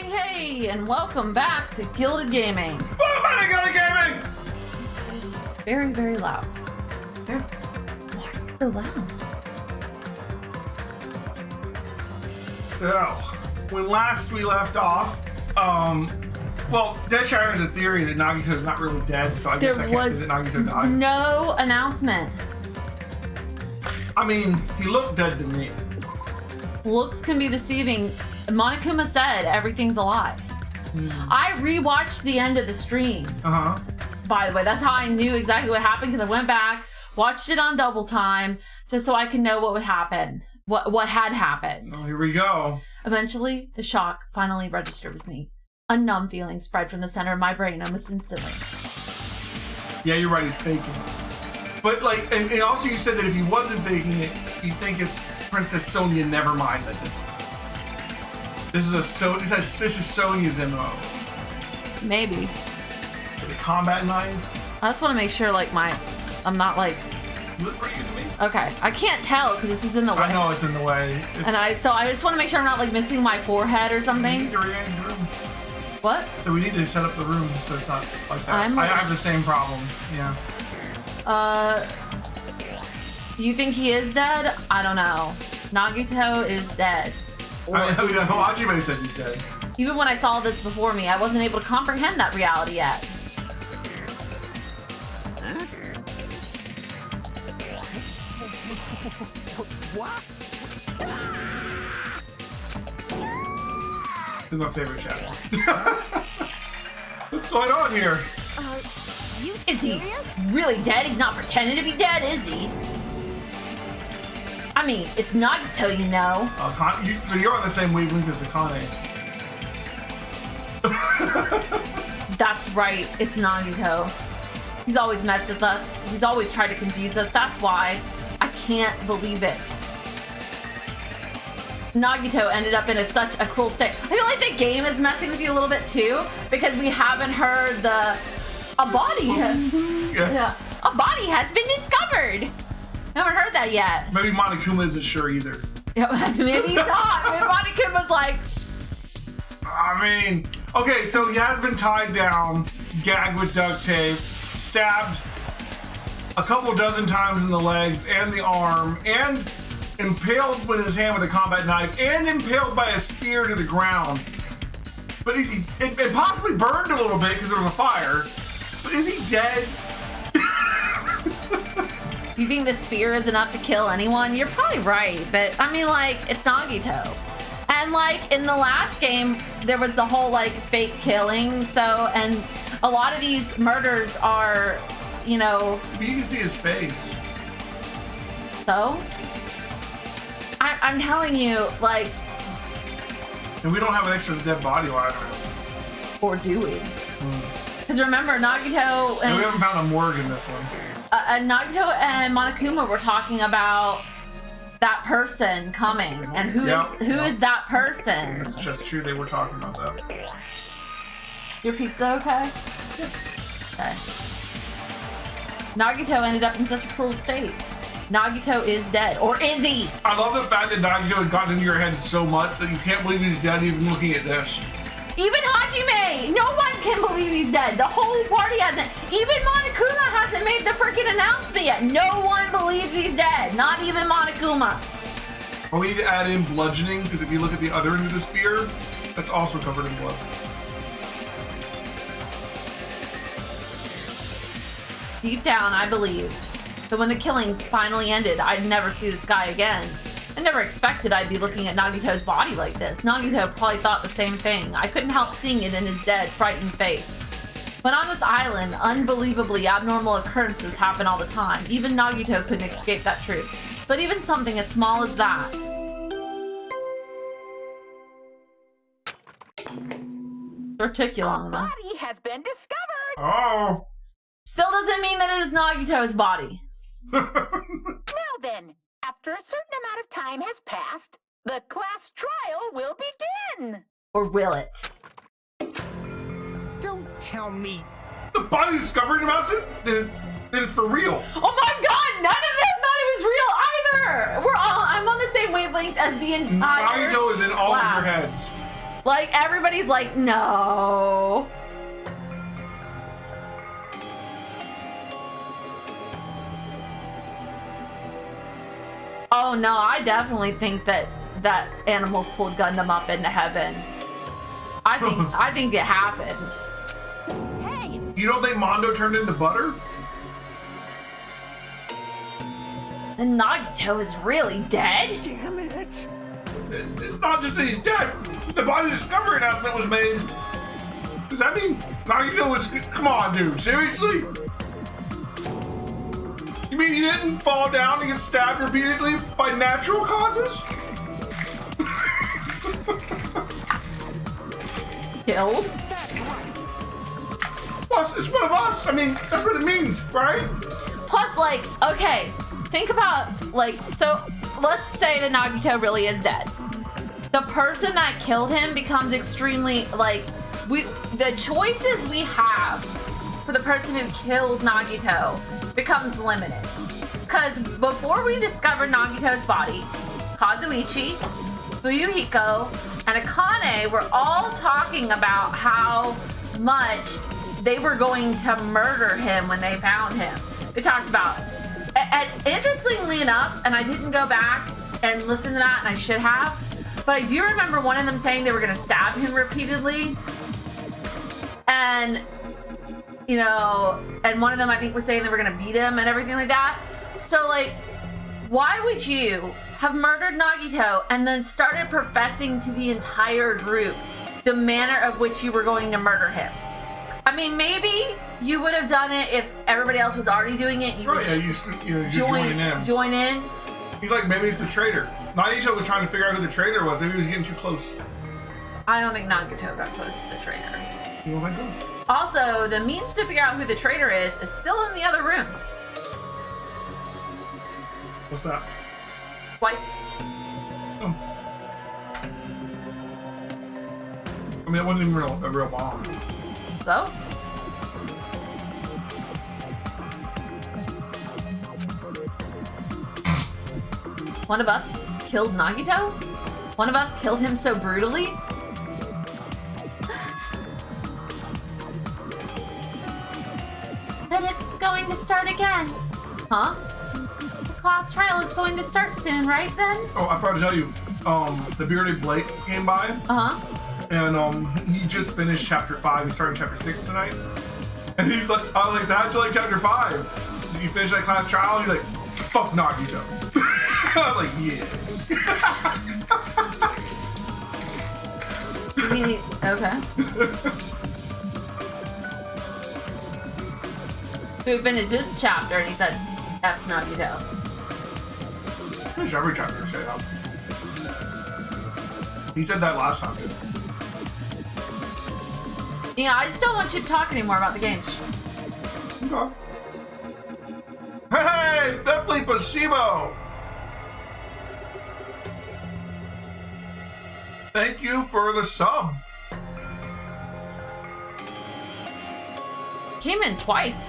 Hey, and welcome back to Gilded Gaming. Welcome back to Gilded Gaming! Very, very loud. Yeah. Why is it so loud? So, when last we left off, well, Dezshire has a theory that Nagito's not really dead, so I guess I can't say that Nagito died. No announcement. I mean, he looked dead to me. Looks can be deceiving. Monokuma said everything's alive. I rewatched the end of the stream. By the way, that's how I knew exactly what happened, because I went back, watched it on double time, just so I could know what would happen, what had happened. Oh, here we go. Eventually, the shock finally registered with me. A numb feeling spread from the center of my brain almost instantly. Yeah, you're right, he's faking. But like, and also you said that if he wasn't faking it, you think it's Princess Sonia Nevermind that did it. This is Sonia's MO. Maybe. The combat knife. I just want to make sure, like, I'm not like. You look pretty good to me. Okay, I can't tell because this is in the way. I know it's in the way. So I just want to make sure I'm not like missing my forehead or something. We need to rearrange the room. What? So we need to set up the room so it's not like that. I have the same problem. Yeah. You think he is dead? I don't know. Nagito is dead. I mean, Hajime said he's dead. Even when I saw this before me, I wasn't able to comprehend that reality yet. What? This is my favorite chapter. What's going on here? Is he really dead? He's not pretending to be dead, is he? I mean, it's Nagito, you know. So you're on the same wavelength as Akane. That's right, it's Nagito. He's always messed with us. He's always tried to confuse us. That's why I can't believe it. Nagito ended up in such a cruel state. I feel like the game is messing with you a little bit too, because we haven't heard a body has been discovered. I haven't heard that yet. Maybe Monokuma isn't sure either. Maybe he's not. Maybe Monokuma's like... I mean, okay, so he has been tied down, gagged with duct tape, stabbed a couple dozen times in the legs and the arm, and impaled with his hand with a combat knife, and impaled by a spear to the ground. But is he... It possibly burned a little bit because there was a fire. But is he dead? You think the spear is enough to kill anyone? You're probably right, but I mean, like, it's Nagito. And like in the last game, there was the whole like fake killing. So, and a lot of these murders are, you know. But you can see his face. So, I'm telling you, like. And we don't have an extra dead body line around. Or do we? Because remember, Nagito and we haven't found a morgue in this one. Nagito and Monokuma were talking about that person coming, and who is that person? It's just true, they were talking about that. Your pizza okay? Yeah. Okay. Nagito ended up in such a cruel state. Nagito is dead, or is he? I love the fact that Nagito has gotten into your head so much that you can't believe he's dead even looking at this. Even Hajime! No one can believe he's dead. The whole party hasn't. Even Monokuma hasn't made the freaking announcement yet. No one believes he's dead. Not even Monokuma. Well, we need to add in bludgeoning, because if you look at the other end of the spear, that's also covered in blood. Deep down, I believe that when the killings finally ended, I'd never see this guy again. I never expected I'd be looking at Nagito's body like this. Nagito probably thought the same thing. I couldn't help seeing it in his dead, frightened face. But on this island, unbelievably abnormal occurrences happen all the time. Even Nagito couldn't escape that truth. But even something as small as that. Reticulum. A body has been discovered. Oh! Still doesn't mean that it is Nagito's body. Now then, after a certain amount of time has passed, the class trial will begin. Or will it? Don't tell me. The body discovered about it? That it's for real. Oh my god, none of them thought it was real either! I'm on the same wavelength as the entire Nagito is in all of class. your heads. Like, everybody's like, no. Oh no, I definitely think that animals pulled Gundam up into heaven. I think it happened. Hey! You don't think Mondo turned into butter? And Nagito is really dead? Damn it! It's not just that he's dead. The body discovery announcement was made. Does that mean Nagito was... Come on, dude. Seriously? You mean he didn't fall down and get stabbed repeatedly by natural causes? Killed? Plus, it's one of us. I mean, that's what it means, right? Plus, like, okay, think about, like, so let's say that Nagito really is dead. The person that killed him becomes extremely, like, the choices we have for the person who killed Nagito becomes limited. Because before we discovered Nagito's body, Kazuichi, Fuyuhiko, and Akane were all talking about how much they were going to murder him when they found him. They talked about, and interestingly enough, and I didn't go back and listen to that, and I should have, but I do remember one of them saying they were going to stab him repeatedly. And, you know, and one of them I think was saying they were going to beat him and everything like that. So, like, why would you have murdered Nagito and then started professing to the entire group the manner of which you were going to murder him? I mean, maybe you would have done it if everybody else was already doing it. You Right, yeah, just joining in. Join in. He's like, maybe it's the traitor. Nagito was trying to figure out who the traitor was. Maybe he was getting too close. I don't think Nagito got close to the traitor. You know what I do? Also, the means to figure out who the traitor is still in the other room. What's that? What? Oh. I mean, it wasn't even a real bomb. So? One of us killed Nagito? One of us killed him so brutally? And it's going to start again. Huh? The class trial is going to start soon, right then? Oh, I forgot to tell you. The bearded Blake came by. Uh-huh. And he just finished chapter 5. He's starting chapter 6 tonight. And he's like, I was like, so how'd you like chapter 5? Did you finish that class trial? He's like, fuck Nagito. I was like, yes. You mean, okay. So we finished this chapter and he said, F Nagito. Finish every chapter, shut up. He said that last time, dude. Yeah, I just don't want you to talk anymore about the game. Okay. Hey, definitely placebo. Thank you for the sub. Came in twice.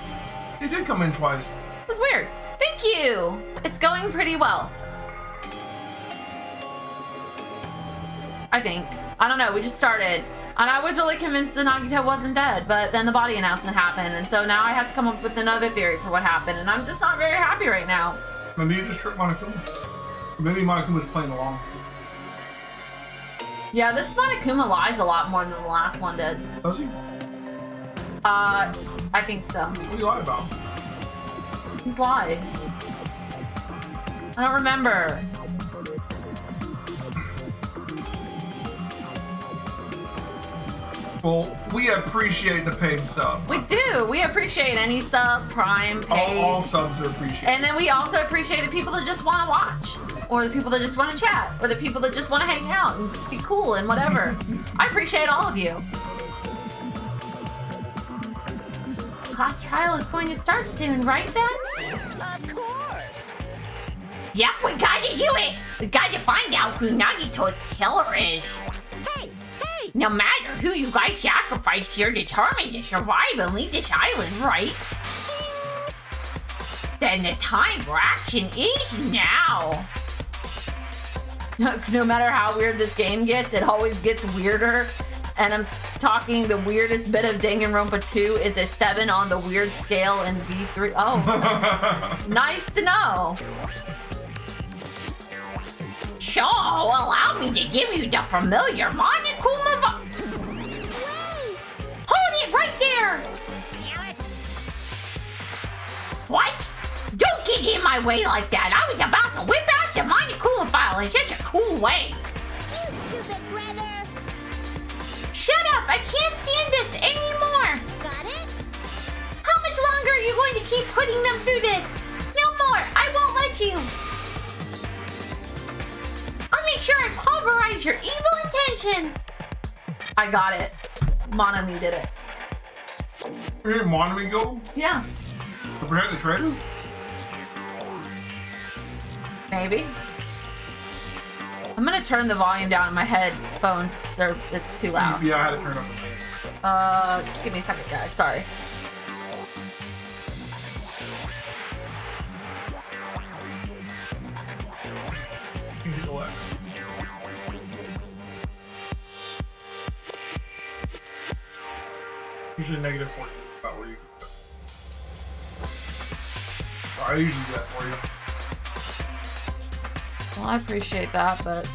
He did come in twice. It was weird. Thank you. It's going pretty well. I think. I don't know. We just started. And I was really convinced that Nagito wasn't dead, but then the body announcement happened, and so now I have to come up with another theory for what happened, and I'm just not very happy right now. Maybe you just tricked Monokuma. Maybe Monokuma was playing along. Yeah, this Monokuma lies a lot more than the last one did. Does he? I think so. What do you lie about? He's lied. I don't remember. Well, we appreciate the paid sub. We do. We appreciate any sub, prime, paid. All subs are appreciated. And then we also appreciate the people that just want to watch, or the people that just want to chat, or the people that just want to hang out and be cool and whatever. I appreciate all of you. Class trial is going to start soon, right then? Of course! Yep, we gotta do it! We gotta find out who Nagito's killer is. Hey! Hey! No matter who you guys sacrifice, you're determined to survive and leave this island, right? Then the time for action is now. No matter how weird this game gets, it always gets weirder. And I'm talking the weirdest bit of Danganronpa 2 is a 7 on the weird scale in V3. Oh, nice to know. Sure, allow me to give you the familiar Monokuma. Hold it right there. Damn it. What? Don't get in my way like that. I was about to whip out the Monokuma file in such a cool way. You stupid brother. Shut up! I can't stand this anymore! Got it? How much longer are you going to keep putting them through this? No more! I won't let you! I'll make sure I pulverize your evil intentions! I got it. Monami did it. Where did Monami go? Yeah. To protect the traitors? Maybe. I'm gonna turn the volume down in my headphones. It's too loud. Yeah, I had to turn up the Just give me a second, guys. Sorry. You can go left. Usually -40 about where you can go. So I usually do that for you. Well, I appreciate that, but...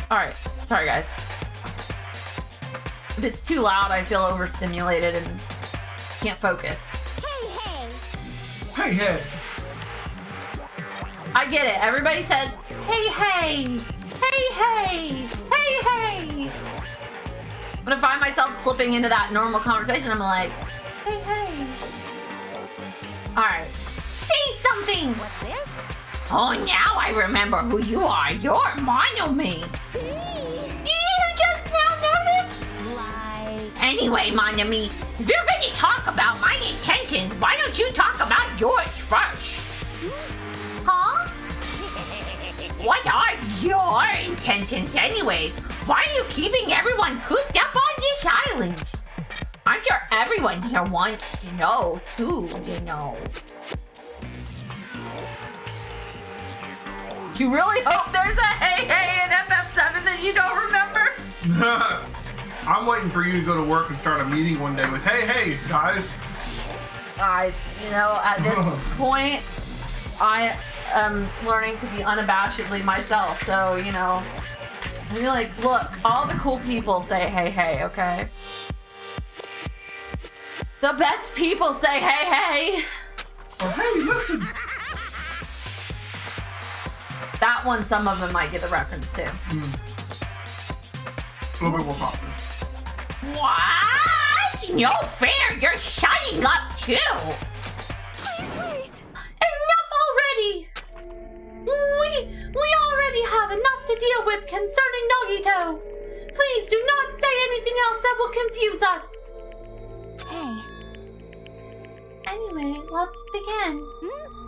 Alright. Sorry, guys. If it's too loud, I feel overstimulated and can't focus. Hey, hey! I get it. Everybody says, hey, hey! Hey, hey! Hey, hey! But I find myself slipping into that normal conversation. I'm like, hey, hey! Alright. Say something! What's this? Oh, now I remember who you are. You're Monomi. You just now noticed? Like... Anyway, Monomi, if you're going to talk about my intentions, why don't you talk about yours first? Huh? What are your intentions anyways? Why are you keeping everyone cooped up on this island? I'm sure everyone here wants to know, too, you know. You really hope there's a hey hey in FF7 that you don't remember? I'm waiting for you to go to work and start a meeting one day with, hey, hey, guys. You know, at this point, I am learning to be unabashedly myself. So, you know, I feel like, look, all the cool people say hey hey, okay? The best people say hey hey. Oh, hey, listen. That one, some of them might get the reference to. A little bit more popular. What? No fair, you're shutting up too. Please wait. Enough already. We already have enough to deal with concerning Nogito. Please do not say anything else that will confuse us. Hey. Anyway, let's begin.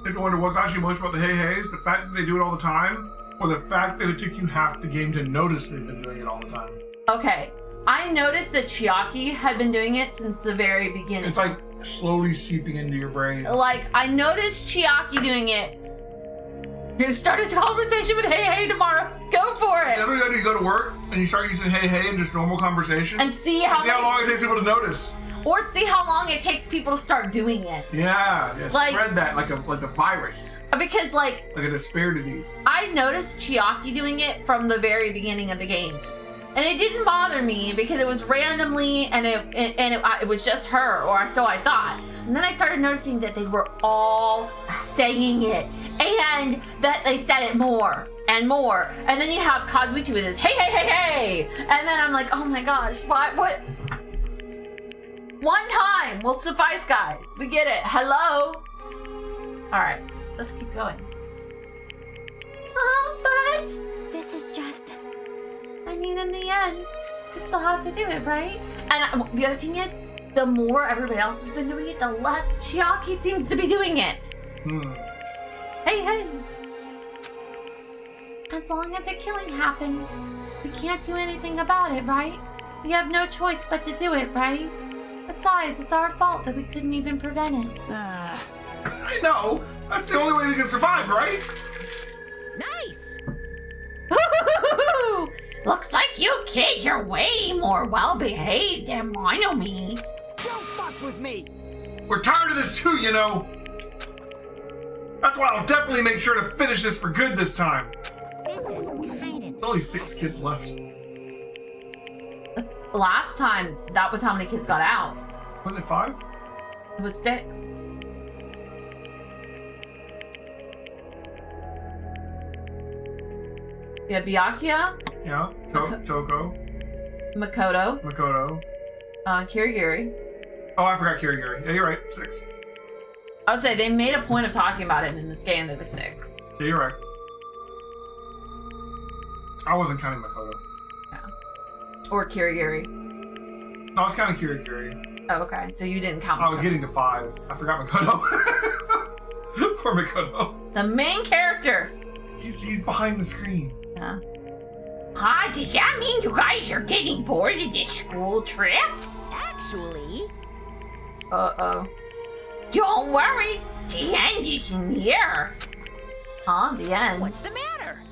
Did you wonder what got you most about the hey heys? The fact that they do it all the time? Or the fact that it took you half the game to notice they've been doing it all the time? Okay, I noticed that Chiaki had been doing it since the very beginning. It's like slowly seeping into your brain. Like, I noticed Chiaki doing it. You're gonna start a conversation with hey hey tomorrow. Go for it. That's what you gotta do. You go to work and you start using hey hey in just normal conversation. And see how long it takes people to notice. Or see how long it takes people to start doing it. Yeah, Like- spread that like a virus. Because, like Like a despair disease. I noticed Chiaki doing it from the very beginning of the game. And it didn't bother me because it was randomly and it was just her, or so I thought. And then I started noticing that they were all saying it. And that they said it more and more. And then you have Kazuichi with his hey, hey, hey, hey. And then I'm like, oh my gosh, what? One time will suffice, guys. We get it. Hello? Alright, let's keep going. But... This is just... I mean, in the end, we still have to do it, right? And the other thing is, the more everybody else has been doing it, the less Chiaki seems to be doing it. Hey, hey. As long as a killing happens, we can't do anything about it, right? We have no choice but to do it, right? Besides, it's our fault that we couldn't even prevent it. I know. That's the only way we can survive, right? Nice. Who Looks like you kids are way more well-behaved than Monomi. Don't fuck with me. We're tired of this too, you know. That's why I'll definitely make sure to finish this for good this time. This is kind of... Only 6 kids left. Last time, that was how many kids got out. Was it 5? It was 6. You had Byakuya, Yeah. Toko. Makoto, Makoto. Kirigiri. Oh, I forgot Kirigiri. Yeah, you're right. 6. I would say they made a point of talking about it in this game. There was 6. Yeah, you're right. I wasn't counting Makoto. Or Kirigiri. No, I was counting Kirigiri. Oh, okay. So you didn't count. I was getting to 5. I forgot Makoto. Poor Makoto. The main character. He's behind the screen. Yeah. Huh? Does that mean you guys are getting bored of this school trip? Actually... Uh-oh. Don't worry. The end is near. Huh? The end? What's the matter?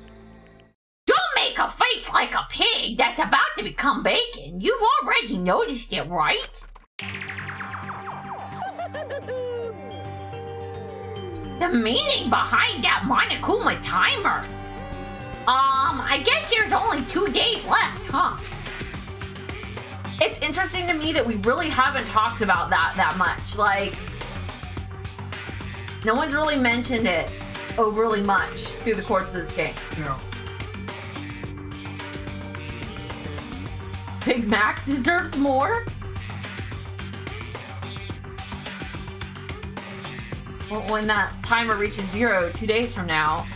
Don't make a face like a pig that's about to become bacon. You've already noticed it, right? The meaning behind that Monokuma timer. I guess there's only 2 days left, huh? It's interesting to me that we really haven't talked about that much. Like, no one's really mentioned it overly much through the course of this game. Yeah. Big Mac deserves more? Well, when that timer reaches 0 2 days from now,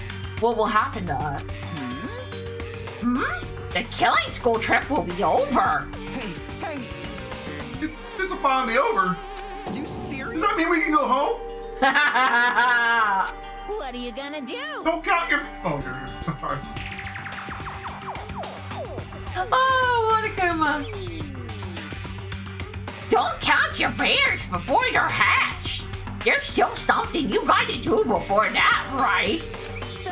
what will happen to us? The killing school trip will be over. Hey, This will finally be over. are you serious? Does that mean we can go home? What are you gonna do? Don't count your... Oh, sorry. Oh, Monokuma. Don't count your bears before they're hatched. There's still something you gotta do before that, right? So...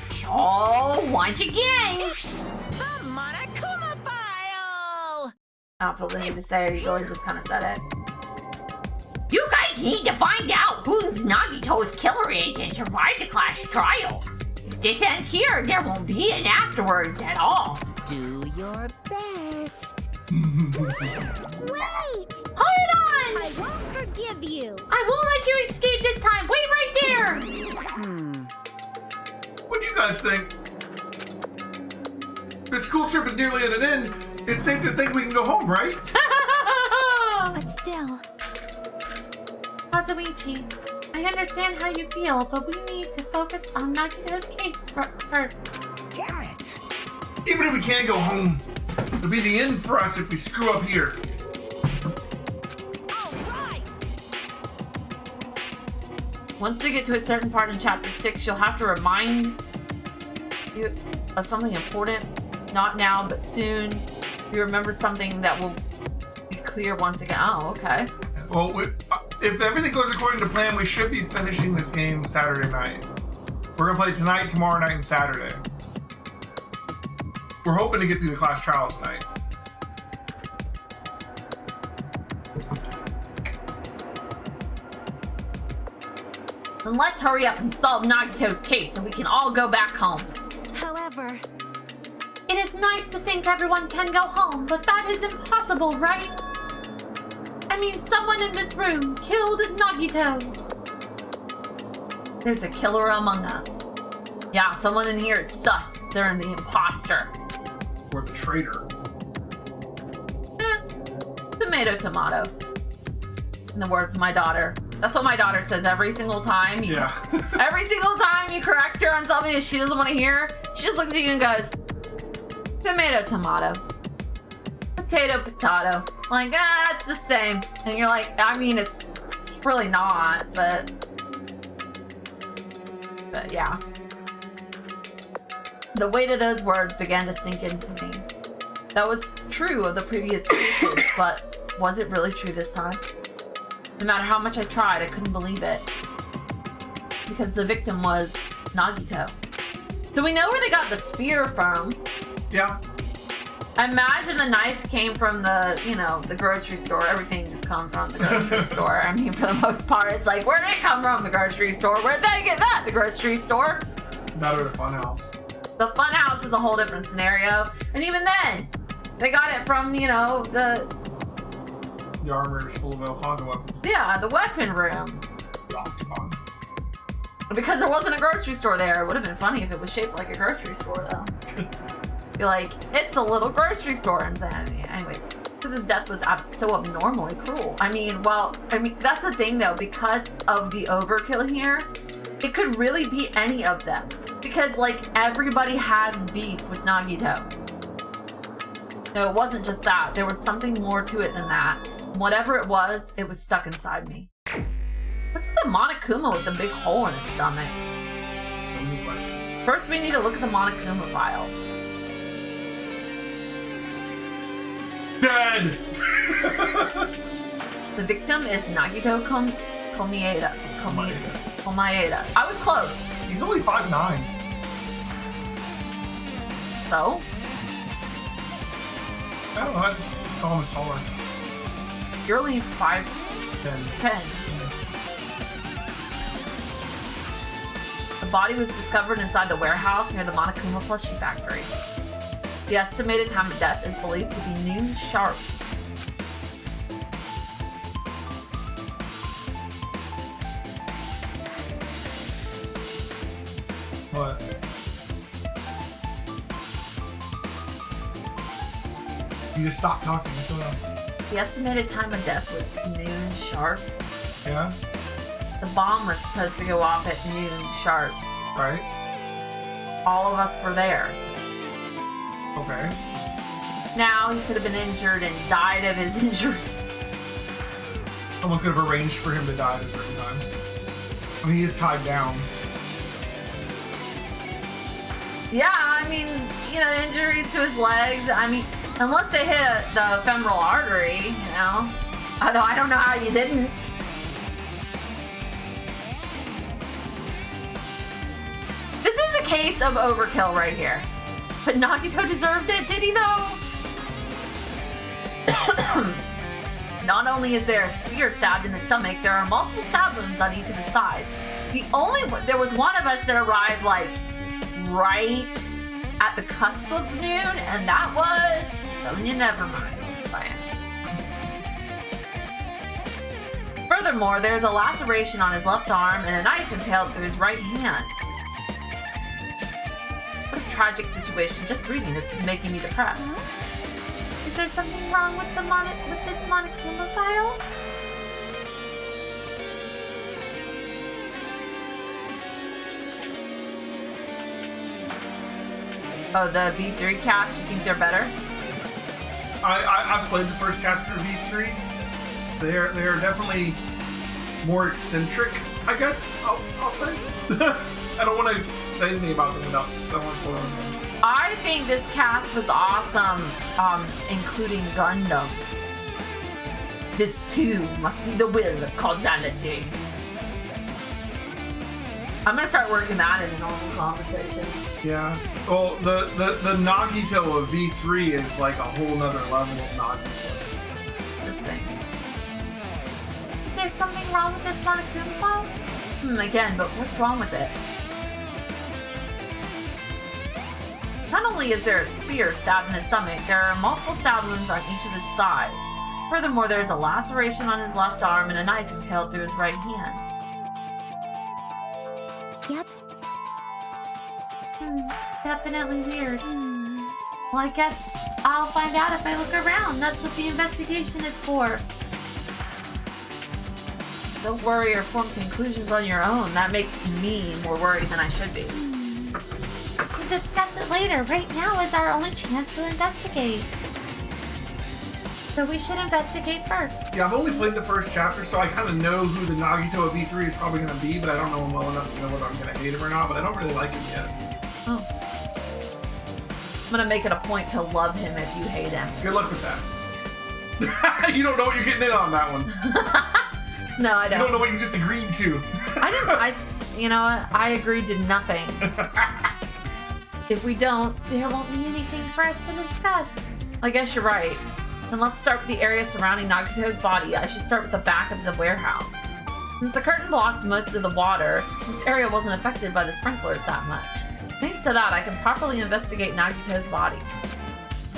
So, once again... The Monokuma file! I don't feel the need to say it, you really just kind of said it. You guys need to find out who Nagito's killer is and survive the class trial. If this ends here, there won't be an afterwards at all. Do your best. Wait! Hold on! I won't forgive you. I won't let you escape this time. Wait right there. What do you guys think? The school trip is nearly at an end. It's safe to think we can go home, right? But still, Kazuichi, I understand how you feel, but we need to focus on Nagito's case first. Damn it! Even if we can't go home, it'll be the end for us if we screw up here. all right. Once we get to a certain part in Chapter 6, you'll have to remind you of something important. Not now, but soon. You remember something that will be clear once again. Oh, okay. Well, if everything goes according to plan, we should be finishing this game Saturday night. We're gonna play tonight, tomorrow night, and Saturday. We're hoping to get through the class trial tonight. Then let's hurry up and solve Nagito's case so we can all go back home. However, It is nice to think everyone can go home, but that is impossible, right? I mean, someone in this room killed Nagito. There's a killer among us. Yeah, someone in here is sus. They're the imposter. Or the traitor. Tomato, tomato. In the words of my daughter. That's what my daughter says every single time. Yeah. Every single time you correct her on something that she doesn't want to hear, she just looks at you and goes, tomato, tomato. Potato, potato. Like, it's the same. And you're like, I mean, it's really not, but yeah. The weight of those words began to sink into me. That was true of the previous cases, but was it really true this time? No matter how much I tried, I couldn't believe it. Because the victim was Nagito. So we know where they got the spear from. Yeah. Imagine the knife came from the, you know, the grocery store. Everything's come from the grocery store. I mean, for the most part, it's like, where did it come from? The grocery store. Where'd they get that? The grocery store. That or the funhouse. The funhouse was a whole different scenario. And even then, they got it from, you know, the armor is full of all kinds of weapons. Yeah, the weapon room. The octagon. Because there wasn't a grocery store there. It would have been funny if it was shaped like a grocery store, though. Be like, it's a little grocery store insanity. Anyways, because his death was so abnormally cruel. I mean, that's the thing though, because of the overkill here, it could really be any of them. Because like everybody has beef with Nagito. No, it wasn't just that. There was something more to it than that. Whatever it was stuck inside me. What's the Monokuma with the big hole in its stomach? Only question. First, we need to look at the Monokuma file. Dead! The victim is Nagito Komaeda. I was close. He's only 5'9". So? I don't know, I just saw him as taller. You're only 5'10". The body was discovered inside the warehouse near the Monokuma plushie factory. The estimated time of death is believed to be noon sharp. What? You just stop talking. What's going on? The estimated time of death was noon sharp. Yeah? The bomb was supposed to go off at noon sharp. Right? All of us were there. Okay. Now he could have been injured and died of his injury. Someone could have arranged for him to die at a certain time. I mean, he is tied down. Yeah, I mean, you know, injuries to his legs. I mean, unless they hit the femoral artery, you know. Although I don't know how you didn't. This is a case of overkill right here. But Nagito deserved it, did he though? Not only is there a spear stabbed in the stomach, there are multiple stab wounds on each of his thighs. There was one of us that arrived like right at the cusp of noon, and that was telling you never mind. Furthermore, there's a laceration on his left arm and a knife impaled through his right hand. What a tragic situation. Just reading this is making me depressed. Is there something wrong with this Monokuma file? Oh, the V3 cats, you think they're better? I've played the first chapter of V3. They are definitely more eccentric, I guess I'll say. I don't want to say anything about them without someone spoiling them. I think this cast was awesome, including Gundam. This too must be the will of causality. I'm gonna start working that in a normal conversation. Yeah. Well, the Nagito of V3 is like a whole nother level of Nagito. Interesting. Is there something wrong with this Monokuma file? Again, but what's wrong with it? Not only is there a spear stabbed in his stomach, there are multiple stab wounds on each of his thighs. Furthermore, there is a laceration on his left arm and a knife impaled through his right hand. Yep. Definitely weird. Well, I guess I'll find out if I look around. That's what the investigation is for. Don't worry or form conclusions on your own. That makes me more worried than I should be. We'll discuss it later. Right now is our only chance to investigate. So we should investigate first. Yeah, I've only played the first chapter, so I kind of know who the Nagito of V3 is probably going to be, but I don't know him well enough to know whether I'm going to hate him or not, but I don't really like him yet. Oh. I'm going to make it a point to love him if you hate him. Good luck with that. You don't know what you're getting in on that one. No, I don't. You don't know what you just agreed to. You know what? I agreed to nothing. If we don't, there won't be anything for us to discuss. I guess you're right. Then let's start with the area surrounding Nagito's body. I should start with the back of the warehouse. Since the curtain blocked most of the water, this area wasn't affected by the sprinklers that much. Thanks to that, I can properly investigate Nagito's body.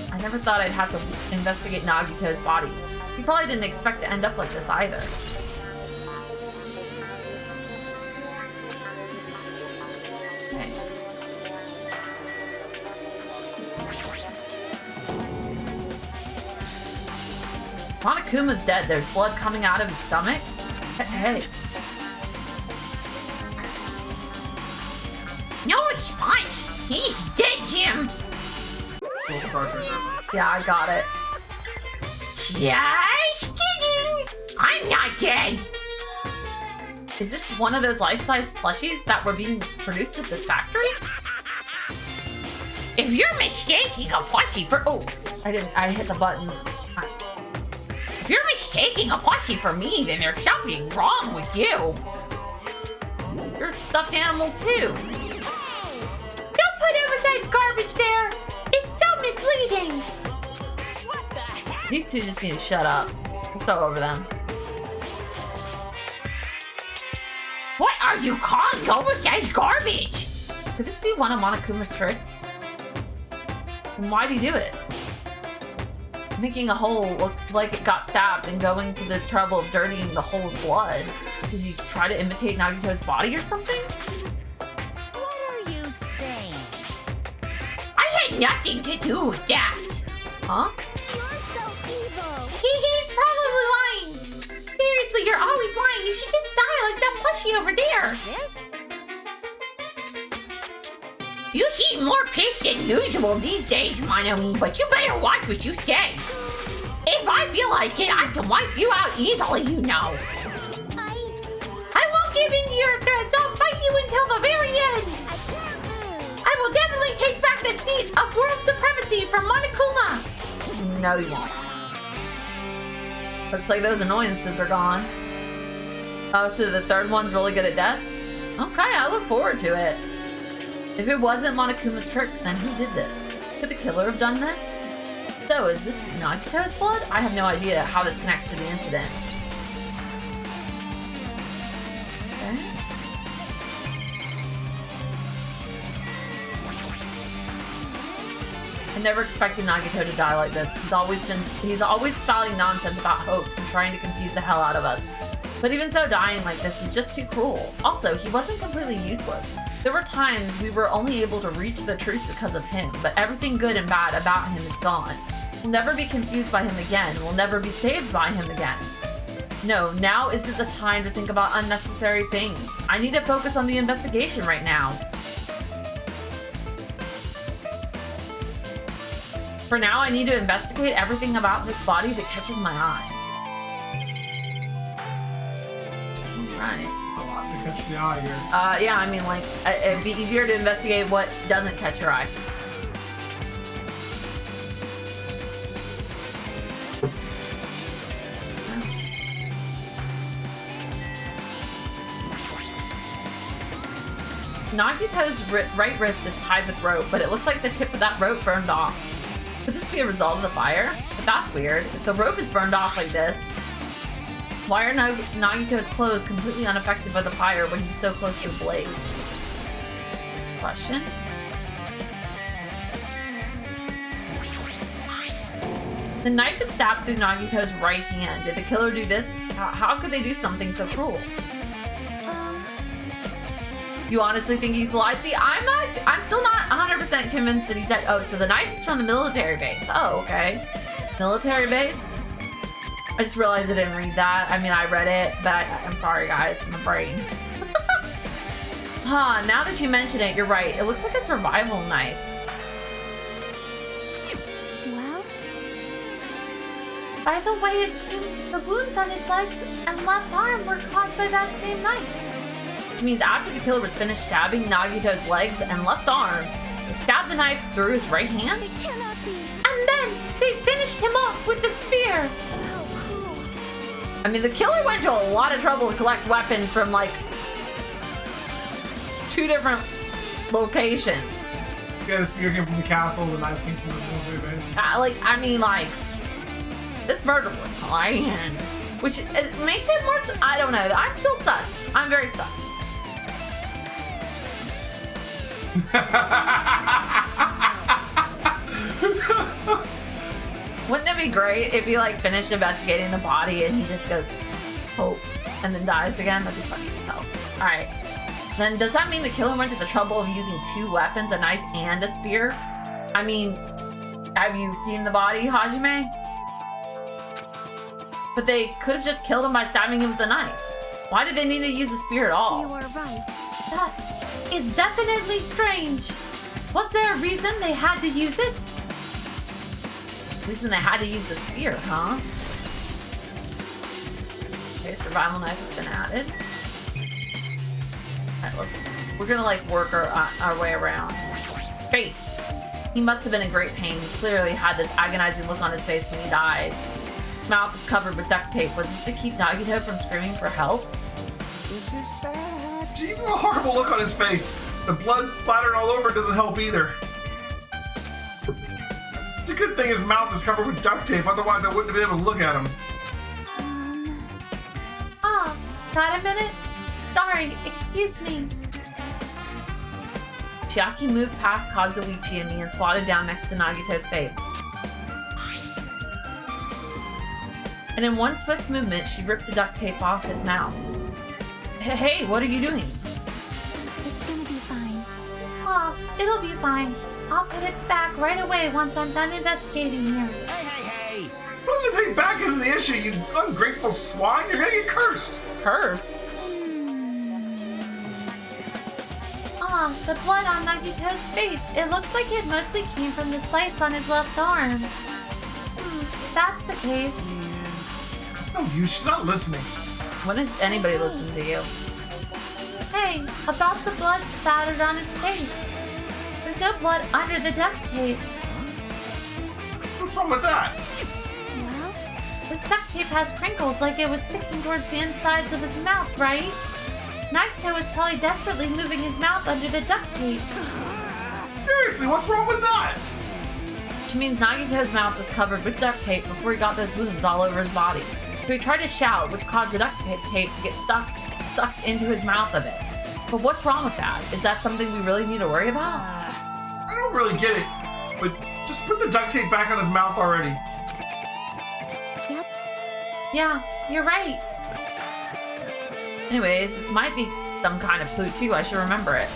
I never thought I'd have to investigate Nagito's body. He probably didn't expect to end up like this either. Okay. Monokuma's dead. There's blood coming out of his stomach. Hey. No response. He's dead, Jim. Little Star Trek reference. Yeah, I got it. Just kidding. I'm not dead. Is this one of those life-size plushies that were being produced at this factory? If you're mistaking a plushie for... Oh, I hit the button. If you're mistaking a plushie for me, then there's something wrong with you. You're a stuffed animal too. Don't put oversized garbage there. It's so misleading. What the heck? These two just need to shut up. I'm so over them. What are you calling oversized garbage? Could this be one of Monokuma's tricks? And why'd he do it? Making a hole look like it got stabbed and going to the trouble of dirtying the hole with blood. Did he try to imitate Nagito's body or something? What are you saying? I had nothing to do with that. Huh? You're so evil. He's probably lying. Seriously, you're always lying. You should just die like that plushie over there. This? You seem more pissed than usual these days, Monomi, but you better watch what you say. If I feel like it, I can wipe you out easily, you know. I won't give in to your threats. I'll fight you until the very end. I can't lose. I will definitely take back the seat of world supremacy from Monokuma. No, you won't. Looks like those annoyances are gone. Oh, so the third one's really good at death? Okay, I look forward to it. If it wasn't Monokuma's trick, then who did this? Could the killer have done this? So, is this Nagito's blood? I have no idea how this connects to the incident. Okay. I never expected Nagito to die like this. He's always spouting nonsense about hope and trying to confuse the hell out of us. But even so, dying like this is just too cruel. Also, he wasn't completely useless. There were times we were only able to reach the truth because of him, but everything good and bad about him is gone. We'll never be confused by him again. We'll never be saved by him again. No, now isn't the time to think about unnecessary things. I need to focus on the investigation right now. For now, I need to investigate everything about this body that catches my eye. Alright. A lot to catch the eye here. Yeah, I mean, like, it'd be easier to investigate what doesn't catch your eye. Nagito's right wrist is tied with rope, but it looks like the tip of that rope burned off. Could this be a result of the fire? But that's weird. If the rope is burned off like this, why are Nagito's clothes completely unaffected by the fire when he's so close to a blaze? Question? The knife is stabbed through Nagito's right hand. Did the killer do this? How could they do something so cruel? You honestly think he's alive? See, I'm still not 100% convinced that he's dead. Oh, so the knife is from the military base. Oh, okay. Military base? I just realized I didn't read that. I mean, I read it, but I'm sorry, guys. My brain. Huh, now that you mention it, you're right. It looks like a survival knife. Well? By the way, it seems the wounds on his legs and left arm were caused by that same knife. Which means after the killer was finished stabbing Nagito's legs and left arm, they stabbed the knife through his right hand? It cannot be. And then they finished him off with the spear! How cruel. I mean, the killer went to a lot of trouble to collect weapons from, like, 2 different locations. Yeah, the spear came from the castle, the knife came from the military base. This murder was planned. Which makes it more, I don't know. I'm still sus. I'm very sus. Wouldn't it be great if he like finished investigating the body and he just goes, hope, and then dies again? That'd be funny as hell. Alright. Then does that mean the killer went to the trouble of using 2 weapons, a knife and a spear? I mean, have you seen the body, Hajime? But they could have just killed him by stabbing him with the knife. Why did they need to use a spear at all? You are right. That is definitely strange. Was there a reason they had to use it? Reason they had to use the spear, huh? Okay, survival knife has been added. Alright, we're gonna like work our way around. Face. He must have been in great pain. He clearly had this agonizing look on his face when he died. His mouth was covered with duct tape. Was this to keep Nagito from screaming for help? This is bad. Jeez, what a horrible look on his face. The blood splattered all over doesn't help either. It's a good thing his mouth is covered with duct tape, otherwise I wouldn't have been able to look at him. Got a minute? Sorry, excuse me. Chiaki moved past Kazuichi and me and squatted down next to Nagito's face. And in one swift movement, she ripped the duct tape off his mouth. Hey, what are you doing? It's gonna be fine. Oh, it'll be fine. I'll put it back right away once I'm done investigating here. Hey! Putting the tape back isn't the issue, you ungrateful swine. You're gonna get cursed. Cursed? The blood on Nagito's face. It looks like it mostly came from the slice on his left arm. If that's the case. No, she's not listening. When is anybody listening to you? Hey, about the blood spattered on his face. There's no blood under the duct tape. What's wrong with that? Well, This duct tape has crinkles like it was sticking towards the insides of his mouth, right? Nagito was probably desperately moving his mouth under the duct tape. Seriously, what's wrong with that? Which means Nagito's mouth was covered with duct tape before he got those wounds all over his body. So he tried to shout, which caused the duct tape to get stuck into his mouth a bit. But what's wrong with that? Is that something we really need to worry about? I don't really get it, but just put the duct tape back on his mouth already. yep. Yeah, you're right. Anyways, this might be some kind of clue too. I should remember it.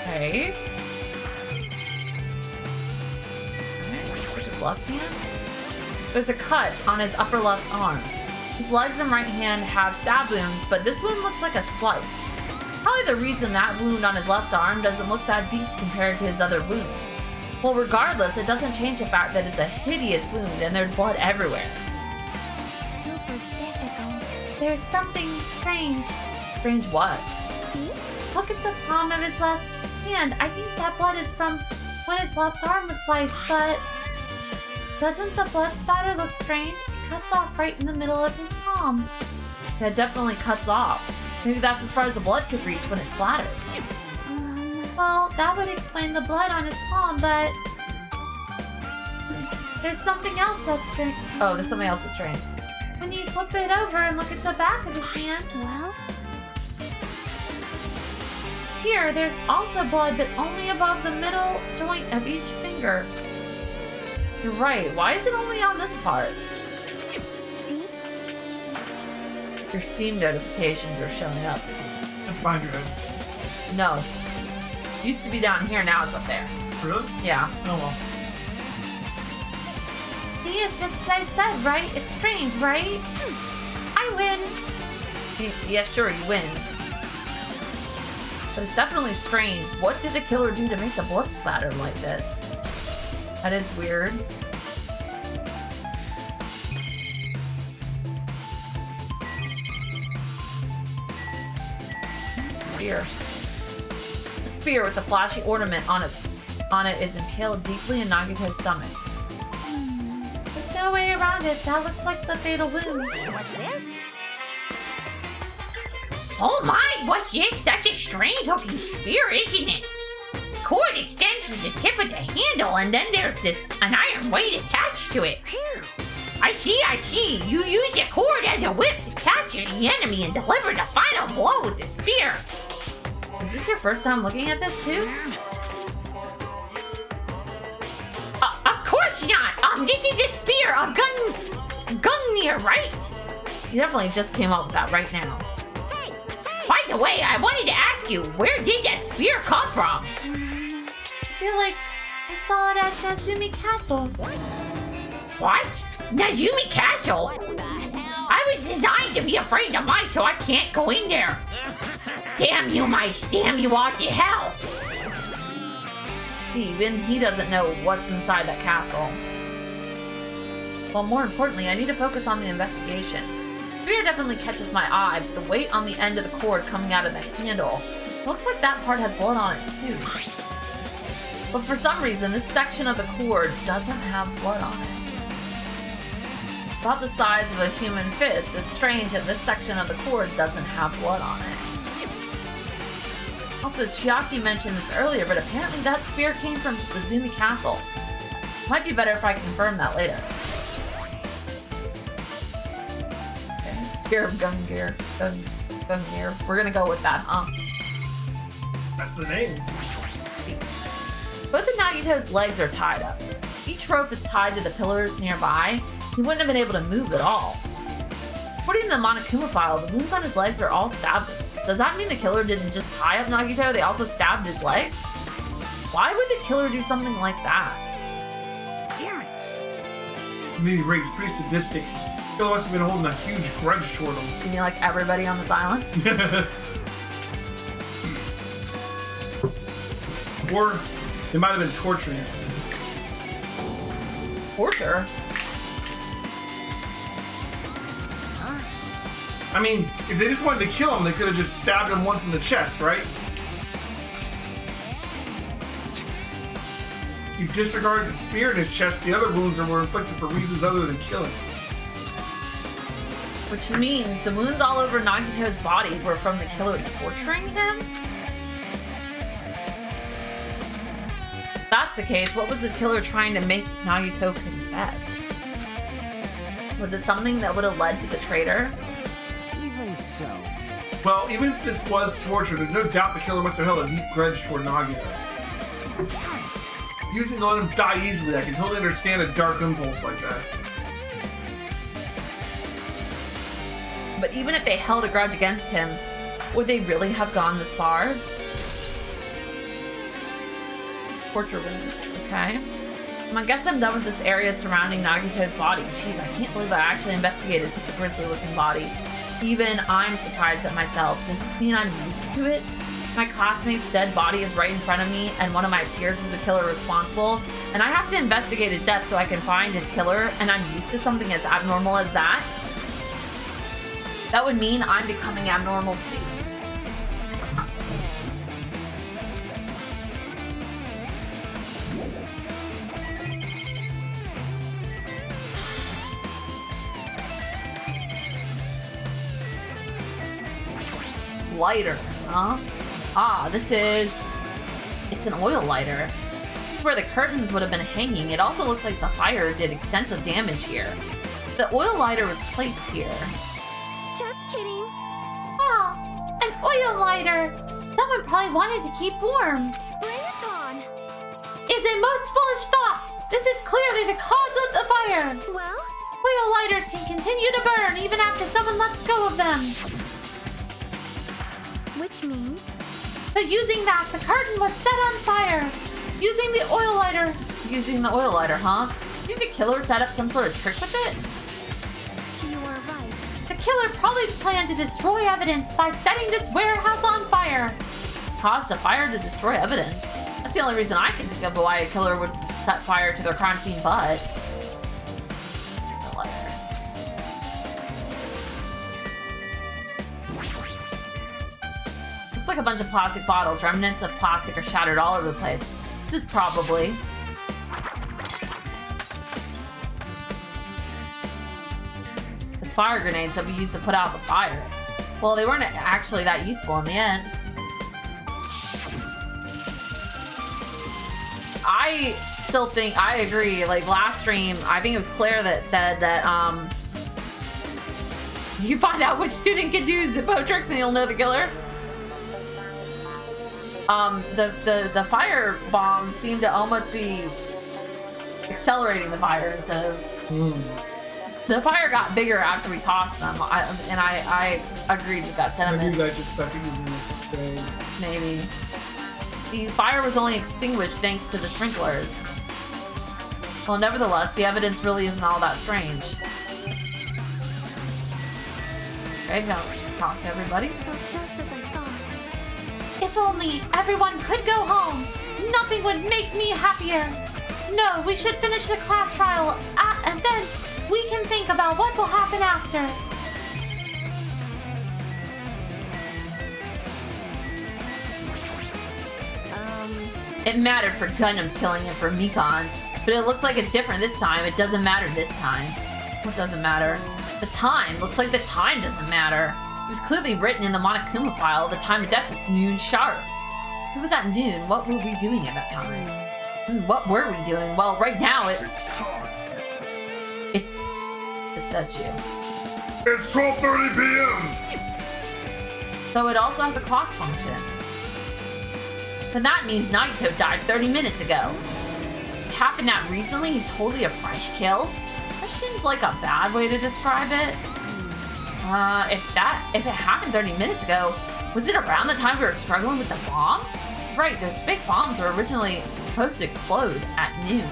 Okay. Alright, where's his left hand? There's a cut on his upper left arm. His legs and right hand have stab wounds, but this wound looks like a slice. Probably the reason that wound on his left arm doesn't look that deep compared to his other wound. Well, regardless, it doesn't change the fact that it's a hideous wound and there's blood everywhere. Super difficult. There's something strange. Strange what? See? Look at the palm of his left hand. I think that blood is from when his left arm was sliced, but doesn't the blood spatter look strange? It cuts off right in the middle of his palm. Yeah, it definitely cuts off. Maybe that's as far as the blood could reach when it splattered. Well, that would explain the blood on his palm, but there's something else that's strange. Oh, there's something else that's strange. When you flip it over and look at the back of his hand, Well, here, there's also blood, but only above the middle joint of each finger. You're right. Why is it only on this part? see? Your Steam notifications are showing up. That's behind your head. No. Used to be down here, now it's up there. Really? Yeah. Oh well. See, it's just as I said, right? It's strange, right? I win. Yeah, sure, you win. But it's definitely strange. What did the killer do to make the blood splatter like this? That is weird. Spear. The spear with the flashy ornament on it is impaled deeply in Nagito's stomach. There's no way around it. That looks like the fatal wound. What's this? Oh my, what's this? Such a strange looking spear, isn't it? cord extends to the tip of the handle, and then there's an iron weight attached to it. I see. You use the cord as a whip to capture the enemy and deliver the final blow with the spear. Is this your first time looking at this too? Of course not. This is a spear of Gungnir, right? You definitely just came up with that right now. By the way, I wanted to ask you, where did that spear come from? I feel like I saw it at Nazumi Castle. What? Nazumi Castle? I was designed to be afraid of mice, so I can't go in there. Damn you, mice. Damn you all to hell. See, even he doesn't know what's inside that castle. Well, more importantly, I need to focus on the investigation. Spear definitely catches my eye, but the weight on the end of the cord coming out of the handle looks like that part has blood on it too. But for some reason, this section of the cord doesn't have blood on it. About the size of a human fist, it's strange that this section of the cord doesn't have blood on it. Also, Chiaki mentioned this earlier, but apparently that spear came from the Zumi Castle. Might be better if I confirm that later. Spear of Gungnir. Gungnir. We're gonna go with that, huh? That's the name. Both of Nagito's legs are tied up. Each rope is tied to the pillars nearby. He wouldn't have been able to move at all. According to the Monokuma file, the wounds on his legs are all stab wounds. Does that mean the killer didn't just tie up Nagito, they also stabbed his legs? Why would the killer do something like that? Damn it! I mean, Rig's pretty sadistic. Killer must have been holding a huge grudge toward him. You mean like everybody on this island? Or they might have been torturing him. Torture? I mean, if they just wanted to kill him, they could have just stabbed him once in the chest, right? You disregard the spear in his chest, the other wounds were inflicted for reasons other than killing. Which means the wounds all over Nagito's body were from the killer torturing him? If that's the case, what was the killer trying to make Nagito confess? Was it something that would have led to the traitor? Even so. Well, even if this was torture, there's no doubt the killer must have held a deep grudge toward Nagito. Using to let him die easily, I can totally understand a dark impulse like that. But even if they held a grudge against him, would they really have gone this far? Torture wounds, okay. I guess I'm done with this area surrounding Nagito's body. Jeez, I can't believe I actually investigated such a grisly looking body. Even I'm surprised at myself. Does this mean I'm used to it? My classmate's dead body is right in front of me, and one of my peers is the killer responsible, and I have to investigate his death so I can find his killer, and I'm used to something as abnormal as that? That would mean I'm becoming abnormal too. Lighter, huh? Ah, it's an oil lighter. This is where the curtains would have been hanging. It also looks like the fire did extensive damage here. The oil lighter was placed here. Just kidding. Ah, an oil lighter. Someone probably wanted to keep warm. Bring it on. Is a most foolish thought. This is clearly the cause of the fire. Well, Oil lighters can continue to burn even after someone lets go of them. which means So using that, the curtain was set on fire. Using the oil lighter, huh? Do you think the killer set up some sort of trick with it? you are right. The killer probably planned to destroy evidence by setting this warehouse on fire. Caused a fire to destroy evidence. That's the only reason I can think of why a killer would set fire to their crime scene, but... The lighter. Looks like a bunch of plastic bottles. Remnants of plastic are shattered all over the place. This is probably... It's fire grenades that we used to put out the fire. Well, they weren't actually that useful in the end. I still think, I agree, like last stream, I think it was Claire that said that, you find out which student can do Zippo tricks and you'll know the killer. The fire bombs seem to almost be accelerating the fire instead of... The fire got bigger after we tossed them, I agreed with that sentiment. Maybe you guys just suck at using the sprays. Maybe. The fire was only extinguished thanks to the sprinklers. Well, nevertheless, the evidence really isn't all that strange. Okay, now talk to everybody. So just as I thought. If only everyone could go home. Nothing would make me happier. No, we should finish the class trial, and then we can think about what will happen after. It mattered for Gundam's killing and for Mikon's, but it looks like it's different this time. It doesn't matter this time. What doesn't matter? The time. Looks like the time doesn't matter. It was clearly written in the Monokuma file. The time of death was noon sharp. If it was at noon, what were we doing at that time? What were we doing? Well, right now it's Dezshire. It's 12:30 p.m. So it also has a clock function. Then that means Nagito died 30 minutes ago. It happened that recently? He's totally a fresh kill? That seems like a bad way to describe it. If it happened 30 minutes ago, was it around the time we were struggling with the bombs? Right, those fake bombs were originally supposed to explode at noon.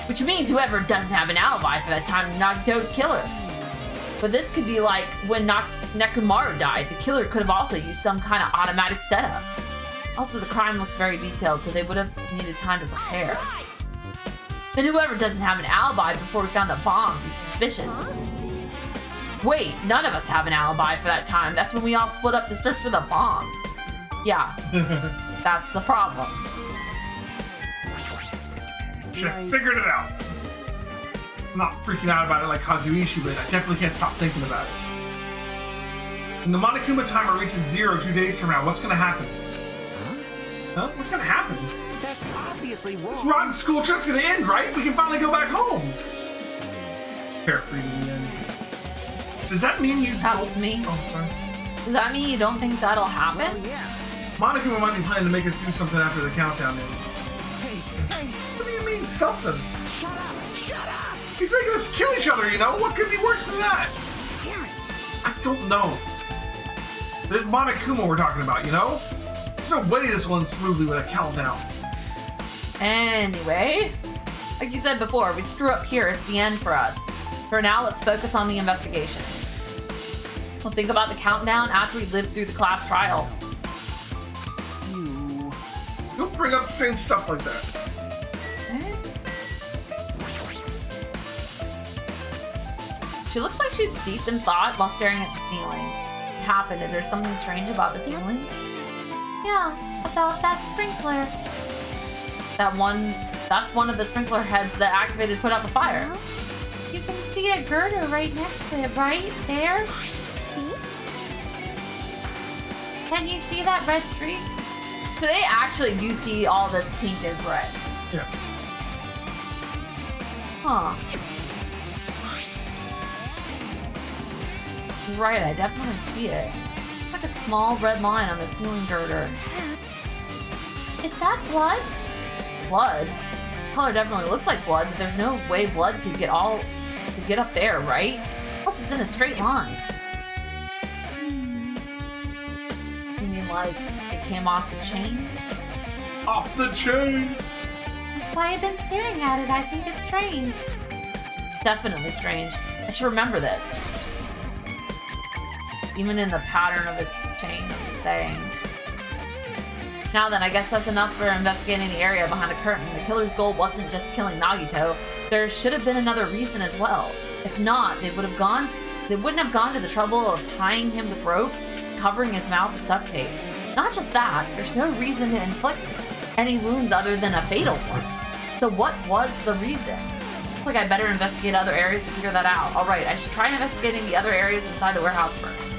Which means whoever doesn't have an alibi for that time is Nagito's killer. But this could be like when Nekomaru died. The killer could have also used some kind of automatic setup. Also, the crime looks very detailed, so they would have needed time to prepare. Then whoever doesn't have an alibi before we found the bombs is suspicious. Wait, none of us have an alibi for that time. That's when we all split up to search for the bombs. Yeah, that's the problem. Should have figured it out. I'm not freaking out about it like Kazuishi, but I definitely can't stop thinking about it. When the Monokuma timer reaches 0 2 days from now, what's gonna happen? Huh? What's gonna happen? That's obviously wrong. This rotten school trip's gonna end, right? We can finally go back home. Carefree to the end. Does that mean you That's don't... me. Oh, sorry. Does that mean you don't think that'll happen? Oh, yeah. Monokuma might be planning to make us do something after the countdown ends. Hey, What do you mean, something? shut up! Shut up! He's making us kill each other, you know? What could be worse than that? Damn it! I don't know. This Monokuma we're talking about, you know? There's no way this will end smoothly with a countdown. Anyway, like you said before, we screw up here, it's the end for us. For now, let's focus on the investigation. We'll think about the countdown after we live through the class trial. You... Don't bring up strange stuff like that. Okay. She looks like she's deep in thought while staring at the ceiling. What happened? Is there something strange about the ceiling? Yeah, about that sprinkler. That's one of the sprinkler heads that activated put out the fire. You can see a girder right next to it, right there. See? Can you see that red streak? So they actually do see all this pink as red. Yeah. Huh. You're right, I definitely see it. It's like a small red line on the ceiling girder. Perhaps. Is that blood? Blood? The color definitely looks like blood, but there's no way blood could get up there, right? Plus it's in a straight line. You mean like it came off the chain? Off the chain! That's why I've been staring at it. I think it's strange. Definitely strange. I should remember this. Even in the pattern of the chain, I'm just saying. Now then, I guess that's enough for investigating the area behind the curtain. The killer's goal wasn't just killing Nagito. There should have been another reason as well. If not, they wouldn't have gone to the trouble of tying him with rope, covering his mouth with duct tape. Not just that, there's no reason to inflict any wounds other than a fatal one. So what was the reason? Looks like I better investigate other areas to figure that out. Alright, I should try investigating the other areas inside the warehouse first.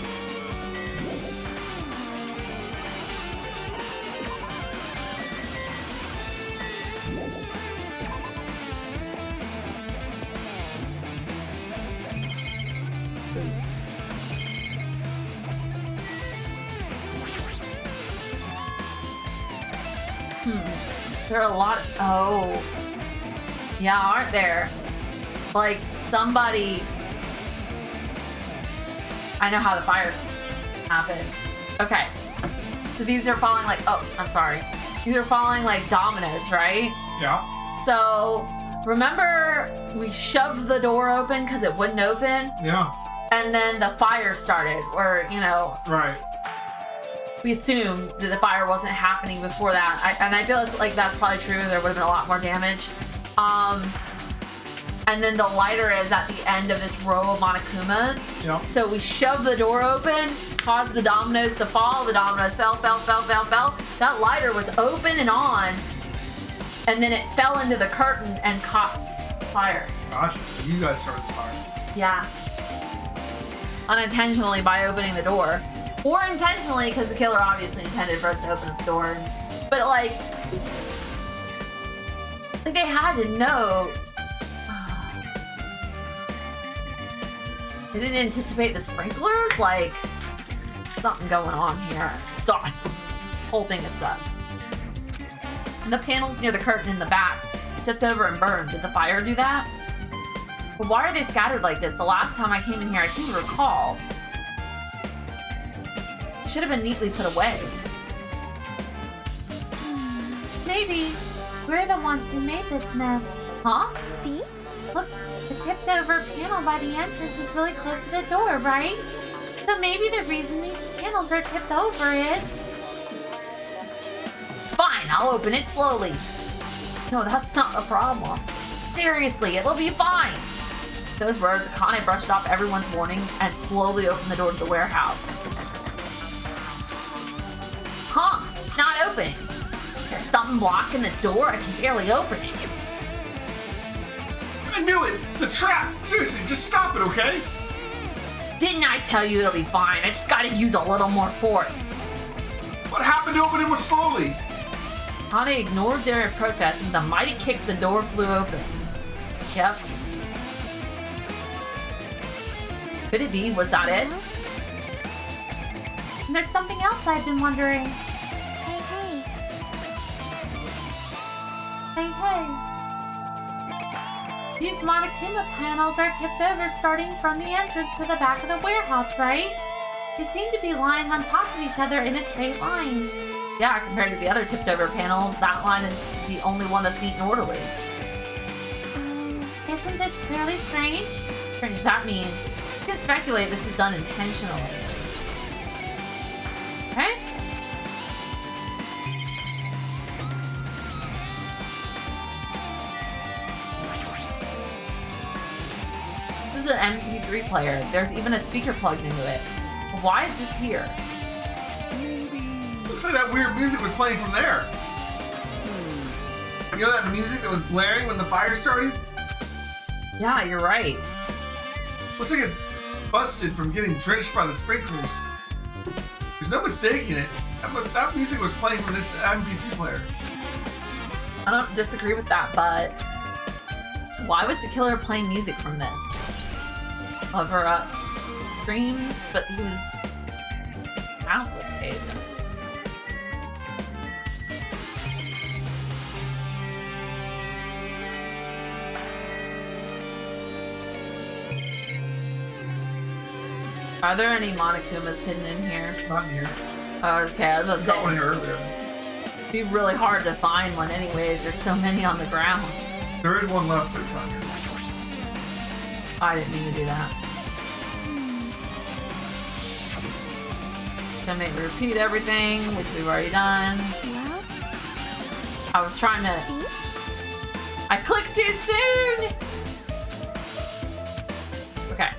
There are a lot of... Oh. Yeah, aren't there? Like, somebody... I know how the fire happened. Okay. So these are falling like... Oh, I'm sorry. These are falling like dominoes, right? Yeah. So, remember we shoved the door open because it wouldn't open? Yeah. And then the fire started, or, you know... Right. We assumed that the fire wasn't happening before that. And I feel like that's probably true. There would have been a lot more damage. And then the lighter is at the end of this row of Monokumas. Yep. So we shoved the door open, caused the dominoes to fall. The dominoes fell. That lighter was open and on. And then it fell into the curtain and caught fire. Gotcha. So you guys started the fire. Yeah. Unintentionally by opening the door. Or intentionally, because the killer obviously intended for us to open up the door. But like they had to know. They didn't anticipate the sprinklers? Like, something going on here. Sus. Whole thing is sus. And the panels near the curtain in the back tipped over and burned. Did the fire do that? But why are they scattered like this? The last time I came in here, I seem to recall. It should have been neatly put away. Maybe we're the ones who made this mess. Huh? See? Look, the tipped over panel by the entrance is really close to the door, right? So maybe the reason these panels are tipped over is... Fine, I'll open it slowly. No, that's not a problem. Seriously, it'll be fine. Those words, Akane brushed off everyone's warnings and slowly opened the door to the warehouse. Huh, it's not opening. There's something blocking the door. I can barely open it. I knew it! It's a trap! Seriously, just stop it, okay? Didn't I tell you it'll be fine? I just gotta use a little more force. What happened to open it more slowly? Akane ignored their protest and with a mighty kick the door flew open. Yep. Could it be? Was that it? And there's something else I've been wondering. Hey, hey. Hey. These Monokuma panels are tipped over starting from the entrance to the back of the warehouse, right? They seem to be lying on top of each other in a straight line. Yeah, compared to the other tipped over panels, that line is the only one that's neat and orderly. Isn't this clearly strange? Strange, that means you can speculate this was done intentionally. Okay? This is an MP3 player. There's even a speaker plugged into it. Why is this here? Looks like that weird music was playing from there. You know that music that was blaring when the fire started? Yeah, you're right. Looks like it's busted from getting drenched by the sprinklers. There's no mistaking it. That music was playing from this MP3 player. I don't disagree with that, but why was the killer playing music from this? Cover up screams, but he was mouthless, Dave. Are there any Monokumas hidden in here? Not in here. Okay, I was Got one about to here earlier. say, it'd be really hard to find one anyways. There's so many on the ground. There is one left, but it's not here. I didn't mean to do that. Gonna make me repeat everything, which we've already done. Well, I was trying to... see? I clicked too soon! Okay.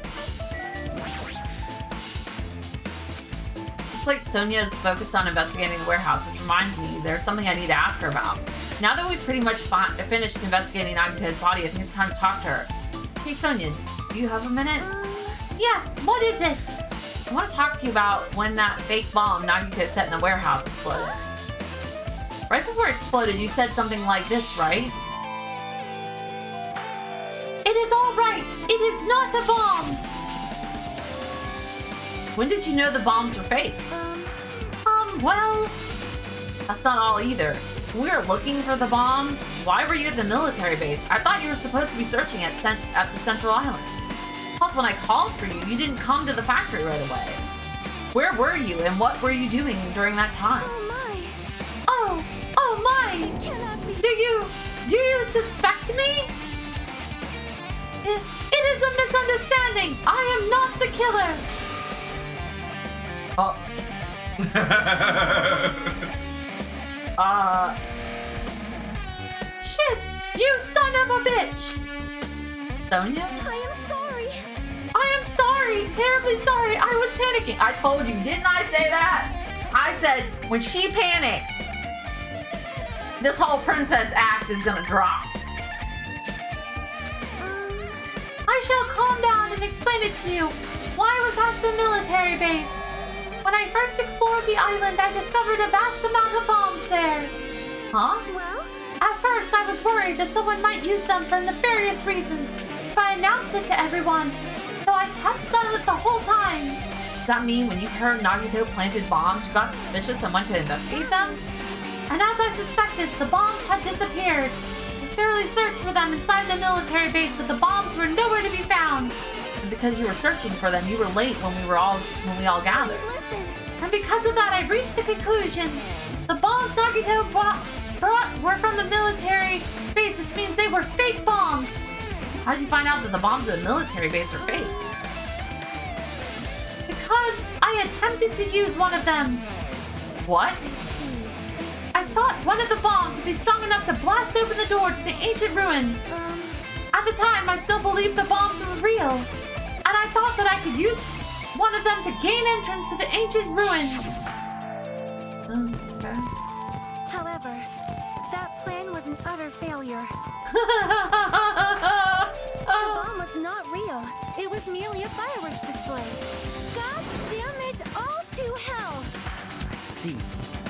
Looks like Sonia is focused on investigating the warehouse, which reminds me, there's something I need to ask her about. Now that we've pretty much finished investigating Nagito's body, I think it's time to talk to her. Hey Sonia, do you have a minute? Yes, what is it? I want to talk to you about when that fake bomb Nagito set in the warehouse exploded. Right before it exploded, you said something like this, right? It is all right. It is not a bomb. When did you know the bombs were fake? Well, That's not all either. We were looking for the bombs. Why were you at the military base? I thought you were supposed to be searching at the Central Island. Plus, when I called for you, you didn't come to the factory right away. Where were you and what were you doing during that time? Oh my! Oh my! It cannot be. Do you suspect me? It is a misunderstanding. I am not the killer. Shit! You son of a bitch! Sonia? I am sorry. I am sorry! Terribly sorry! I was panicking! I told you, didn't I say that? I said, when she panics, this whole princess act is gonna drop. I shall calm down and explain it to you. Why I was at the military base? When I first explored the island, I discovered a vast amount of bombs there. Huh? Well, At first, I was worried that someone might use them for nefarious reasons if I announced it to everyone, so I kept silent the whole time. Does that mean when you heard Nagito planted bombs, you got suspicious and went to investigate them? And as I suspected, the bombs had disappeared. I thoroughly searched for them inside the military base, but the bombs were nowhere to be found. And because you were searching for them, you were late when we all gathered. listen. And because of that, I reached a conclusion. The bombs Nagito brought were from the military base, which means they were fake bombs. How did you find out that the bombs at the military base were fake? Because I attempted to use one of them. What? I thought one of the bombs would be strong enough to blast open the door to the ancient ruin. At the time, I still believed the bombs were real, and I thought that I could use one of them to gain entrance to the ancient ruin. Okay. However, that plan was an utter failure. The bomb was not real. It was merely a fireworks display. God damn it, all to hell! I see.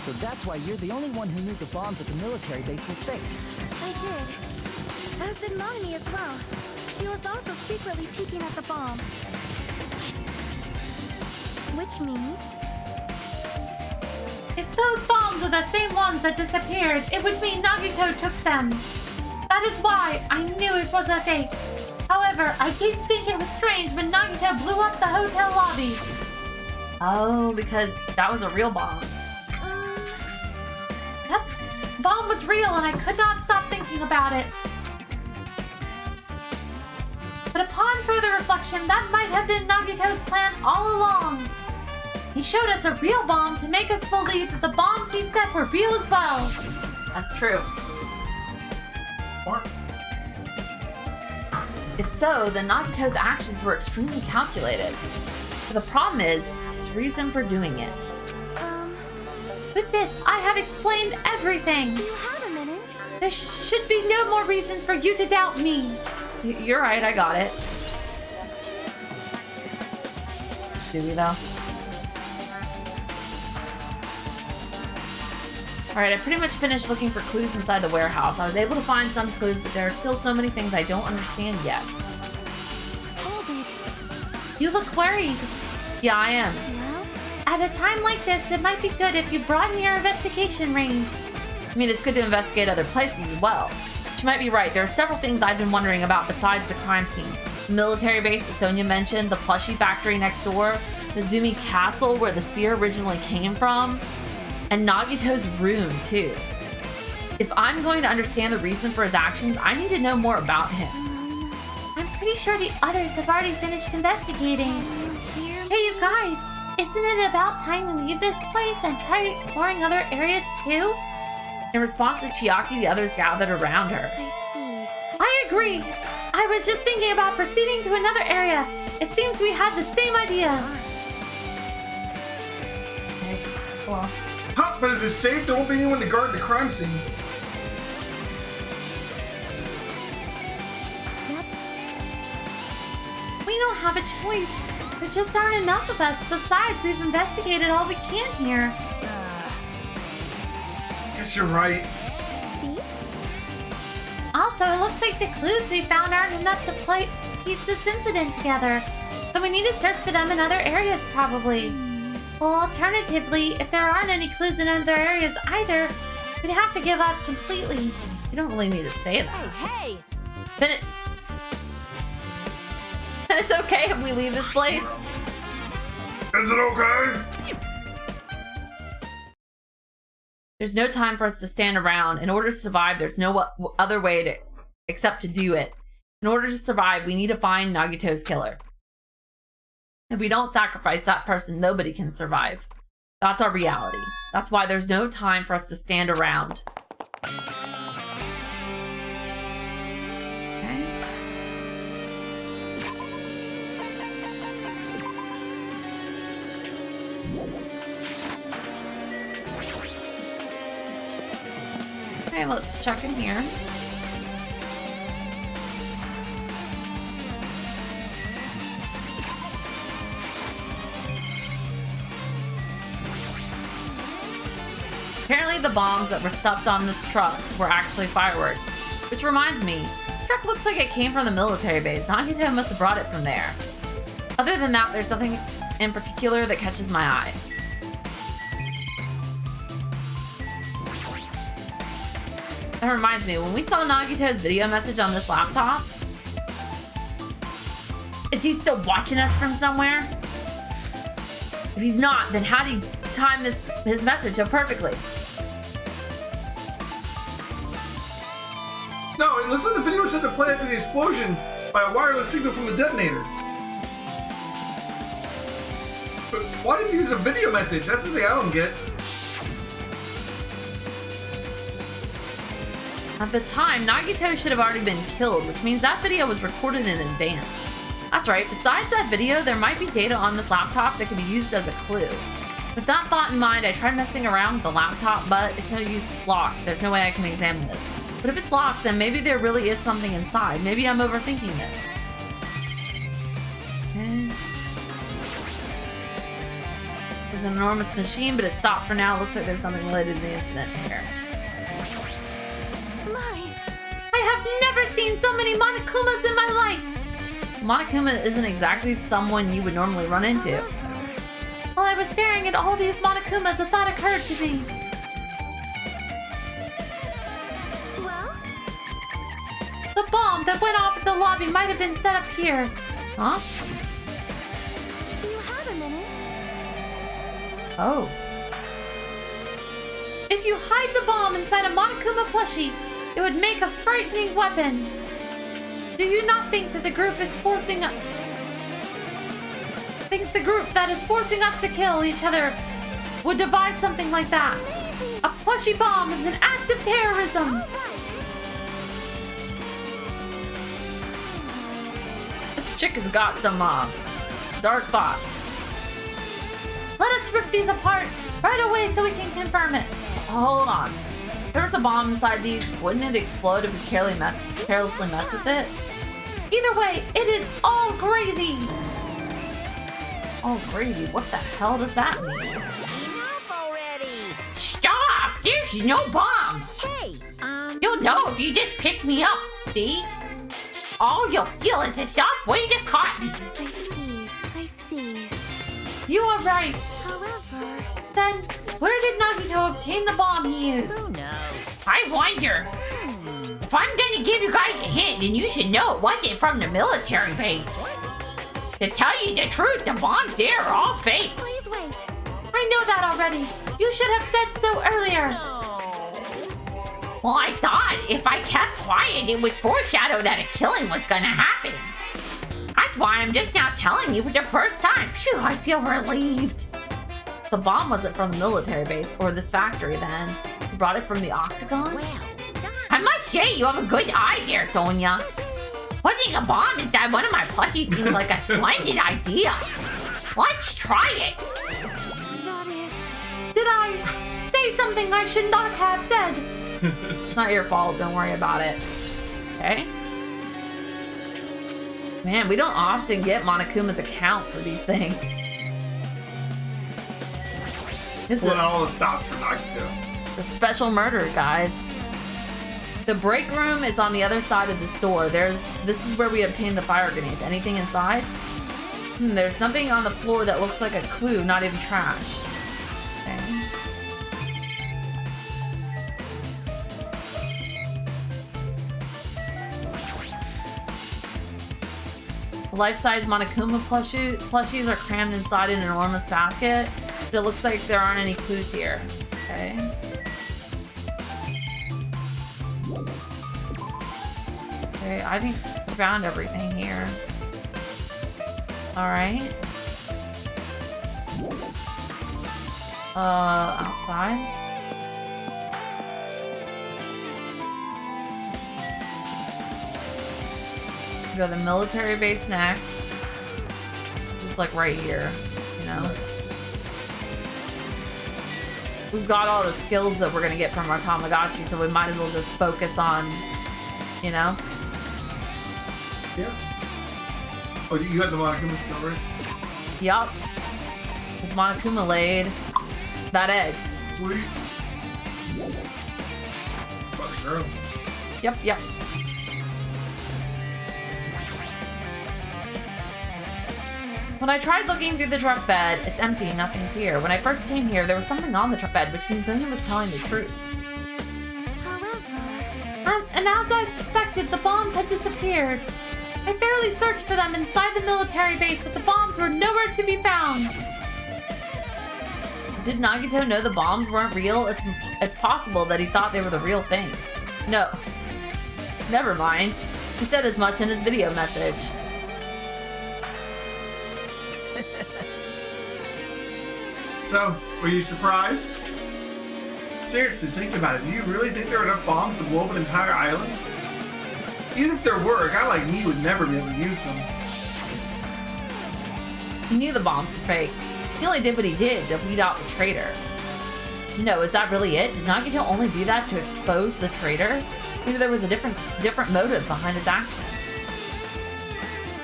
So that's why you're the only one who knew the bombs at the military base were fake. I did. As did Monami as well. She was also secretly peeking at the bomb. Which means... If those bombs are the same ones that disappeared, it would mean Nagito took them. That is why I knew it was a fake. However, I did think it was strange when Nagito blew up the hotel lobby. Oh, because that was a real bomb. Yep, the bomb was real and I could not stop thinking about it. But upon further reflection, that might have been Nagito's plan all along. He showed us a real bomb to make us believe that the bombs he set were real as well. That's true. Or If so, then Nagito's actions were extremely calculated. But the problem is his reason for doing it. With this, I have explained everything. Do you have a minute? There should be no more reason for you to doubt me. You're right, I got it. Do we though? Alright, I pretty much finished looking for clues inside the warehouse. I was able to find some clues, but there are still so many things I don't understand yet. Hold it. You look worried. Yeah, I am. Well, At a time like this, it might be good if you broaden your investigation range. I mean, it's good to investigate other places as well. She might be right. There are several things I've been wondering about besides the crime scene. The military base that Sonia mentioned, the plushie factory next door, the Zumi castle where the spear originally came from, and Nagito's room, too. If I'm going to understand the reason for his actions, I need to know more about him. I'm pretty sure the others have already finished investigating. here. Hey, you guys! Isn't it about time we leave this place and try exploring other areas, too? In response to Chiaki, the others gathered around her. I see. I agree! I was just thinking about proceeding to another area. It seems we have the same idea. Okay, cool. huh, but is it safe? There won't be anyone to guard the crime scene. We don't have a choice. There just aren't enough of us. Besides, we've investigated all we can here. Guess you're right. See? Also, it looks like the clues we found aren't enough to piece this incident together. So we need to search for them in other areas, probably. Well, alternatively, if there aren't any clues in other areas either, We'd have to give up completely. You don't really need to say that. Hey, hey! Then it's okay if we leave this place. Is it okay? There's no time for us to stand around. In order to survive, there's no other way except to do it. In order to survive, we need to find Nagito's killer. If we don't sacrifice that person, nobody can survive. That's our reality. That's why there's no time for us to stand around. Okay, let's check in here. Apparently the bombs that were stuffed on this truck were actually fireworks. Which reminds me, this truck looks like it came from the military base. Nagito must have brought it from there. Other than that, there's something in particular that catches my eye. That reminds me, when we saw Nagito's video message on this laptop, is he still watching us from somewhere? If he's not, then how did he time his message so perfectly? No, it looks like the video was set to play after the explosion by a wireless signal from the detonator. But why did you use a video message? That's the thing I don't get. At the time, Nagito should have already been killed, which means that video was recorded in advance. That's right, besides that video, there might be data on this laptop that could be used as a clue. With that thought in mind, I tried messing around with the laptop, but it's no use, it's locked. There's no way I can examine this. But if it's locked, then maybe there really is something inside. Maybe I'm overthinking this. Okay. It's an enormous machine, but it's stopped for now. It looks like there's something related to the incident here. I have never seen so many Monokumas in my life! Monokuma isn't exactly someone you would normally run into. While I was staring at all these Monokumas, a thought occurred to me. Well? The bomb that went off at the lobby might have been set up here. Huh? Do you have a minute? Oh. If you hide the bomb inside a Monokuma plushie, it would make a frightening weapon. Do you not think that the group that is forcing us to kill each other would devise something like that? A plushie bomb is an act of terrorism. This chick has got some dark thoughts. Let us rip these apart right away so we can confirm it. Hold on. If there was a bomb inside these, wouldn't it explode if we carelessly mess with it? Either way, it is all gravy! All gravy? What the hell does that mean? Enough already! Stop! There's no bomb! Hey, You'll know if you just pick me up, see? All you'll feel is a soft weight of cotton. I see. You are right. However... Then, where did Nagito obtain the bomb he used? who knows? I wonder. If I'm gonna give you guys a hint, then you should know it wasn't from the military base. To tell you the truth, the bombs there are all fake. Please wait. I know that already. You should have said so earlier. Well, I thought if I kept quiet, it would foreshadow that a killing was gonna happen. That's why I'm just now telling you for the first time. Phew, I feel relieved. The bomb wasn't from the military base or this factory then. You brought it from the Octagon? Well, I must say, you have a good eye there, Sonia. Putting a bomb inside one of my plushies seems like a splendid idea. Let's try it. That is... Did I say something I should not have said? It's not your fault, don't worry about it. Okay? Man, we don't often get Monokuma's account for these things. This Well, is all the stops for Nagito. a special murder, guys. The break room is on the other side of this door. This is where we obtain the fire grenades. Anything inside? There's something on the floor that looks like a clue, not even trash. Okay. Life-size Monokuma plushies are crammed inside an enormous basket, but it looks like there aren't any clues here. Okay. Okay, I think we found everything here. Alright. Outside? Go to the military base next. It's like right here, you know? We've got all the skills that we're gonna get from our Tamagotchi, so we might as well just focus on, you know? Yeah. Oh, you got the Monokuma skill, right? Yup. Because Monokuma laid that egg. Sweet. About the girl. Yep. When I tried looking through the truck bed, it's empty, nothing's here. When I first came here, there was something on the truck bed, which means Sonia was telling the truth. However... And as I suspected, the bombs had disappeared. I thoroughly searched for them inside the military base, but the bombs were nowhere to be found. Did Nagito know the bombs weren't real? It's possible that he thought they were the real thing. No. Never mind. He said as much in his video message. So, were you surprised? Seriously, think about it. Do you really think there are enough bombs to blow up an entire island? Even if there were, a guy like me would never be able to use them. He knew the bombs were fake. He only did what he did to weed out the traitor. No, is that really it? Did Nagito only do that to expose the traitor? Maybe there was a different motive behind his action.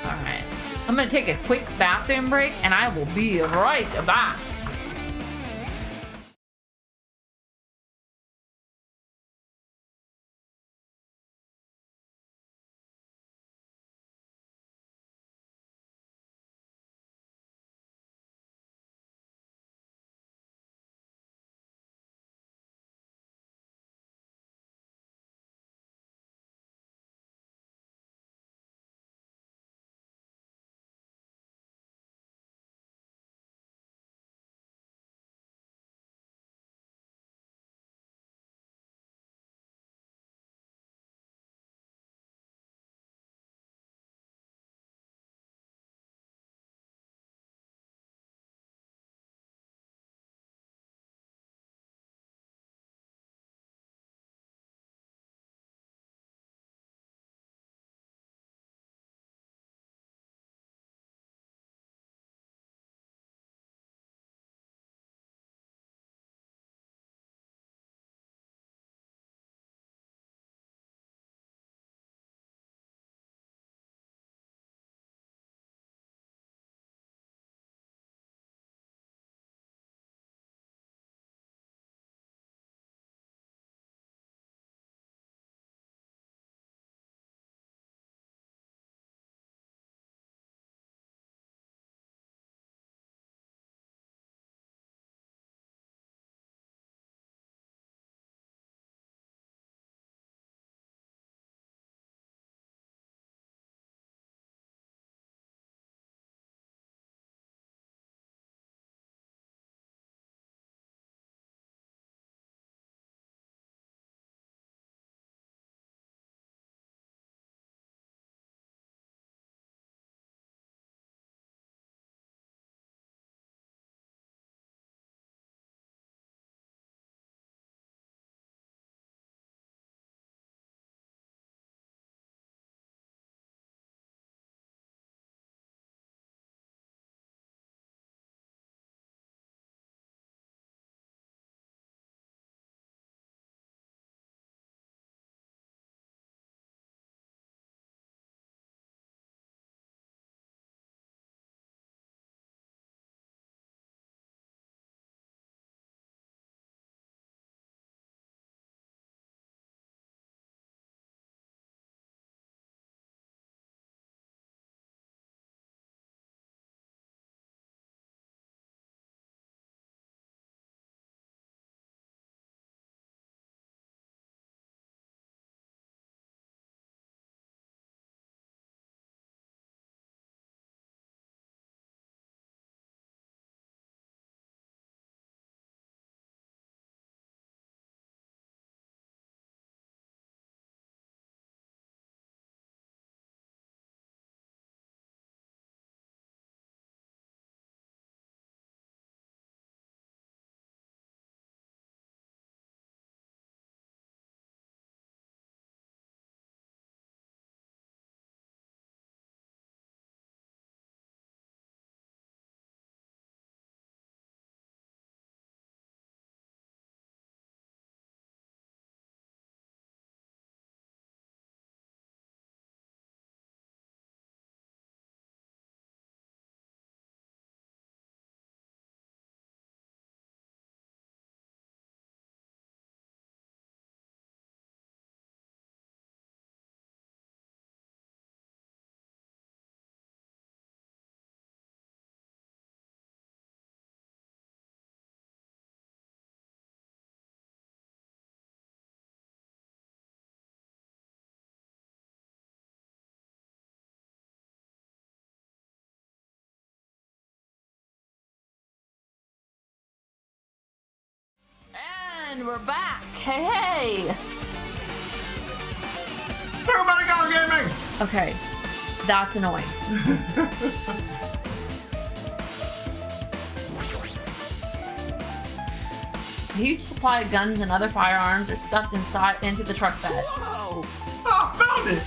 Alright. I'm gonna take a quick bathroom break and I will be right back. And we're back. Hey! Everybody go gaming! Okay, that's annoying. A huge supply of guns and other firearms are stuffed into the truck bed. Whoa! Oh, found it!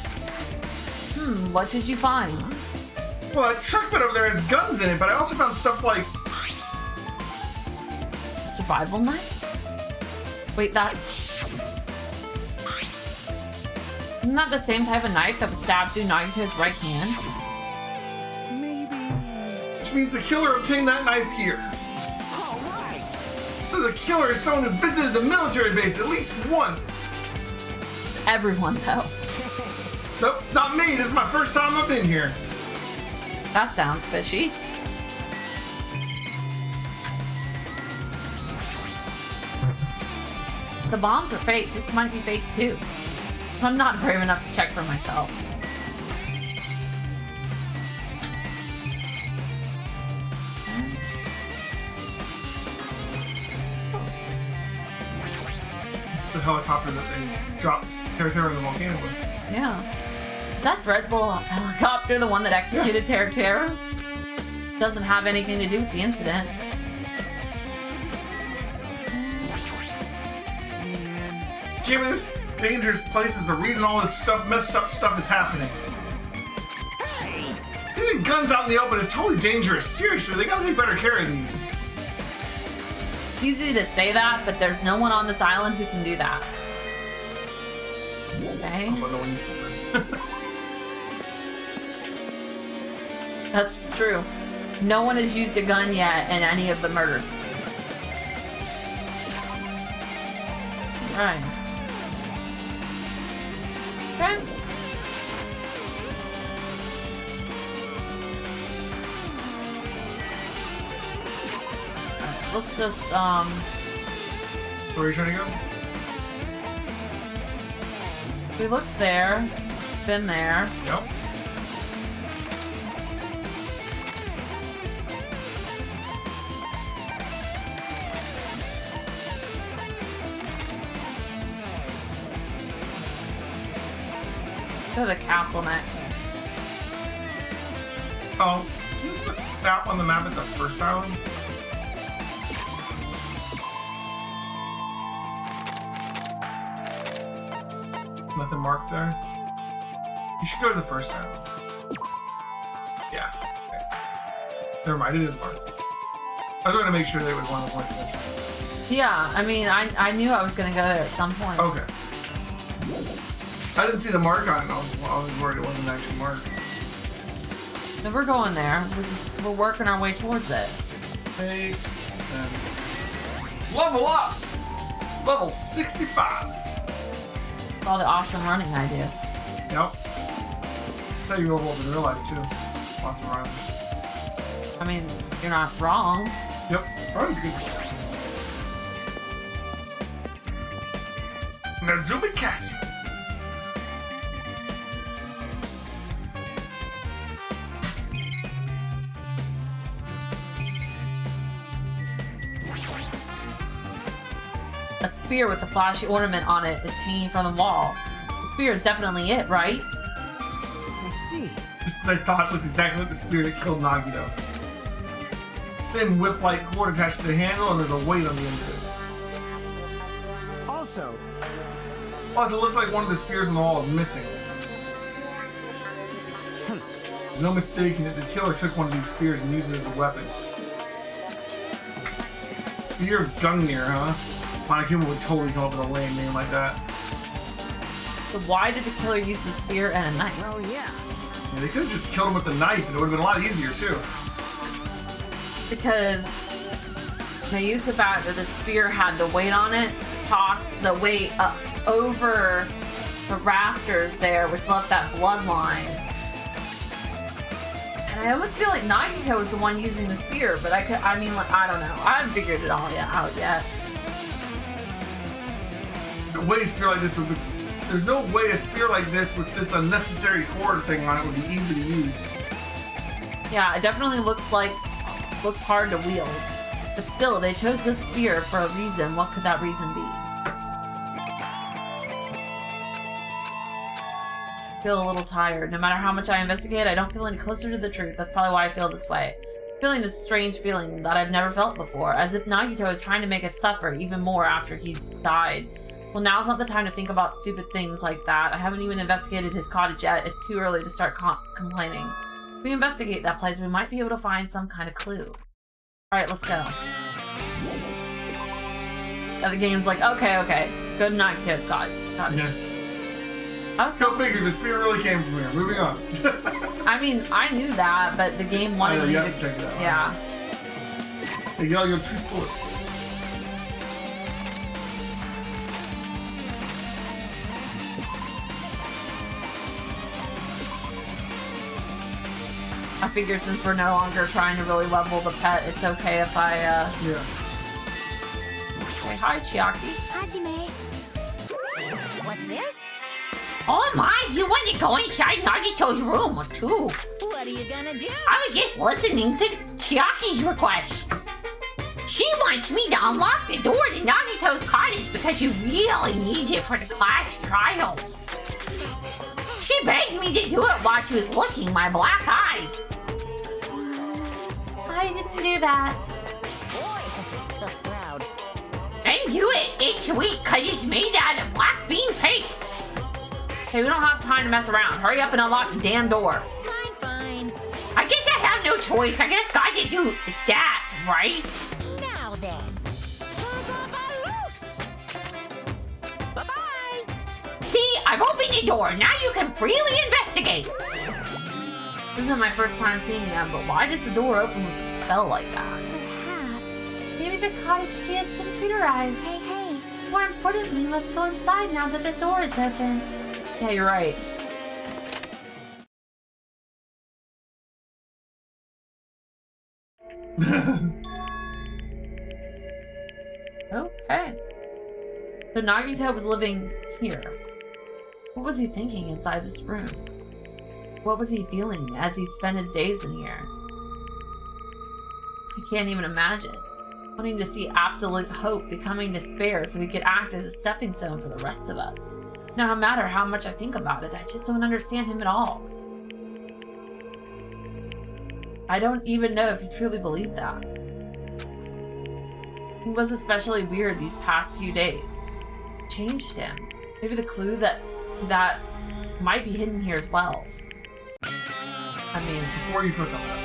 What did you find? Well, that truck bed over there has guns in it, but I also found stuff like... Survival knife? Wait, that's... Isn't that the same type of knife that was stabbed through Nagito's right hand? Maybe. Which means the killer obtained that knife here. All right. So the killer is someone who visited the military base at least once. It's everyone, though. Nope, not me. This is my first time I've been here. That sounds fishy. The bombs are fake. This might be fake, too. I'm not brave enough to check for myself. It's the helicopter that they dropped Terra in the volcano with. Yeah. Is that dreadful helicopter the one that executed Terra? Doesn't have anything to do with the incident. Damn it, this dangerous place is the reason all this messed up stuff is happening. Leaving guns out in the open is totally dangerous. Seriously, they gotta take better care of these. It's easy to say that, but there's no one on this island who can do that. Okay. Also, no one used to. That's true. No one has used a gun yet in any of the murders. Right. Okay. Let's just, Where are you trying to go? we looked there, been there. Yep. Go to the castle next. Oh, can you put that on the map at the first island? Nothing marked there? You should go to the first island. Yeah. Okay. Never mind, it is marked. I was going to make sure they would want the points there. Yeah, I mean, I knew I was gonna go there at some point. Okay. I didn't see the mark on it. I was worried it wasn't actually marked. So we're going there. We're working our way towards it. Makes sense. Level up! Level 65. All the awesome running I do. Yep. That's how you level up in real life too. Lots of runs. I mean, you're not wrong. Yep. Run's good. Nazumi Castle. That spear with the flashy ornament on it is hanging from the wall. The spear is definitely it, right? I see. Just as I thought, it was exactly like the spear that killed Nagito. Same whip-like cord attached to the handle, and there's a weight on the end of it. Also, Plus, it looks like one of the spears on the wall is missing. There's no mistaking it. The killer took one of these spears and used it as a weapon. Spear of Gungnir, huh? Monokuma would totally come up with a lame name like that. So why did the killer use the spear and a knife? well, yeah. Yeah, they could have just killed him with the knife, and it would have been a lot easier too. Because they used the fact that the spear had the weight on it, tossed the weight up over the rafters there, which left that bloodline. And I almost feel like Nagito was the one using the spear, but I don't know. I haven't figured it all out yet. The way a spear like this would be, there's no way a spear like this with this unnecessary cord thing on it would be easy to use. Yeah, it definitely looks hard to wield. But still, they chose this spear for a reason. What could that reason be? I feel a little tired. No matter how much I investigate, I don't feel any closer to the truth. That's probably why I feel this way. Feeling this strange feeling that I've never felt before, as if Nagito is trying to make us suffer even more after he's died. Well, now's not the time to think about stupid things like that. I haven't even investigated his cottage yet. It's too early to start complaining. If we investigate that place, we might be able to find some kind of clue. Alright, let's go. And the game's like, okay. Go to Nagito's cottage. Yeah. I was Go figure, the spirit really came from here. Moving on. I mean, I knew that, but the game wanted me to check it out. Yeah. Hey, get all your 2 bullets. I figured since we're no longer trying to really level the pet, it's okay if I, Yeah. Say hi, Chiaki. Hajime. What's this? Oh my, you want to go inside Nagito's room, too. What are you gonna do? I was just listening to Chiaki's request. She wants me to unlock the door to Nagito's cottage because she really needs it for the class trials. She begged me to do it while she was licking my black eye. I didn't do that. Boy, tough crowd. And do it, it's sweet because it's made out of black bean paste. Hey, we don't have time to mess around. Hurry up and unlock the damn door. Fine. I guess I have no choice. I guess God did do that, right? Now then. Bye-bye. See, I've opened the door. Now you can freely investigate. This isn't my first time seeing them, but why does the door open with a spell like that? Perhaps. Maybe the cottage key is computerized. Hey. More importantly, let's go inside now that the door is open. Yeah, you're right. Okay. So Nagito was living here. What was he thinking inside this room? What was he feeling as he spent his days in here? I can't even imagine. Wanting to see absolute hope becoming despair so he could act as a stepping stone for the rest of us. No matter how much I think about it, I just don't understand him at all. I don't even know if he truly believed that. He was especially weird these past few days. It changed him. Maybe the clue to that might be hidden here as well. I mean, Before you click on that.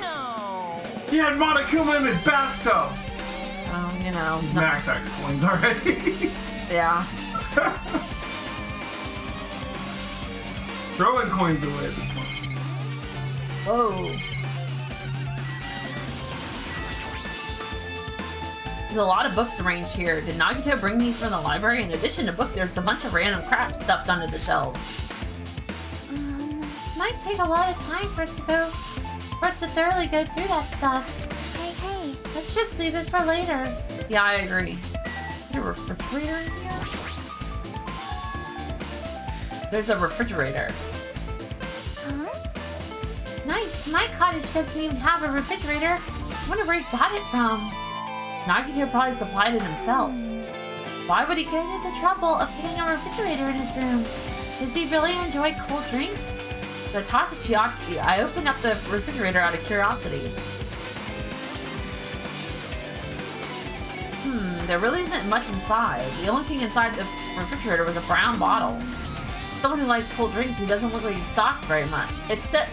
No. He had Monokuma in his bathtub! you know. Max out your coins already. Yeah. Throwing coins away this one. Whoa. There's a lot of books arranged here. Did Nagito bring these from the library? In addition to books, there's a bunch of random crap stuffed under the shelves. Might take a lot of time for us to thoroughly go through that stuff. Hey, let's just leave it for later. Yeah, I agree. Is there a refrigerator in here? There's a refrigerator. Huh? Nice. My cottage doesn't even have a refrigerator. I wonder where he got it from. Nagito probably supplied it himself. Why would he go to the trouble of putting a refrigerator in his room? Does he really enjoy cold drinks? So I talked to Chiaki. I opened up the refrigerator out of curiosity. There really isn't much inside. The only thing inside the refrigerator was a brown bottle. Someone who likes cold drinks, he doesn't look like he's stocked very much. It's set.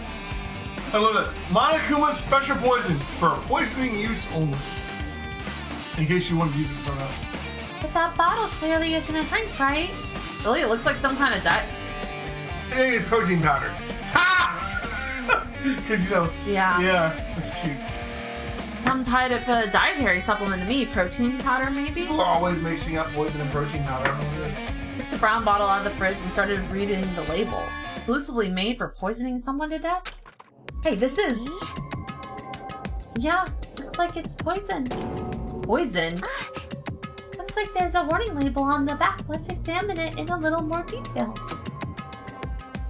I love it. Monokuma's special poison for poisoning use only. In case you want to use it for something else. But that bottle clearly isn't a drink, right? Really, it looks like some kind of diet. Hey, it's protein powder. Ha! Because, you know. Yeah. Yeah, that's cute. Some type of dietary supplement to me. Protein powder, maybe? People are always mixing up poison and protein powder. I don't know what it is. Took the brown bottle out of the fridge and started reading the label. Exclusively made for poisoning someone to death? Hey, this is... Yeah, looks like it's poison. Poison? Looks like there's a warning label on the back. Let's examine it in a little more detail.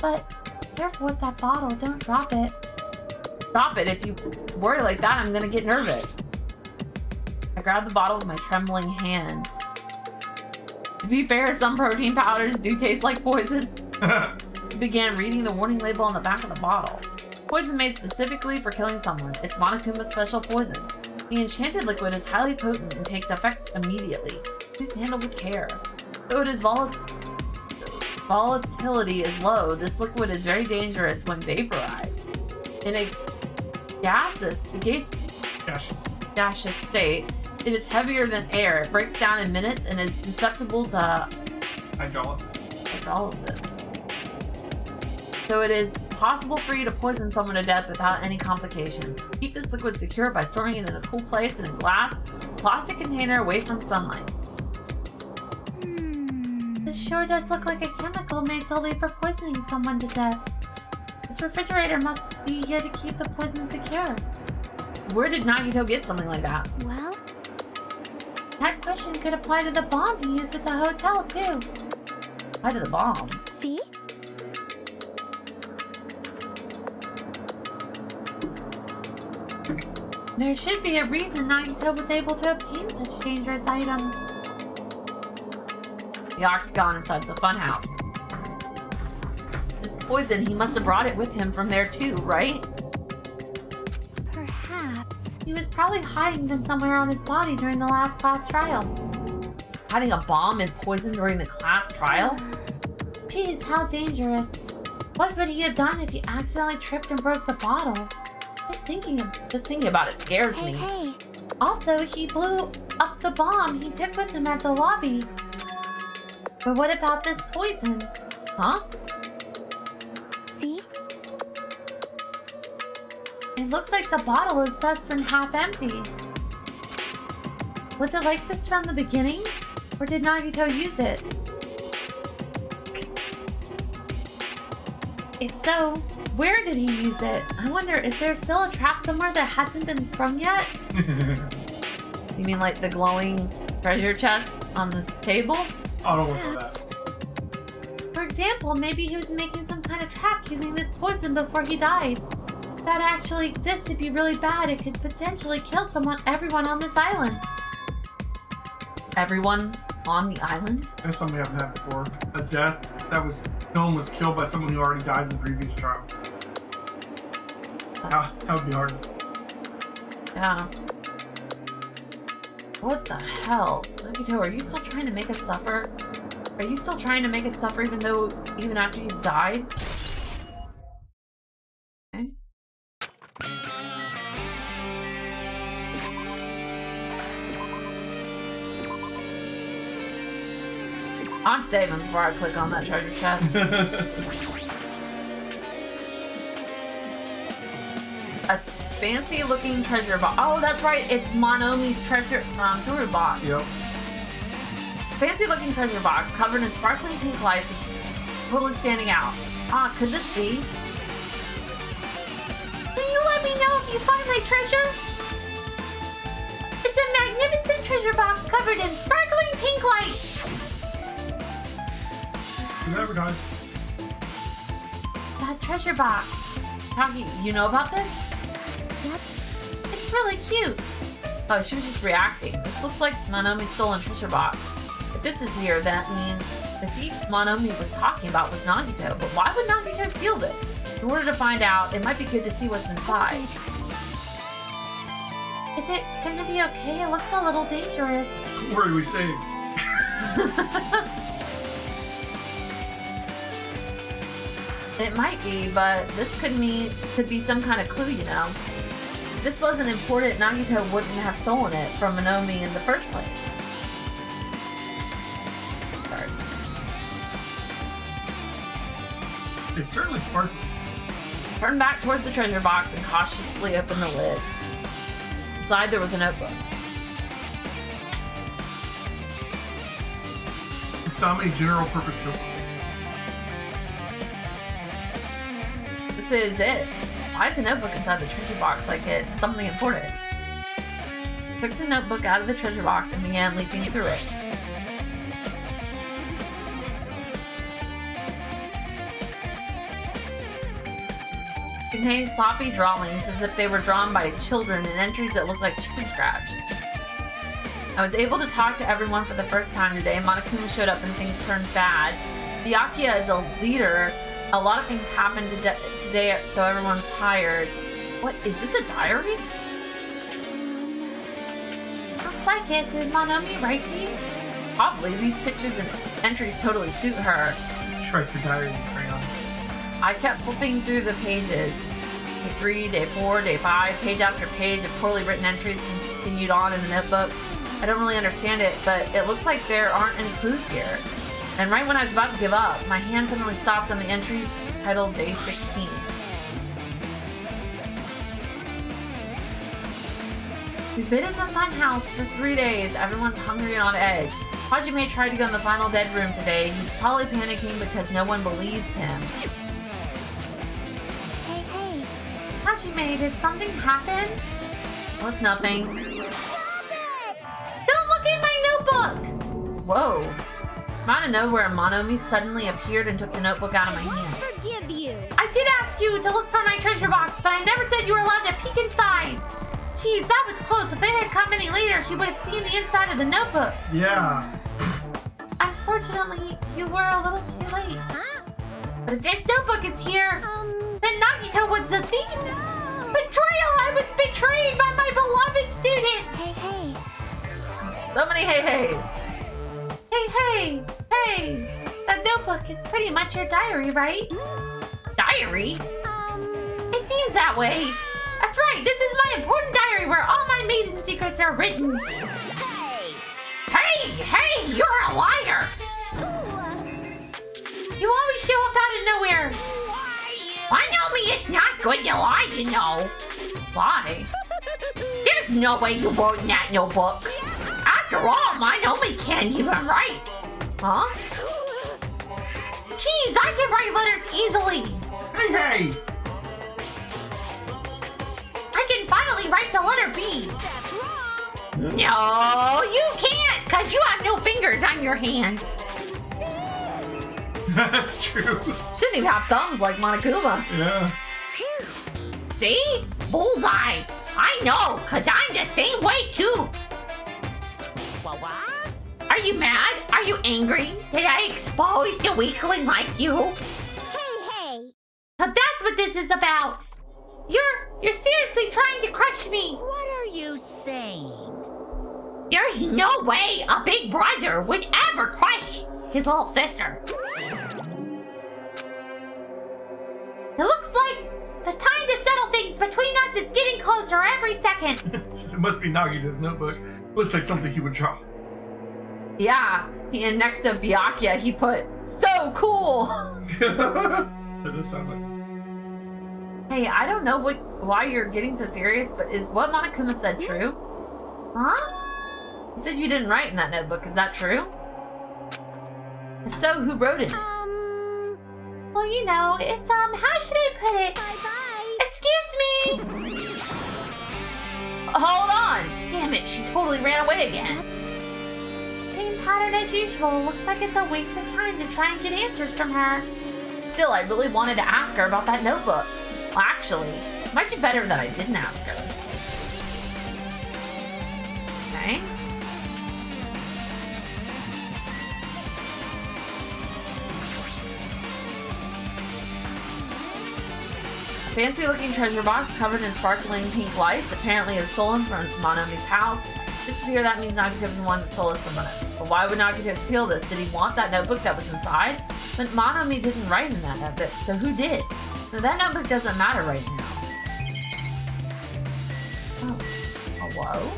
But careful with that bottle, don't drop it. Stop it. If you worry like that, I'm gonna get nervous. I grabbed the bottle with my trembling hand. To be fair, some protein powders do taste like poison. I began reading the warning label on the back of the bottle. Poison made specifically for killing someone. It's Monokuma's special poison. The enchanted liquid is highly potent and takes effect immediately. Please handle with care. Though it is volatility is low, this liquid is very dangerous when vaporized. In a gaseous state, it is heavier than air. It breaks down in minutes and is susceptible to hydrolysis. So it is possible for you to poison someone to death without any complications. Keep this liquid secure by storing it in a cool place in a glass, plastic container away from sunlight. This sure does look like a chemical made solely for poisoning someone to death. This refrigerator must be here to keep the poison secure. Where did Nagito get something like that? Well, that question could apply to the bomb he used at the hotel, too. Apply to the bomb? See? There should be a reason Nagito was able to obtain such dangerous items. The octagon inside the funhouse. This poison, he must have brought it with him from there too, right? Perhaps. He was probably hiding them somewhere on his body during the last class trial. Hiding a bomb and poison during the class trial? Geez, how dangerous. What would he have done if he accidentally tripped and broke the bottle? Just thinking about it scares me. Hey. Also, he blew up the bomb he took with him at the lobby. But what about this poison? Huh? See? It looks like the bottle is less than half empty. Was it like this from the beginning? Or did Nagito use it? If so, where did he use it? I wonder, is there still a trap somewhere that hasn't been sprung yet? You mean like the glowing treasure chest on this table? I don't want that. For example, maybe he was making some kind of trap using this poison before he died. If that actually exists, it'd be really bad. It could potentially kill everyone on this island. Everyone on the island? That's something we haven't had before. A death that was known was killed by someone who already died in the previous trial. That would be hard. Yeah. What the hell? Nagito, are you still trying to make us suffer? Are you still trying to make us suffer even after you've died? Okay. I'm saving before I click on that treasure chest. A fancy looking treasure box. Oh, that's right. It's Monomi's treasure jewelry box. Yep. Fancy looking treasure box covered in sparkling pink lights, totally standing out. Ah, could this be? Can you let me know if you find my treasure? It's a magnificent treasure box covered in sparkling pink lights. You advertise. That treasure box. You know about this? Yep. It's really cute. Oh, she was just reacting. This looks like Monomi's stolen treasure box. If this is here, that means the thief Monomi was talking about was Nagito. But why would Nagito steal this? In order to find out, it might be good to see what's inside. Is it gonna be okay? It looks a little dangerous. Don't worry, we saved. It might be, but this could be some kind of clue, you know. If this wasn't important, Nagito wouldn't have stolen it from Monomi in the first place. Sorry. It's certainly sparkling. Turn back towards the treasure box and cautiously open the lid. Inside there was a notebook. Usami general purpose notebook. This is it. Why is a notebook inside the treasure box like it's something important? Took the notebook out of the treasure box and began leaping through it. contained sloppy drawings as if they were drawn by children and entries that looked like chicken scratch. I was able to talk to everyone for the first time today. Monokuma showed up and things turned bad. Byakuya is a leader. A lot of things happened today, so everyone's tired. What, is this a diary? Looks like it. Did Monomi write these? Probably. These pictures and entries totally suit her. She writes her diary in crayon. I kept flipping through the pages. Day 3, day 4, day 5, page after page of poorly written entries continued on in the notebook. I don't really understand it, but it looks like there aren't any clues here. And right when I was about to give up, my hand suddenly stopped on the entry titled Day 16. We've been in the fun house for 3 days. Everyone's hungry and on edge. Hajime tried to go in the final dead room today. He's probably panicking because no one believes him. Hey. Hajime, did something happen? Oh, it's nothing. Stop it! Don't look in my notebook! Whoa. From out of nowhere, Monomi suddenly appeared and took the notebook out of my hand. Forgive you. I did ask you to look for my treasure box, but I never said you were allowed to peek inside. Geez, that was close. If it had come any later, she would have seen the inside of the notebook. Yeah. Unfortunately, you were a little too late. Huh? But if this notebook is here, then Nagito was the thief. No. Betrayal! I was betrayed by my beloved student. Hey. So many hey-heys. Hey. That notebook is pretty much your diary, right? Diary? It seems that way. That's right. This is my important diary where all my maiden secrets are written. Hey, you're a liar. You always show up out of nowhere. I know me, it's not good to lie, you know. Why? There's no way you wrote in that notebook. After all, my Nomi can't even write. Huh? Jeez, I can write letters easily. Hey! I can finally write the letter B. No, you can't, because you have no fingers on your hands. That's true. Shouldn't even have thumbs like Monokuma. Yeah. See? Bullseye. I know, because I'm the same way, too. Are you mad? Are you angry? Did I expose the weakling like you? Hey. So that's what this is about. You're seriously trying to crush me. What are you saying? There's no way a big brother would ever crush his little sister. It looks like the time to settle things between us is getting closer every second. It must be Nagito's notebook. Looks like something he would draw. Yeah, and next to Byakuya, he put, so cool. That does sound like... Hey, I don't know why you're getting so serious, but is what Monokuma said true? Huh? He said you didn't write in that notebook. Is that true? If so, who wrote it? Well, you know, it's, how should I put it? Bye-bye. Excuse me! Hold on! Damn it, she totally ran away again. Same pattern as usual. Looks like it's a waste of time to try and get answers from her. Still, I really wanted to ask her about that notebook. Well, actually, it might be better that I didn't ask her. Okay. A fancy-looking treasure box covered in sparkling pink lights. Apparently, it was stolen from Monomi's house. This is here. That means Nagito was the one that stole it from us. But why would Nagito steal this? Did he want that notebook that was inside? But Monomi didn't write in that notebook, so who did? No, that notebook doesn't matter right now. Oh, hello?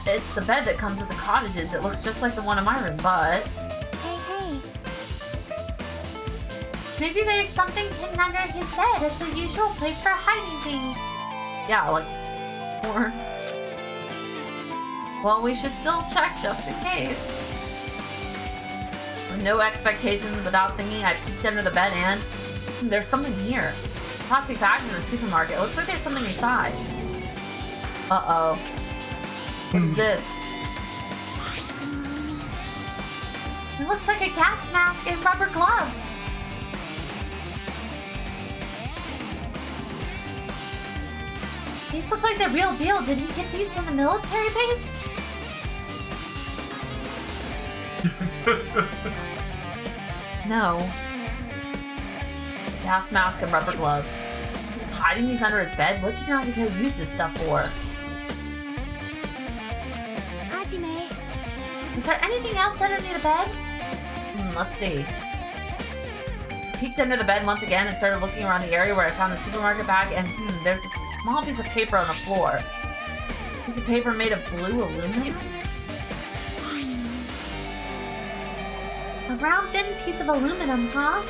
It's the bed that comes with the cottages. It looks just like the one in my room, but... Hey. Maybe there's something hidden under his bed. It's the usual place for hiding things. Yeah, like... Or... Well, we should still check just in case. With no expectations, without thinking, I peeked under the bed and... There's something here. Plastic bags in the supermarket. It looks like there's something inside. Uh-oh. What is this? It looks like a gas mask and rubber gloves. These look like the real deal. Did he get these from the military base? No. Gas mask and rubber gloves. He's hiding these under his bed? What did Nagito use this stuff for? Hajime. Is there anything else underneath the bed? Let's see. Peeked under the bed once again and started looking around the area where I found the supermarket bag, and there's a small piece of paper on the floor. Piece of paper made of blue aluminum? A round, thin piece of aluminum, huh?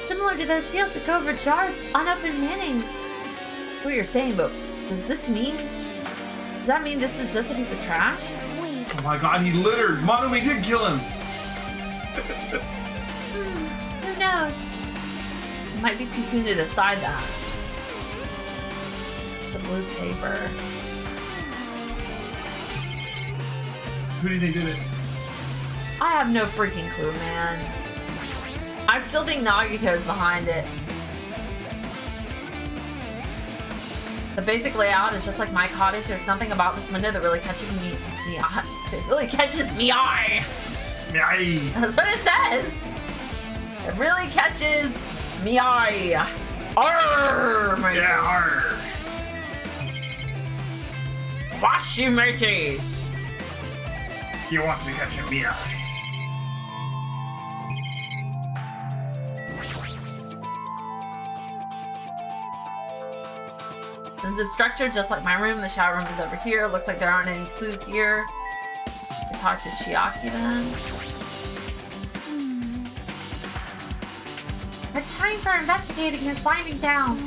Similar to those seals that go over jars of unopened mayonnaise. What you're saying, but does that mean this is just a piece of trash? Oh my god, he littered! Monami did kill him! Who knows? It might be too soon to decide that. The blue paper. Who do you think did it? I have no freaking clue, man. I still think Nagito's behind it. The basic layout is just like my cottage. There's something about this window that really catches me eye. It really catches me eye. Aye. That's what it says. It really catches me eye. Arr, my Yeah, arr. Wash you mateys. You want to catch a meal? Since it's structured just like my room, the shower room is over here. Looks like there aren't any clues here. I talk to Chiaki then. Our time for investigating is winding down.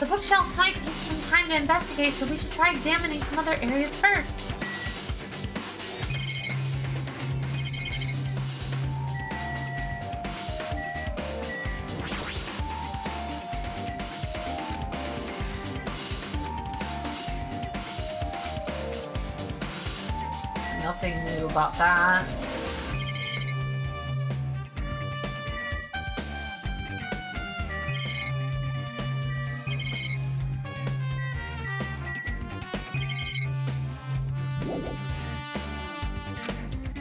The bookshelf might take some time to investigate, so we should try examining some other areas first. Nothing new about that.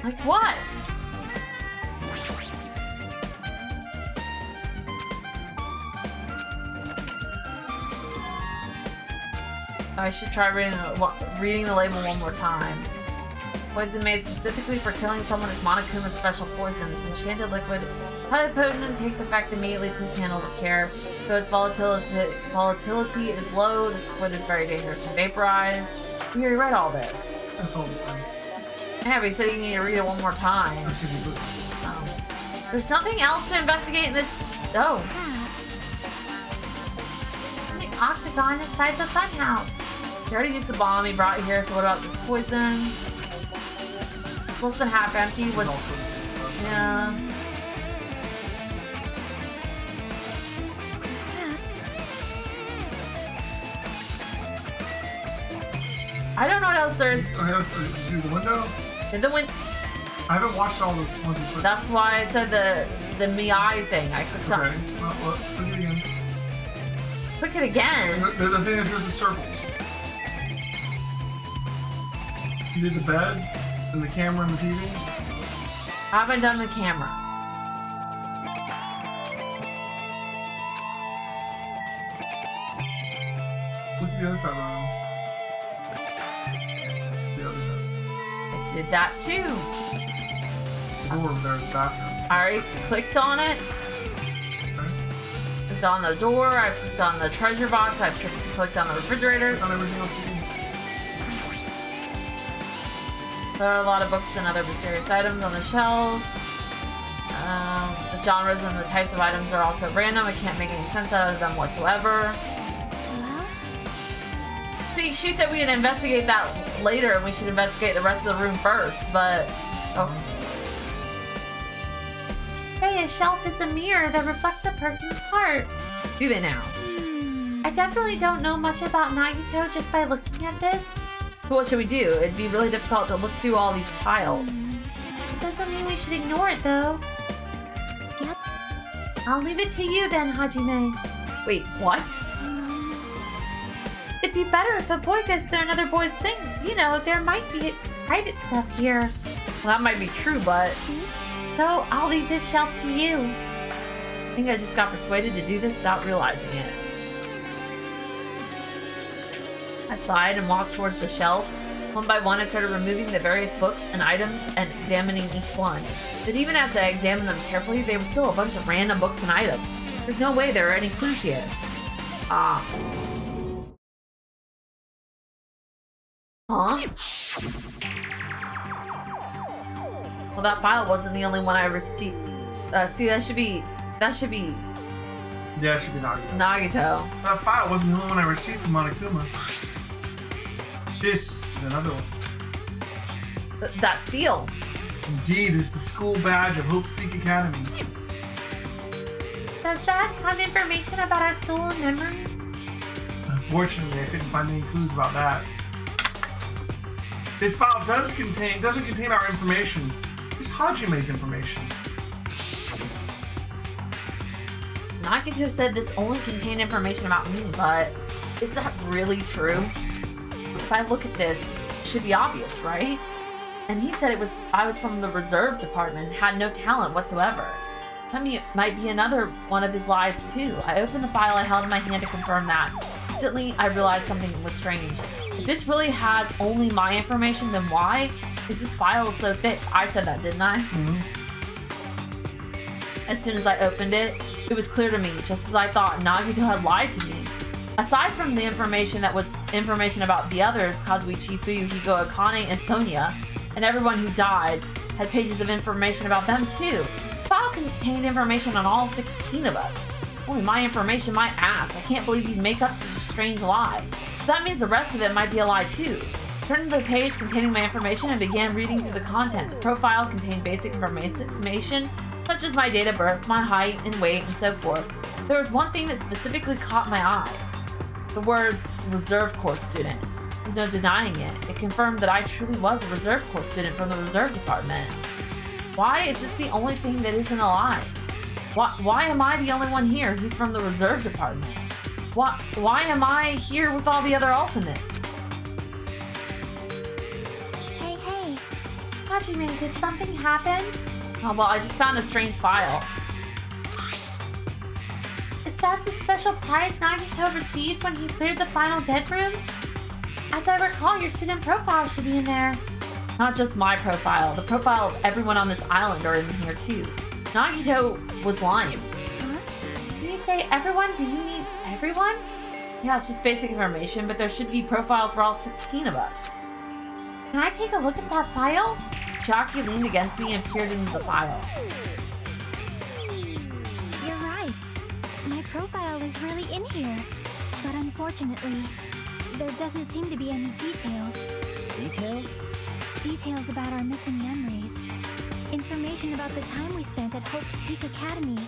Like what? I should try reading the label one more time. Poison made specifically for killing someone is Monokuma's special poison. This enchanted liquid, highly potent and takes effect immediately. Please handle with care. Though its volatility is low, this liquid is very dangerous to vaporize. We already read all this. That's all the same. Yeah, but you said you need to read it one more time. Oh. There's nothing else to investigate in this. Oh. The octagon inside the funhouse. He already used the bomb he brought here, so what about this poison? What's the half empty? What's... Yeah. I don't know what else there is. Okay, let's do the window. Did the win? I haven't watched all the ones you put. That's why I said the Miai thing. I clicked okay. on. Well, click it again. Click it again. The thing that shows the circles. You did the bed, and the camera, and the TV. I haven't done the camera. Look at the other side of the room. The other side. I did that too. The door over there is the bathroom. I already clicked on it. Okay. Clicked on the door. I clicked on the treasure box. I clicked on the refrigerator. Click on everything else you do. There are a lot of books and other mysterious items on the shelves. The genres and the types of items are also random. I can't make any sense out of them whatsoever. See, she said we would investigate that later and we should investigate the rest of the room first, but... Oh. Hey, a shelf is a mirror that reflects a person's heart. Do they now? I definitely don't know much about Nagito just by looking at this. So what should we do? It'd be really difficult to look through all these piles. Doesn't mean we should ignore it, though. Yep. I'll leave it to you then, Hajime. Wait, what? The it'd be better if a boy goes through another boy's things. You know, there might be private stuff here. Well, that might be true, but... So, I'll leave this shelf to you. I think I just got persuaded to do this without realizing it. I sighed and walked towards the shelf. One by one, I started removing the various books and items and examining each one. But even as I examined them carefully, they were still a bunch of random books and items. There's no way there are any clues here. Ah. Huh? Well, that file wasn't the only one I received. See, that should be... Yeah, it should be Nagito. Nagito. That file wasn't the only one I received from Monokuma. This is another one. That seal. Indeed, it's the school badge of Hope's Peak Academy. Does that have information about our stolen memories? Unfortunately, I couldn't find any clues about that. This file doesn't contain our information, just Hajime's information. Nagito said this only contained information about me, but is that really true? If I look at this, it should be obvious, right? And he said I was from the reserve department, had no talent whatsoever. I mean, it might be another one of his lies too. I opened the file I held in my hand to confirm that. Instantly, I realized something was strange. If this really has only my information, then why is this file so thick? I said that, didn't I? Mm-hmm. As soon as I opened it, it was clear to me, just as I thought, Nagito had lied to me. Aside from the information that was information about the others, Kazuichi, Fuyuhiko, Akane, and Sonia, and everyone who died, had pages of information about them too. The file contained information on all 16 of us. Only my information, my ass. I can't believe you'd make up such a strange lie. So that means the rest of it might be a lie too. I turned to the page containing my information and began reading through the contents. The profile contained basic information, such as my date of birth, my height and weight, and so forth. There was one thing that specifically caught my eye. The words, reserve course student. There's no denying it. It confirmed that I truly was a reserve course student from the reserve department. Why is this the only thing that isn't a lie? Why am I the only one here who's from the reserve department? Why am I here with all the other ultimates? Hey. Hajime, did something happen? Oh, well, I just found a strange file. Is that the special prize Nagito received when he cleared the final dead room? As I recall, your student profile should be in there. Not just my profile. The profile of everyone on this island are in here too. Nagito was lying. Huh? When you say everyone, do you mean everyone? Yeah, it's just basic information, but there should be profiles for all 16 of us. Can I take a look at that file? Jackie leaned against me and peered into the file. You're right. My profile is really in here. But unfortunately, there doesn't seem to be any details. Details? Details about our missing memories. Information about the time we spent at Hope's Peak Academy.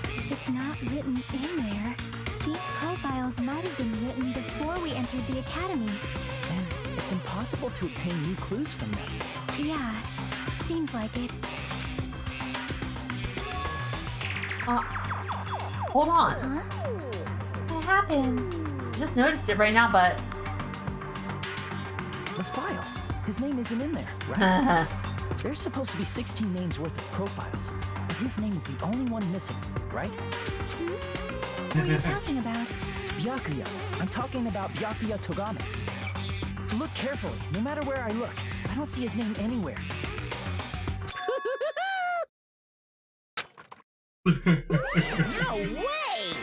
If it's not written in there, these profiles might have been written before we entered the academy. And it's impossible to obtain new clues from them. Yeah, seems like it. Hold on. Huh? What happened? I just noticed it right now, but... The file. His name isn't in there, right? There's supposed to be 16 names worth of profiles, but his name is the only one missing, right? What are you talking about? Byakuya. I'm talking about Byakuya Togame. Look carefully. No matter where I look, I don't see his name anywhere. No way!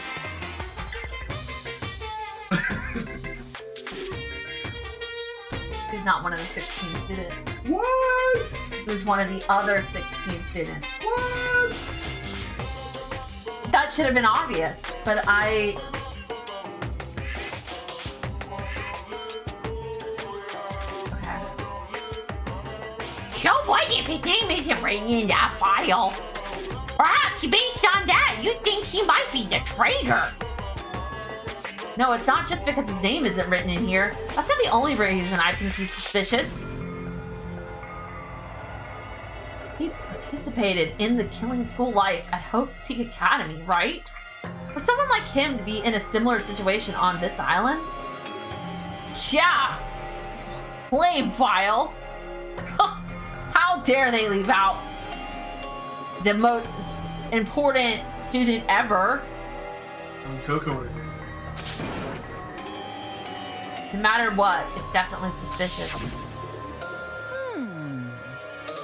He's not one of the 16 students. What? He was one of the other 16 students. What? That should have been obvious, but I... Okay. So what if his name isn't written in that file? Perhaps based on that, you think he might be the traitor. No, it's not just because his name isn't written in here. That's not the only reason I think he's suspicious. He participated in the killing school life at Hope's Peak Academy, right? For someone like him to be in a similar situation on this island? Yeah! Lame file. How dare they leave out the most important student ever? Toko. No matter what, it's definitely suspicious.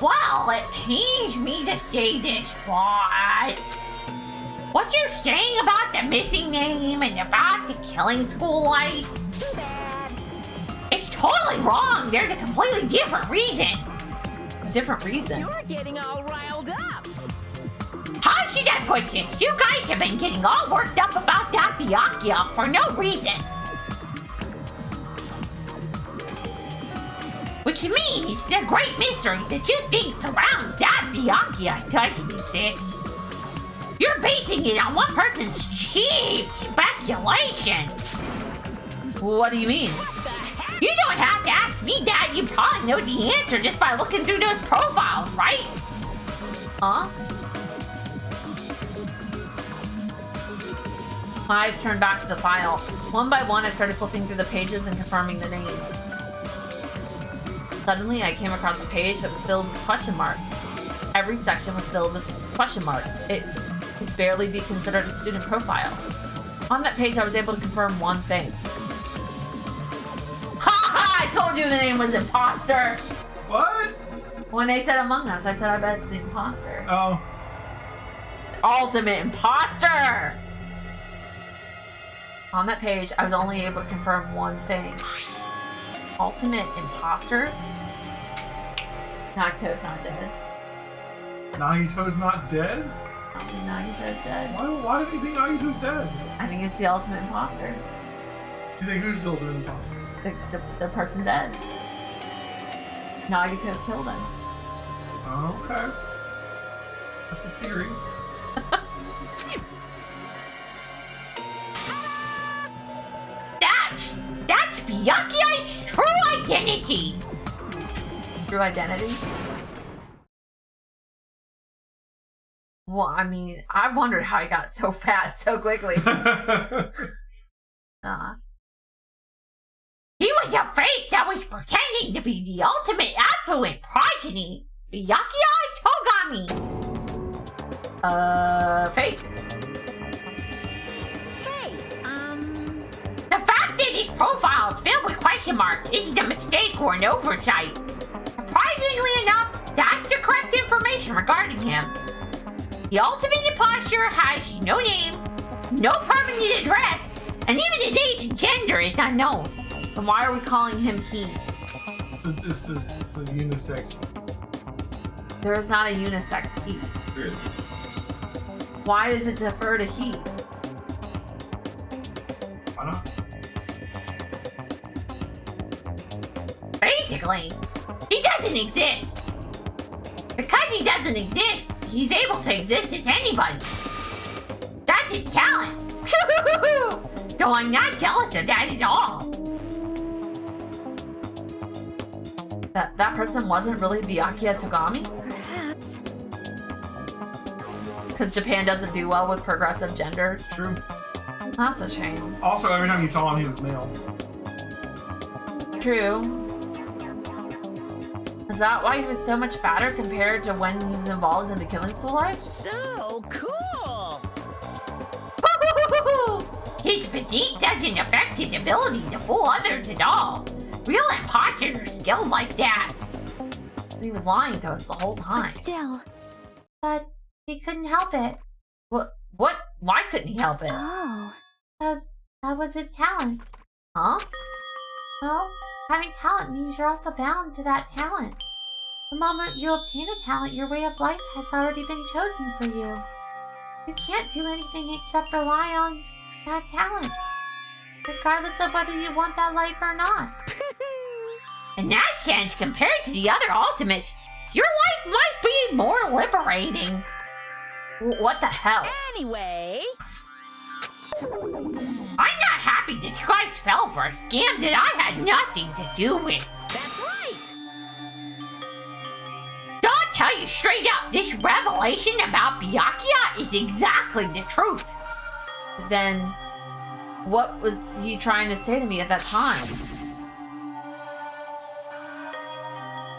Well, it pains me to say this, but what you're saying about the missing name and about the killing school life, Too bad. it's totally wrong. There's a completely different reason. Different reason? You're getting all riled up. How should I put this? You guys have been getting all worked up about that Byakuya for no reason. Which means the great mystery that you think surrounds that Byakuya doesn't exist. You're basing it on one person's cheap speculation. What do you mean? You don't have to ask me that. You probably know the answer just by looking through those profiles, right? Huh? My eyes turned back to the file. One by one, I started flipping through the pages and confirming the names. Suddenly, I came across a page that was filled with question marks. Every section was filled with question marks. It could barely be considered a student profile. On that page, I was able to confirm one thing. Ha ha! I told you the name was Imposter! What? When they said Among Us, I said I bet it's the Imposter. Oh. Ultimate Imposter! On that page, I was only able to confirm one thing. Ultimate Imposter? Nagito's not dead. Nagito's not dead? I don't think Nagito's dead. Why do you think Nagito's dead? I think it's the Ultimate Imposter. You think who's the ultimate imposter? The person dead. Nagito killed him. Oh, okay. That's a theory. That's Byakuya's true identity. True identity? Well, I mean, I wondered how he got so fat so quickly. He was a fake that was pretending to be the ultimate affluent progeny. Byakuya Togami. Fake. The fact that his profile is filled with question marks isn't a mistake or an oversight. Surprisingly enough, that's the correct information regarding him. The ultimate imposter has no name, no permanent address, and even his age and gender is unknown. Then why are we calling him he? It's the unisex. There is not a unisex he. There is. Why does it defer to he? Why not? Basically, he doesn't exist. Because he doesn't exist, he's able to exist as anybody. That's his talent. Though I'm not jealous of that at all. That person wasn't really Byakuya Togami? Perhaps. Because Japan doesn't do well with progressive genders. It's true. That's a shame. Also, every time you saw him, he was male. True. Is that why he was so much fatter compared to when he was involved in the killing school life? So cool. His physique doesn't affect his ability to fool others at all. Real imposters are skilled like that. He was lying to us the whole time. But still. But he couldn't help it. What? Why couldn't he help it? Oh. Because that was his talent. Huh? Well, having talent means you're also bound to that talent. The moment you obtain a talent, your way of life has already been chosen for you. You can't do anything except rely on that talent, regardless of whether you want that life or not. In that sense, compared to the other ultimates, your life might be more liberating. What the hell? Anyway, I'm not happy that you guys fell for a scam that I had nothing to do with. that's right. So I'll tell you straight up, this revelation about Byakuya is exactly the truth. Then what was he trying to say to me at that time?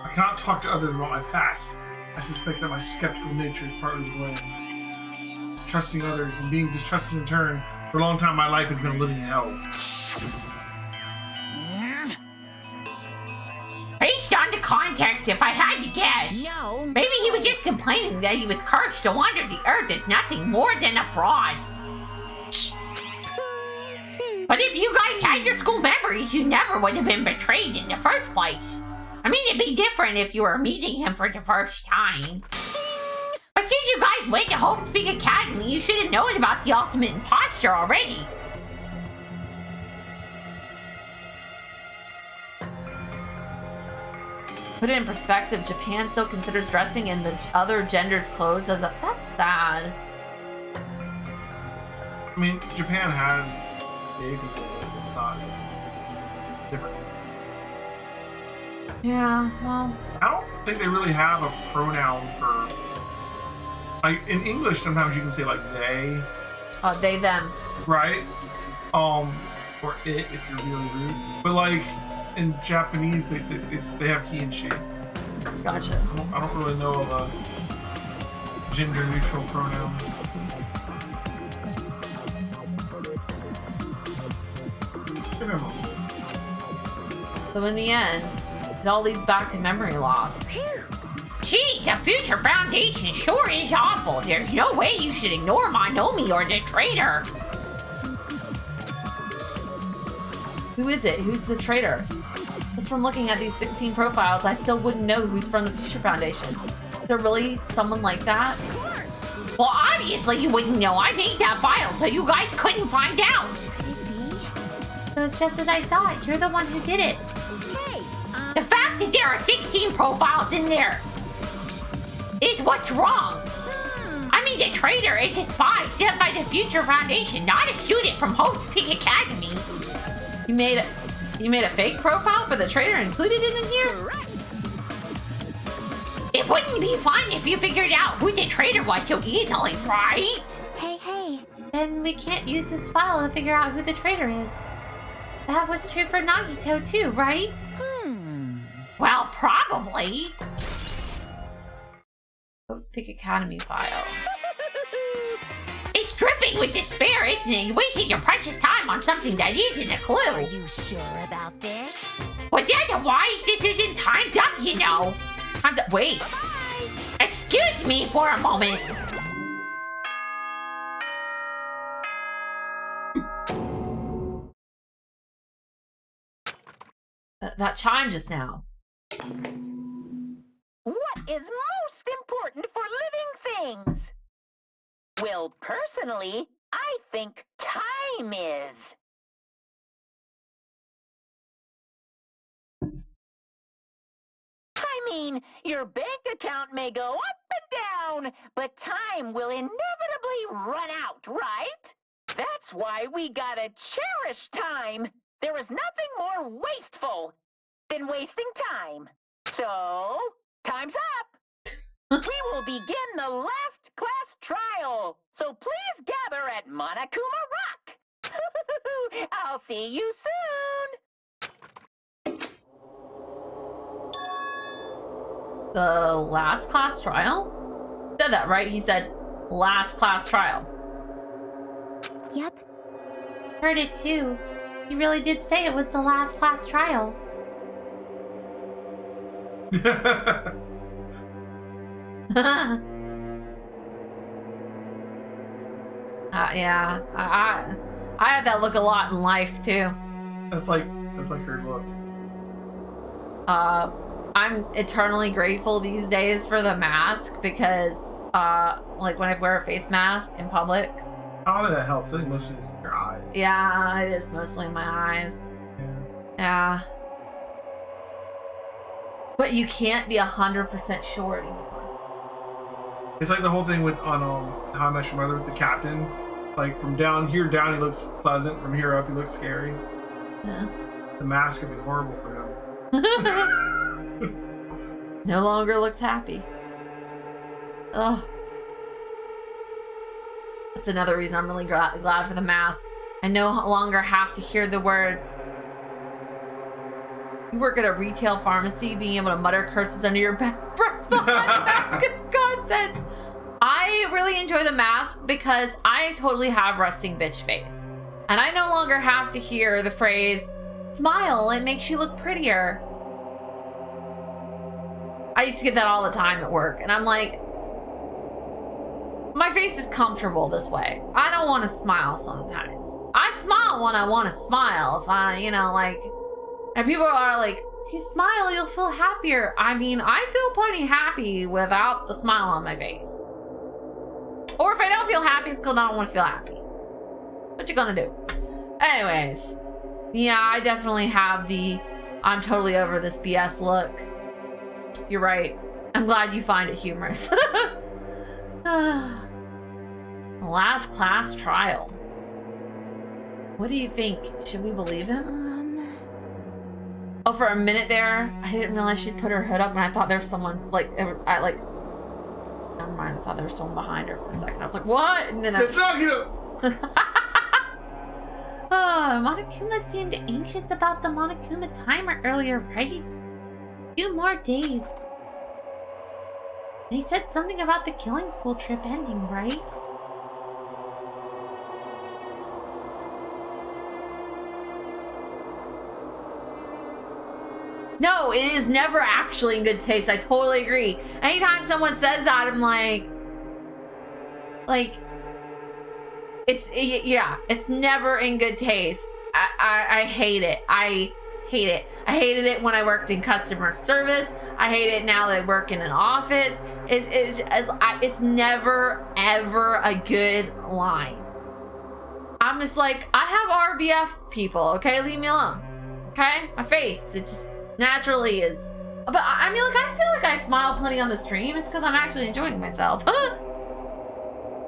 I cannot talk to others about my past. I suspect that my skeptical nature is partly to blame. Distrusting others and being distrusted in turn. For a long time, my life has been a living hell. Based on the context, if I had to guess, No. maybe he was just complaining that he was cursed to wander the earth as nothing more than a fraud. But if you guys had your school memories, you never would have been betrayed in the first place. I mean, it'd be different if you were meeting him for the first time. But since you guys went to Hope Peak Academy, you should have known about the ultimate imposter already. Put it in perspective, Japan still considers dressing in the other gender's clothes as a... That's sad. I mean, Japan has gay people. It's not different. Yeah, well... I don't think they really have a pronoun for... Like, in English, sometimes you can say, like, they. They, them. Right? Or it, if you're really rude. But, like, in Japanese, they have he and she. Gotcha. I don't really know of a gender-neutral pronoun. Remember. So in the end, it all leads back to memory loss. Geez, the future foundation sure is awful. There's no way you should ignore Monomi or the traitor. Who is it? Who's the traitor? Just from looking at these 16 profiles, I still wouldn't know who's from the Future Foundation. Is there really someone like that? Of course. Well, obviously you wouldn't know. I made that file so you guys couldn't find out. So it's just as I thought. You're the one who did it. Hey, The fact that there are 16 profiles in there is what's wrong. I mean, the traitor is a spy sent by the Future Foundation, not a student from Hope Peak Academy. You made a fake profile for the traitor and included it in here? correct. It wouldn't be fun if you figured out who the traitor was so easily, right? Hey. Then we can't use this file to figure out who the traitor is. That was true for Nagito too, right? Well, probably. Post Peak Academy file. It's dripping with despair, isn't it? You wasted your precious time on something that isn't a Are clue. you sure about this? Was that a wise decision? Time's up, you know. Time's up. Wait. Bye. Excuse me for a moment. That chime just now. What is most important for living things? Well, personally, I think time is. I mean, your bank account may go up and down, but time will inevitably run out, right? That's why we gotta cherish time. There is nothing more wasteful than wasting time. So, time's up. We will begin the last class trial. So please gather at Monokuma Rock. I'll see you soon. The last class trial? Said that, right? He said last class trial. Yep. Heard it too. He really did say it was the last class trial. Yeah. I have that look a lot in life too. That's like her look. I'm eternally grateful these days for the mask because, like when I wear a face mask in public. I don't think that helps. I think mostly it's your eyes. Yeah, it is mostly my eyes. Yeah. But you can't be 100% sure anymore. It's like the whole thing with on How I Met Your Mother with the captain. Like from down here down, he looks pleasant. From here up, he looks scary. Yeah. The mask would be horrible for him. No longer looks happy. Ugh. That's another reason I'm really glad for the mask. I no longer have to hear the words. You work at a retail pharmacy, being able to mutter curses under your breath behind the mask. It's godsend. I really enjoy the mask because I totally have resting bitch face. And I no longer have to hear the phrase, smile, it makes you look prettier. I used to get that all the time at work. And I'm like, my face is comfortable this way. I don't want to smile sometimes. I smile when I want to smile. If I, you know, like, and people are like, if you smile, you'll feel happier. I mean, I feel plenty happy without the smile on my face. Or if I don't feel happy, it's because I don't want to feel happy. What you gonna do? Anyways, yeah, I definitely have the I'm totally over this BS look. You're right. I'm glad you find it humorous. Last class trial. What do you think? Should we believe him? Oh, for a minute there, I didn't realize she'd put her hood up, and I thought there was someone, like, never mind, I thought there was someone behind her for a second. I was like, what? And then it's not gonna... Oh, Monokuma seemed anxious about the Monokuma timer earlier, right? 2 more days. They said something about the killing school trip ending, right? No, it is never actually in good taste. I totally agree. Anytime someone says that, I'm like, it's never in good taste. I hate it. I hate it. I hated it when I worked in customer service. I hate it now that I work in an office. It's never ever a good line. I'm just like, I have RBF people, okay? Leave me alone. Okay? My face, it just naturally is. But I mean, like, I feel like I smile plenty on the stream. It's because I'm actually enjoying myself.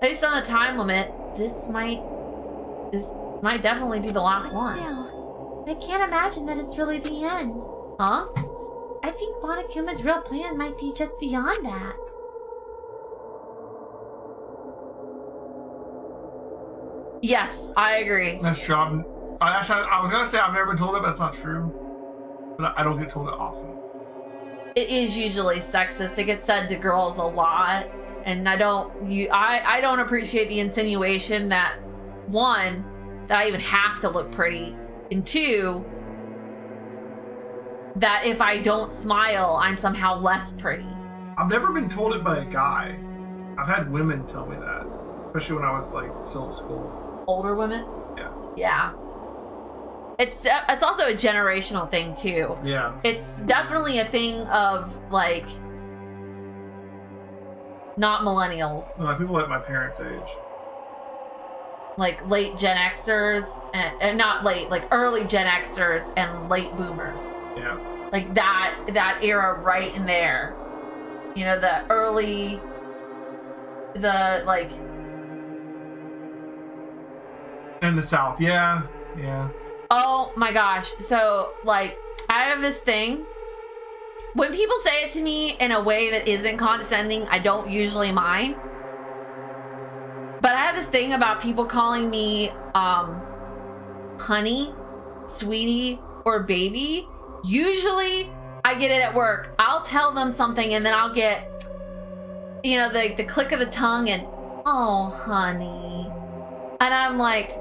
Based on the time limit, this might definitely be the last one. Still, I can't imagine that it's really the end. Huh? I think Monokuma's real plan might be just beyond that. Yes, I agree. That's true. I was gonna say I've never been told that, but that's not true. But I don't get told it often. It is usually sexist. It gets said to girls a lot, and I don't appreciate the insinuation that, one, that I even have to look pretty, and two, that if I don't smile, I'm somehow less pretty. I've never been told it by a guy. I've had women tell me that, especially when I was like still at school. Older women? Yeah. Yeah. It's also a generational thing too. Yeah. It's definitely a thing of like not millennials. No, people at my parents' age. Like late Gen Xers and not late, like early Gen Xers and late boomers. Yeah. Like that era right in there. You know, like In the South, yeah. Yeah. Oh my gosh. So, like, I have this thing. When people say it to me in a way that isn't condescending, I don't usually mind. But I have this thing about people calling me, honey, sweetie, or baby. Usually, I get it at work. I'll tell them something and then I'll get, you know, the click of the tongue and, oh, honey. And I'm like,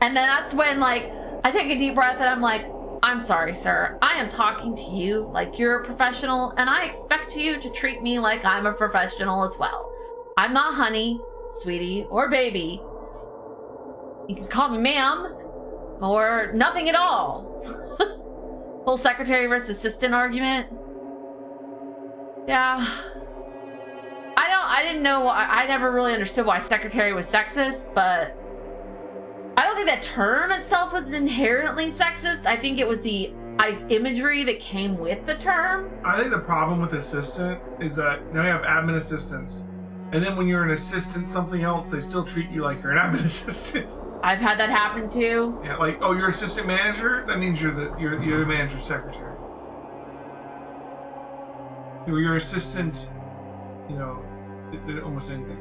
and then that's when, like, I take a deep breath and I'm like, I'm sorry, sir. I am talking to you like you're a professional, and I expect you to treat me like I'm a professional as well. I'm not honey, sweetie, or baby. You can call me ma'am, or nothing at all. Whole secretary versus assistant argument. Yeah. I didn't know why. I never really understood why secretary was sexist, but I don't think that term itself was inherently sexist. I think it was the imagery that came with the term. I think the problem with assistant is that now you have admin assistants, and then when you're an assistant something else, they still treat you like you're an admin assistant. I've had that happen too. Yeah, like, oh, you're assistant manager? That means you're the manager's secretary. You're assistant, you know, almost anything.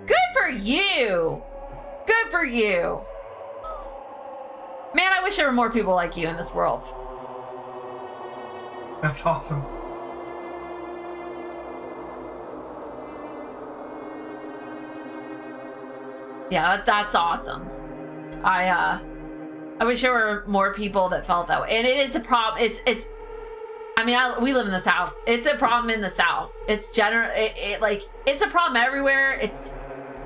Good for for you. Good for you. Man, I wish there were more people like you in this world. That's awesome. Yeah, that's awesome. I wish there were more people that felt that way. And it is a problem. I mean, we live in the South. It's a problem in the South. It's it's a problem everywhere. It's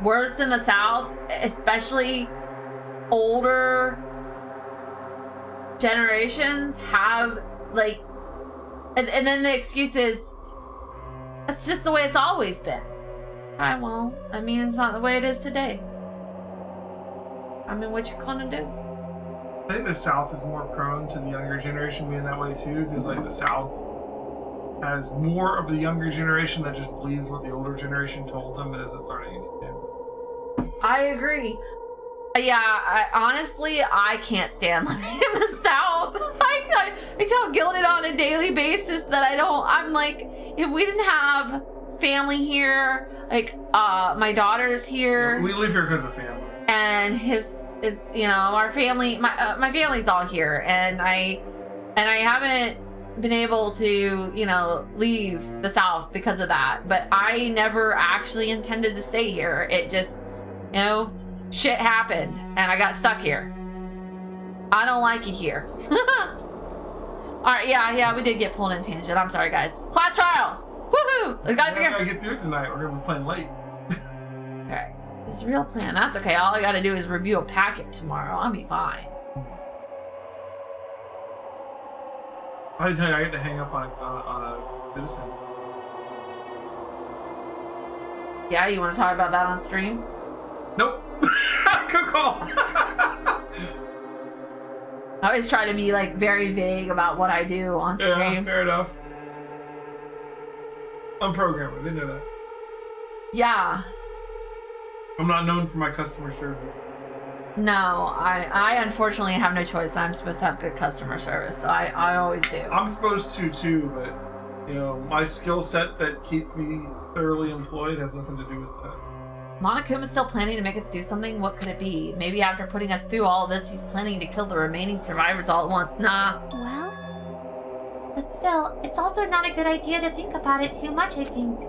worse in the South, especially older generations have like, and then the excuse is, it's just the way it's always been. I mean, it's not the way it is today. I mean, what you gonna do? I think the South is more prone to the younger generation being that way too, because like the South has more of the younger generation that just believes what the older generation told them and isn't learning anything. I agree. Yeah, honestly, I can't stand living in the South. I tell Gilded on a daily basis that I'm like, if we didn't have family here, like, my daughter's here. We live here because of family. And our family, my family's all here, and I haven't been able to, leave the South because of that. But I never actually intended to stay here. It just, shit happened, and I got stuck here. I don't like it here. All right, yeah, we did get pulled in tangent. I'm sorry, guys. Class trial. Woohoo! We gotta get through it tonight. We're gonna be playing late. All right. It's a real plan. That's okay. All I gotta do is review a packet tomorrow. I'll be fine. I didn't tell you I get to hang up on a citizen. Yeah, you want to talk about that on stream? Nope. Good call. I always try to be like very vague about what I do on stream. Yeah, fair enough. I'm programmer. Didn't know that. Yeah. I'm not known for my customer service. No, I unfortunately have no choice. I'm supposed to have good customer service, so I always do. I'm supposed to too, but my skill set that keeps me thoroughly employed has nothing to do with that. Monokuma's still planning to make us do something? What could it be? Maybe after putting us through all of this, he's planning to kill the remaining survivors all at once. Nah. Well, but still, it's also not a good idea to think about it too much, I think.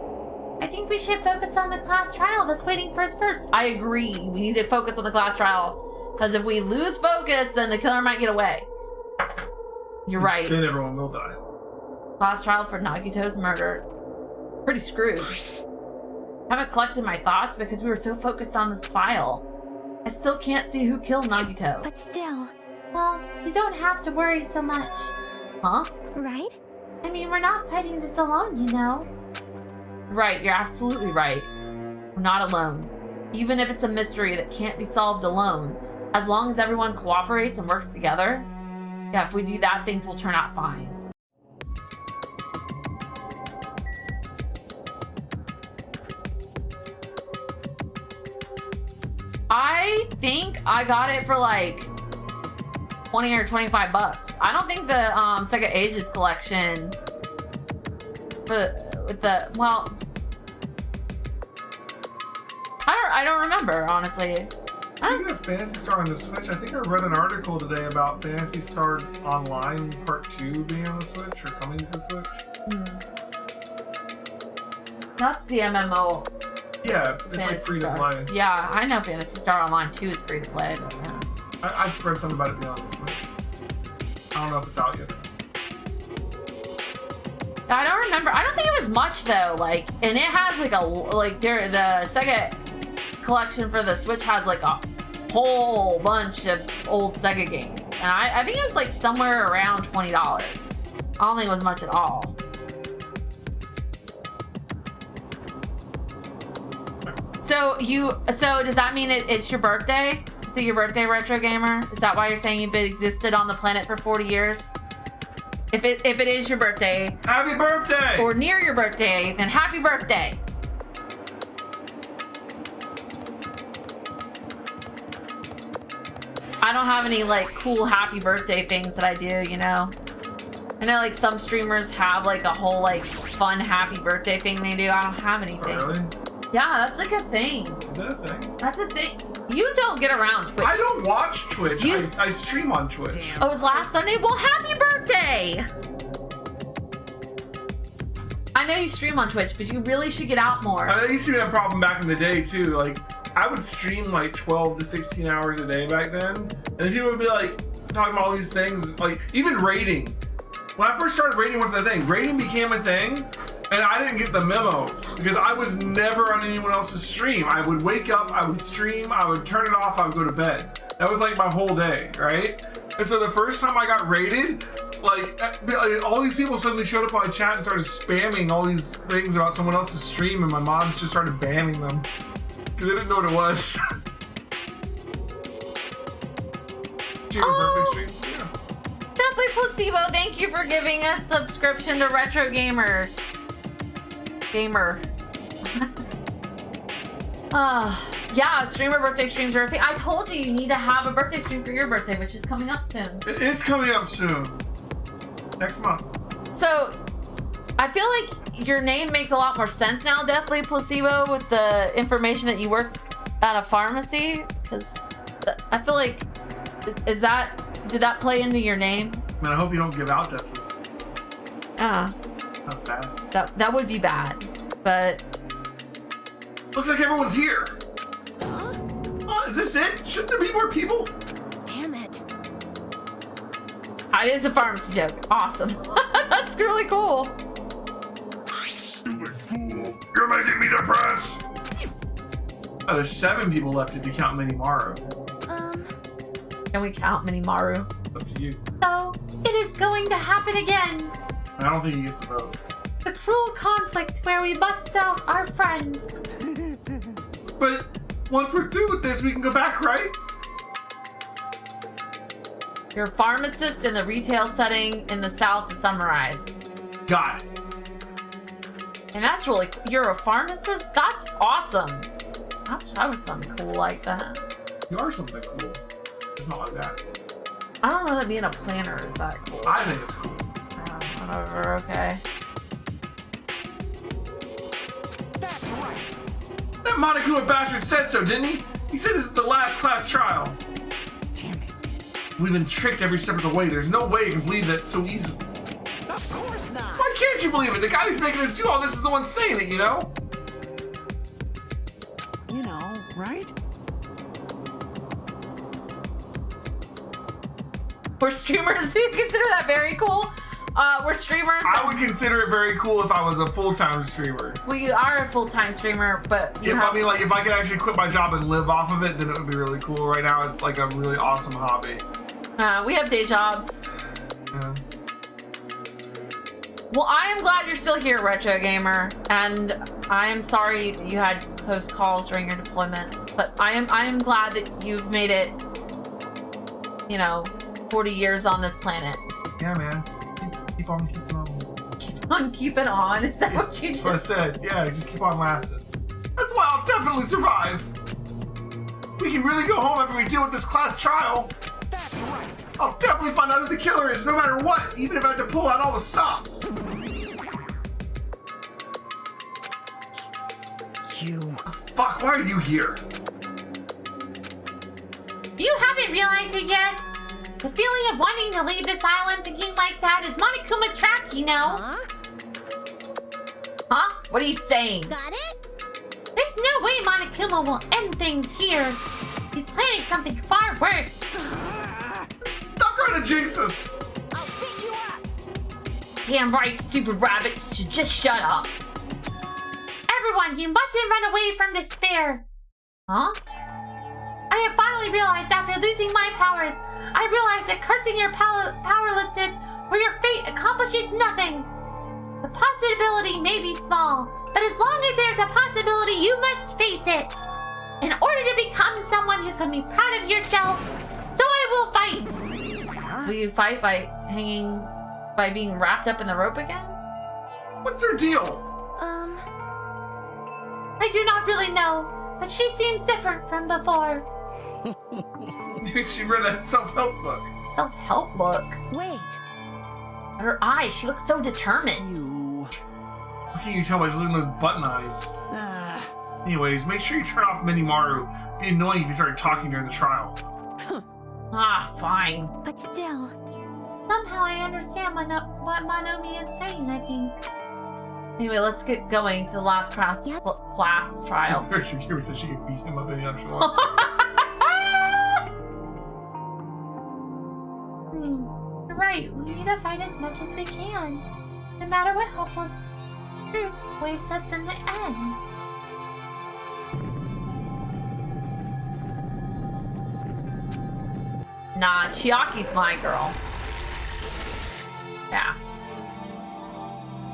I think we should focus on the class trial that's waiting for us first. I agree. We need to focus on the class trial. Because if we lose focus, then the killer might get away. You're right. Then everyone will die. Class trial for Nagito's murder. Pretty screwed. Haven't collected my thoughts because we were so focused on this file. I still can't see who killed Nagito. But still. Well, you don't have to worry so much. Huh? Right? I mean, we're not fighting this alone, Right, you're absolutely right. We're not alone. Even if it's a mystery that can't be solved alone, as long as everyone cooperates and works together, yeah, if we do that, things will turn out fine. I think I got it for like 20 or 25 bucks. I don't think the Sega Ages collection I don't remember, honestly. Speaking of Phantasy Star on the Switch, I think I read an article today about Phantasy Star Online Part 2 being on the Switch or coming to the Switch. That's the MMO. Yeah, it's Phantasy like free Star. to play. Yeah, I know Phantasy Star Online 2 is free to play, but yeah. I've read something about it being on the Switch. I don't know if it's out yet. I don't remember. I don't think it was much though. Like, and it has like the Sega collection for the Switch has like a whole bunch of old Sega games, and I think it was like somewhere around $20. I don't think it was much at all. So does that mean it's your birthday? So your birthday, Retro Gamer? Is that why you're saying you've existed on the planet for 40 years? If it is your birthday, happy birthday! Or near your birthday, then happy birthday. I don't have any like cool happy birthday things that I do, I know like some streamers have like a whole like fun happy birthday thing they do. I don't have anything. Oh, really? Yeah, that's like a thing. Is that a thing? That's a thing. You don't get around Twitch. I don't watch Twitch. You- I stream on Twitch. Oh, it was last Sunday? Well, happy birthday! I know you stream on Twitch, but you really should get out more. I used to be a problem back in the day too. Like, I would stream like 12 to 16 hours a day back then, and then people would be like talking about all these things, like even rating. When I first started, rating was the thing. Rating became a thing, and I didn't get the memo because I was never on anyone else's stream. I would wake up, I would stream, I would turn it off, I would go to bed. That was like my whole day, right? And so the first time I got rated, like all these people suddenly showed up on my chat and started spamming all these things about someone else's stream, and my moms just started banning them because they didn't know what it was. Your birthday streams, yeah. Simply Placebo, thank you for giving us subscription to Retro Gamers. Gamer. Yeah, streamer birthday streams are a thing. I told you you need to have a birthday stream for your birthday, which is coming up soon. It is coming up soon. Next month. So, I feel like your name makes a lot more sense now, Deathly Placebo, with the information that you work at a pharmacy. Because I feel like, did that play into your name? Man, I hope you don't give out Deathly. That's bad. That would be bad, but... Looks like everyone's here. Huh? Is this it? Shouldn't there be more people? Damn it. It is a pharmacy joke. Awesome. That's really cool. Stupid fool. You're making me depressed. Oh, there's 7 people left if you count Minimaru. Can we count Minimaru? Up to you. So, it is going to happen again. I don't think he gets a vote. The cruel conflict where we bust out our friends. But once we're through with this, we can go back, right? You're a pharmacist in the retail setting in the South, to summarize. Got it. And that's really cool. You're a pharmacist? That's awesome. I wish I was something cool like that. You are something cool. It's not like that. I don't know that being a planner is that cool. I think it's cool. Whatever, okay. That's right. That Monokuma bastard said so, didn't he? He said this is the last class trial. Damn it. We've been tricked every step of the way. There's no way you can believe that so easily. Of course not. Why can't you believe it? The guy who's making us do all this is the one saying it, you know? You know, right? We're streamers. Do you consider that very cool? We're streamers. I would consider it very cool if I was a full-time streamer. We are a full-time streamer, but I mean, like, if I could actually quit my job and live off of it, then it would be really cool. Right now, it's like a really awesome hobby. we have day jobs. Yeah. Well, I am glad you're still here, Retro Gamer, and I am sorry that you had close calls during your deployments. But I am glad that you've made it, 40 years on this planet. Yeah, man. Keep on keeping on. Keep on keeping on. Is that what you That's what I just said. Yeah, just keep on lasting. That's why I'll definitely survive. We can really go home after we deal with this class trial. That's right. I'll definitely find out who the killer is, no matter what, even if I have to pull out all the stops. You. Fuck, why are you here? You haven't realized it yet? The feeling of wanting to leave this island thinking like that is Monokuma's trap, you know? Huh? Huh? What are you saying? Got it? There's no way Monokuma will end things here. He's planning something far worse. Stop trying to jinx us. I'll pick you up. Damn right, stupid rabbits should just shut up. Everyone, you mustn't run away from despair. Huh? I have finally realized after losing my powers, I realized that cursing your powerlessness or your fate accomplishes nothing. The possibility may be small, but as long as there's a possibility, you must face it. In order to become someone who can be proud of yourself, so I will fight. Will you fight by being wrapped up in the rope again? What's her deal? I do not really know, but she seems different from before. She read a self-help book. Self-help book. Wait. Her eyes, she looks so determined. You. How can you tell by just looking at those button eyes? Anyways, make sure you turn off Minimaru. It'd be annoying if you started talking during the trial. Ah, fine. But still, Somehow I understand what Monomi is saying, I think. Anyway, let's get going to the last class trial. Shakira said she could beat him up anytime she wants. You're right, we need to fight as much as we can. No matter what hopeless truth waits us in the end. Nah, Chiaki's my girl. Yeah.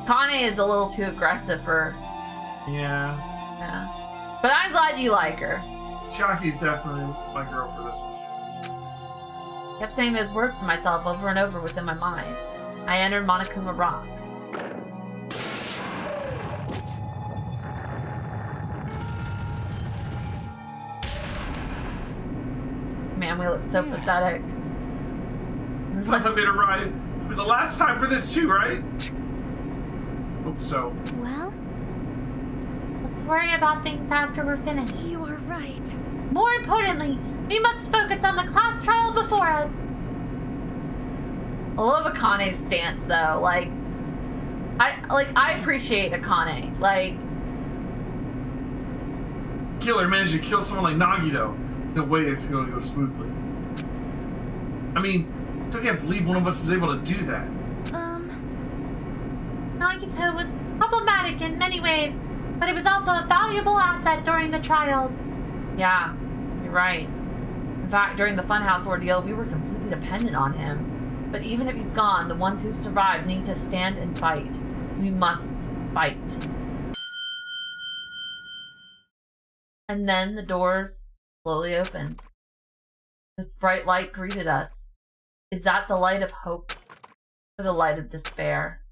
Kane is a little too aggressive for... Yeah. Yeah. But I'm glad you like her. Chiaki's definitely my girl for this one. Kept saying those words to myself over and over within my mind. I entered Monokuma Rock. Man, we look so pathetic. It's like elevator ride. This will be the last time for this too, right? Hope so. well, Let's worry about things after we're finished. you are right. More importantly, we must focus on the class trial before us. I love Akane's stance though. I appreciate Akane. Like, Killer managed to kill someone like Nagito. There's no way it's going to go smoothly. I mean, I still can't believe one of us was able to do that. Nagito was problematic in many ways, but he was also a valuable asset during the trials. yeah, you're right. In fact, during the Funhouse ordeal, we were completely dependent on him. But even if he's gone, the ones who survived need to stand and fight. We must fight. And then the doors slowly opened. This bright light greeted us. Is that the light of hope or the light of despair?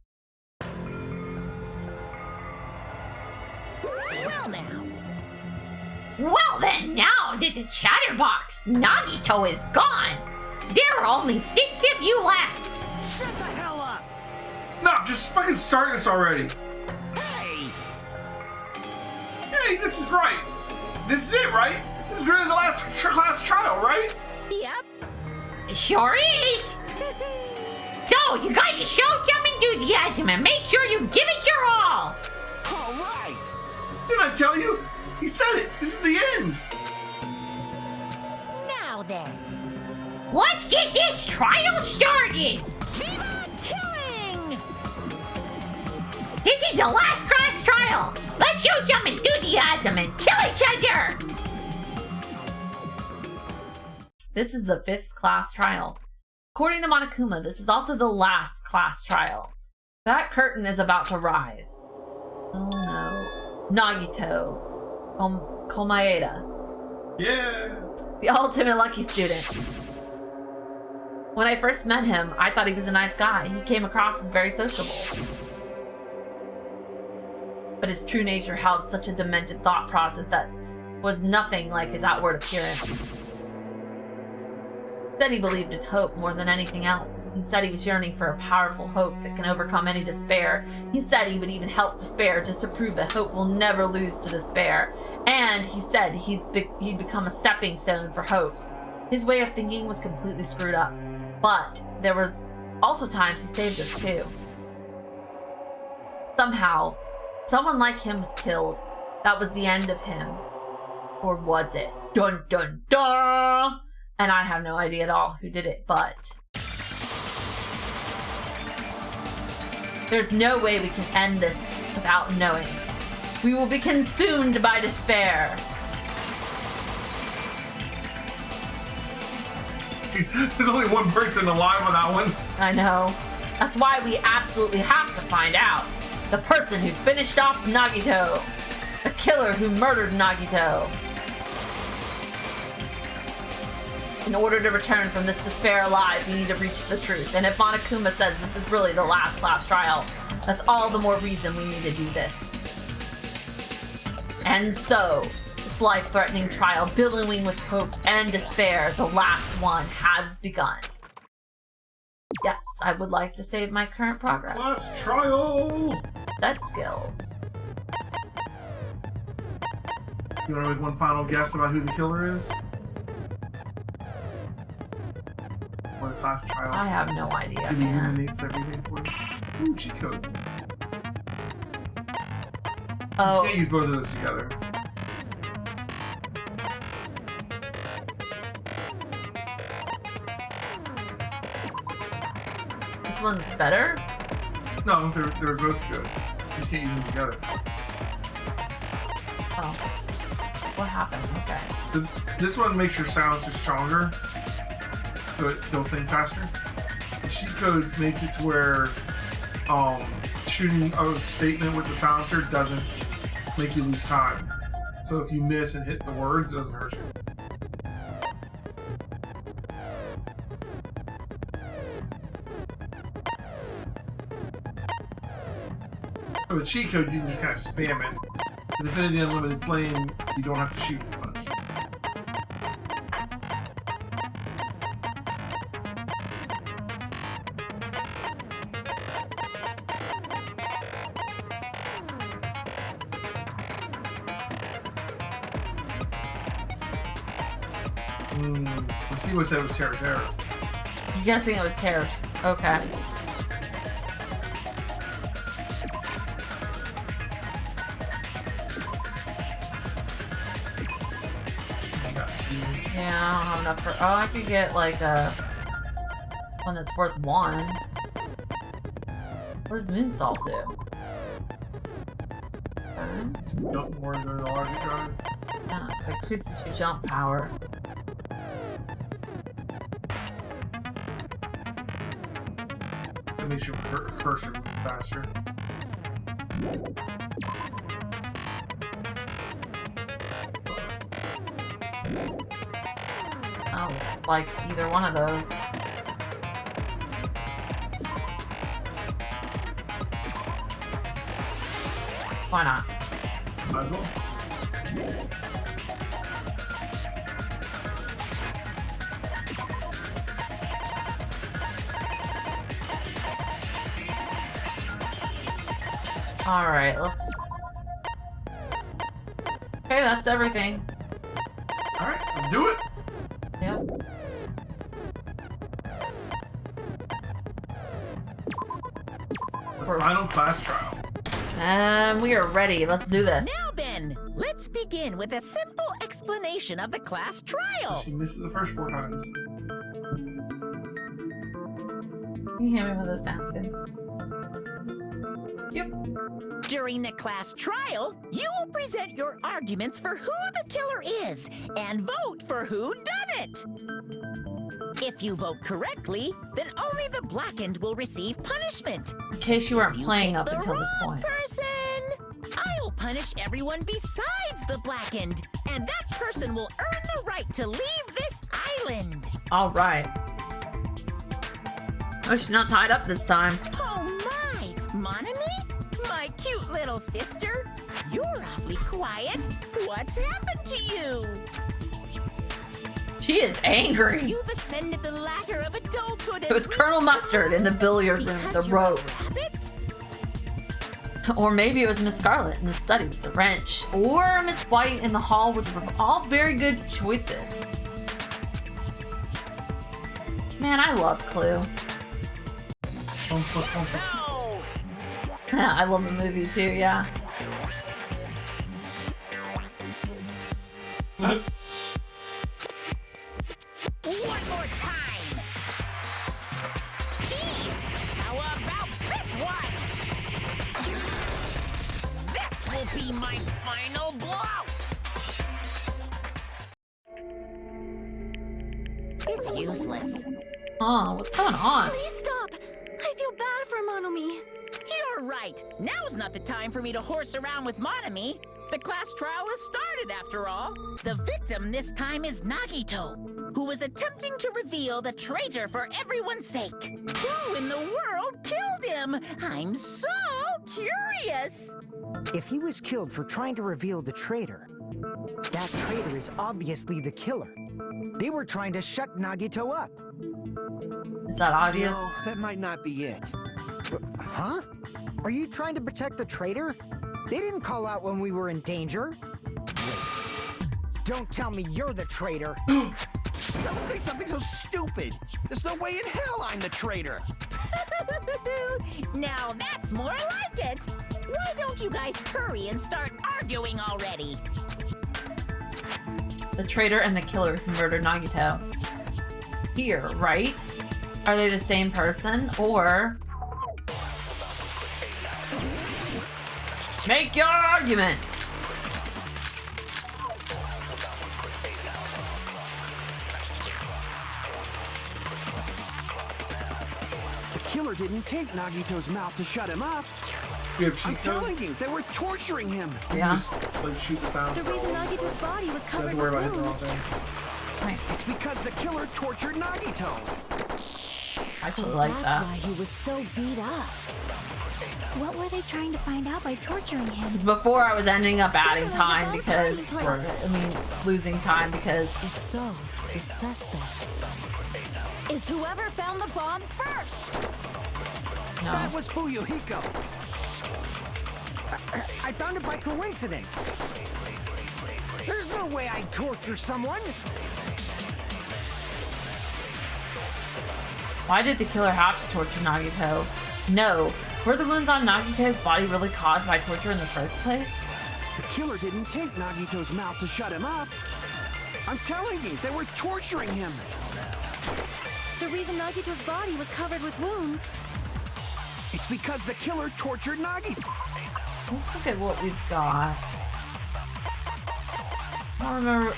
Well now. Well then, now that the chatterbox Nagito is gone, there are only 6 of you left. Shut the hell up! No, just fucking start this already. Hey! Hey, this is right. This is it, right? This is really the last class trial, right? Yep. Sure is. So, you gotta show some enthusiasm and make sure you give it your all. All right! Didn't I tell you? He said it. This is the end. Now then. Let's get this trial started. Viva killing! This is the last class trial. Let's show some enthusiasm and kill each other. This is the 5th class trial. According to Monokuma, this is also the last class trial. That curtain is about to rise. Oh no. Nagito. Komaeda. Yeah. The ultimate lucky student. When I first met him, I thought he was a nice guy. He came across as very sociable. But his true nature held such a demented thought process that was nothing like his outward appearance. He said he believed in hope more than anything else. He said he was yearning for a powerful hope that can overcome any despair. He said he would even help despair just to prove that hope will never lose to despair. And he said he'd become a stepping stone for hope. His way of thinking was completely screwed up. But there was also times he saved us too. Somehow, someone like him was killed. That was the end of him. Or was it? Dun dun dun! And I have no idea at all who did it, but there's no way we can end this without knowing. We will be consumed by despair. There's only one person alive on that one. I know. That's why we absolutely have to find out. The person who finished off Nagito. The killer who murdered Nagito. In order to return from this despair alive, we need to reach the truth. And if Monokuma says this is really the last class trial, that's all the more reason we need to do this. And so, this life-threatening trial, billowing with hope and despair, the last one has begun. Yes, I would like to save my current progress. Last trial. Set skills. You want to make one final guess about who the killer is? Or the class trial? I have no idea, It man. eliminates everything for you. Ooh, cheat code. Oh. You can't use both of those together. This one's better? No, they're both good. You just can't use them together. Oh. What happened? Okay. This one makes your silencer stronger, so it kills things faster. The cheat code makes it to where shooting a statement with the silencer doesn't make you lose time. So if you miss and hit the words, it doesn't hurt you. For the cheat code, you can just kind of spam it. With Infinity Unlimited Flame, you don't have to shoot as much. Let's see what said it was Terra. I'm guessing it was Terror. Okay. Yeah, I don't have enough for. Oh, I could get like a one that's worth 1. What does Moonsault do? Okay. Jump more than the logic drive. Yeah, it increases your jump power. It makes your cursor move faster. I don't like either one of those. Why not? Might as well. Alright, let's... Okay, that's everything. Alright, let's do it! Yep. The final class trial. And we are ready. Let's do this. Now then, let's begin with a simple explanation of the class trial. She missed it the first 4 times. Can you hand me one of those napkins? Yep. During the class trial, you will present your arguments for who the killer is and vote for who done it. If you vote correctly, then only the blackened will receive punishment. In case you weren't If you playing pick up the until this wrong point. person, I'll punish everyone besides the blackened, and that person will earn the right to leave this island. Alright. Oh, she's not tied up this time. Oh my, Monami? My cute little sister? You're awfully quiet. What's happened to you? She is angry. You've ascended the ladder of adulthood. It was Colonel Mustard in the billiard room with the rope. Rabbit? Or maybe it was Miss Scarlet in the study with the wrench. Or Miss White in the hall with the... All very good choices. Man, I love Clue. No! I love the movie too, yeah. One more time! Jeez! How about this one? This will be my final blow! It's useless. Oh, what's going on? Please stop. I feel bad for Monomi. You're right. Now's not the time for me to horse around with Monami. The class trial has started, after all. The victim this time is Nagito, who was attempting to reveal the traitor for everyone's sake. Who in the world killed him? I'm so curious. If he was killed for trying to reveal the traitor, that traitor is obviously the killer. They were trying to shut Nagito up. Is that obvious? No, that might not be it. Huh? Are you trying to protect the traitor? They didn't call out when we were in danger. Wait, Don't tell me you're the traitor. Don't say something so stupid. There's no way in hell I'm the traitor. Now that's more like it. Why don't you guys hurry and start arguing already? The traitor and the killer who murdered Nagito. Here, right? Are they the same person, or... Make your argument! The killer didn't take Nagito's mouth to shut him up. You have I'm cheat telling code? you, they were torturing him. Yeah. Just like shoot the sound. The reason Nagito's body was Don't have covered to worry with about hitting the wrong wounds. thing. Nice. It's because the killer tortured Nagito. I So actually like that's that. why he was so beat up. What were they trying to find out by torturing him? Before I was ending up adding Definitely time the because, bomb's hiding place. I mean, losing time because, If so, the suspect Is whoever found the bomb first? That no. was Fuyuhiko. I found it by coincidence. There's no way I'd torture someone. Why did the killer have to torture Nagito? No. Were the wounds on Nagito's body really caused by torture in the first place? The killer didn't take Nagito's mouth to shut him up. I'm telling you, they were torturing him. The reason Nagito's body was covered with wounds. It's because the killer tortured Nagito. Let's look at what we've got. I don't remember.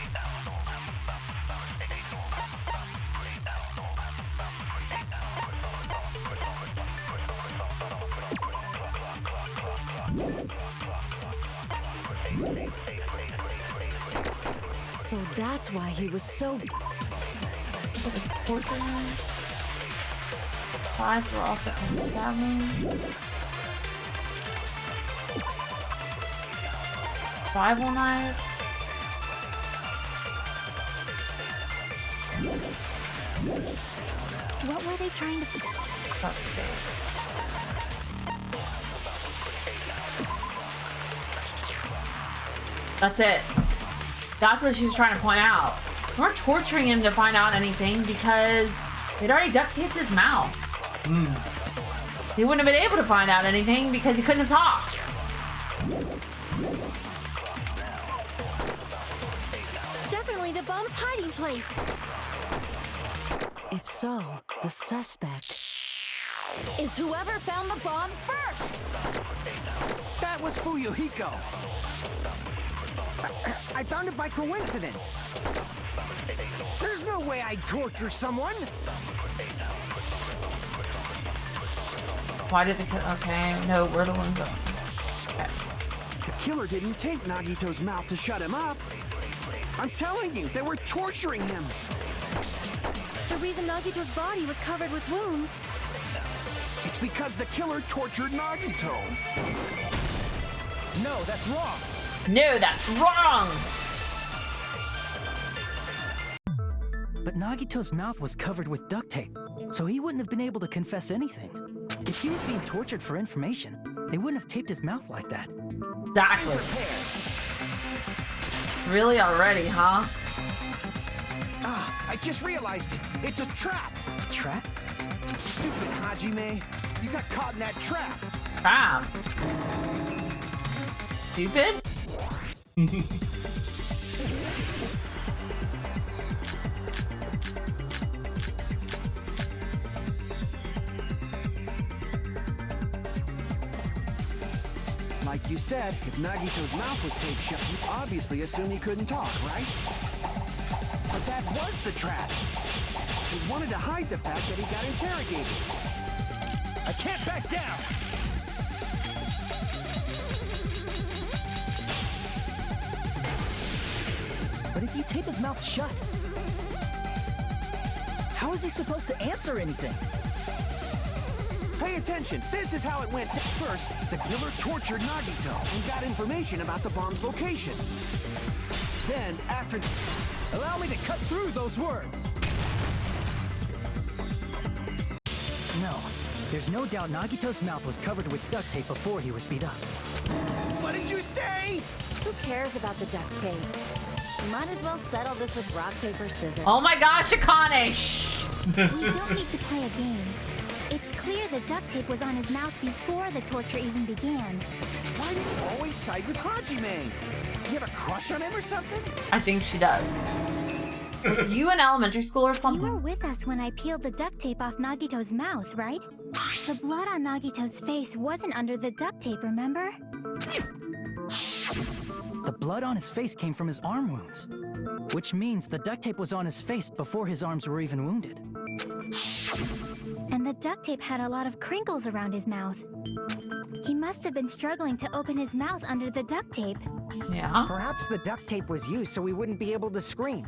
So that's why he was so... Five were also from stabbing. 5 will knife. What were they trying to... Let's see. That's it. That's what she's trying to point out. We weren't torturing him to find out anything because they'd already duct taped his mouth. He wouldn't have been able to find out anything because he couldn't have talked. Definitely the bomb's hiding place. If so, the suspect Is whoever found the bomb first? That was Fuyuhiko. I found it by coincidence. There's no way I'd torture someone. Why did the kid? Okay, no, we're the ones that. Okay. The killer didn't take Nagito's mouth to shut him up. I'm telling you, they were torturing him. The reason Nagito's body was covered with wounds. It's because the killer tortured Nagito. No, that's wrong. No, that's wrong. But Nagito's mouth was covered with duct tape, so he wouldn't have been able to confess anything. If he was being tortured for information, they wouldn't have taped his mouth like that. Exactly. Really already, huh? Ah, I just realized it. It's a trap. A trap? Stupid Hajime. You got caught in that trap. Bam. Stupid? Like you said, if Nagito's mouth was taped shut, you obviously assume he couldn't talk, right? But that was the trap. He wanted to hide the fact that he got interrogated. I can't back down! But if you tape his mouth shut, how is he supposed to answer anything? Pay attention. This is how it went. First, the killer tortured Nagito and got information about the bomb's location. Then, after... Allow me to cut through those words. No, there's no doubt Nagito's mouth was covered with duct tape before he was beat up. What did you say? Who cares about the duct tape? Might as well settle this with rock, paper, scissors. Oh my gosh, Akane! Shh! We don't need to play a game. It's clear the duct tape was on his mouth before the torture even began. Why do you always side with Hajime? You have a crush on him or something? I think she does. Were you in elementary school or You were something? with us when I peeled the duct tape off Nagito's mouth, right? The blood on Nagito's face wasn't under the duct tape, remember? The blood on his face came from his arm wounds, which means the duct tape was on his face before his arms were even wounded. And the duct tape had a lot of crinkles around his mouth. He must have been struggling to open his mouth under the duct tape. Yeah. Perhaps the duct tape was used so he wouldn't be able to scream.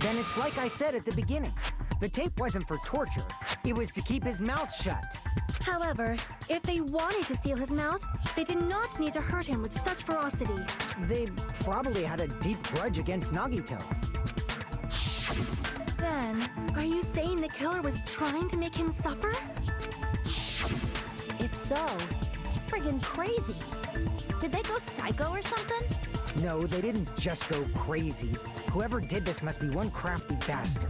Then it's like I said at the beginning. The tape wasn't for torture. It was to keep his mouth shut. However, if they wanted to seal his mouth, they did not need to hurt him with such ferocity. They probably had a deep grudge against Nagito. Then, are you saying the killer was trying to make him suffer? If so, it's friggin' crazy. Did they go psycho or something? No, they didn't just go crazy. Whoever did this must be one crafty bastard.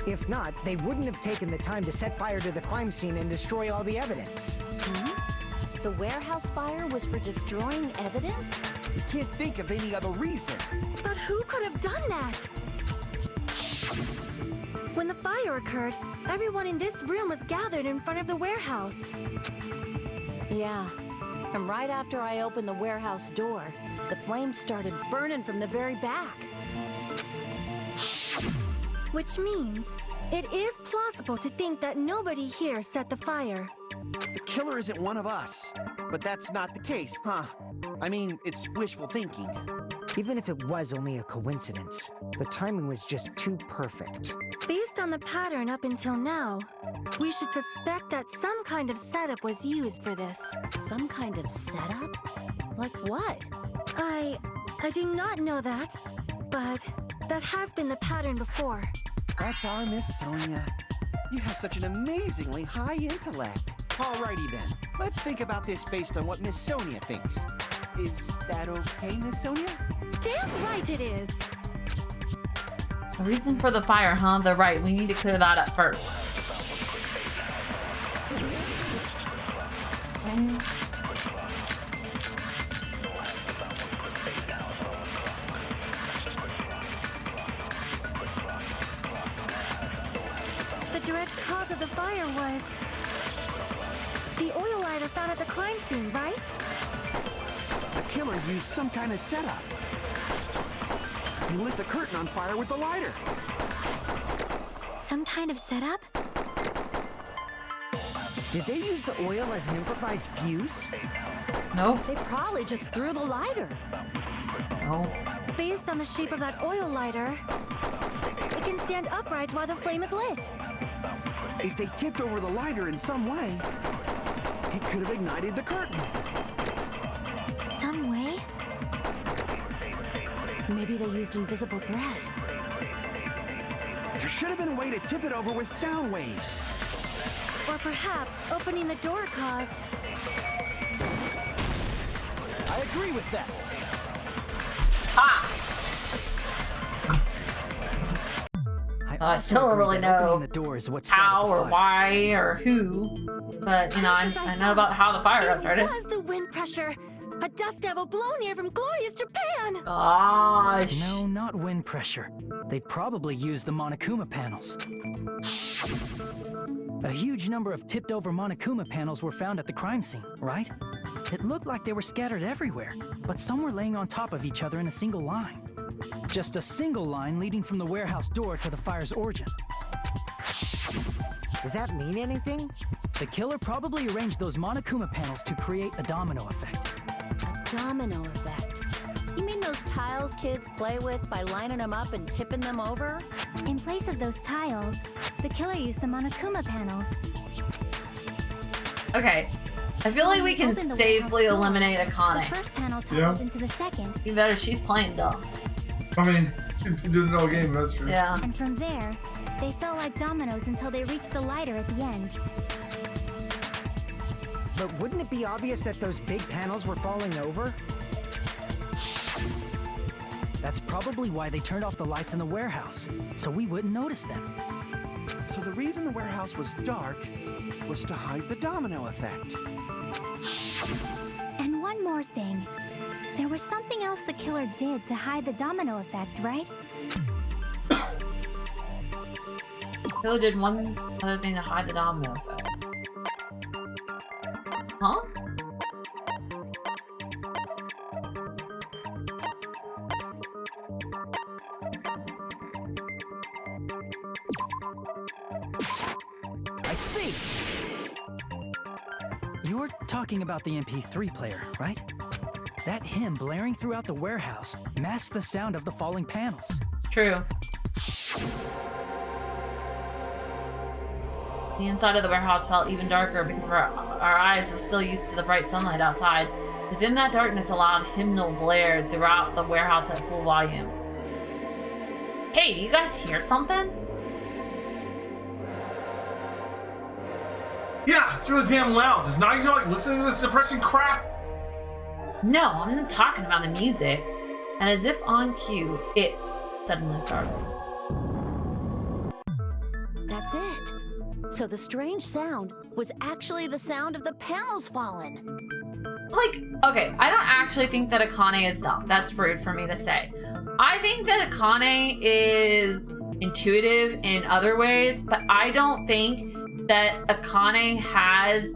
If not, they wouldn't have taken the time to set fire to the crime scene and destroy all the evidence. The warehouse fire was for destroying evidence? You can't think of any other reason. But who could have done that? When the fire occurred, everyone in this room was gathered in front of the warehouse. Yeah. And right after I opened the warehouse door, the flames started burning from the very back. Which means it is plausible to think that nobody here set the fire. The killer isn't one of us. But that's not the case, huh? I mean, it's wishful thinking. Even if it was only a coincidence, the timing was just too perfect. Based on the pattern up until now, we should suspect that some kind of setup was used for this. Some kind of setup? Like what? I do not know that, but that has been the pattern before. That's our Miss Sonia. You have such an amazingly high intellect. Alrighty then, let's think about this based on what Miss Sonia thinks. Is that okay, Miss Sonia? Damn right it is! The reason for the fire, huh? They're right. We need to clear that up first. Okay. The direct cause of the fire was the oil lighter found at the crime scene, right? The killer used some kind of setup. He lit the curtain on fire with the lighter. Some kind of setup? Did they use the oil as an improvised fuse? Nope. They probably just threw the lighter. Nope. Based on the shape of that oil lighter, it can stand upright while the flame is lit. If they tipped over the lighter in some way, it could have ignited the curtain. Some way? Maybe they used invisible thread. There should have been a way to tip it over with sound waves. Or perhaps opening the door caused. I agree with that. I still don't really know the door is what how started the or fire. why or who, but you know, I know about how the fire got started. It was the wind pressure. A dust devil blown here from glorious Japan. Gosh. No, not wind pressure. They probably used the Monokuma panels. A huge number of tipped-over Monokuma panels were found at the crime scene, right? It looked like they were scattered everywhere, but some were laying on top of each other in a single line. Just a single line leading from the warehouse door to the fire's origin. Does that mean anything? The killer probably arranged those Monokuma panels to create a domino effect. A domino effect. You mean those tiles kids play with by lining them up and tipping them over? In place of those tiles, the killer used the Monokuma panels. Okay. I feel like we can Open the safely warehouse door. eliminate The Akane. first panel toppled into the second, Even better, she's playing dumb. I mean, you didn't know a game, that's true. Yeah. and from there, they fell like dominoes until they reached the lighter at the end. But wouldn't it be obvious that those big panels were falling over? That's probably why they turned off the lights in the warehouse, so we wouldn't notice them. So the reason the warehouse was dark was to hide the domino effect. And one more thing. There was something else the killer did to hide the domino effect, right? Killer did one other thing to hide the domino effect. Huh? I see! You're talking about the MP3 player, right? That hymn blaring throughout the warehouse masked the sound of the falling panels. True. The inside of the warehouse felt even darker because our eyes were still used to the bright sunlight outside. Within that darkness, a loud hymnal blared throughout the warehouse at full volume. Hey, do you guys hear something? Yeah, it's really damn loud. Does Nagito like listening to this depressing crap? No, I'm not talking about the music. And as if on cue, it suddenly started. That's it. So the strange sound was actually the sound of the panels falling. Like, okay, I don't actually think that Akane is dumb. That's rude for me to say. I think that Akane is intuitive in other ways, but I don't think that Akane has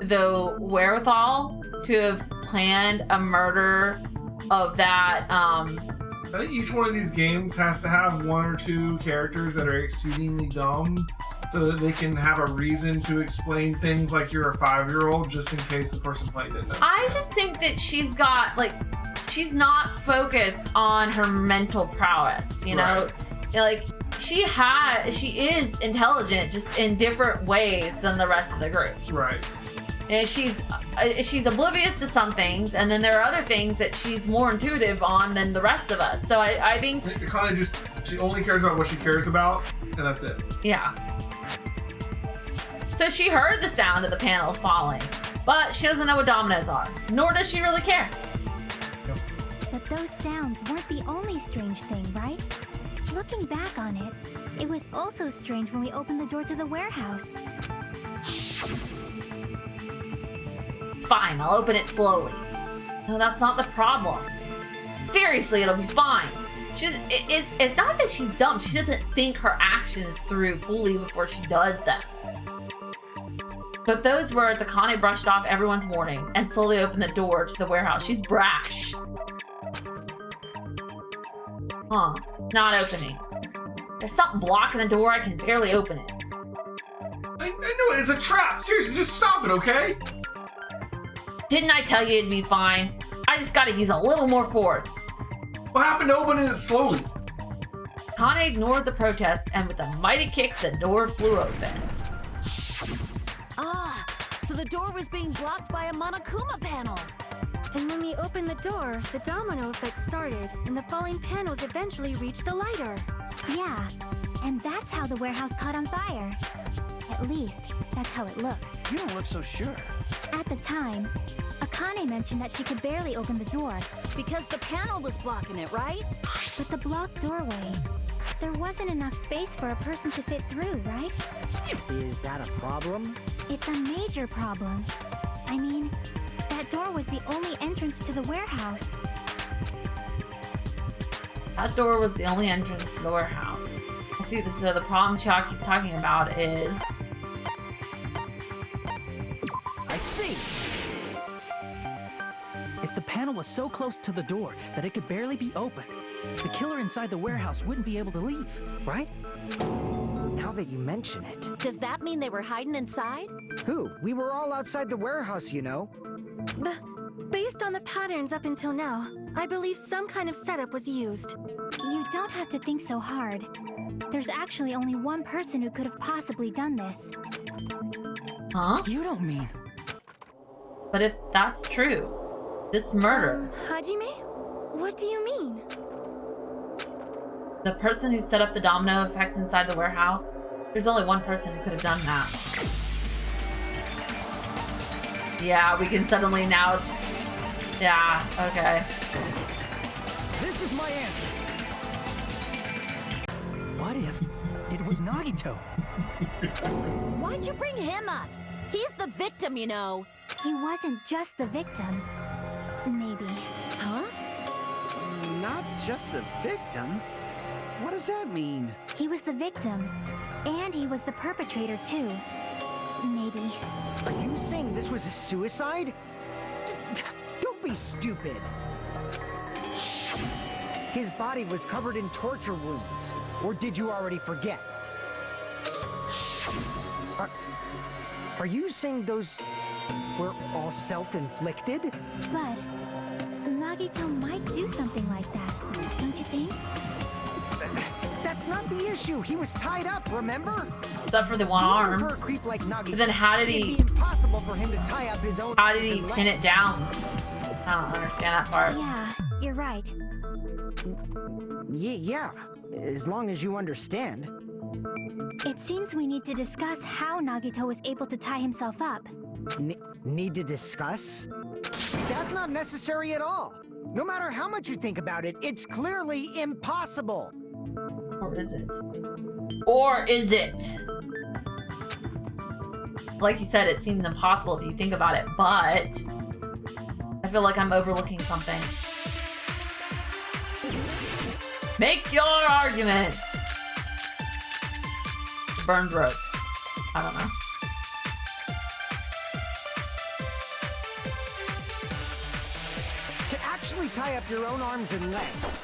the wherewithal to have planned a murder of that, I think each one of these games has to have one or two characters that are exceedingly dumb so that they can have a reason to explain things like you're a 5-year-old just in case the person playing didn't know. I just think that she's got, like, she's not focused on her mental prowess, you know? Right. Like, she is intelligent just in different ways than the rest of the group. Right. And she's oblivious to some things, and then there are other things that she's more intuitive on than the rest of us. So I think she only cares about what she cares about, and that's it. Yeah. So she heard the sound of the panels falling, but she doesn't know what dominoes are, nor does she really care. But those sounds weren't the only strange thing, right? Looking back on it, it was also strange when we opened the door to the warehouse. Fine, I'll open it slowly. No, that's not the problem. Seriously, it'll be fine. It's not that she's dumb. She doesn't think her actions through fully before she does them. But those words, Akane brushed off everyone's warning and slowly opened the door to the warehouse. She's brash. Huh, it's not opening. There's something blocking the door. I can barely open it. I know it's a trap. Seriously, just stop it, okay? Didn't I tell you it'd be fine? I just gotta use a little more force. What happened to opening it slowly? Akane ignored the protest, and with a mighty kick, the door flew open. Ah, so the door was being blocked by a Monokuma panel. And when we opened the door, the domino effect started, and the falling panels eventually reached the lighter. Yeah, and that's how the warehouse caught on fire. At least, that's how it looks. You don't look so sure. At the time, Akane mentioned that she could barely open the door. Because the panel was blocking it, right? With the blocked doorway, there wasn't enough space for a person to fit through, right? Is that a problem? It's a major problem. I mean, that door was the only entrance to the warehouse. That door was the only entrance to the warehouse. Let's see, so the problem Chiaki's talking about is... I see! If the panel was so close to the door that it could barely be opened, the killer inside the warehouse wouldn't be able to leave, right? Now that you mention it. Does that mean they were hiding inside? Who? We were all outside the warehouse, you know. Based on the patterns up until now, I believe some kind of setup was used. You don't have to think so hard. There's actually only one person who could have possibly done this. Huh? You don't mean... But if that's true, this murder... Hajime? What do you mean? The person who set up the domino effect inside the warehouse, there's only one person who could have done that. Yeah, we can suddenly now... Yeah, okay. This This is my answer. What if it was Nagito? Why'd you bring him up? He's the victim, you know. He wasn't just the victim. Maybe. Huh? Not just the victim? What does that mean? He was the victim. And he was the perpetrator, too. Maybe. Are you saying this was a suicide? Don't be stupid. His body was covered in torture wounds. Or did you already forget? Are you saying those were all self-inflicted? But Nagito might do something like that, don't you think? That's not the issue. He was tied up, remember? Except for the one arm. For a creep like Nagito, But then how did it'd he... be impossible for him to tie up his own How did he arms and pin it legs. down? I don't understand that part. Yeah, you're right. Yeah, as long as you understand. It seems we need to discuss how Nagito was able to tie himself up. Need to discuss? That's not necessary at all. No matter how much you think about it, it's clearly impossible. Or is it? Or is it? Like you said, it seems impossible if you think about it, but I feel like I'm overlooking something. Make your argument. Burned rope. I don't know. To actually tie up your own arms and legs.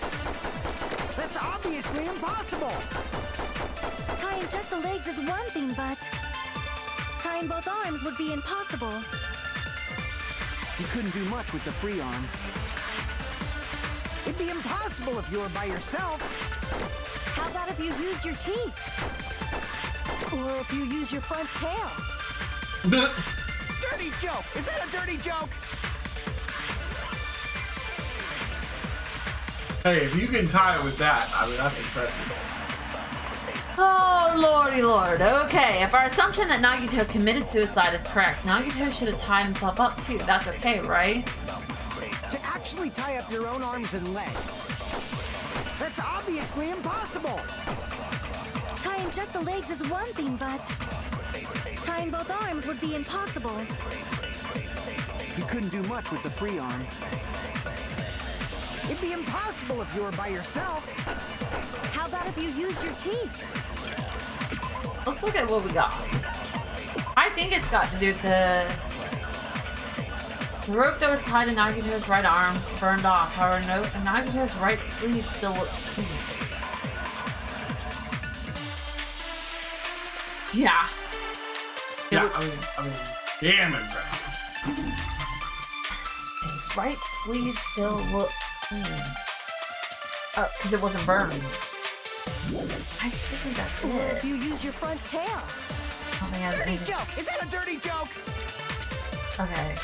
That's obviously impossible. Tying just the legs is one thing, but tying both arms would be impossible. You couldn't do much with the free arm. It'd be impossible if you were by yourself. How about if you use your teeth? Or if you use your front tail? Dirty joke! Is that a dirty joke? Hey, if you can tie it with that, I mean, that's impressive. Oh, lordy lord. Okay, if our assumption that Nagito committed suicide is correct, Nagito should have tied himself up too. That's okay, right? To actually tie up your own arms and legs. That's obviously impossible. Tying just the legs is one thing, but tying both arms would be impossible. You couldn't do much with the free arm. It'd be impossible if you were by yourself. How about if you use your teeth? Let's look at what we got. I think it's got to do with the rope that was tied to Nagito's right arm burned off. However, Nagito's right sleeve still looks clean. Yeah. Yeah, I mean, damn impressive. His right sleeve still looks clean. Oh, because it wasn't burned. I think that's Or it. if you use your front tail? I don't think it has Dirty anything. joke! Is that a dirty joke? Okay.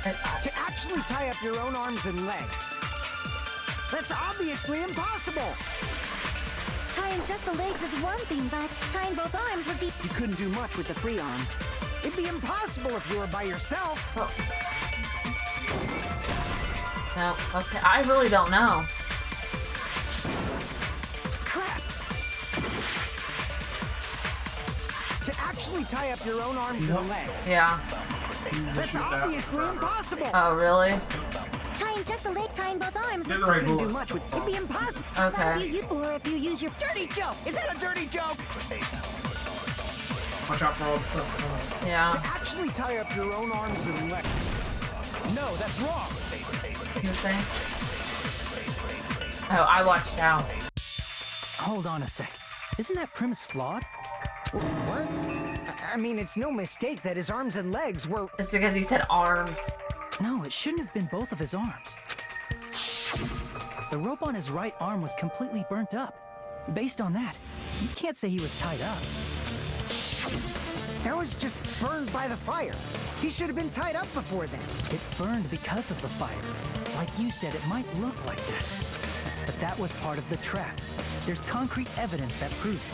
To actually tie up your own arms and legs. That's obviously impossible. Tying just the legs is one thing, but tying both arms would be... You couldn't do much with the free arm. It'd be impossible if you were by yourself. No, okay. I really don't know. Crap! To actually tie up your own arms and legs. Yeah. That's obviously impossible. Oh, really? Tying just the leg, tying both arms Get the right Couldn't do bullet. much with. It'd be impossible. Okay. or if you use your... Dirty joke! Is that a dirty joke? Watch out for all the stuff. To Yeah. actually tie up your own arms and legs. No, that's wrong. You think? Oh, I watched out. Hold on a sec. Isn't that premise flawed? What? I mean, it's no mistake that his arms and legs were... It's because he said arms. No, it shouldn't have been both of his arms. The rope on his right arm was completely burnt up. Based on that, you can't say he was tied up. That was just burned by the fire. He should have been tied up before then. It burned because of the fire. Like you said, it might look like that. But that was part of the trap. There's concrete evidence that proves it.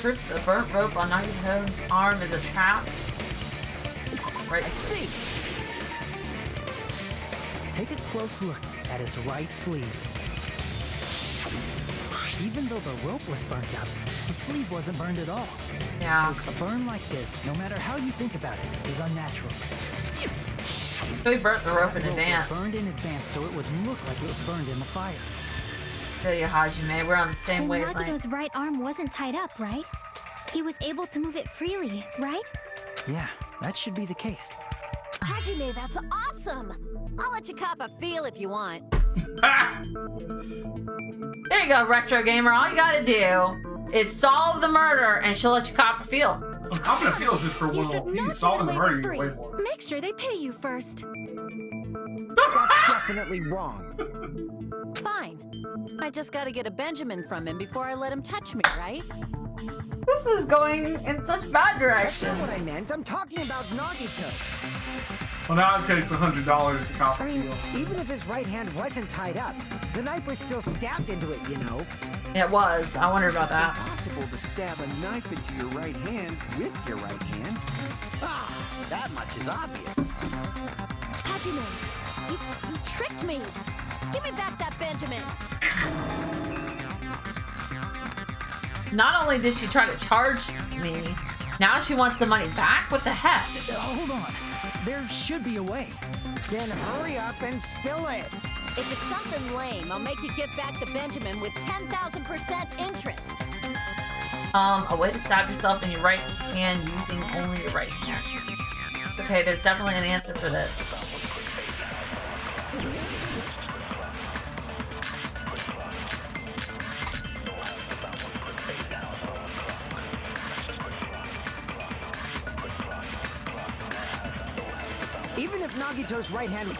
The burnt rope on Nagito's arm is a trap. Right. I see. To take a close look at his right sleeve. Even though the rope was burnt up, the sleeve wasn't burned at all. Yeah. So a burn like this, no matter how you think about it, is unnatural. So he burnt the rope in The rope advance. was burned in advance so it would look like it was burned in the fire. Feel you, Hajime. We're on the same Then wavelength. Nagito's right arm wasn't tied up, right? He was able to move it freely, right? Yeah, that should be the case. Hajime, that's awesome! I'll let you cop a feel if you want. There you go, Retro Gamer. All you gotta do is solve the murder and she'll let you cop a feel. Well, copping a feel is just for one You little should piece. not Solving give the it away murder, for you free. way more. Make sure they pay you first. That's definitely wrong. Fine. I just gotta get a Benjamin from him before I let him touch me, right? This is going in such bad That's not direction. what I meant. I'm talking about Nagito. Well, now it takes $100 to cop I a mean, feel. even if his right hand wasn't tied up, the knife was still stabbed into it, you know? It was. I wonder about It's that. impossible to stab a knife into your right hand with your right hand. Ah, that much is obvious. Hajime, you tricked me! Give me back that Benjamin! Not only did she try to charge me, now she wants the money back? What the heck? Hold on. There should be a way. Then hurry up and spill it. If it's something lame, I'll make you give back the Benjamin with 10,000% interest. A way to stab yourself in your right hand using only your right hand. Okay, there's definitely an answer for this. Even if Nagito's right hand...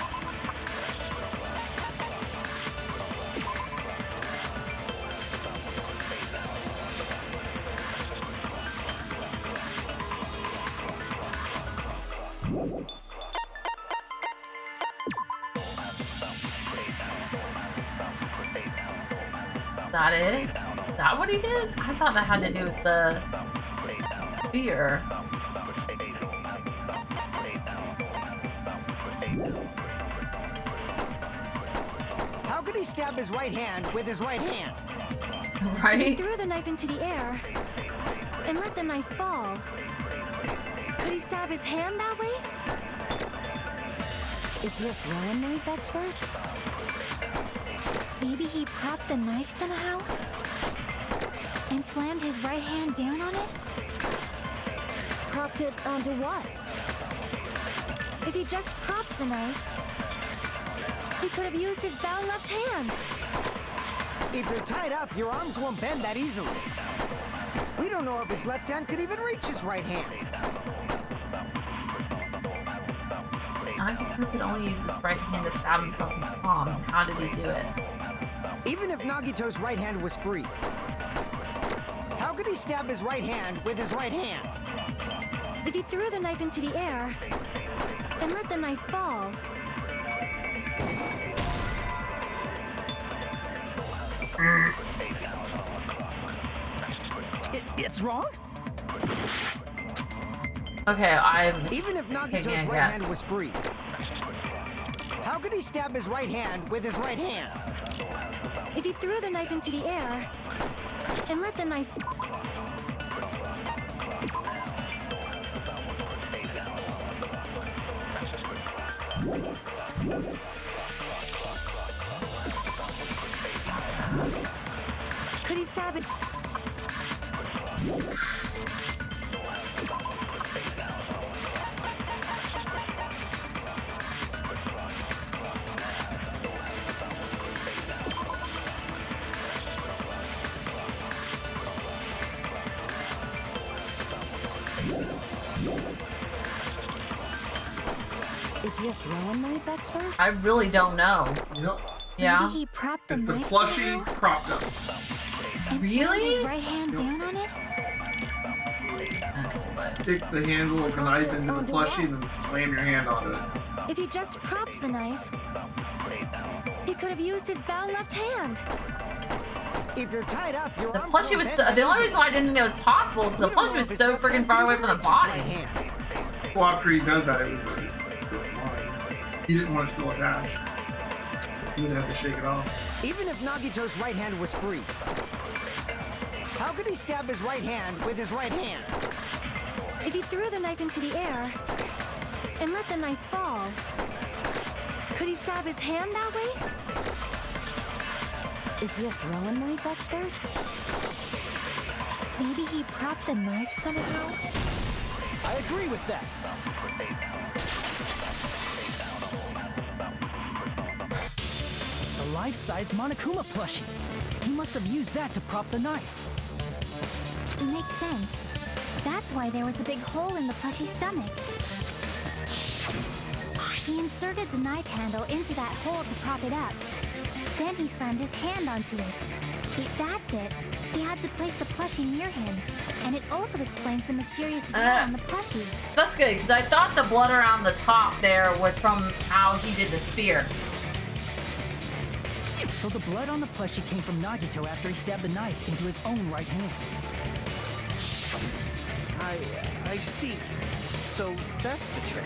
Is that it? Is that what he did? I thought that had to do with the spear. How could he stab his right hand with his right hand? He Right? threw the knife into the air and let the knife fall. Could he stab his hand that way? Is he a throwing knife expert? Maybe he propped the knife somehow? And slammed his right hand down on it? Propped it onto what? If he just propped the knife, he could have used his bound left hand. If you're tied up, your arms won't bend that easily. We don't know if his left hand could even reach his right hand. Nagito could only use his right hand to stab himself in the palm. How did he do it? Even if Nagito's right hand was free, how could he stab his right hand with his right hand? If he threw the knife into the air and let the knife fall, It's wrong? Okay, I'm Even if taking Nagito's a right guess. hand was free, how could he stab his right hand with his right hand? if he threw the knife into the air and let the knife... Could he stab it? Is he a throwing knife expert? I really don't know. Yep. Yeah. Maybe he propped the It's the knife plushie somehow propped up. and Really? slammed his right hand down on it? That's too bad. Stick the handle of the knife into the Onto plushie what? and then slam your hand onto it. If he just propped the knife, he could have used his bound left hand. If you're tied up, your The arms plushie won't was bend so, that the only easily. reason why I didn't think it was possible is the We don't know plushie if was his so left freaking hand far could away even from the reach his right body. hand. Well, after he does that, it would go flying. He didn't want to still attach. He would have had to shake it off. Even if Nagito's right hand was free, how could he stab his right hand with his right hand? If he threw the knife into the air and let the knife fall, could he stab his hand that way? Is he a throwing knife expert? Maybe he propped the knife somehow? I agree with that. The life-size Monokuma plushie. He must have used that to prop the knife. Makes sense. That's why there was a big hole in the plushie's stomach. He inserted the knife handle into that hole to prop it up. Then he slammed his hand onto it. If that's it, he had to place the plushie near him. And it also explains the mysterious blood on the plushie. That's good, because I thought the blood around the top there was from how he did the spear. So the blood on the plushie came from Nagito after he stabbed the knife into his own right hand. I see. So that's the trick.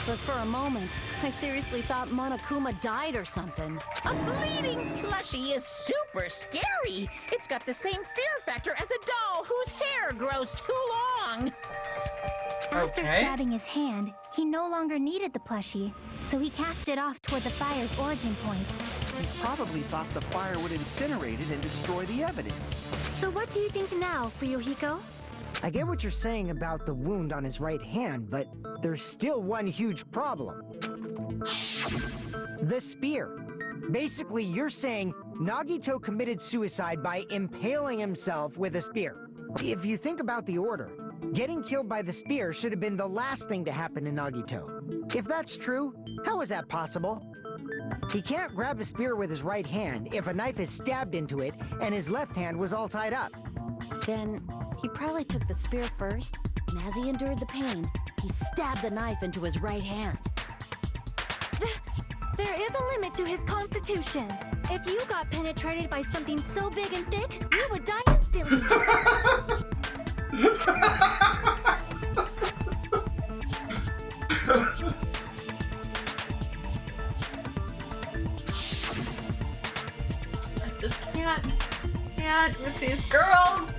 But for a moment, I seriously thought Monokuma died or something. A bleeding plushie is super scary. It's got the same fear factor as a doll whose hair grows too long. After stabbing his hand, he no longer needed the plushie, so he cast it off toward the fire's origin point. He probably thought the fire would incinerate it and destroy the evidence. So what do you think now, Fuyuhiko? I get what you're saying about the wound on his right hand, but there's still one huge problem. The spear. Basically, you're saying Nagito committed suicide by impaling himself with a spear. If you think about the order, getting killed by the spear should have been the last thing to happen to Nagito. If that's true, how is that possible? He can't grab a spear with his right hand if a knife is stabbed into it and his left hand was all tied up. Then he probably took the spear first, and as he endured the pain, he stabbed the knife into his right hand. There is a limit to his constitution. If you got penetrated by something so big and thick, you would die instantly. I just can't with these girls.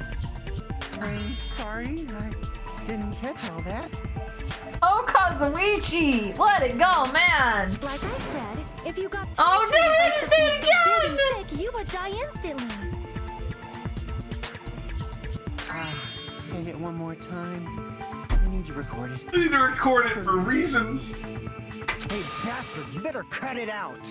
I'm sorry, I didn't catch all that. Oh, Kazuichi! Let it go, man! Like I said, if you got oh, no, penetrated by just say it something so big again! and thick, you would die instantly. Say it one more time. I need to record it. I need to record it for reasons. Hey, bastard, you better cut it out.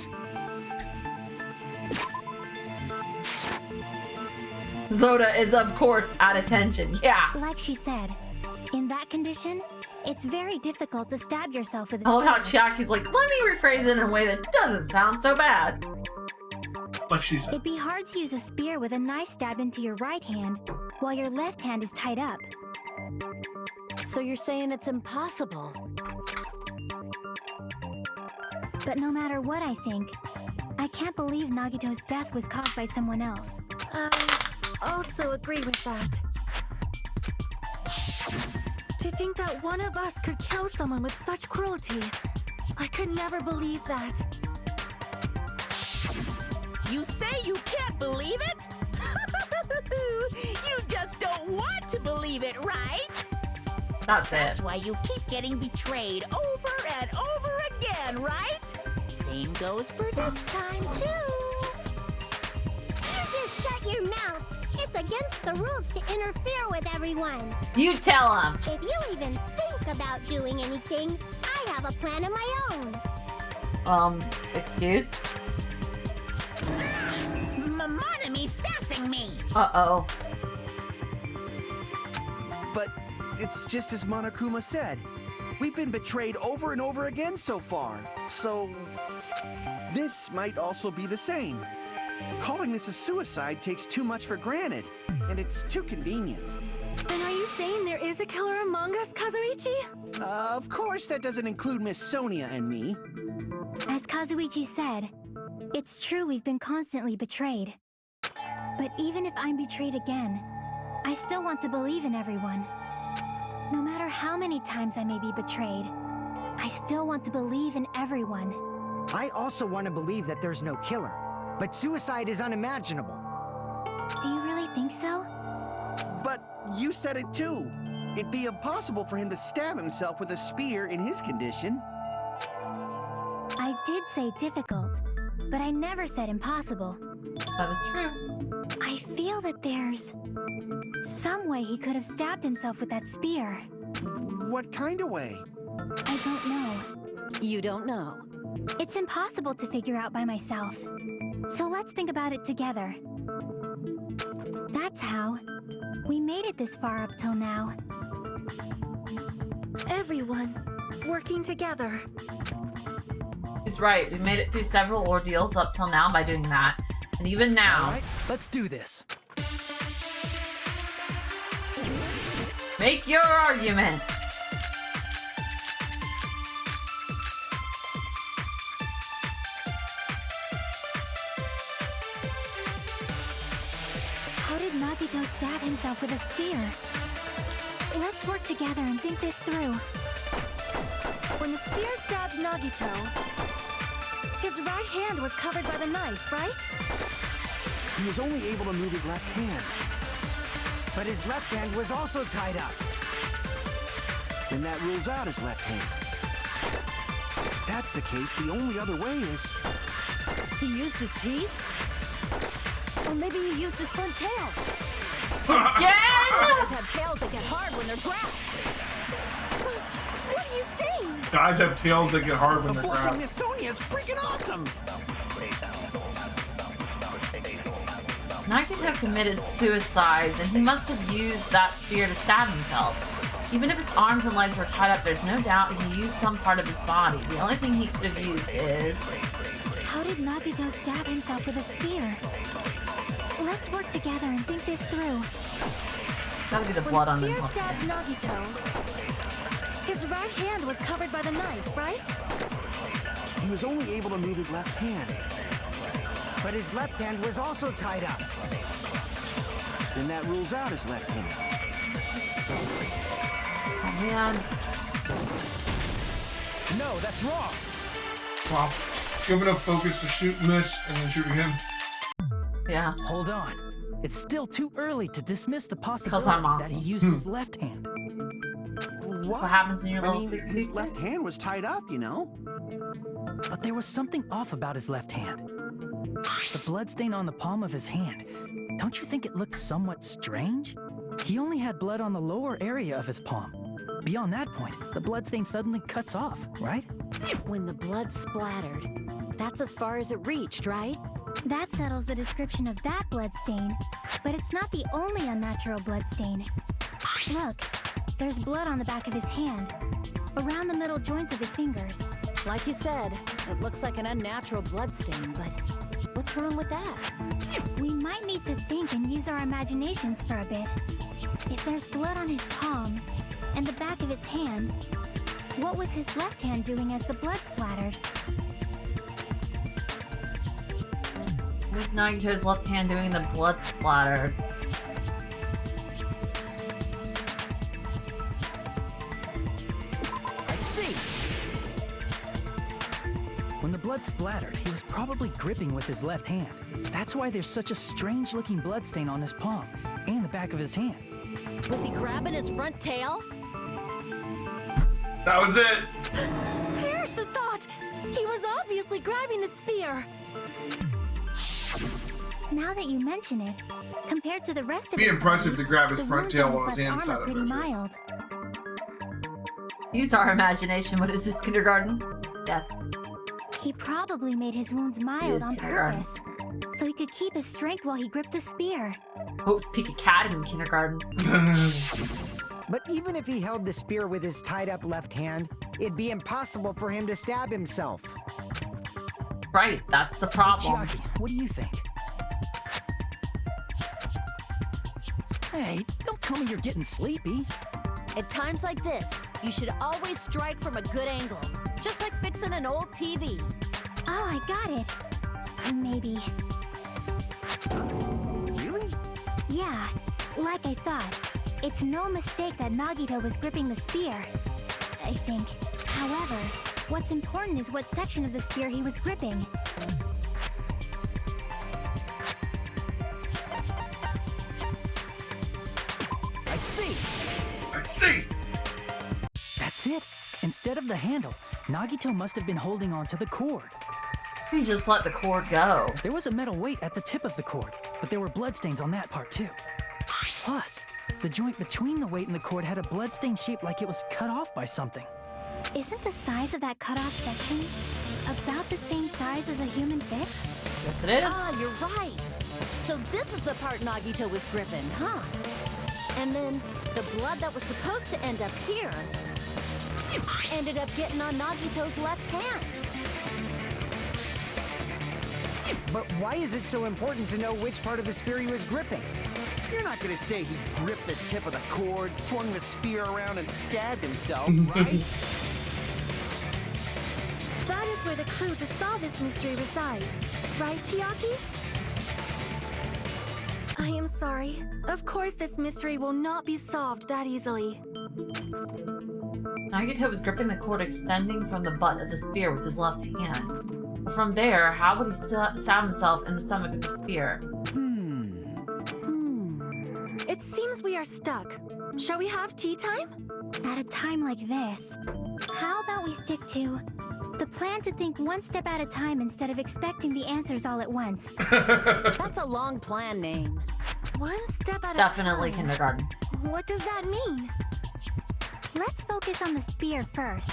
Zoda is, of course, at attention. Yeah. Like she said, in that condition, it's very difficult to stab yourself with a I love how spear. Chiaki's like, let me rephrase it in a way that doesn't sound so bad. Like she said. It'd be hard to use a spear with a knife stabbed into your right hand while your left hand is tied up. So you're saying it's impossible? But no matter what I think, I can't believe Nagito's death was caused by someone else. I also agree with that. To think that one of us could kill someone with such cruelty, I could never believe that. You say you can't believe it? You just don't want to believe it, right? That's it. why you keep getting betrayed over and over again, right? Same goes for this time, too. You just shut your mouth. It's against the rules to interfere with everyone. You tell him. If you even think about doing anything, I have a plan of my own. Excuse? Monomi's sassing me. Uh-oh. But it's just as Monokuma said. We've been betrayed over and over again so far. So this might also be the same. Calling this a suicide takes too much for granted, and it's too convenient. Then are you saying there is a killer among us, Kazuichi? Of course that doesn't include Miss Sonia and me. As Kazuichi said, it's true we've been constantly betrayed. But even if I'm betrayed again, I still want to believe in everyone. No matter how many times I may be betrayed, I still want to believe in everyone. I also want to believe that there's no killer, but suicide is unimaginable. Do you really think so? But you said it too. It'd be impossible for him to stab himself with a spear in his condition. I did say difficult, but I never said impossible. That is true. I feel that there's some way he could have stabbed himself with that spear. What kind of way? I don't know. You don't know. It's impossible to figure out by myself. So let's think about it together. That's how we made it this far up till now. Everyone working together. He's right. We made it through several ordeals up till now by doing that. And even now. All right, let's do this. Make your argument. How did Nagito stab himself with a spear? Let's work together and think this through. When the spear stabbed Nagito, his right hand was covered by the knife, right? He was only able to move his left hand. But his left hand was also tied up. Then that rules out his left hand. If that's the case, the only other way is... He used his teeth? Or maybe he used his front tail. Again? Guys have tails that get hard when they're grabbed. What are you saying? Guys have tails that get hard when The they're force on grabbed. Miss Sonia is freaking awesome! Nagito committed suicide, then he must have used that spear to stab himself. Even if his arms and legs were tied up, there's no doubt he used some part of his body. The only thing he could have used is... How did Nagito stab himself with a spear? Let's work together and think this through. Gotta be the blood on When him. the spear stabbed Nagito, his right hand was covered by the knife, right? He was only able to move his left hand. But his left hand was also tied up. Then that rules out his left hand. Oh man. No, that's wrong. Wow. Give enough focus to shoot, miss, and then shoot again. Yeah. Hold on. It's still too early to dismiss the possibility I'm that he awesome. used his left hand. That's what happens when you're I level mean, 60. his left hand was tied up, you know? But there was something off about his left hand. The bloodstain on the palm of his hand. Don't you think it looked somewhat strange? He only had blood on the lower area of his palm. Beyond that point, the bloodstain suddenly cuts off, right? When the blood splattered, that's as far as it reached, right? That settles the description of that bloodstain, but it's not the only unnatural bloodstain. Look, there's blood on the back of his hand, around the middle joints of his fingers. Like you said, it looks like an unnatural bloodstain, but what's wrong with that? We might need to think and use our imaginations for a bit. If there's blood on his palm and the back of his hand, what was his left hand doing as the blood splattered? What was Nagito's left hand doing the blood splatter? I see. When the blood splattered, he was probably gripping with his left hand. That's why there's such a strange-looking bloodstain on his palm and the back of his hand. Was he grabbing his front tail? That was it. Perish the thought! He was obviously grabbing the spear. Now that you mention it, compared to the rest of Be his impressive body, to grab his the front wounds tail on while his left hand's arm tied are up. pretty mild. Use our imagination. What is this, kindergarten? Yes. He probably made his wounds mild on kindergarten. purpose, so he could keep his strength while he gripped the spear. Oops, Peak Academy kindergarten. But even if he held the spear with his tied up left hand, it'd be impossible for him to stab himself. Right, that's the problem. Chiaki, what do you think? Hey, don't tell me you're getting sleepy. At times like this, you should always strike from a good angle, just like fixing an old TV. Oh, I got it. Maybe. Really? Yeah, like I thought. It's no mistake that Nagito was gripping the spear, I think. However, What's important is what section of the spear he was gripping. I see! I see! That's it. Instead of the handle, Nagito must have been holding on to the cord. He just let the cord go. There was a metal weight at the tip of the cord, but there were bloodstains on that part too. Plus, the joint between the weight and the cord had a bloodstain shaped like it was cut off by something. Isn't the size of that cut-off section about the same size as a human fist? Yes, it is. Ah, you're right. So this is the part Nagito was gripping, huh? And then the blood that was supposed to end up here ended up getting on Nagito's left hand. But why is it so important to know which part of the spear he was gripping? You're not gonna say he gripped the tip of the cord, swung the spear around, and stabbed himself, right? That is where the clue to solve this mystery resides. Right, Chiaki? I am sorry. Of course this mystery will not be solved that easily. Nagito was gripping the cord extending from the butt of the spear with his left hand. But from there, how would he stab himself in the stomach with the spear? It seems we are stuck. Shall we have tea time? At a time like this, how about we stick to the plan to think one step at a time instead of expecting the answers all at once? That's a long plan name. One step at a time. Definitely kindergarten. What does that mean? Let's focus on the spear first.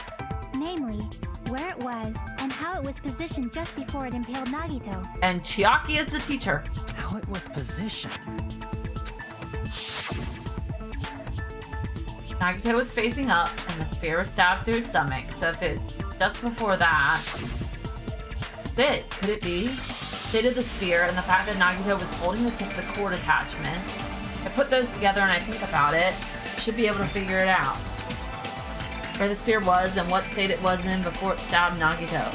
Namely, where it was and how it was positioned just before it impaled Nagito. And Chiaki is the teacher. How it was positioned. Nagito was facing up, and the spear was stabbed through his stomach. So if it's just before that, it could it be? State of the spear and the fact that Nagito was holding the tip of the cord attachment. I put those together and I think about it. Should be able to figure it out. Where the spear was and what state it was in before it stabbed Nagito.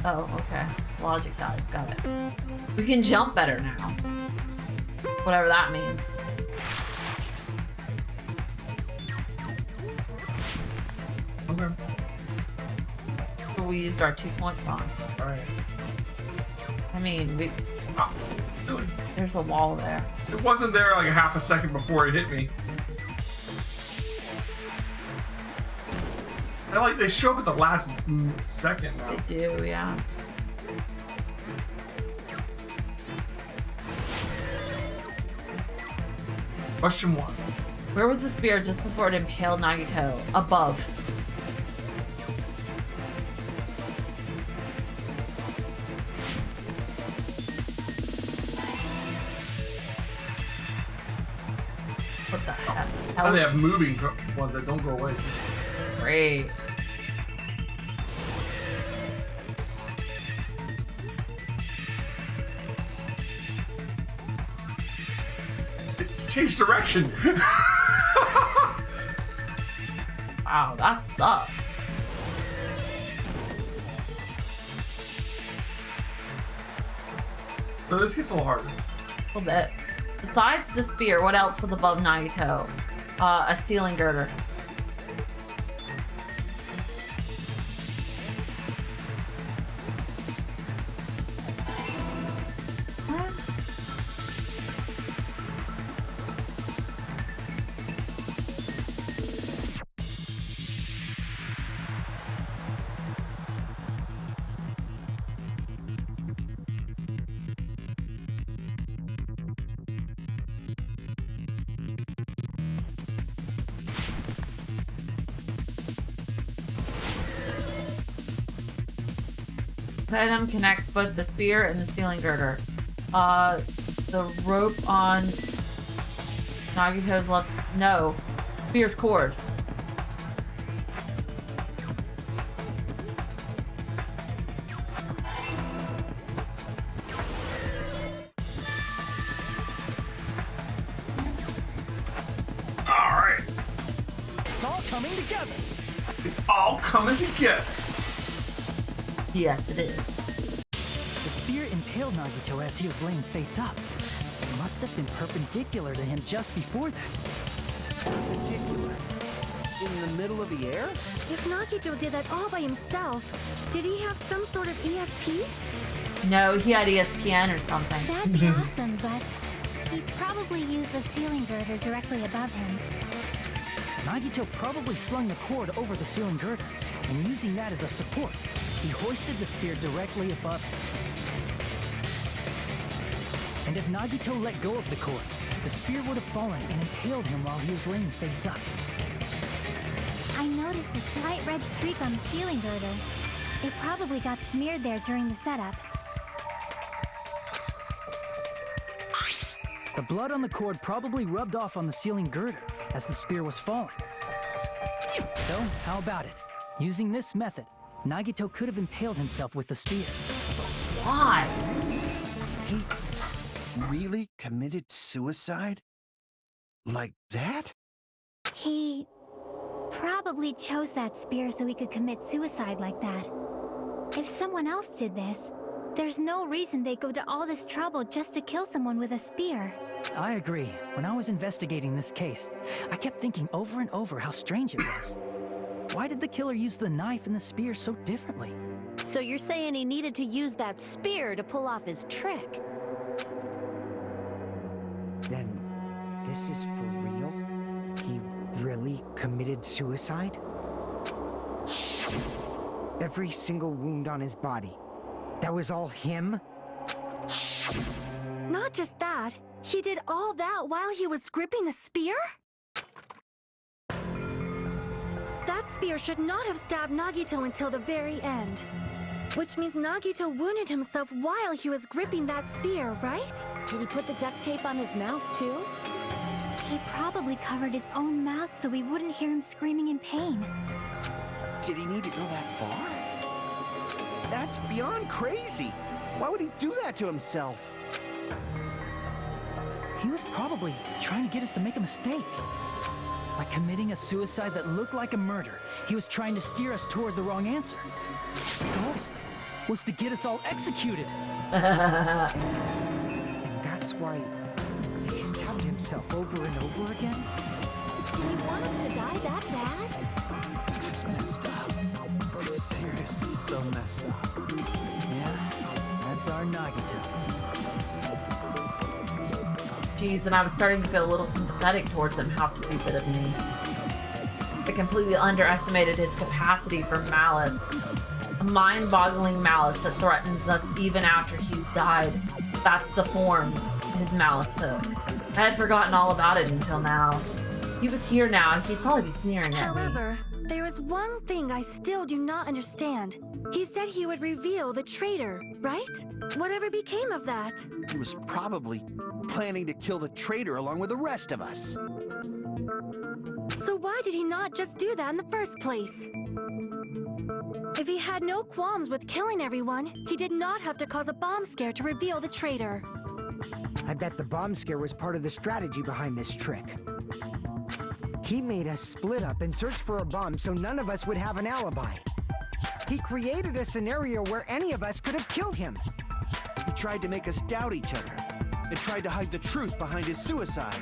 Oh, okay. Logic dive. Got it. We can jump better now. Whatever that means. Okay. What we used our 2 points on. Alright. I mean, we... Ah, there's a wall there. it wasn't there like a half a second before it hit me. They show up at the last second now. They do, yeah. Question 1. Where was the spear just before it impaled Nagito? Above. What the heck? How they have moving ones that don't go away. Great. Change direction. Wow, that sucks. So this gets a little harder. A little bit. Besides the spear, what else was above Nagito? A ceiling girder. The item connects both the spear and the ceiling girder. The rope on Nagito's left. No, spear's cord. All right. It's all coming together. It's all coming together. Yes, it is. The spear impaled Nagito as he was laying face up. It must have been perpendicular to him just before that. Perpendicular. in the middle of the air? If Nagito did that all by himself, did he have some sort of ESP? No, he had ESPN or something. That'd be awesome, but he probably used the ceiling girder directly above him. Nagito probably slung the cord over the ceiling girder, and using that as a support, he hoisted the spear directly above him. And if Nagito let go of the cord, the spear would have fallen and impaled him while he was laying face up. I noticed a slight red streak on the ceiling girder. It probably got smeared there during the setup. The blood on the cord probably rubbed off on the ceiling girder as the spear was falling. So, how about it? Using this method, Nagito could have impaled himself with the spear. Why? He really committed suicide? Like that? He probably chose that spear so he could commit suicide like that. If someone else did this, there's no reason they'd go to all this trouble just to kill someone with a spear. I agree. When I was investigating this case, I kept thinking over and over how strange it was. Why did the killer use the knife and the spear so differently? So you're saying he needed to use that spear to pull off his trick? Then, this is for real? He really committed suicide? Every single wound on his body. That was all him? Not just that, he did all that while he was gripping the spear? That spear should not have stabbed Nagito until the very end. Which means Nagito wounded himself while he was gripping that spear, right? Did he put the duct tape on his mouth too? He probably covered his own mouth so we wouldn't hear him screaming in pain. Did he need to go that far? That's beyond crazy. Why would he do that to himself? He was probably trying to get us to make a mistake. By committing a suicide that looked like a murder, he was trying to steer us toward the wrong answer. His goal was to get us all executed. And that's why he stabbed himself over and over again? Did he want us to die that bad? That's messed up. It's seriously so messed up. Yeah, that's our Nagito. Jeez, and I was starting to feel a little sympathetic towards him. How stupid of me. I completely underestimated his capacity for malice. A mind-boggling malice that threatens us even after he's died. That's the form his malice took. I had forgotten all about it until now. If he was here now, he'd probably be sneering at me. However, there is one thing I still do not understand. He said he would reveal the traitor, right? Whatever became of that? He was probably planning to kill the traitor along with the rest of us. So why did he not just do that in the first place? If he had no qualms with killing everyone, he did not have to cause a bomb scare to reveal the traitor. I bet the bomb scare was part of the strategy behind this trick. He made us split up and search for a bomb so none of us would have an alibi. He created a scenario where any of us could have killed him. He tried to make us doubt each other and tried to hide the truth behind his suicide.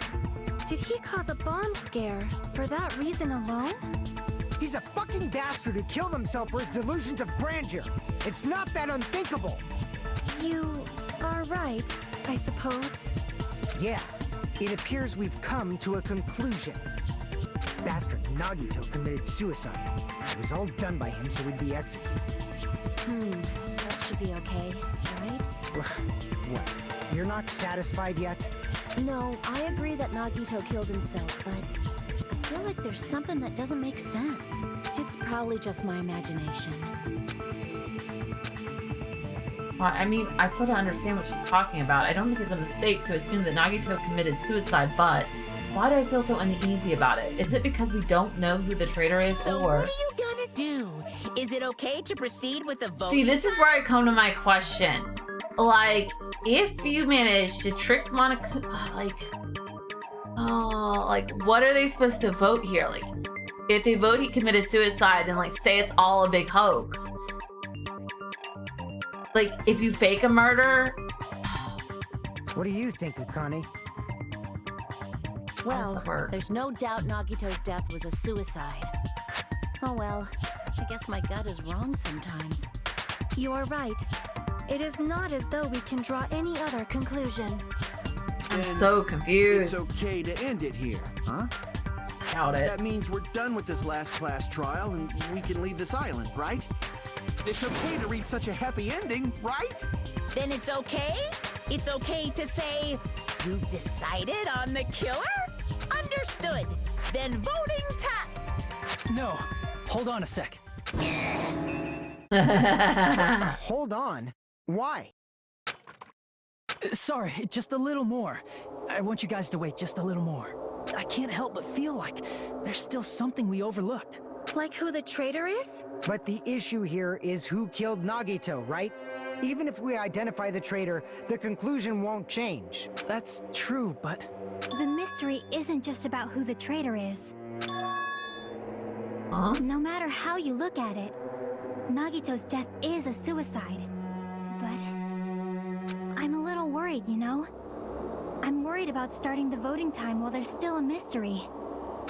Did he cause a bomb scare for that reason alone? He's a fucking bastard who killed himself for his delusions of grandeur. It's not that unthinkable. You are right, I suppose. Yeah, it appears we've come to a conclusion. Bastard Nagito committed suicide. It was all done by him so he'd be executed. That should be okay, right? What? You're not satisfied yet? No, I agree that Nagito killed himself, but I feel like there's something that doesn't make sense. It's probably just my imagination. Well, I mean, I sort of understand what she's talking about. I don't think it's a mistake to assume that Nagito committed suicide, but why do I feel so uneasy about it? Is it because we don't know who the traitor is, So or... what are you gonna do? Is it okay to proceed with the vote? See, this is where I come to my question. Like, if you manage to trick Monokuma, what are they supposed to vote here? Like, if they vote he committed suicide, then like say it's all a big hoax. Like, if you fake a murder. What do you think, Akane? Well, that work? there's no doubt Nagito's death was a suicide. Oh well, I guess my gut is wrong sometimes. You are right. It is not as though we can draw any other conclusion. I'm so confused. It's okay to end it here, huh? Doubt it. That means we're done with this last class trial and we can leave this island, right? It's okay to reach such a happy ending, right? Then it's okay? It's okay to say, you've decided on the killer? Understood. Then voting time. No, hold on a sec. Hold on. Why? Sorry, just a little more. I want you guys to wait just a little more. I can't help but feel like there's still something we overlooked. Like who the traitor is? But the issue here is who killed Nagito, right? Even if we identify the traitor, the conclusion won't change. That's true, but... The mystery isn't just about who the traitor is. Huh? No matter how you look at it, Nagito's death is a suicide. But I'm a little worried, you know? I'm worried about starting the voting time while there's still a mystery.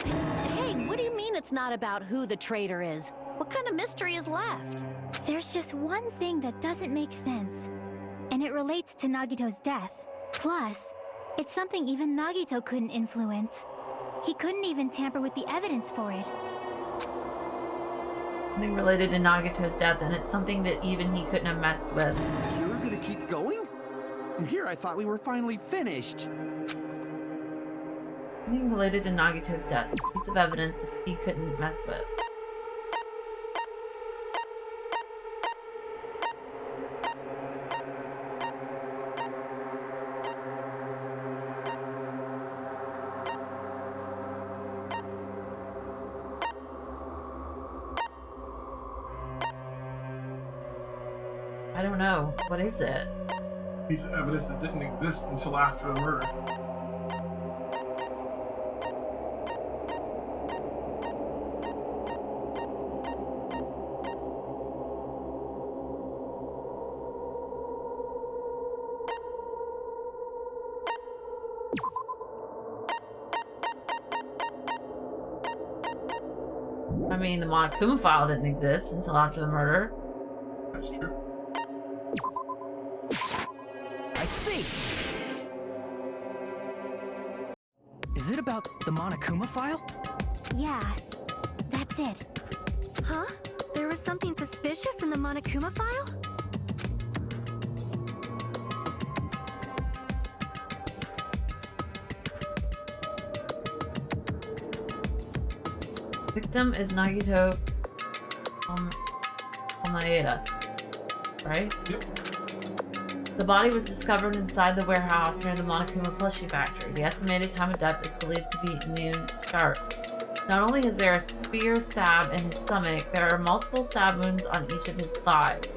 Hey, what do you mean it's not about who the traitor is? What kind of mystery is left? There's just one thing that doesn't make sense, and it relates to Nagito's death. Plus, it's something even Nagito couldn't influence. He couldn't even tamper with the evidence for it. Something related to Nagito's death, and it's something that even he couldn't have messed with. You're gonna keep going? Here, I thought we were finally finished. Something related to Nagito's death, a piece of evidence that he couldn't mess with. I don't know. What is it? Piece of evidence that didn't exist until after the murder. I mean, the Monokuma file didn't exist until after the murder. That's true. I see! Is it about the Monokuma file? Yeah, that's it. Huh? There was something suspicious in the Monokuma file? Victim is Nagito Omaeda, right? Yep. The body was discovered inside the warehouse near the Monokuma plushie factory. The estimated time of death is believed to be noon sharp. Not only is there a spear stab in his stomach, there are multiple stab wounds on each of his thighs.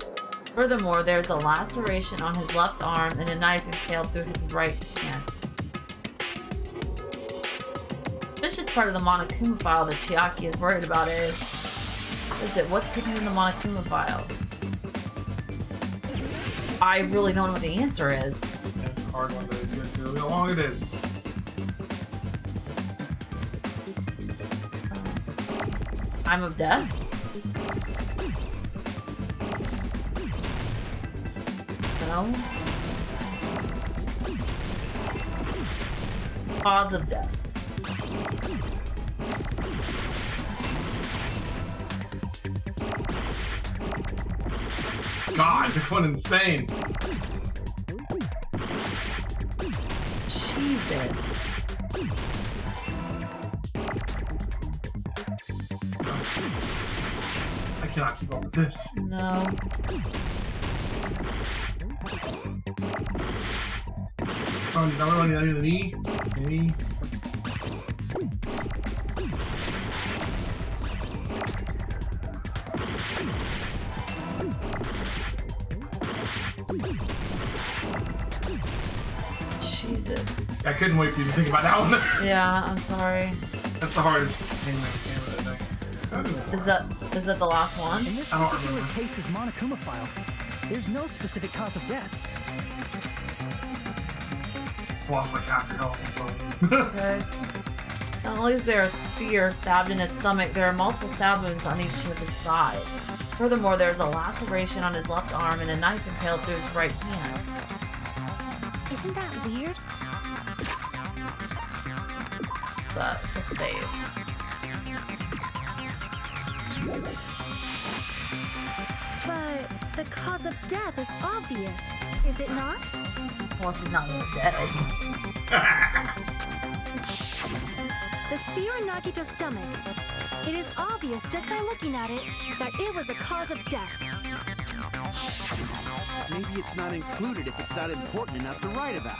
Furthermore, there's a laceration on his left arm and a knife impaled through his right hand. This is part of the Monokuma file that Chiaki is worried about is it what's hidden in the Monokuma file? I really don't know what the answer is. That's a hard one to get into. How long it is? Time of death? No. Cause of death. God, this one insane. Jesus. I cannot keep up with this. No. Knee. Jesus. I couldn't wait for you to think about that one. Yeah, I'm sorry. That's the hardest thing I think. Is that the last one? In this I don't particular remember. case's Monokuma file, there's no specific cause of death. Lost like half your health. Okay. Not only is there a spear stabbed in his stomach, there are multiple stab wounds on each of his sides. Furthermore, there's a laceration on his left arm and a knife impaled through his right hand. Isn't that weird? But let's save. But the cause of death is obvious, is it not? Unless he's not really dead. The spear in Nagito's stomach. It is obvious just by looking at it that it was the cause of death. Maybe it's not included if it's not important enough to write about.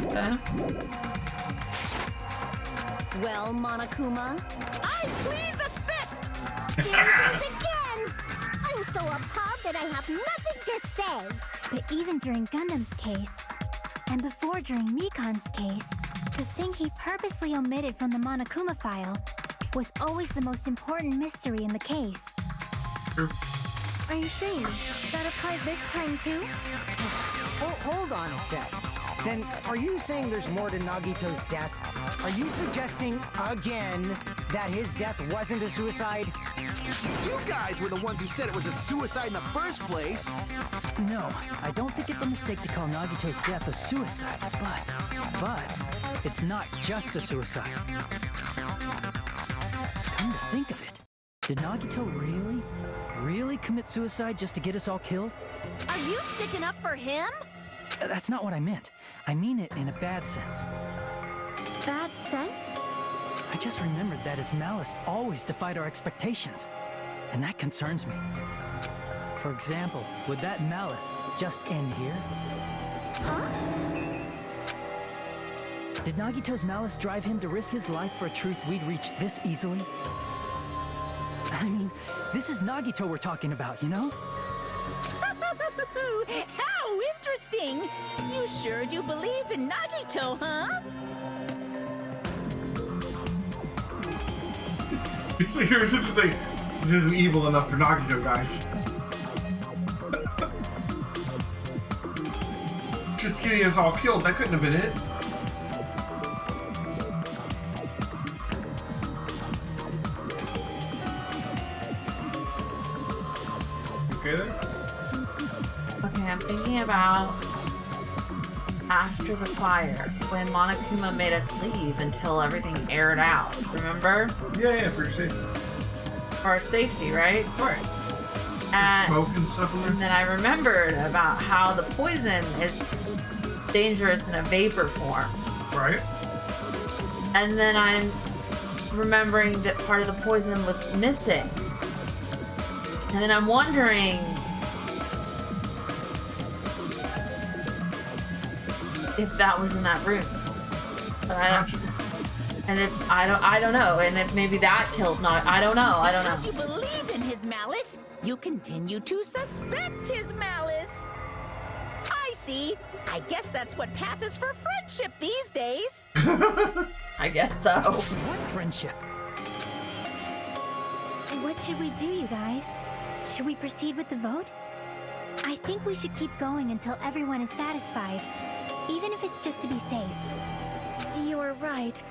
Okay. Well, Monokuma, I plead the fifth! Here it is again! I'm so appalled that I have nothing to say. But even during Gundam's case, and before during Mikan's case, the thing he purposely omitted from the Monokuma file was always the most important mystery in the case. Are you saying that applies this time too? Hold on a sec. Then, are you saying there's more to Nagito's death? Are you suggesting, again, that his death wasn't a suicide? You guys were the ones who said it was a suicide in the first place. No, I don't think it's a mistake to call Nagito's death a suicide, but it's not just a suicide. Come to think of it, did Nagito really commit suicide just to get us all killed? are you sticking up for him? That's not what I meant. I mean it in a bad sense. Bad sense? I just remembered that his malice always defied our expectations, and that concerns me. For example, would that malice just end here? Huh? Did Nagito's malice drive him to risk his life for a truth we'd reach this easily? I mean, this is Nagito we're talking about, you know? How interesting! You sure do believe in Nagito, huh? It's like you're just like, this isn't evil enough for Nagito, guys. Just getting us all killed, that couldn't have been it. Okay then? Okay, I'm thinking about after the fire, when Monokuma made us leave until everything aired out. Remember? Yeah, for your safety. For our safety, right? Right. And, Smoke and stuff in there. and then I remembered about how the poison is dangerous in a vapor form. Right. And then I'm remembering that part of the poison was missing. And then I'm wondering if that was in that room. But I don't. And if I don't know. And if maybe that killed I don't know. Because you believe in his malice, you continue to suspect his malice. I see. I guess that's what passes for friendship these days. I guess so. What friendship? What should we do, you guys? Should we proceed with the vote? I think we should keep going until everyone is satisfied, even if it's just to be safe. You are right.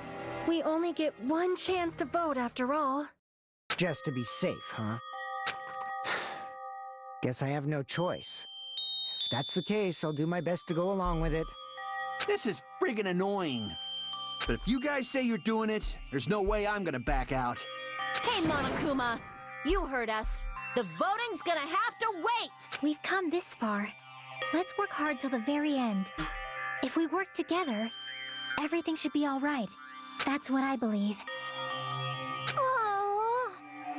We only get one chance to vote after all. Just to be safe, huh? Guess I have no choice. If that's the case, I'll do my best to go along with it. This is friggin' annoying. But if you guys say you're doing it, there's no way I'm gonna back out. Hey, Monokuma, you heard us. The voting's gonna have to wait. We've come this far. Let's work hard till the very end. If we work together, everything should be all right. That's what I believe. Oh,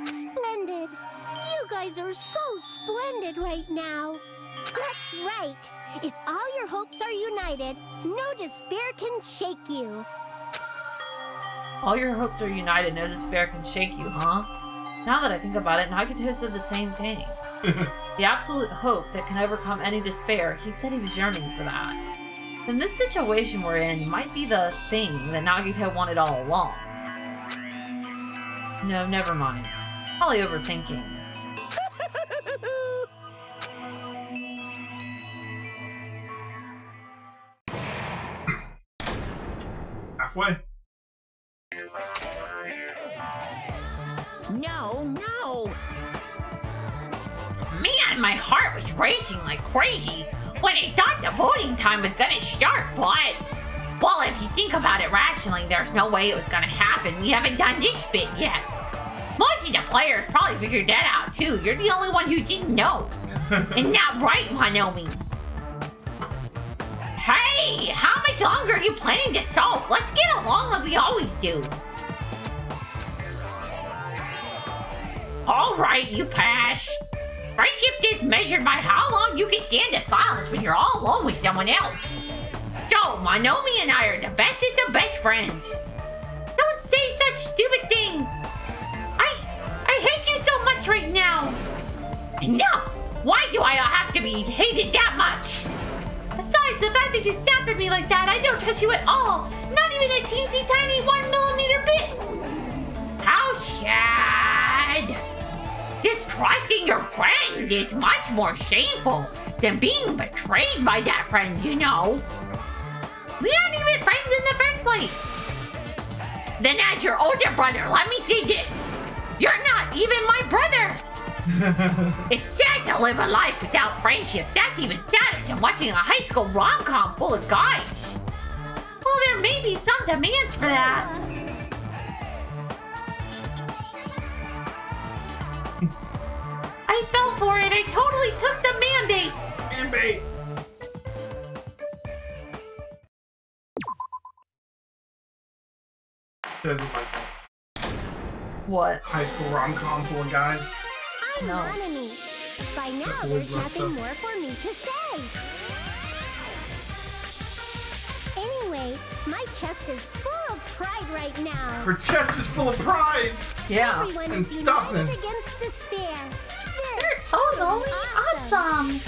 splendid. You guys are so splendid right now. That's right. If all your hopes are united, no despair can shake you. All your hopes are united, no despair can shake you, huh? Now that I think about it, Nagito said the same thing. The absolute hope that can overcome any despair, he said he was yearning for that. Then this situation we're in might be the thing that Nagito wanted all along. No, never mind. Probably overthinking. Halfway. No, no! Man, my heart was racing like crazy when I thought the voting time was gonna start, but... Well, if you think about it rationally, there's no way it was gonna happen. We haven't done this bit yet. Most of the players probably figured that out too. You're the only one who didn't know. Isn't that right, Monomi? Hey, how much longer are you planning to sulk? Let's get along like we always do. Alright, you pass. Friendship is measured by how long you can stand in silence when you're all alone with someone else. So, Monomi and I are the bestest of best friends. Don't say such stupid things. I hate you so much right now. Enough! Why do I have to be hated that much? Besides, the fact that you snapped at me like that, I don't trust you at all. Not even a teensy tiny 1mm bit. How sad. Distrusting your friend is much more shameful than being betrayed by that friend, you know. We aren't even friends in the first place. Then as your older brother, let me say this. You're not even my brother. It's sad to live a life without friendship. That's even sadder than watching a high school rom-com full of guys. Well, there may be some demands for that. I fell for it. I totally took the mandate. Mandate. Doesn't like that. What? High school rom-com full of guys. I'm Monomi. By now, there's nothing more for me to say. Anyway, my chest is full of pride right now. Her chest is full of pride. Yeah. Everyone And is stuffing. united against despair. They're totally awesome.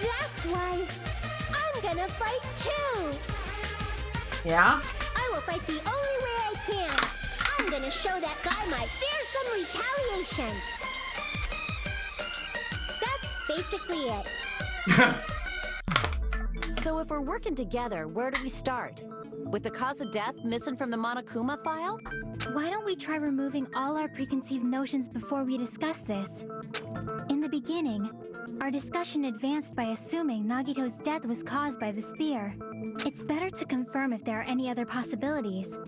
That's why I'm gonna fight too. Yeah? I will fight the only way I can. I'm gonna show that guy my fearsome retaliation. That's basically it. So if we're working together, where do we start? With the cause of death missing from the Monokuma file? Why don't we try removing all our preconceived notions before we discuss this? In the beginning, our discussion advanced by assuming Nagito's death was caused by the spear. It's better to confirm if there are any other possibilities.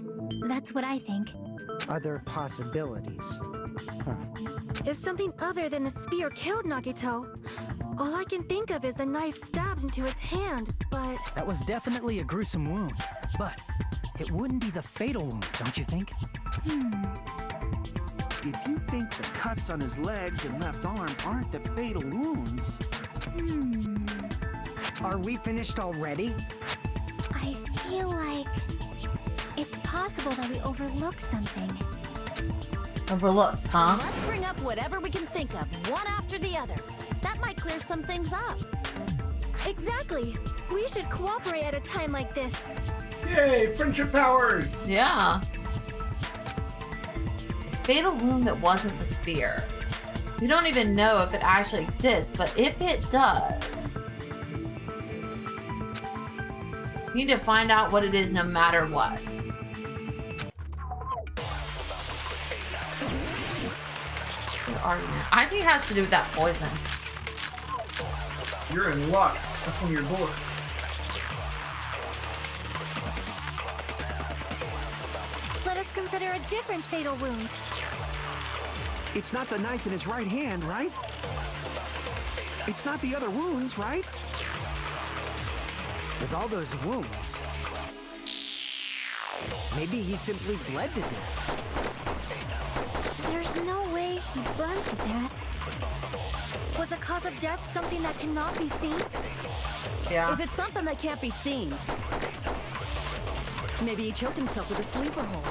That's what I think. Other possibilities. Huh. If something other than the spear killed Nagito, all I can think of is the knife stabbed into his hand, but... That was definitely a gruesome wound, but it wouldn't be the fatal wound, don't you think? If you think the cuts on his legs and left arm aren't the fatal wounds... Are we finished already? I feel like it's possible that we overlooked something. Overlooked, huh? Let's bring up whatever we can think of, one after the other. That might clear some things up. Exactly. We should cooperate at a time like this. Yay, friendship powers. Yeah. Fatal wound that wasn't the spear. We don't even know if it actually exists, but if it does, we need to find out what it is no matter what. I think it has to do with that poison. You're in luck. That's one of your bullets. Let us consider a different fatal wound. It's not the knife in his right hand, right? It's not the other wounds, right? With all those wounds, maybe he simply bled to death. There's no way he burned to death. Was the cause of death something that cannot be seen? Yeah. If it's something that can't be seen, maybe he choked himself with a sleeper hold.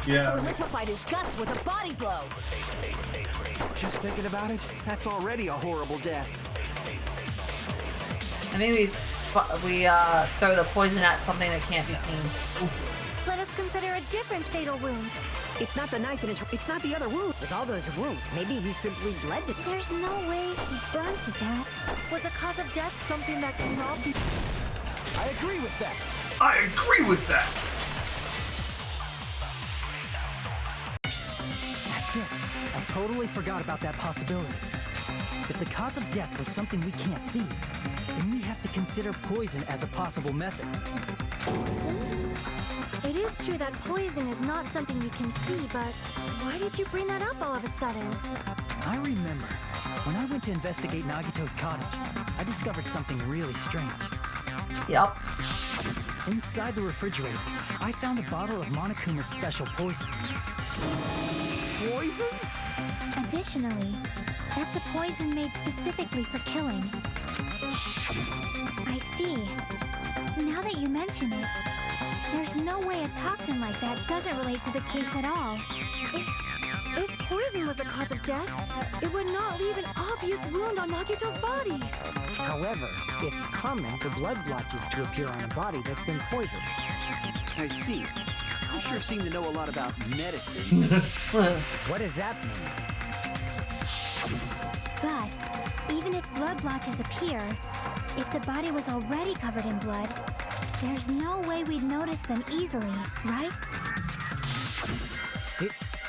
Yeah. Or liquefied his guts with a body blow. Just thinking about it, that's already a horrible death. I think we throw the poison at something that can't be seen. Let us consider a different fatal wound. It's not the knife in his... It's not the other wound. With all those wounds, maybe he simply bled to death. There's no way he burned to death. Was the cause of death something that cannot be... I agree with that. I agree with that. That's it. I totally forgot about that possibility. If the cause of death was something we can't see, then we have to consider poison as a possible method. It is true that poison is not something you can see, but why did you bring that up all of a sudden? I remember, when I went to investigate Nagito's cottage, I discovered something really strange. Yep. Inside the refrigerator, I found a bottle of Monokuma's special poison. Poison? Additionally, that's a poison made specifically for killing. I see. Now that you mention it, there's no way a toxin like that doesn't relate to the case at all. If poison was the cause of death, it would not leave an obvious wound on Nagito's body. However, it's common for blood blotches to appear on a body that's been poisoned. I see. You sure seem to know a lot about medicine. What does that mean? But even if blood blotches appear, if the body was already covered in blood, there's no way we'd notice them easily, right?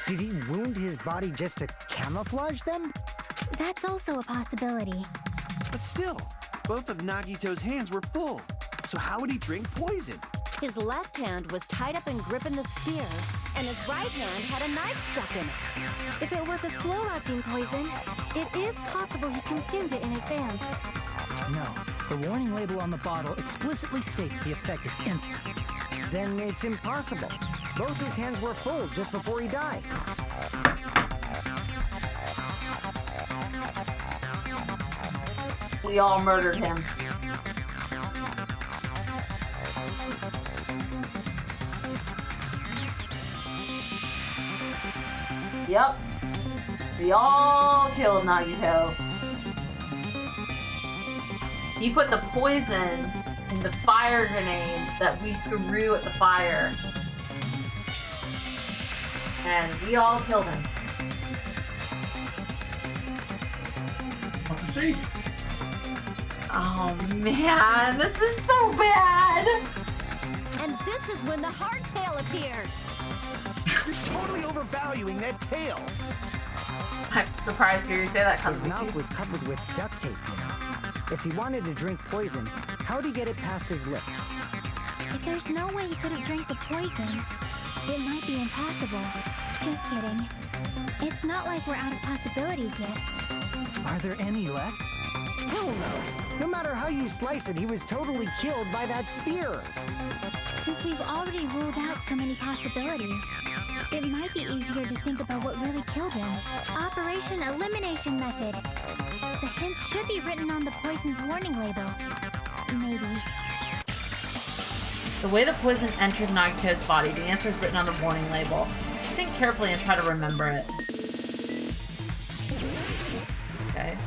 Did he wound his body just to camouflage them? That's also a possibility. But still, both of Nagito's hands were full. So how would he drink poison? His left hand was tied up and gripping the spear, and his right hand had a knife stuck in it. If it was a slow-acting poison, it is possible he consumed it in advance. No, the warning label on the bottle explicitly states the effect is instant. Then it's impossible. Both his hands were full just before he died. We all murdered him. Yep. We all killed Nagito. He put the poison in the fire grenades that we threw at the fire. And we all killed him. Let's see. Oh man, this is so bad. And this is when the hardtail appears. You're totally overvaluing that tail. I'm surprised to hear you say that. His mouth was covered with duct tape, you know. If he wanted to drink poison, how'd he get it past his lips? If there's no way he could have drank the poison, it might be impossible. Just kidding. It's not like we're out of possibilities yet. Are there any left? Hell no. No matter how you slice it, he was totally killed by that spear. Since we've already ruled out so many possibilities, it might be easier to think about what really killed him. Operation Elimination Method. The hint should be written on the poison's warning label. Maybe. The way the poison entered Nagito's body, the answer is written on the warning label. You should think carefully and try to remember it. Okay.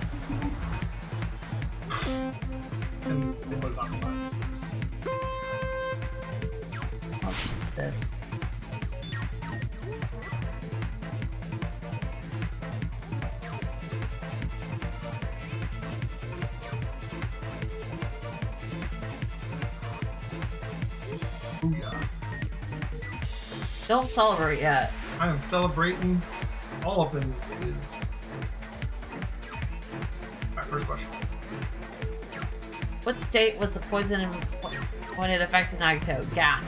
And it was on the list. I'll choose this. Ooh, yeah. Don't celebrate yet. I am celebrating all up in these kids. Alright, first question. What state was the poison in when it affected Nagito? Gas.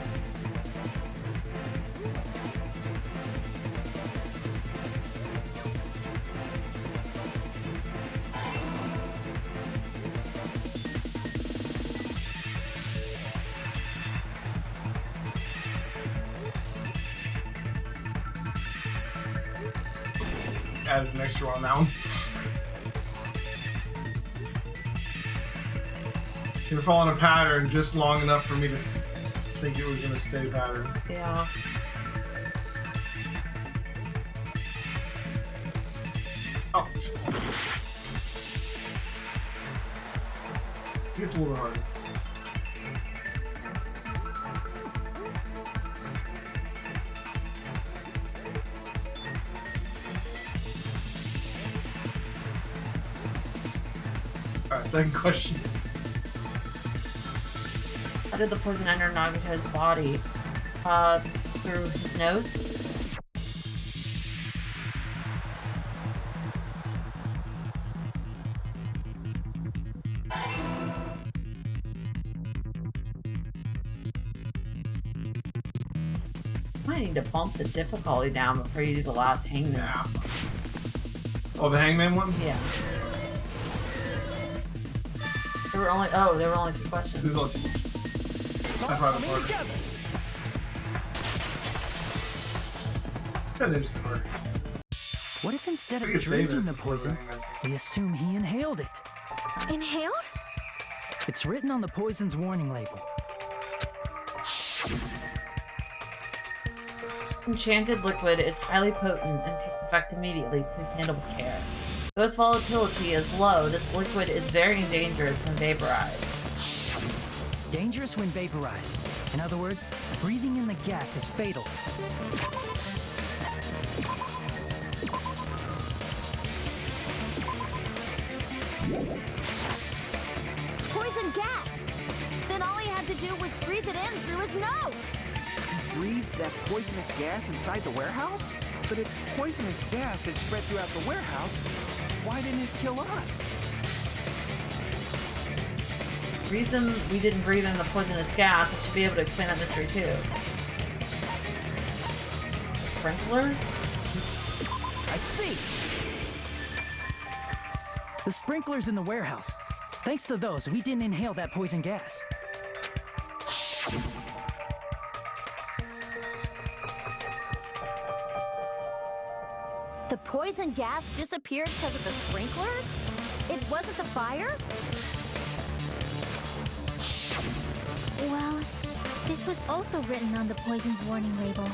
Added an extra on that one. You're following a pattern just long enough for me to think it was going to stay pattern. Yeah. Oh. It's a little harder. Alright, second question. How did the poison enter Nagito's body? Through his nose? I need to bump the difficulty down before you do the last hangman. Yeah. Oh, the hangman one? Yeah. There were only 2 questions. There's only 2 questions. That's why I was harder. Yeah, they just harder. What if instead We of could save drinking it the for poison, hangman's. we assume he inhaled it? Inhaled? It's written on the poison's warning label. Enchanted liquid is highly potent and takes effect immediately. Please handle with care. Though its volatility is low, this liquid is very dangerous when vaporized. Dangerous when vaporized. In other words, breathing in the gas is fatal. Poison gas! Then all he had to do was breathe it in through his nose! Breathe that poisonous gas inside the warehouse? But if poisonous gas had spread throughout the warehouse, why didn't it kill us? Reason we didn't breathe in the poisonous gas, I should be able to explain that mystery too. The sprinklers? I see! The sprinklers in the warehouse. Thanks to those, we didn't inhale that poison gas. The poison gas disappeared because of the sprinklers? It wasn't the fire? Well, this was also written on the poison's warning label.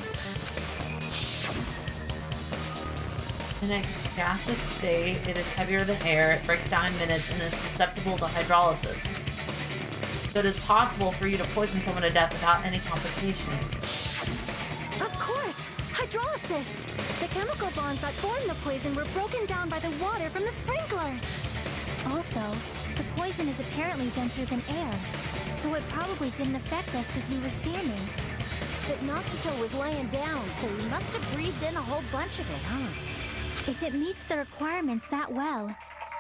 In a gaseous state, it is heavier than air, it breaks down in minutes, and is susceptible to hydrolysis. So it is possible for you to poison someone to death without any complications. Of course! Hydrolysis! The chemical bonds that formed the poison were broken down by the water from the sprinklers. Also, the poison is apparently denser than air, so it probably didn't affect us because we were standing. But Nagito was laying down, so he must have breathed in a whole bunch of it, huh? If it meets the requirements that well,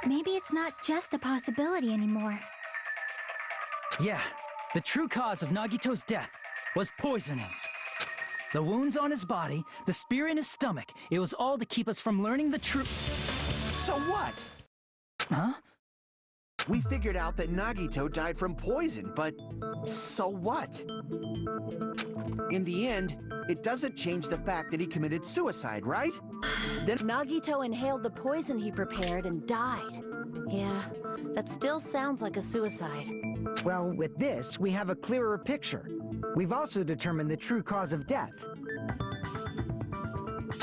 maybe it's not just a possibility anymore. Yeah, the true cause of Nagito's death was poisoning. The wounds on his body, the spear in his stomach, it was all to keep us from learning the truth. So what? Huh? We figured out that Nagito died from poison, but so what? In the end, it doesn't change the fact that he committed suicide, right? Then Nagito inhaled the poison he prepared and died. Yeah, that still sounds like a suicide. Well, with this, we have a clearer picture. We've also determined the true cause of death.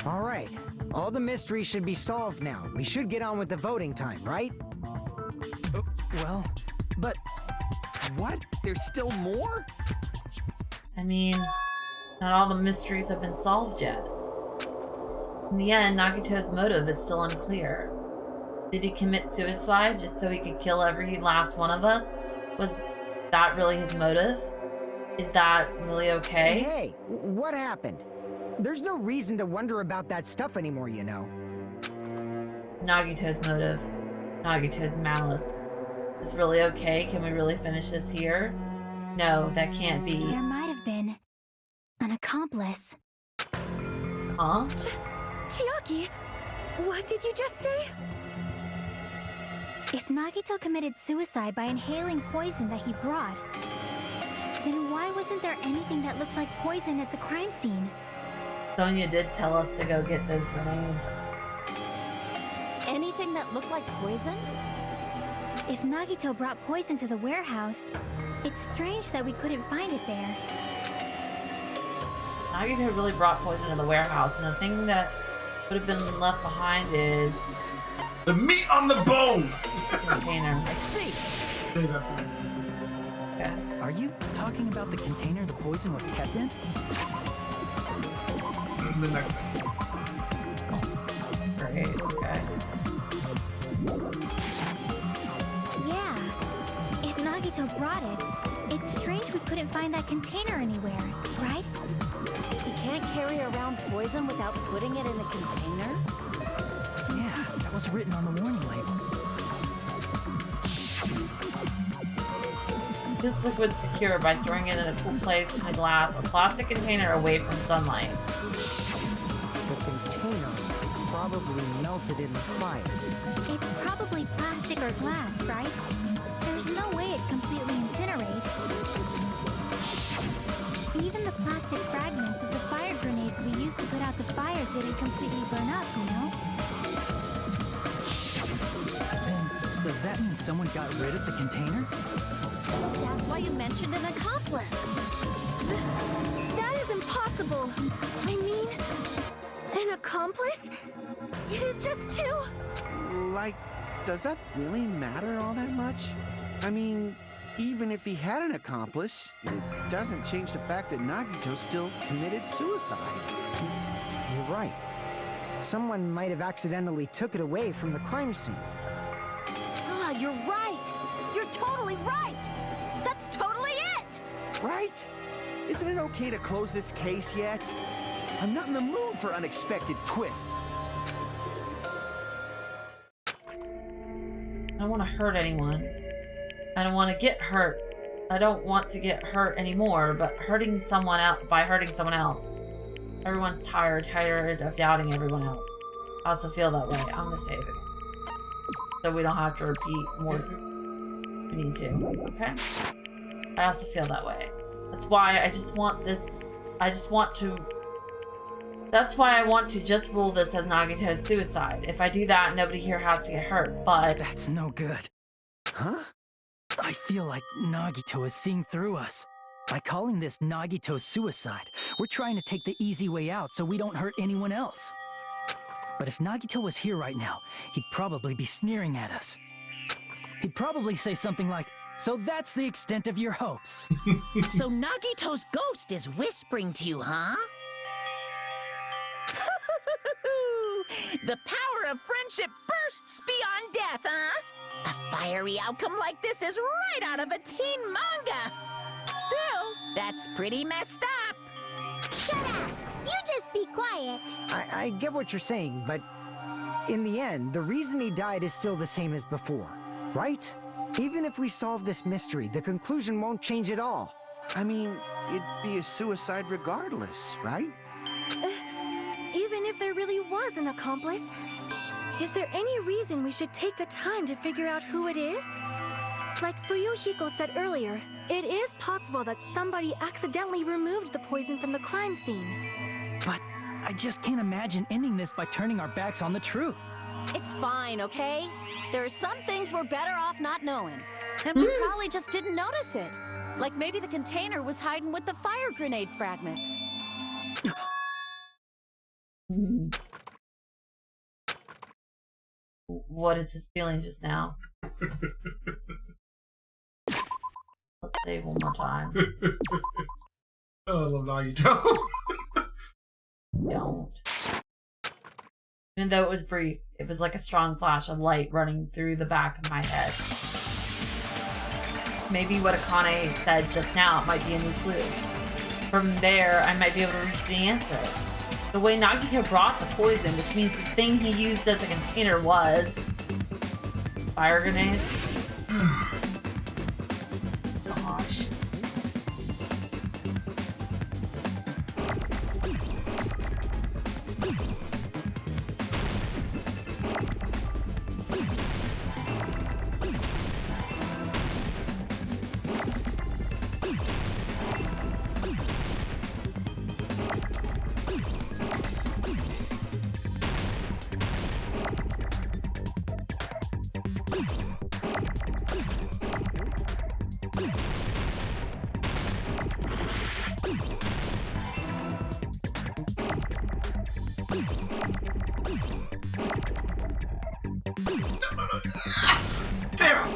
All right, all the mysteries should be solved now. We should get on with the voting time, right? Well, but... What? There's still more? I mean, not all the mysteries have been solved yet. In the end, Nagito's motive is still unclear. Did he commit suicide just so he could kill every last one of us? Was that really his motive? Is that really okay? Hey, what happened? There's no reason to wonder about that stuff anymore, you know. Nagito's motive. Nagito's malice. Is this really okay? Can we really finish this here? No, that can't be. There might have been an accomplice. Huh? Chiaki, what did you just say? If Nagito committed suicide by inhaling poison that he brought, then why wasn't there anything that looked like poison at the crime scene? Sonya did tell us to go get those grenades. Anything that looked like poison? If Nagito brought poison to the warehouse, it's strange that we couldn't find it there. Nagito really brought poison to the warehouse, and the thing that would have been left behind is the meat on the bone. Container. I see. Okay. Are you talking about the container the poison was kept in? The next thing. Great. Okay. Yeah, couldn't find that container anywhere, right? You can't carry around poison without putting it in a container? Yeah, that was written on the warning label. This liquid secure by storing it in a cool place in a glass or plastic container away from sunlight. The container probably melted in the fire. It's probably plastic or glass, right? There's no way it completely incinerates. Even the plastic fragments of the fire grenades we used to put out the fire didn't completely burn up, you know? Then, does that mean someone got rid of the container? So that's why you mentioned an accomplice. That is impossible. I mean, an accomplice? It is just too... Like, does that really matter all that much? I mean, even if he had an accomplice, it doesn't change the fact that Nagito still committed suicide. You're right. Someone might have accidentally took it away from the crime scene. Ah, you're right. You're totally right. That's totally it. Right? Isn't it okay to close this case yet? I'm not in the mood for unexpected twists. I don't want to hurt anyone. I don't want to get hurt. I don't want to get hurt anymore, but hurting someone out by hurting someone else. Everyone's tired of doubting everyone else. I also feel that way. I'm gonna save it. So we don't have to repeat more than we need to. Okay? I also feel that way. That's why I just want this. That's why I want to just rule this as Nagito's suicide. If I do that, nobody here has to get hurt, but... That's no good. Huh? I feel like Nagito is seeing through us. By calling this Nagito's suicide, we're trying to take the easy way out so we don't hurt anyone else. But if Nagito was here right now, he'd probably be sneering at us. He'd probably say something like, "So that's the extent of your hopes." So Nagito's ghost is whispering to you, huh? The power of friendship bursts beyond death, huh? A fiery outcome like this is right out of a teen manga. Still, that's pretty messed up. Shut up! You just be quiet. I get what you're saying, but in the end, the reason he died is still the same as before, right? Even if we solve this mystery, the conclusion won't change at all. I mean, it'd be a suicide regardless, right? Even if there really was an accomplice, is there any reason we should take the time to figure out who it is? Like Fuyuhiko said earlier, it is possible that somebody accidentally removed the poison from the crime scene. But I just can't imagine ending this by turning our backs on the truth. It's fine, okay? There are some things we're better off not knowing. And we probably just didn't notice it. Like maybe the container was hiding with the fire grenade fragments. What is his feeling just now? Let's save one more time. Oh, I love Nagito. Don't. Even though it was brief, it was like a strong flash of light running through the back of my head. Maybe what Akane said just now might be a new clue. From there, I might be able to reach the answer. The way Nagito brought the poison, which means the thing he used as a container was... fire grenades? Gosh. Damn!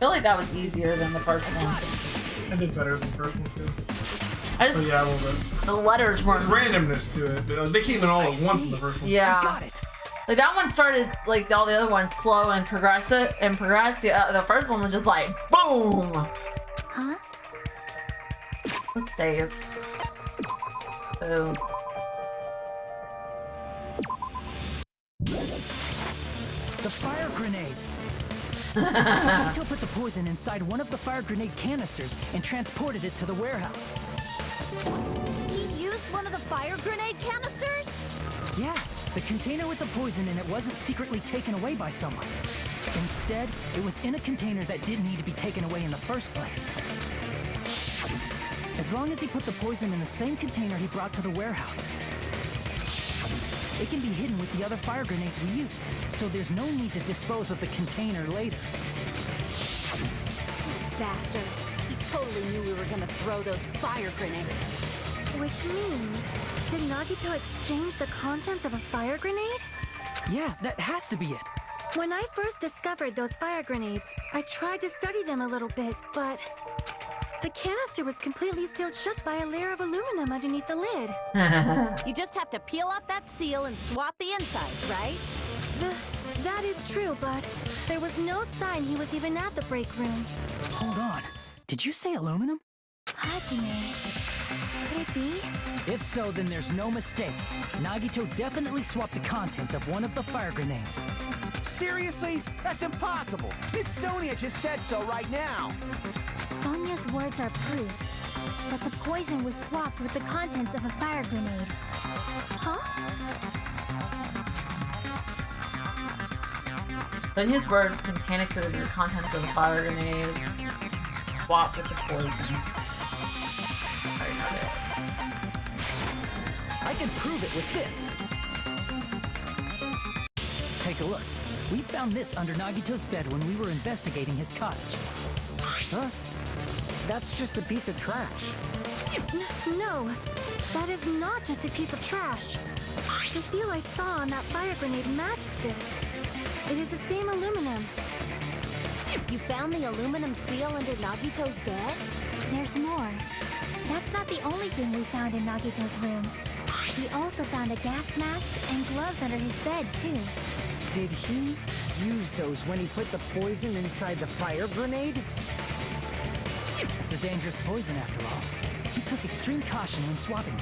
feel like that was easier than the first one. I did better than the first one too. I just, yeah, a little bit. The letters weren't. There's randomness to it, but they came in all at once in the first one. Yeah. I got it. Like that one started like all the other ones slow and progressive and progressed. The first one was just like boom. Huh? Let's save. So. The fire grenades. Nagito put the poison inside one of the fire grenade canisters and transported it to the warehouse. He used one of the fire grenade canisters? Yeah, the container with the poison in it wasn't secretly taken away by someone. Instead, it was in a container that didn't need to be taken away in the first place. As long as he put the poison in the same container he brought to the warehouse, it can be hidden with the other fire grenades we used, so there's no need to dispose of the container later. Bastard. He totally knew we were gonna throw those fire grenades. Which means, did Nagito exchange the contents of a fire grenade? Yeah, that has to be it. When I first discovered those fire grenades, I tried to study them a little bit, but the canister was completely sealed shut by a layer of aluminum underneath the lid. You just have to peel off that seal and swap the insides, right? That is true, but there was no sign he was even at the break room. Hold on. Did you say aluminum? Hajime, could it be? If so, then there's no mistake. Nagito definitely swapped the contents of one of the fire grenades. Seriously? That's impossible. Miss Sonia just said so right now. Sonia's words are proof, but the poison was swapped with the contents of a fire grenade. Huh? Sonia's words contain included the contents of the fire grenade. Swap with the poison. I got it. I can prove it with this. Take a look. We found this under Nagito's bed when we were investigating his cottage. Huh? That's just a piece of trash. No, that is not just a piece of trash. The seal I saw on that fire grenade matched this. It is the same aluminum. You found the aluminum seal under Nagito's bed? There's more. That's not the only thing we found in Nagito's room. We also found a gas mask and gloves under his bed, too. Did he use those when he put the poison inside the fire grenade? It's a dangerous poison after all. He took extreme caution when swapping it.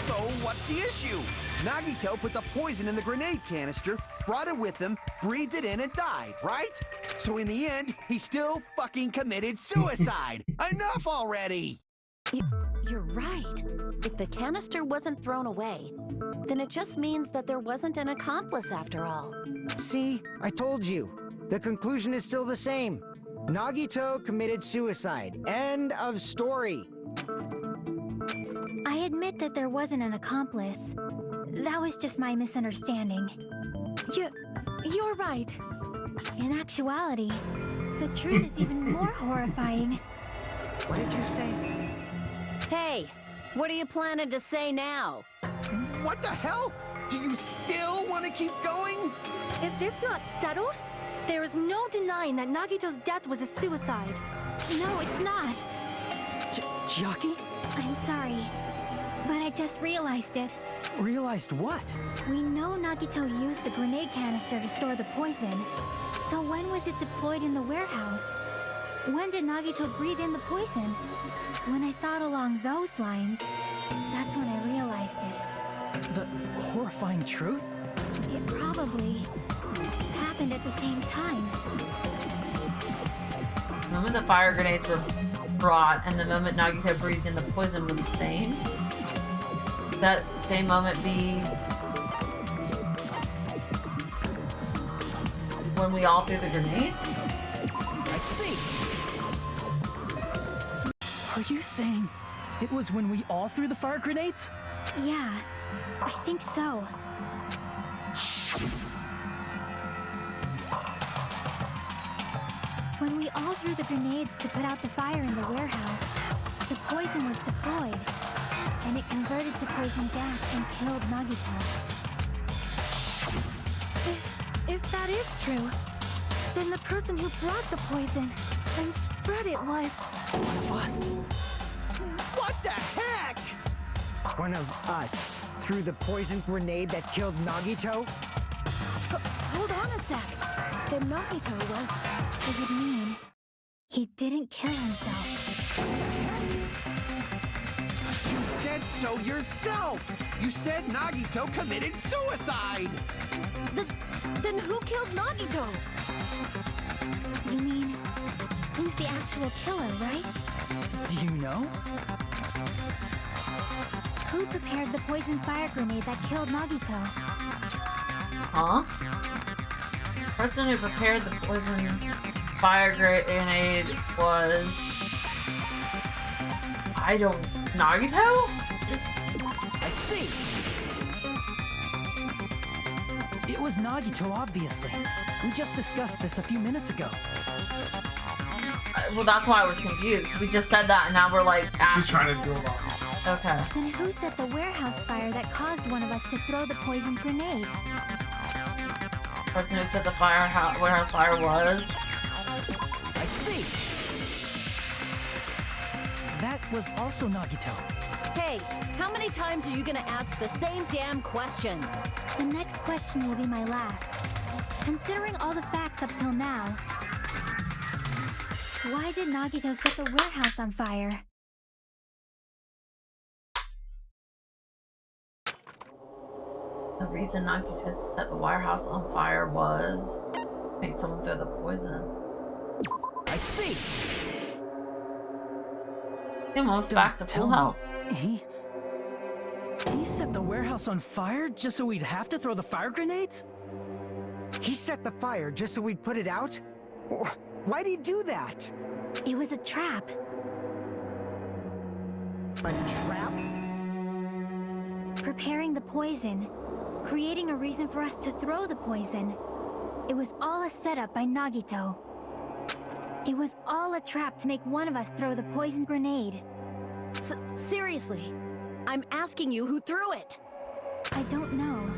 So what's the issue? Nagito put the poison in the grenade canister, brought it with him, breathed it in and died, right? So in the end, he still fucking committed suicide. Enough already! You're right. If the canister wasn't thrown away, then it just means that there wasn't an accomplice after all. See, I told you. The conclusion is still the same. Nagito committed suicide. End of story. I admit that there wasn't an accomplice. That was just my misunderstanding. You're right. In actuality, the truth is even more horrifying. What did you say? Hey, what are you planning to say now? What the hell? Do you still want to keep going? Is this not settled? There is no denying that Nagito's death was a suicide. No, it's not. Chiaki? I'm sorry, but I just realized it. Realized what? We know Nagito used the grenade canister to store the poison. So when was it deployed in the warehouse? When did Nagito breathe in the poison? When I thought along those lines, that's when I realized it. The horrifying truth? It probably happened at the same time. The moment the fire grenades were brought and the moment Nagito breathed in the poison were the same. That same moment be when we all threw the grenades? I see. Are you saying it was when we all threw the fire grenades? Yeah, I think so. When we all threw the grenades to put out the fire in the warehouse, the poison was deployed, and it converted to poison gas and killed Nagito. If that is true, Then the person who brought the poison and spread it was... One of us. What the heck? One of us threw the poison grenade that killed Nagito? Hold on a sec. Then Nagito was... It would mean he didn't kill himself. You said so yourself! You said Nagito committed suicide! Then who killed Nagito? You mean, who's the actual killer, right? Do you know? Who prepared the poison fire grenade that killed Nagito? Huh? The person who prepared the poison fire grenade was... I don't... Nagito? I see. It was Nagito, obviously. We just discussed this a few minutes ago. Well, that's why I was confused. We just said that, and now we're like... She's trying to do it all. Okay. Then who set the warehouse fire that caused one of us to throw the poison grenade? The person who set the warehouse fire was... I see. That was also Nagito. Hey, how many times are you gonna ask the same damn question? The next question will be my last. Considering all the facts up till now, why did Nagito set the warehouse on fire? The reason Nagito set the warehouse on fire was... make someone throw the poison. I see. Him almost back to full health. He set the warehouse on fire just so we'd have to throw the fire grenades? He set the fire just so we'd put it out? Why'd he do that? It was a trap. A trap? Preparing the poison. Creating a reason for us to throw the poison. It was all a setup by Nagito. It was all a trap to make one of us throw the poison grenade. Seriously, I'm asking you who threw it. I don't know.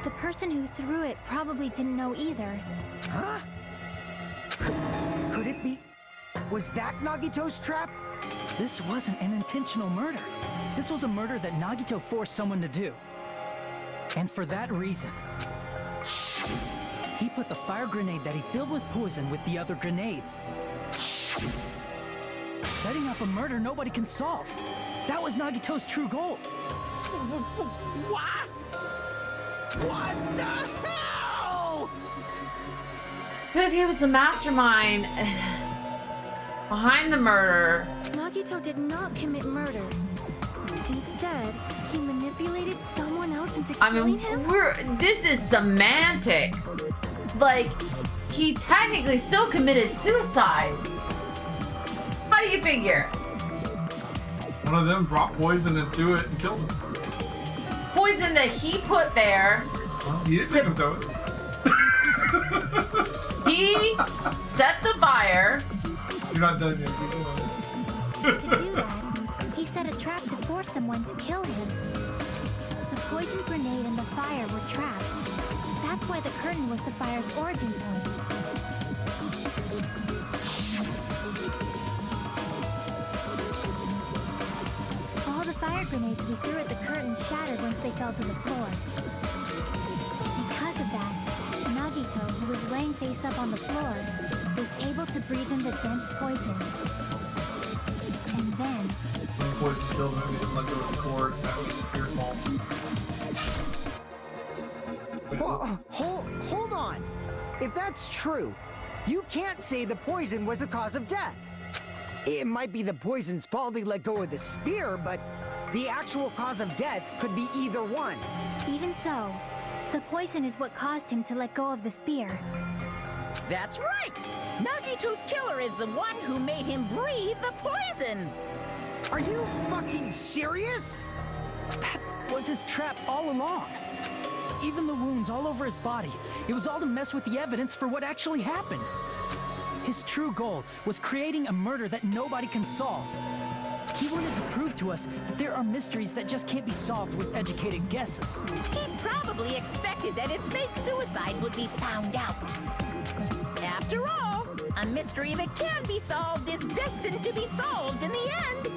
The person who threw it probably didn't know either. Huh? Could it be... Was that Nagito's trap? This wasn't an intentional murder. This was a murder that Nagito forced someone to do. And for that reason, he put the fire grenade that he filled with poison with the other grenades. Setting up a murder nobody can solve. That was Nagito's true goal. What? What the hell? But if he was the mastermind behind the murder... Nagito did not commit murder. Instead, he manipulated someone else into killing him? This is semantics. Like, he technically still committed suicide. How do you figure? One of them brought poison into it and killed him. Poison that he put there. Well, he didn't make him throw it. He set the fire. You're not done yet. To do that, he set a trap to force someone to kill him. The poison grenade and the fire were traps. That's why the curtain was the fire's origin point. All the fire grenades we threw at the curtain shattered once they fell to the floor. Because of that, Nagito, who was laying face up on the floor, was able to breathe in the dense poison. And then... When the poison killed him, he didn't let go of the cord. That was your fault. Hold on. If that's true, you can't say the poison was the cause of death. It might be the poison's fault he let go of the spear, but the actual cause of death could be either one. Even so, the poison is what caused him to let go of the spear. That's right! Nagito's killer is the one who made him breathe the poison! Are you fucking serious? That was his trap all along. Even the wounds all over his body. It was all to mess with the evidence for what actually happened. His true goal was creating a murder that nobody can solve. He wanted to prove to us that there are mysteries that just can't be solved with educated guesses. He probably expected that his fake suicide would be found out. After all, a mystery that can be solved is destined to be solved in the end.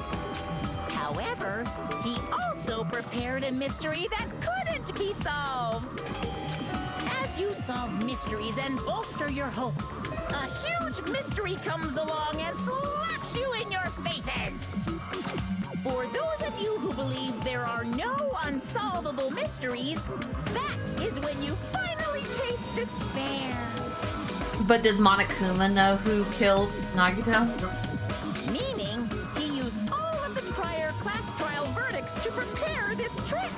However, he also prepared a mystery that couldn't be solved. As you solve mysteries and bolster your hope, a huge mystery comes along and slaps you in your faces. For those of you who believe there are no unsolvable mysteries, that is when you finally taste despair. But does Monokuma know who killed Nagito? Meaning, he used all of the prior class trial verdicts to prepare this trick.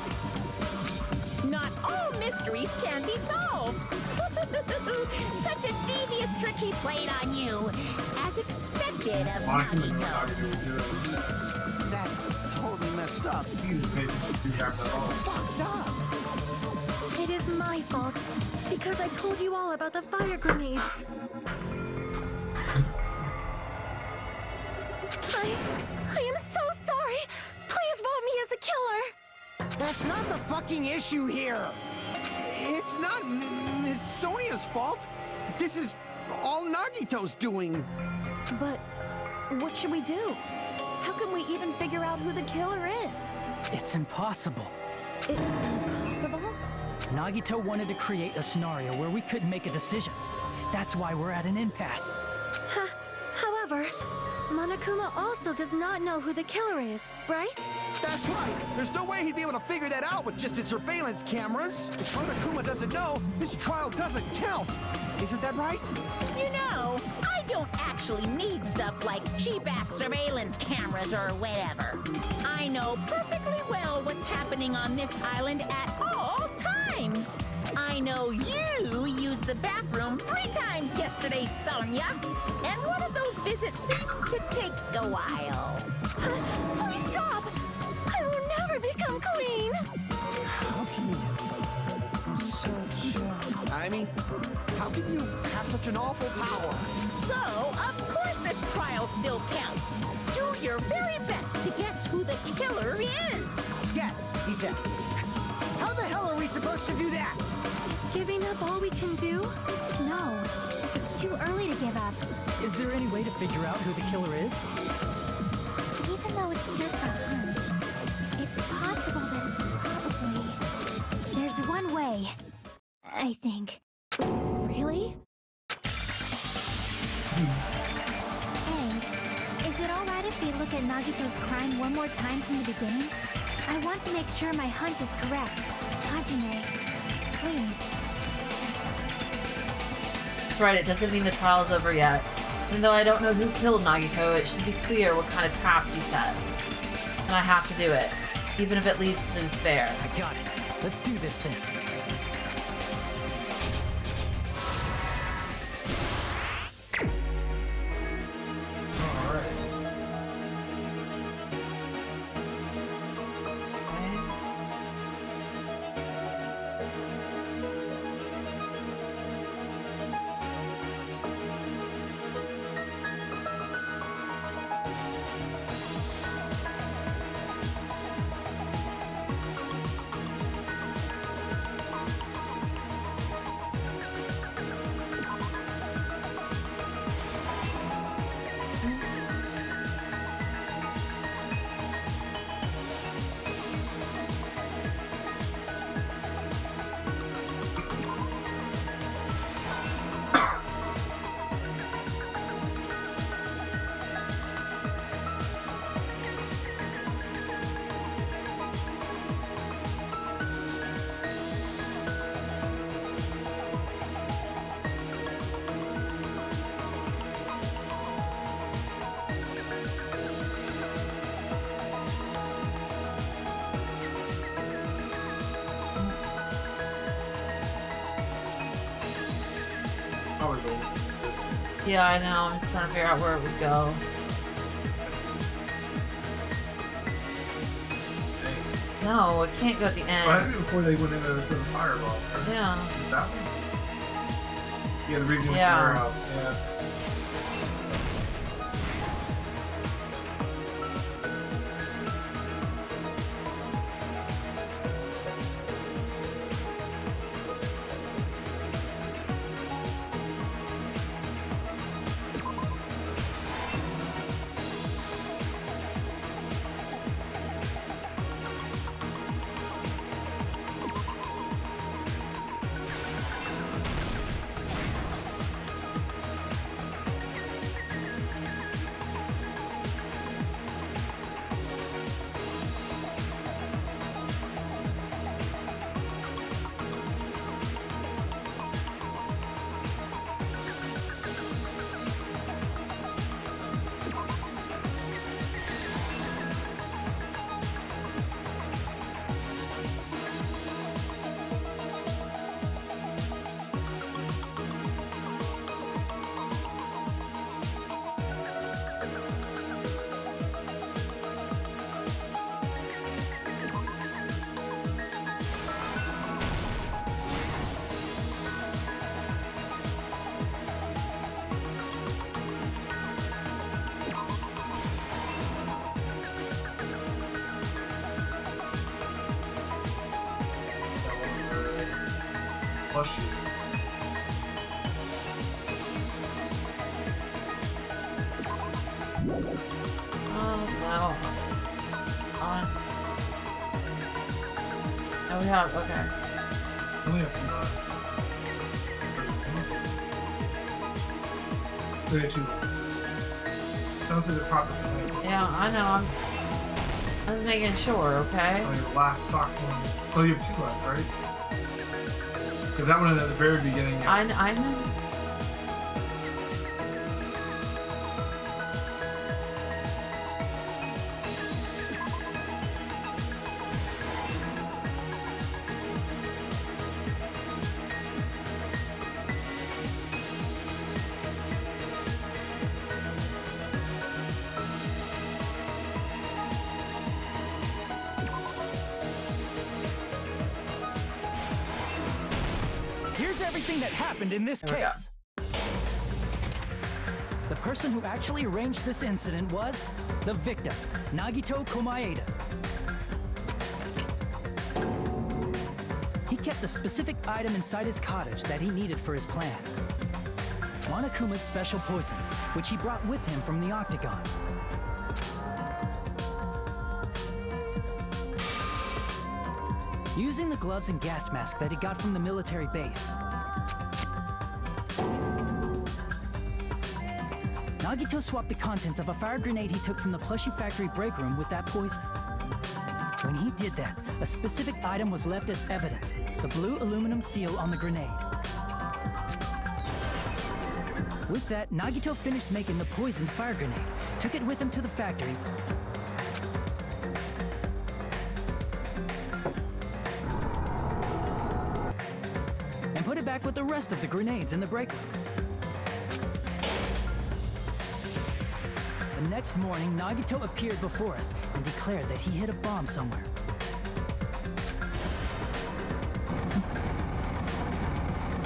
Not all mysteries can be solved. Such a devious trick he played on you, as expected of Nagito. That's totally messed up. It's fucked up. It is my fault, because I told you all about the fire grenades. I am so sorry. Please vote me as the killer. That's not the fucking issue here. It's not Miss Sonia's fault. This is all Nagito's doing. But what should we do? How can we even figure out who the killer is? It's impossible. Impossible? Nagito wanted to create a scenario where we couldn't make a decision. That's why we're at an impasse. However, Monokuma also does not know who the killer is, right? That's right. There's no way he'd be able to figure that out with just his surveillance cameras. If Monokuma doesn't know, this trial doesn't count. Isn't that right? You know, I don't actually need stuff like cheap-ass surveillance cameras or whatever. I know perfectly well what's happening on this island at all times. I know you used the bathroom 3 times yesterday, Sonia. And one of those visits seemed to take a while. Please stop! I will never become queen! How can you... how can you have such an awful power? So, of course this trial still counts. Do your very best to guess who the killer is. Yes, he says. How the hell are we supposed to do that? Is giving up all we can do? No, it's too early to give up. Is there any way to figure out who the killer is? Even though it's just a hunch, it's possible that it's probably... There's one way, I think. Really? Hey, is it alright if we look at Nagito's crime one more time from the beginning? I want to make sure my hunch is correct. Hajime, please. That's right, it doesn't mean the trial's over yet. Even though I don't know who killed Nagito, it should be clear what kind of trap he set. And I have to do it, even if it leads to despair. I got it. Let's do this thing. Yeah, I know. I'm just trying to figure out where it would go. No, it can't go at the end. Well, that'd be before they went into the fireball. Right? Yeah. That one? Yeah, the reason with the warehouse. Yeah. plushie. Oh no. On. Oh, we have, okay. Only have 2 left. 32. Those are the proper things. Yeah, I know. I'm just making sure, okay? Oh, your last stock one. Oh, you have 2 left, right? Because that one at the very beginning. I know. Here's everything that happened in this Here we go. case. The person who actually arranged this incident was the victim, Nagito Komaeda. He kept a specific item inside his cottage that he needed for his plan. Monokuma's special poison, which he brought with him from the Octagon. Using the gloves and gas mask that he got from the military base, Nagito swapped the contents of a fire grenade he took from the plushie factory break room with that poison. When he did that, a specific item was left as evidence, the blue aluminum seal on the grenade. With that, Nagito finished making the poisoned fire grenade, took it with him to the factory, and put it back with the rest of the grenades in the break room. The next morning, Nagito appeared before us and declared that he hid a bomb somewhere.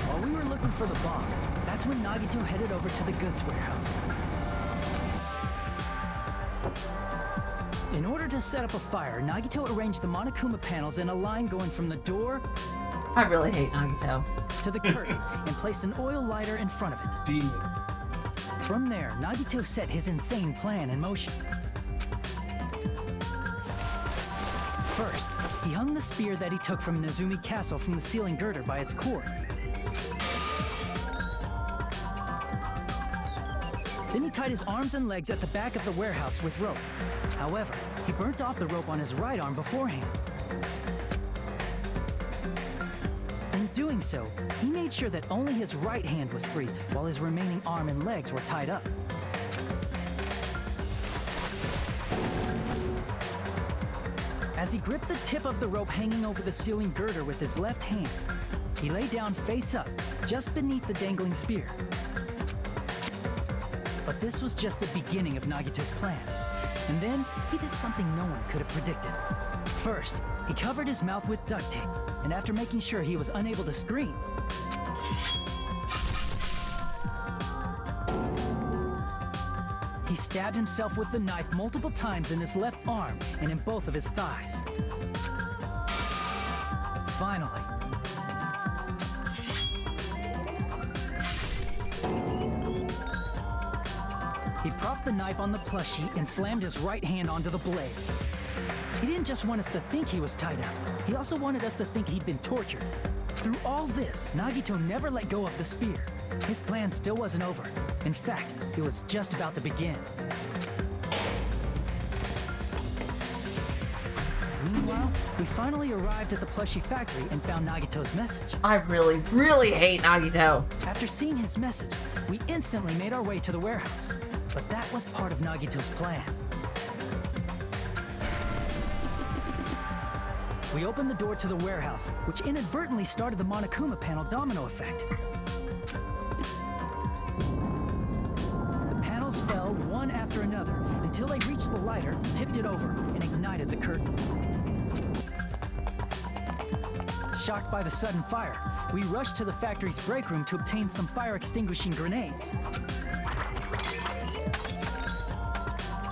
While we were looking for the bomb, that's when Nagito headed over to the goods warehouse. In order to set up a fire, Nagito arranged the Monokuma panels in a line going from the door I really hate Nagito. to the curtain and placed an oil lighter in front of it. Genius. From there, Nagito set his insane plan in motion. First, he hung the spear that he took from Nezumi Castle from the ceiling girder by its cord. Then he tied his arms and legs at the back of the warehouse with rope. However, he burnt off the rope on his right arm beforehand. In doing so, he made sure that only his right hand was free, while his remaining arm and legs were tied up. As he gripped the tip of the rope hanging over the ceiling girder with his left hand, he lay down face up, just beneath the dangling spear. But this was just the beginning of Nagito's plan. And then, he did something no one could have predicted. First, he covered his mouth with duct tape, and after making sure he was unable to scream, he stabbed himself with the knife multiple times in his left arm and in both of his thighs. Finally, he propped the knife on the plushie and slammed his right hand onto the blade. He didn't just want us to think he was tied up, he also wanted us to think he'd been tortured. Through all this, Nagito never let go of the spear. His plan still wasn't over. In fact, it was just about to begin. Meanwhile, we finally arrived at the plushie factory and found Nagito's message. I really, really hate Nagito. After seeing his message, we instantly made our way to the warehouse. But that was part of Nagito's plan. We opened the door to the warehouse, which inadvertently started the Monokuma panel domino effect. The panels fell one after another until they reached the lighter, tipped it over, and ignited the curtain. Shocked by the sudden fire, we rushed to the factory's break room to obtain some fire-extinguishing grenades.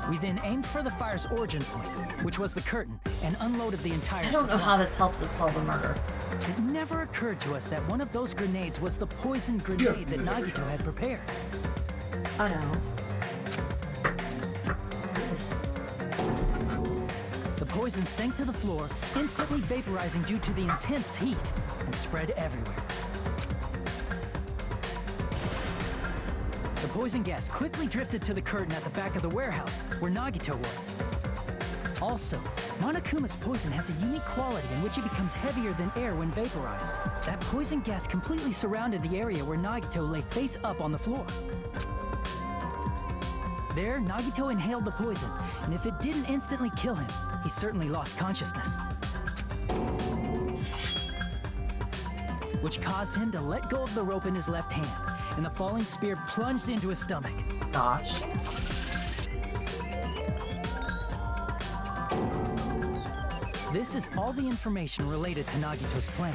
We then aimed for the fire's origin point, which was the curtain, and unloaded the entire I don't know supply. how this helps us solve the murder. It never occurred to us that one of those grenades was the poison grenade that Nagito had prepared. I know. The poison sank to the floor, instantly vaporizing due to the intense heat, and spread everywhere. The poison gas quickly drifted to the curtain at the back of the warehouse, where Nagito was. Also, Monokuma's poison has a unique quality in which it becomes heavier than air when vaporized. That poison gas completely surrounded the area where Nagito lay face up on the floor. There, Nagito inhaled the poison, and if it didn't instantly kill him, he certainly lost consciousness. Which caused him to let go of the rope in his left hand, and the falling spear plunged into his stomach. Gosh. This is all the information related to Nagito's plan.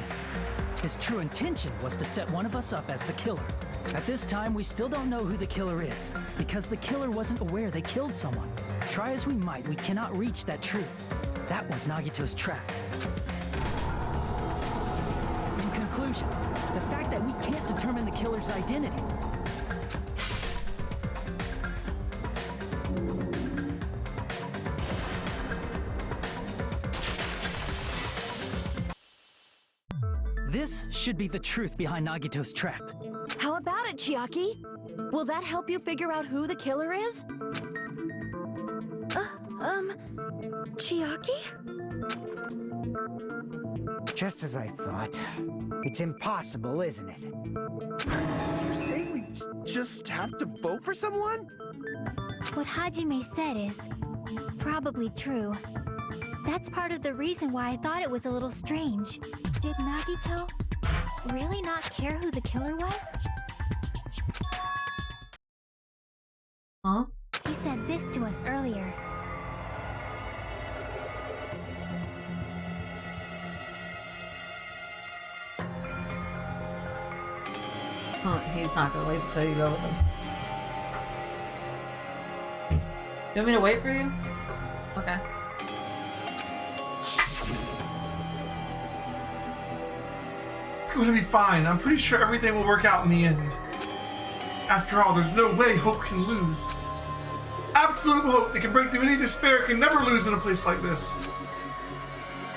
His true intention was to set one of us up as the killer. At this time, we still don't know who the killer is, because the killer wasn't aware they killed someone. Try as we might, we cannot reach that truth. That was Nagito's trap. In conclusion, the fact that we can't determine the killer's identity. This should be the truth behind Nagito's trap. How about it, Chiaki? Will that help you figure out who the killer is? Chiaki? Just as I thought. It's impossible, isn't it? You're saying we just have to vote for someone? What Hajime said is probably true. That's part of the reason why I thought it was a little strange. Did Nagito really not care who the killer was? Huh? He said this to us earlier. Huh, he's not gonna wait until you go with him. You want me to wait for you? Okay. It's going to be fine. I'm pretty sure everything will work out in the end. After all, there's no way hope can lose. Absolute hope that can break through any despair can never lose in a place like this.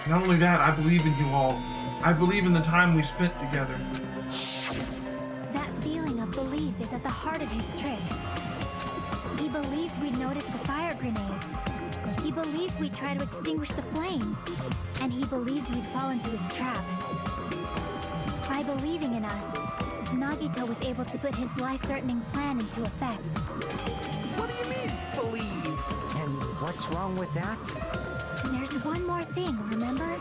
Not only that, I believe in you all. I believe in the time we spent together. That feeling of belief is at the heart of his trick. He believed we'd notice the fire grenades. He believed we'd try to extinguish the flames. And he believed we'd fall into his trap. By believing in us, Nagito was able to put his life-threatening plan into effect. What do you mean, believe? And what's wrong with that? There's one more thing, remember?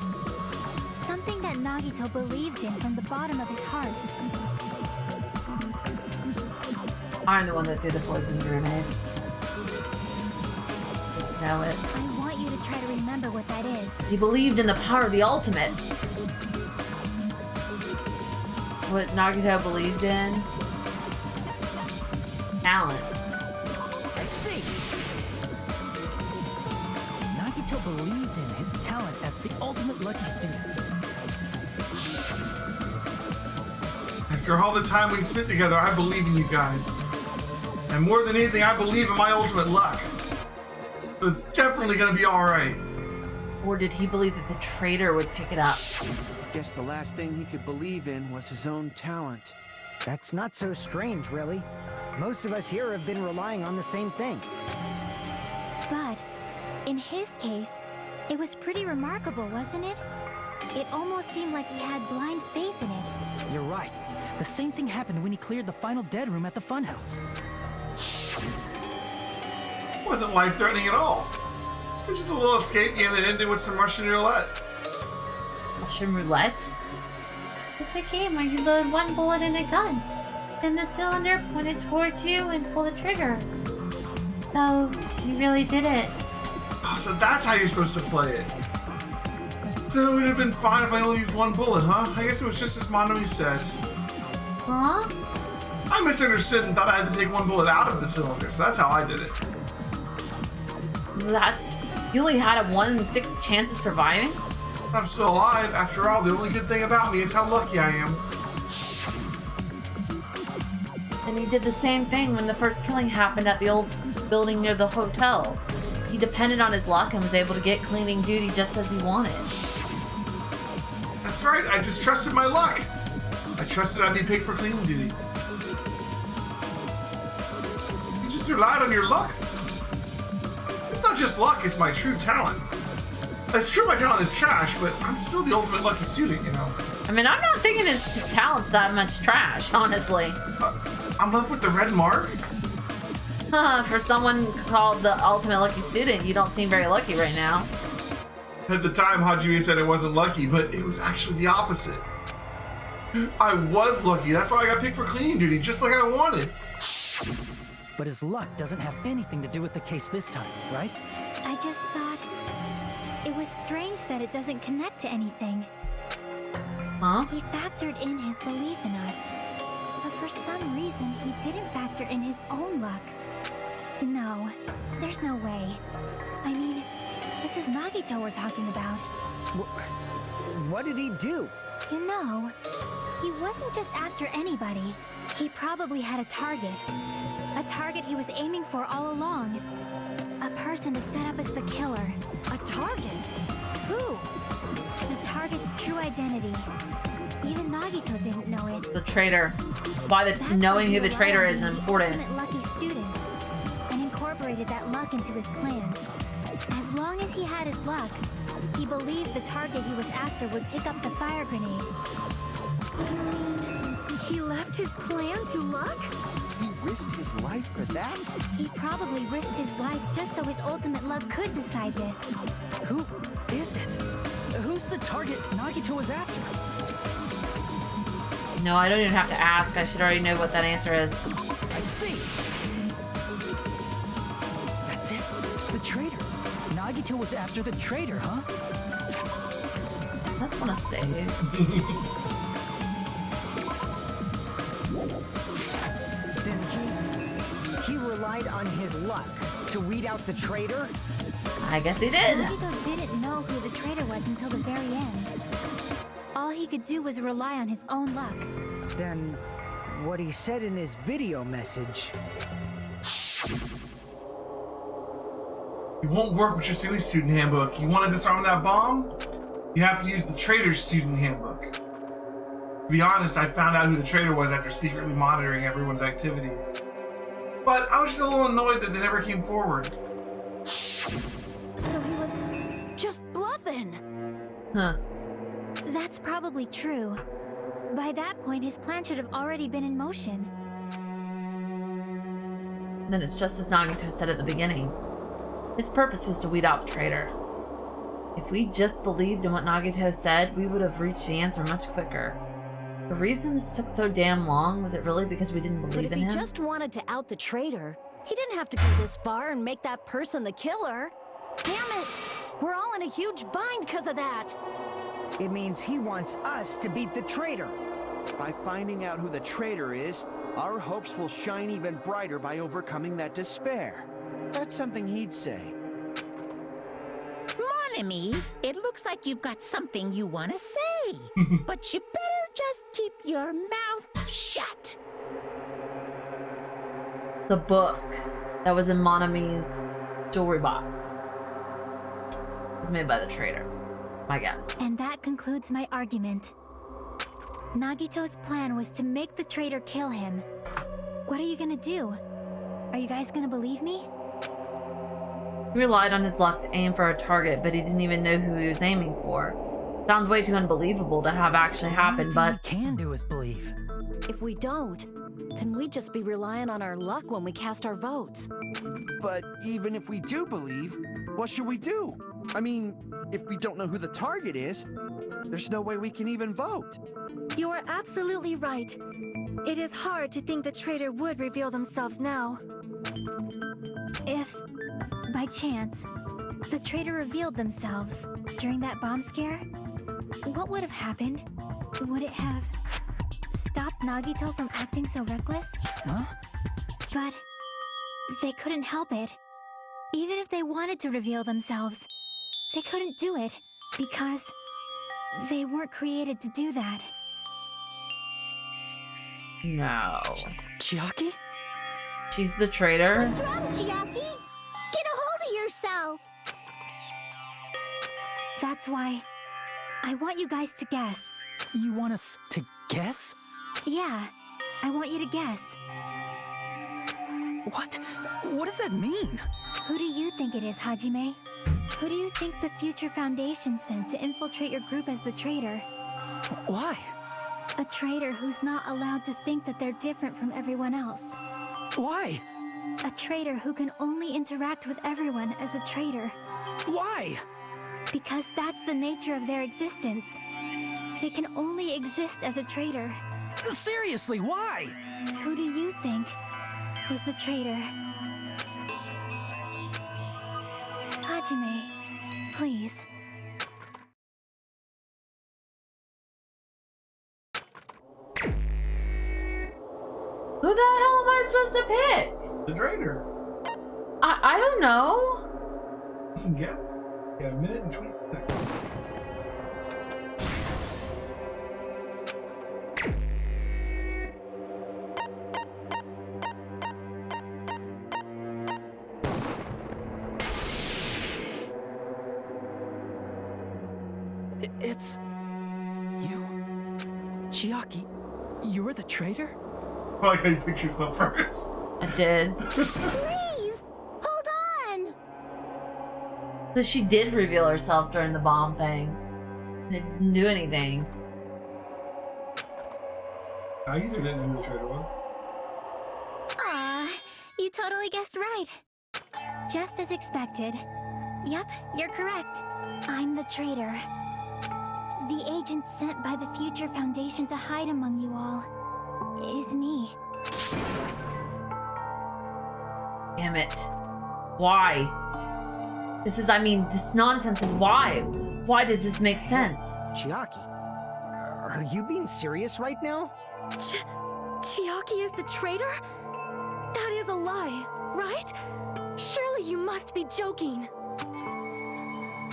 Something that Nagito believed in from the bottom of his heart. I'm the one that threw the poison grenade. Just know it. I want you to try to remember what that is. He believed in the power of the ultimates. What Nagito believed in? Talent. I see. Nagito believed in his talent as the ultimate lucky student. After all the time we spent together, I believe in you guys. And more than anything, I believe in my ultimate luck. It's definitely gonna be alright. Or did he believe that the traitor would pick it up? Guess the last thing he could believe in was his own talent. That's not so strange, really. Most of us here have been relying on the same thing. But, in his case, it was pretty remarkable, wasn't it? It almost seemed like he had blind faith in it. You're right. The same thing happened when he cleared the final dead room at the funhouse. It wasn't life-threatening at all. It was just a little escape game that ended with some Russian roulette. Russian roulette? It's a game where you load one bullet in a gun, and the cylinder pointed towards you and pull the trigger. So, you really did it. Oh, so that's how you're supposed to play it. So it would have been fine if I only used one bullet, huh? I guess it was just as Monomi said. Huh? I misunderstood and thought I had to take one bullet out of the cylinder, so that's how I did it. You only had a 1 in 6 chance of surviving? I'm still alive. After all, the only good thing about me is how lucky I am. And he did the same thing when the first killing happened at the old building near the hotel. He depended on his luck and was able to get cleaning duty just as he wanted. That's right, I just trusted my luck. I trusted I'd be picked for cleaning duty. You just relied on your luck? It's not just luck, it's my true talent. It's true my talent is trash, but I'm still the ultimate lucky student, you know. I mean, I'm not thinking his talent's that much trash, honestly. I'm left with the red mark? For someone called the ultimate lucky student, you don't seem very lucky right now. At the time, Hajime said I wasn't lucky, but it was actually the opposite. I was lucky, that's why I got picked for cleaning duty, just like I wanted. But his luck doesn't have anything to do with the case this time, right? I just thought it was strange that it doesn't connect to anything. Huh? He factored in his belief in us. But for some reason, he didn't factor in his own luck. No, there's no way. I mean, this is Nagito we're talking about. What did he do? You know, he wasn't just after anybody. He probably had a target. A target he was aiming for all along. A person to set up as the killer. A target? Who? The target's true identity. Even Nagito didn't know it. The traitor. Knowing who the traitor is important. Ultimate lucky student, and incorporated that luck into his plan. As long as he had his luck, he believed the target he was after would pick up the fire grenade. You mean he left his plan to luck? He risked his life for that? He probably risked his life just so his ultimate luck could decide this. Who is it? Who's the target Nagito is after? No, I don't even have to ask. I should already know what that answer is. I see. That's it. The traitor. Nagito was after the traitor, huh? I just want to save. Then he relied on his luck to weed out the traitor? I guess he did. Nagito didn't know who the traitor was until the very end. All he could do was rely on his own luck. Then what he said in his video message. It won't work with your silly student handbook. You want to disarm that bomb? You have to use the traitor's student handbook. To be honest, I found out who the traitor was after secretly monitoring everyone's activity. But I was still a little annoyed that they never came forward. So he was just bluffing. Huh. That's probably true. By that point, his plan should have already been in motion. Then it's just as Nagito said at the beginning. His purpose was to weed out the traitor. If we just believed in what Nagito said, we would have reached the answer much quicker. The reason this took so damn long, was it really because we didn't believe in him? But if he just wanted to out the traitor, he didn't have to go this far and make that person the killer. Damn it! We're all in a huge bind because of that! It means he wants us to beat the traitor. By finding out who the traitor is, our hopes will shine even brighter by overcoming that despair. That's something he'd say. Monami, it looks like you've got something you want to say. But you better just keep your mouth shut. The book that was in Monami's jewelry box was made by the traitor, my guess. And that concludes my argument. Nagito's plan was to make the traitor kill him. What are you gonna do? Are you guys gonna believe me? He relied on his luck to aim for a target, but he didn't even know who he was aiming for. Sounds way too unbelievable to have actually happened, but... All we can do is believe. If we don't, then we'd just be relying on our luck when we cast our votes. But even if we do believe, what should we do? I mean, if we don't know who the target is, there's no way we can even vote. You are absolutely right. It is hard to think the traitor would reveal themselves now. If, by chance, the traitor revealed themselves during that bomb scare, what would have happened? Would it have stopped Nagito from acting so reckless? Huh? But they couldn't help it. Even if they wanted to reveal themselves, they couldn't do it because they weren't created to do that. No. Chiaki? She's the traitor? What's wrong, Chiaki? Get a hold of yourself. That's why I want you guys to guess. You want us to guess? Yeah, I want you to guess. What? What does that mean? Who do you think it is, Hajime? Who do you think the Future Foundation sent to infiltrate your group as the traitor? Why? A traitor who's not allowed to think that they're different from everyone else. Why? A traitor who can only interact with everyone as a traitor. Why? Because that's the nature of their existence. They can only exist as a traitor. Seriously, why? Who do you think is the traitor? Hajime, please. Who the hell am I supposed to pick? The traitor. I don't know. You can guess. You got a minute and 20 seconds. It's you, Chiaki. You're the traitor? I like how you picked yourself first. I did. Please, hold on. So she did reveal herself during the bomb thing. It didn't do anything. I either didn't know who the traitor was. Aw, you totally guessed right. Just as expected. Yep, you're correct. I'm the traitor. The agent sent by the Future Foundation to hide among you all is me. Damn it. Why? This nonsense is why. Why does this make sense? Chiaki, are you being serious right now? Chiaki is the traitor? That is a lie, right? Surely you must be joking.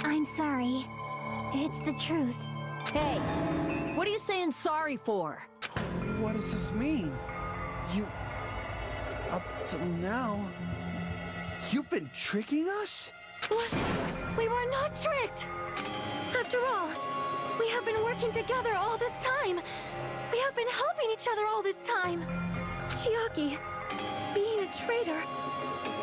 I'm sorry. It's the truth. Hey, what are you saying sorry for? What does this mean? You... Up till now... You've been tricking us? What? We were not tricked! After all, we have been working together all this time. We have been helping each other all this time. Chiaki, being a traitor,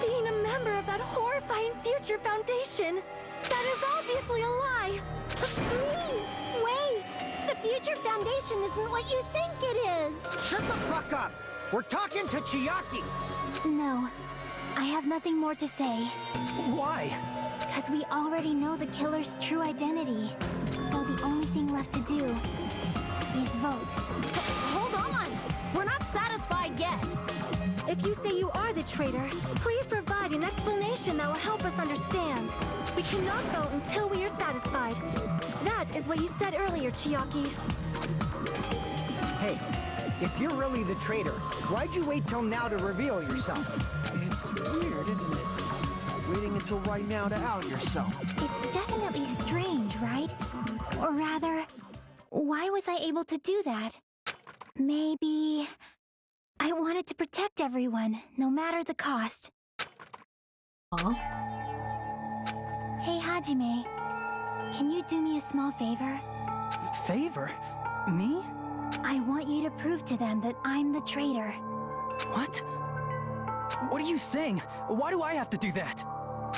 being a member of that horrifying Future Foundation, that is obviously a lie. Please, wait. The Future Foundation isn't what you think it is. Shut the fuck up! We're talking to Chiaki! No, I have nothing more to say. Why? Because we already know the killer's true identity. So the only thing left to do is vote. Hold on! We're not satisfied yet! If you say you are the traitor, please provide an explanation that will help us understand. We cannot vote until we are satisfied. That is what you said earlier, Chiaki. Hey, if you're really the traitor, why'd you wait till now to reveal yourself? It's weird, isn't it? Waiting until right now to out yourself. It's definitely strange, right? Or rather, why was I able to do that? Maybe... I wanted to protect everyone, no matter the cost. Huh? Hey, Hajime. Can you do me a small favor? Favor? Me? I want you to prove to them that I'm the traitor. What? What are you saying? Why do I have to do that?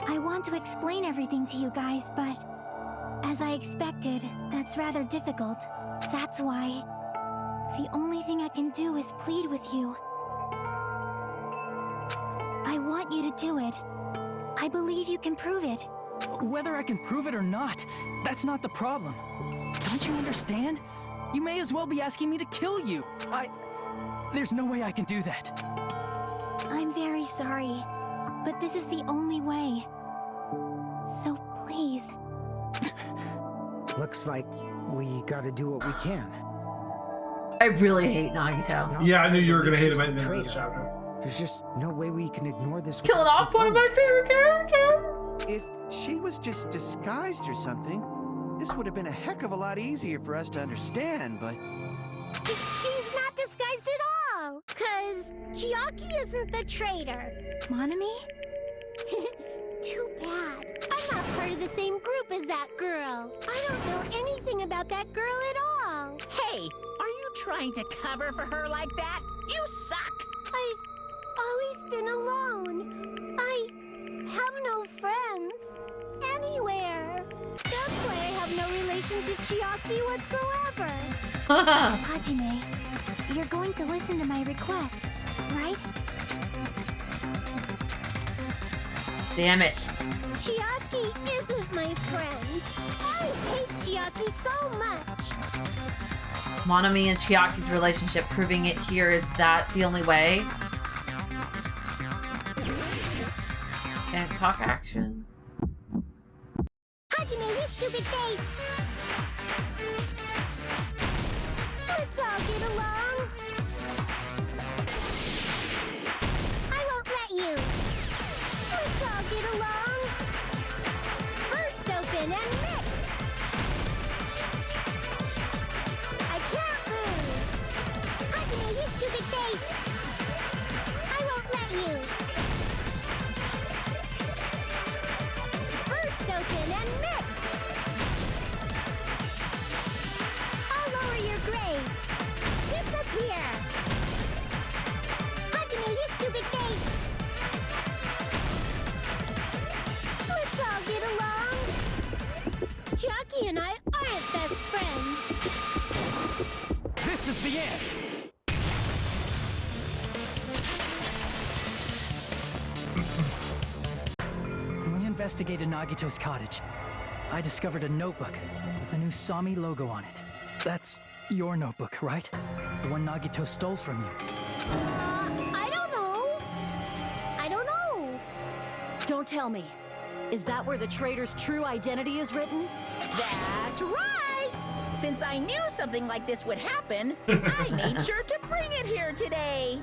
I want to explain everything to you guys, but... as I expected, that's rather difficult. That's why... the only thing I can do is plead with you. I want you to do it. I believe you can prove it. Whether I can prove it or not, that's not the problem. Don't you understand? You may as well be asking me to kill you. There's no way I can do that. I'm very sorry, but this is the only way. So please. Looks like we gotta do what we can. I really hate Nagito. Yeah, I knew you were gonna hate him at the end of this chapter. There's just no way we can ignore this. Killing off one of my favorite characters. If she was just disguised or something, this would have been a heck of a lot easier for us to understand, but... She's not disguised at all, 'cause Chiaki isn't the traitor. Monami? Too bad. I'm not part of the same group as that girl. I don't know anything about that girl at all. Hey, are you trying to cover for her like that? You suck! I've always been alone. I have no friends anywhere. That's why I have no relation to Chiaki whatsoever. Hajime, you're going to listen to my request, right? Damn it. Chiaki isn't my friend. I hate Chiaki so much. Monami and Chiaki's relationship, proving it here, is that the only way? Can't talk action. Hajime, you stupid face! Let's all get along. I won't let you. Let's all get along. Burst open and mix. I can't lose. Hajime, you stupid face! I won't let you. Burst open and mix. I'll lower your grades. Disappear. Hajime, you stupid face. Let's all get along. Chiaki and I aren't best friends. This is the end! When we investigated Nagito's cottage, I discovered a notebook with a new Sami logo on it. That's your notebook, right? The one Nagito stole from you. I don't know. I don't know. Don't tell me. Is that where the traitor's true identity is written? That's right! Since I knew something like this would happen, I made sure to bring it here today.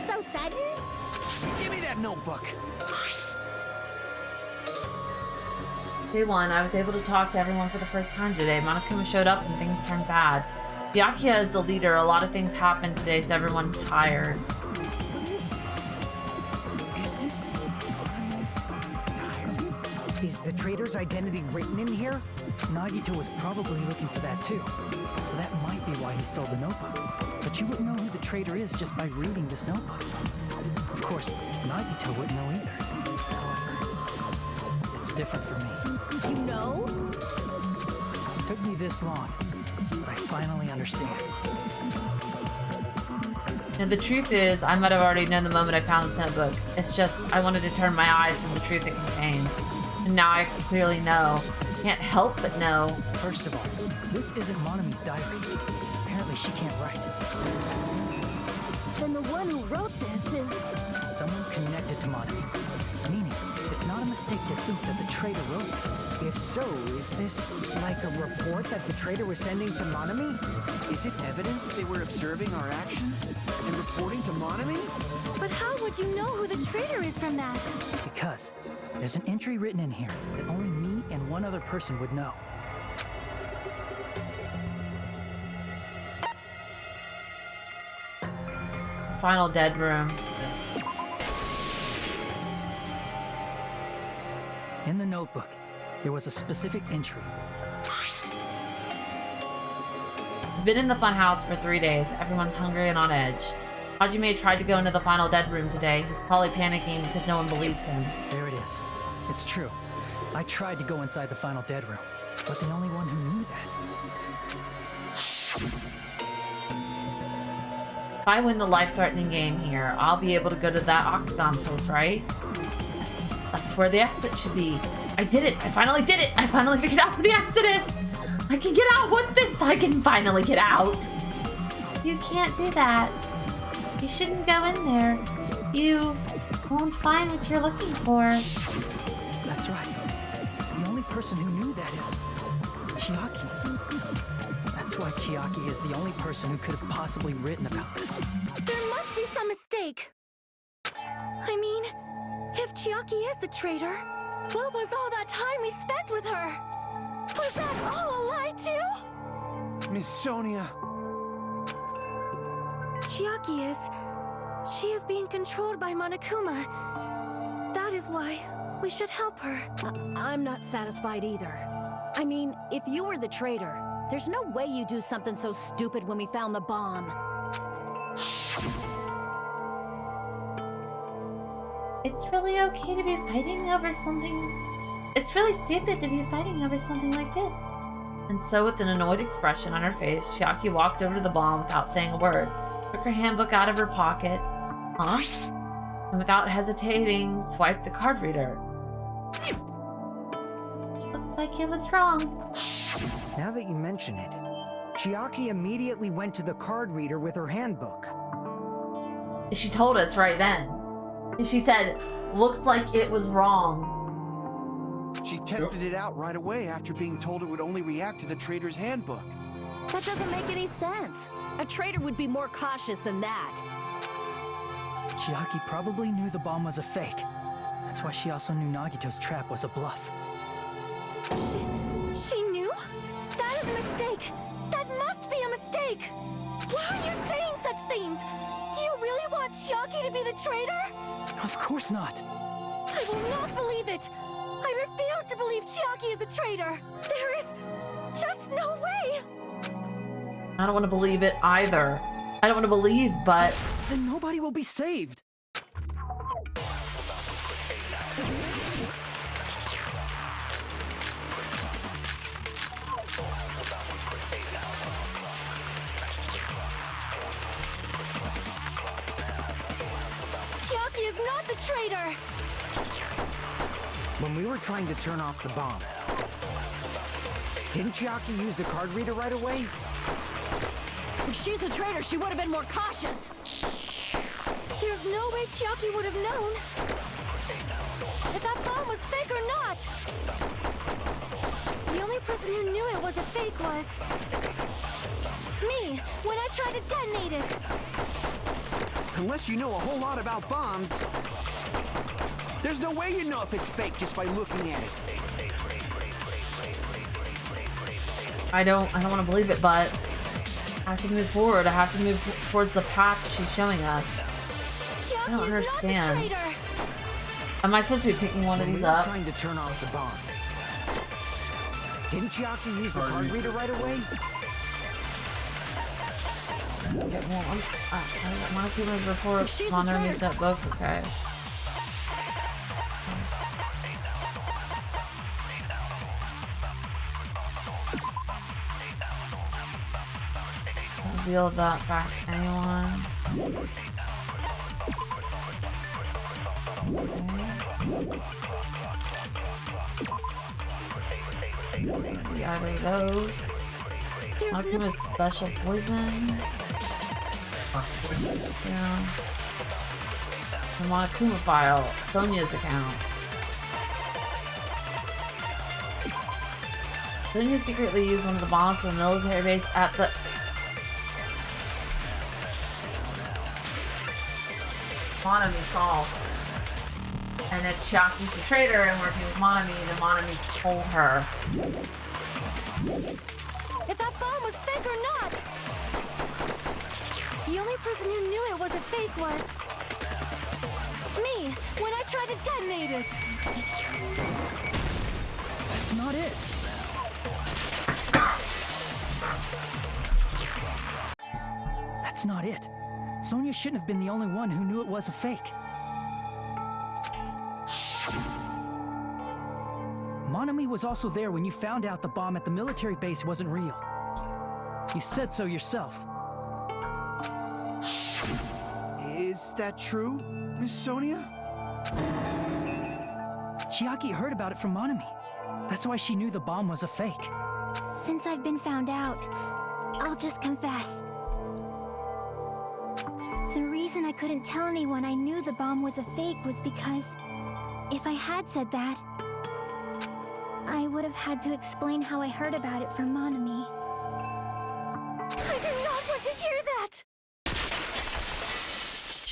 So sudden? Give me that notebook! Day 1, I was able to talk to everyone for the first time today. Monokuma showed up and things turned bad. Byakuya is the leader. A lot of things happened today, so everyone's tired. What is this? Is this Monami's diary? Is the traitor's identity written in here? Nagito was probably looking for that too. So that might be why he stole the notebook. But you wouldn't know who the traitor is just by reading this notebook. Of course, Nagito wouldn't know either. However, it's different for me. You know? It took me this long, but I finally understand. And the truth is, I might have already known the moment I found this notebook. It's just, I wanted to turn my eyes from the truth it contained. And now I clearly know. Can't help but know. First of all, this isn't Monami's diary. Apparently she can't write. Then the one who wrote this is... Someone connected to Monami. Meaning, it's not a mistake to think that the traitor wrote it. If so, is this like a report that the traitor was sending to Monami? Is it evidence that they were observing our actions and reporting to Monami? But how would you know who the traitor is from that? Because there's an entry written in here that only me and one other person would know. Final dead room. In the notebook, there was a specific entry. Been in the funhouse for 3 days. Everyone's hungry and on edge. Hajime tried to go into the final dead room today. He's probably panicking because no one believes him. There it is. It's true. I tried to go inside the final dead room, but the only one who knew that. If I win the life-threatening game here, I'll be able to go to that octagon post, right? That's where the exit should be. I did it! I finally did it! I finally figured out where the exit is! I can get out with this! I can finally get out! You can't do that. You shouldn't go in there. You won't find what you're looking for. That's right. The only person who knew that is Chiaki. That's why Chiaki is the only person who could have possibly written about this. There must be mistake. I mean, if Chiaki is the traitor, what was all that time we spent with her? Was that all a lie too? Miss Sonia. Chiaki she is being controlled by Monokuma. That is why we should help her. I'm not satisfied either. I mean, if you were the traitor, there's no way you do something so stupid when we found the bomb. It's really okay to be fighting over something. It's really stupid to be fighting over something like this. And so, with an annoyed expression on her face, Chiaki walked over to the bomb without saying a word, took her handbook out of her pocket, and without hesitating, swiped the card reader. Looks like it was wrong. Now that you mention it, Chiaki immediately went to the card reader with her handbook. She told us right then. And she said, looks like it was wrong. She tested it out right away after being told it would only react to the traitor's handbook. That doesn't make any sense. A traitor would be more cautious than that. Chiaki probably knew the bomb was a fake. That's why she also knew Nagito's trap was a bluff. She knew? That is a mistake. That must be a mistake. Why are you saying such things? Do you really want Chiaki to be the traitor? Of course not. I will not believe it. I refuse to believe Chiaki is a traitor. There is just no way. I don't want to believe it either. I don't want to believe, but... Then nobody will be saved. Chiaki is not the traitor. When we were trying to turn off the bomb, didn't Chiaki use the card reader right away? If she's a traitor, she would have been more cautious. There's no way Chiaki would have known if that bomb was fake or not. The only person who knew it was a fake was me, when I tried to detonate it. Unless you know a whole lot about bombs, there's no way you know if it's fake just by looking at it. I don't want to believe it, but I have to move forward. I have to move towards the path she's showing us. I don't understand. Am I supposed to be picking one of these up? Trying to turn off the bomb. Didn't Chiaki use the card reader right away? Okay, well, Monokuma's report on enemies that book, okay. Reveal that fact to anyone. Okay. Either of those. Monokuma's special poison. Yeah. The Monokuma file. Sonia's account. Sonia secretly used one of the bombs from the military base at the... Monami saw. And if Chiaki's the traitor and working with Monami, then Monami told her. If that bomb was fake or not! The only person who knew it was a fake was me, when I tried to detonate it. That's not it. That's not it. Sonia shouldn't have been the only one who knew it was a fake. Monami was also there when you found out the bomb at the military base wasn't real. You said so yourself. Is that true, Miss Sonia? Chiaki heard about it from Monami. That's why she knew the bomb was a fake. Since I've been found out, I'll just confess. The reason I couldn't tell anyone I knew the bomb was a fake was because if I had said that, I would have had to explain how I heard about it from Monami. I did not want to hear that!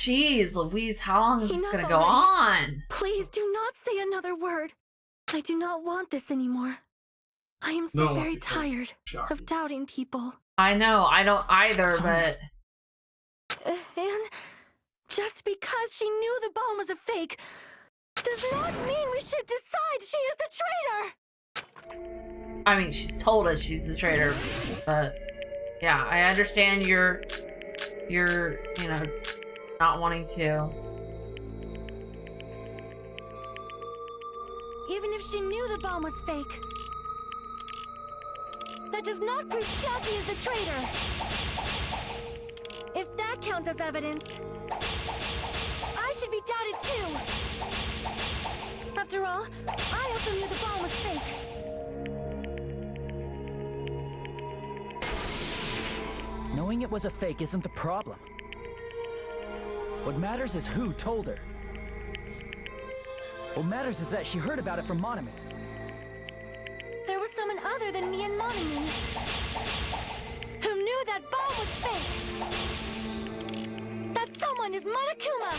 Jeez, Louise, how long is this Enough gonna go already. on? Please do not say another word. I do not want this anymore. I am so No one wants very to kill tired Chiaki. of doubting people. I know, I don't either, Sonia. but And just because she knew the bomb was a fake does not mean we should decide she is the traitor. I mean, she's told us she's the traitor, but yeah, I understand you're, you know, not wanting to. Even if she knew the bomb was fake, that does not prove Chiaki is the traitor. If that counts as evidence, I should be doubted too. After all, I also knew the bomb was fake. Knowing it was a fake isn't the problem. What matters is who told her. What matters is that she heard about it from Monami. There was someone other than me and Monami who knew that bomb was fake. That someone is Monokuma.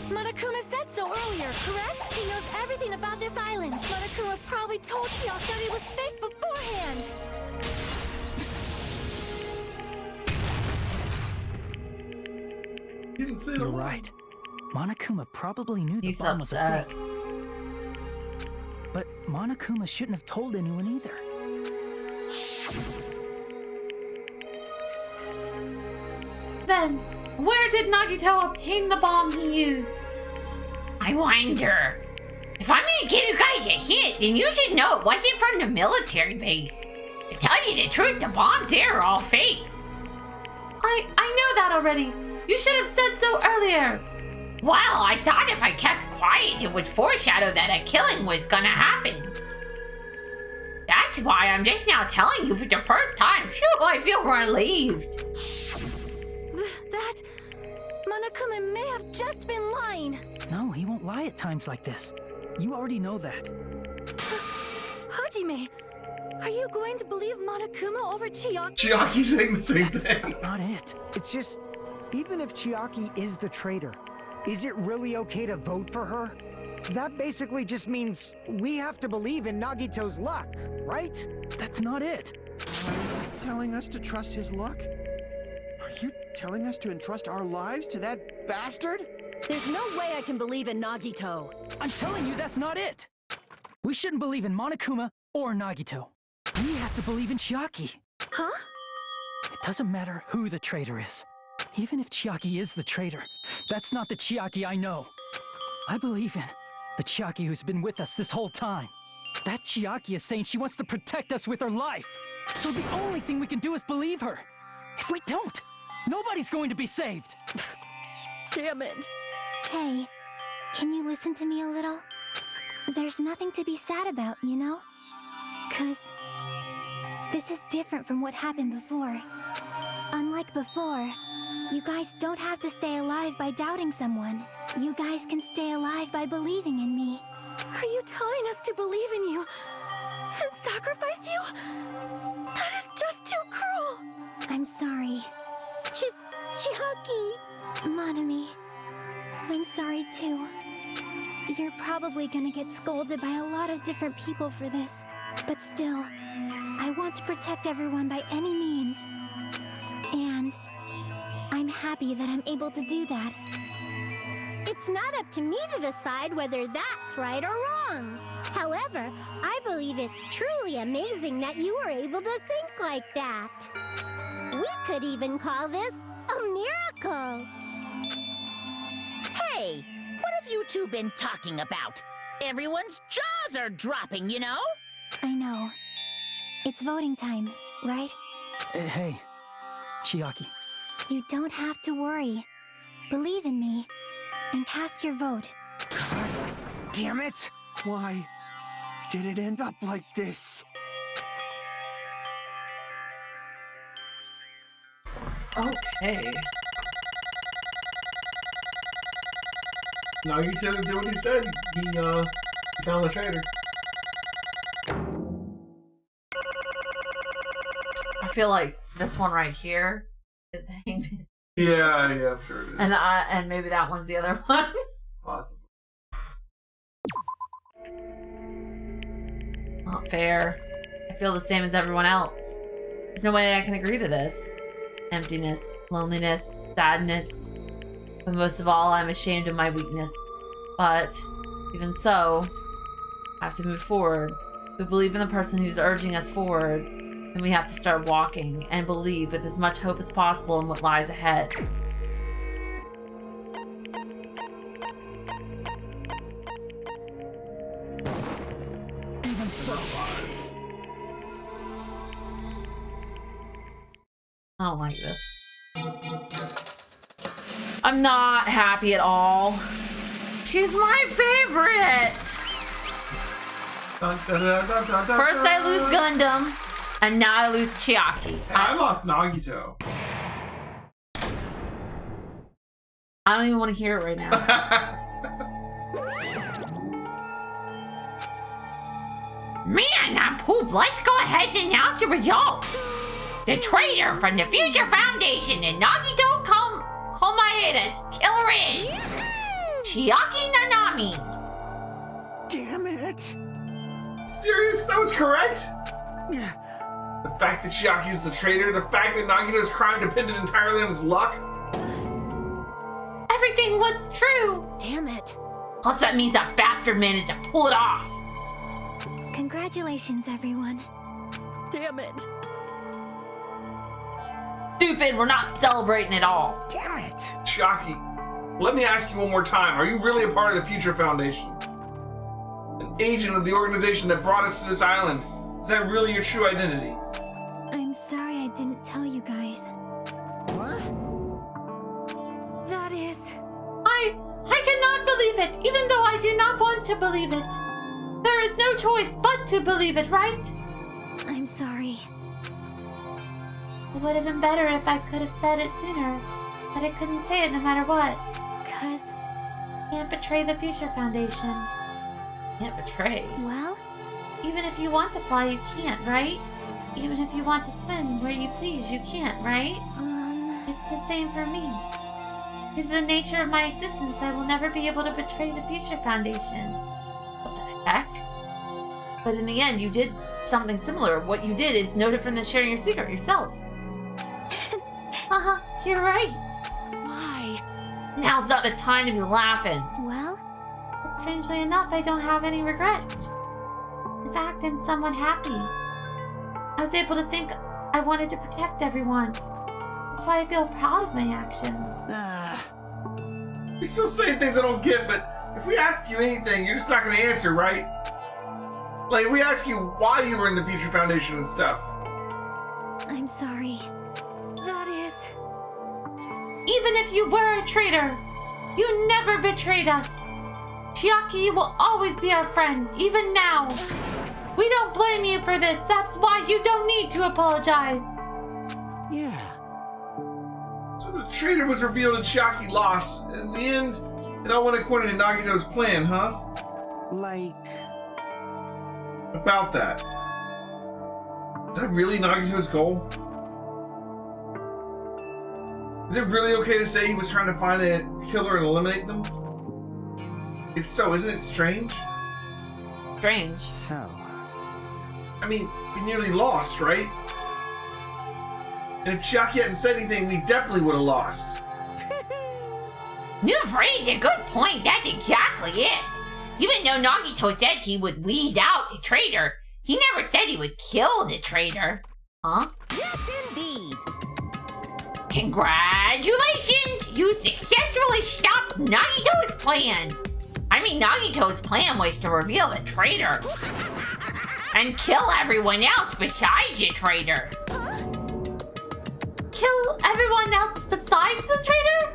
Monokuma said so earlier, correct? He knows everything about this island. Monokuma probably told Chiaki that it was fake beforehand. Didn't say You're right. Monokuma probably knew the He's bomb was a upset. fake. But Monokuma shouldn't have told anyone either. Then, where did Nagito obtain the bomb he used? I wonder. If I'm gonna give you guys a hint, then you should know it wasn't from the military base. To tell you the truth, the bombs there are all fakes. I know that already. You should have said so earlier. Well, I thought if I kept quiet, it would foreshadow that a killing was gonna happen. That's why I'm just now telling you for the first time. Phew, I feel relieved. That Monokuma may have just been lying. No, he won't lie at times like this. You already know that. Hajime, are you going to believe Monokuma over Chiaki? Chiaki's saying the same thing. Not it. It's just, even if Chiaki is the traitor, is it really okay to vote for her? That basically just means we have to believe in Nagito's luck, right? That's not it. Are you telling us to trust his luck? Are you telling us to entrust our lives to that bastard? There's no way I can believe in Nagito. I'm telling you, that's not it. We shouldn't believe in Monokuma or Nagito. We have to believe in Chiaki. Huh? It doesn't matter who the traitor is. Even if Chiaki is the traitor, that's not the Chiaki I know. I believe in the Chiaki who's been with us this whole time. That Chiaki is saying she wants to protect us with her life. So the only thing we can do is believe her. If we don't, nobody's going to be saved. Damn it. Hey, can you listen to me a little? There's nothing to be sad about, you know? 'Cause this is different from what happened before. Unlike before, you guys don't have to stay alive by doubting someone. You guys can stay alive by believing in me. Are you telling us to believe in you and sacrifice you? That is just too cruel. I'm sorry. Chiaki! Monami, I'm sorry too. You're probably gonna get scolded by a lot of different people for this. But still, I want to protect everyone by any means. And I'm happy that I'm able to do that. It's not up to me to decide whether that's right or wrong. However, I believe it's truly amazing that you were able to think like that. We could even call this a miracle. Hey, what have you two been talking about? Everyone's jaws are dropping, you know? I know. It's voting time, right? Hey, Chiaki. You don't have to worry. Believe in me and cast your vote. God damn it! Why did it end up like this? Okay. Nagito did what he said. He found the traitor. I feel like this one right here is the Hangman. Yeah, I'm sure it is. And maybe that one's the other one. Possible. Not fair. I feel the same as everyone else. There's no way I can agree to this. Emptiness, loneliness, sadness. But most of all, I'm ashamed of my weakness. But even so, I have to move forward. We believe in the person who's urging us forward, and we have to start walking and believe with as much hope as possible in what lies ahead. Even so. I don't like this. I'm not happy at all. She's my favorite! First I lose Gundam, and now I lose Chiaki. Hey, I lost Nagito. I don't even want to hear it right now. Man, I'm poop. Let's go ahead and announce the result. The traitor from the Future Foundation and Nagito Komaeda's killer is Chiaki Nanami. Damn it. Serious? That was correct? The fact that Chiaki is the traitor, the fact that Nagito's crime depended entirely on his luck? Everything was true. Damn it. Plus that means that bastard managed to pull it off. Congratulations, everyone. Damn it. Stupid, we're not celebrating at all. Damn it. Chiaki, let me ask you one more time. Are you really a part of the Future Foundation? An agent of the organization that brought us to this island? Is that really your true identity? I'm sorry I didn't tell you guys. What? That is... I cannot believe it, even though I do not want to believe it. There is no choice but to believe it, right? I'm sorry. It would have been better if I could have said it sooner, but I couldn't say it no matter what. 'Cause... Can't betray the Future Foundation. Can't betray. Well? Even if you want to fly, you can't, right? Even if you want to swim where you please, you can't, right? It's the same for me. Due to the nature of my existence, I will never be able to betray the Future Foundation. What the heck? But in the end, you did something similar. What you did is no different than sharing your secret yourself. Haha, you're right. Why? Now's not the time to be laughing. Well? But strangely enough, I don't have any regrets. In fact, I'm somewhat happy. I was able to think I wanted to protect everyone. That's why I feel proud of my actions. You're still saying things I don't get, but if we ask you anything, you're just not going to answer, right? Like, if we ask you why you were in the Future Foundation and stuff. I'm sorry. That is... Even if you were a traitor, you never betrayed us. Chiaki will always be our friend, even now. We don't blame you for this. That's why you don't need to apologize. Yeah. So the traitor was revealed and Chiaki lost. In the end, it all went according to Nagito's plan, huh? Like... About that. Is that really Nagito's goal? Is it really okay to say he was trying to find the killer and eliminate them? If so, isn't it strange? Strange. So... I mean, we nearly lost, right? And if Chiaki hadn't said anything, we definitely would have lost. You've raised a good point. That's exactly it. Even though Nagito said he would weed out the traitor, he never said he would kill the traitor. Huh? Yes, indeed. Congratulations! You successfully stopped Nagito's plan. I mean, Nagito's plan was to reveal the traitor and kill everyone else besides the traitor. Kill everyone else besides the traitor?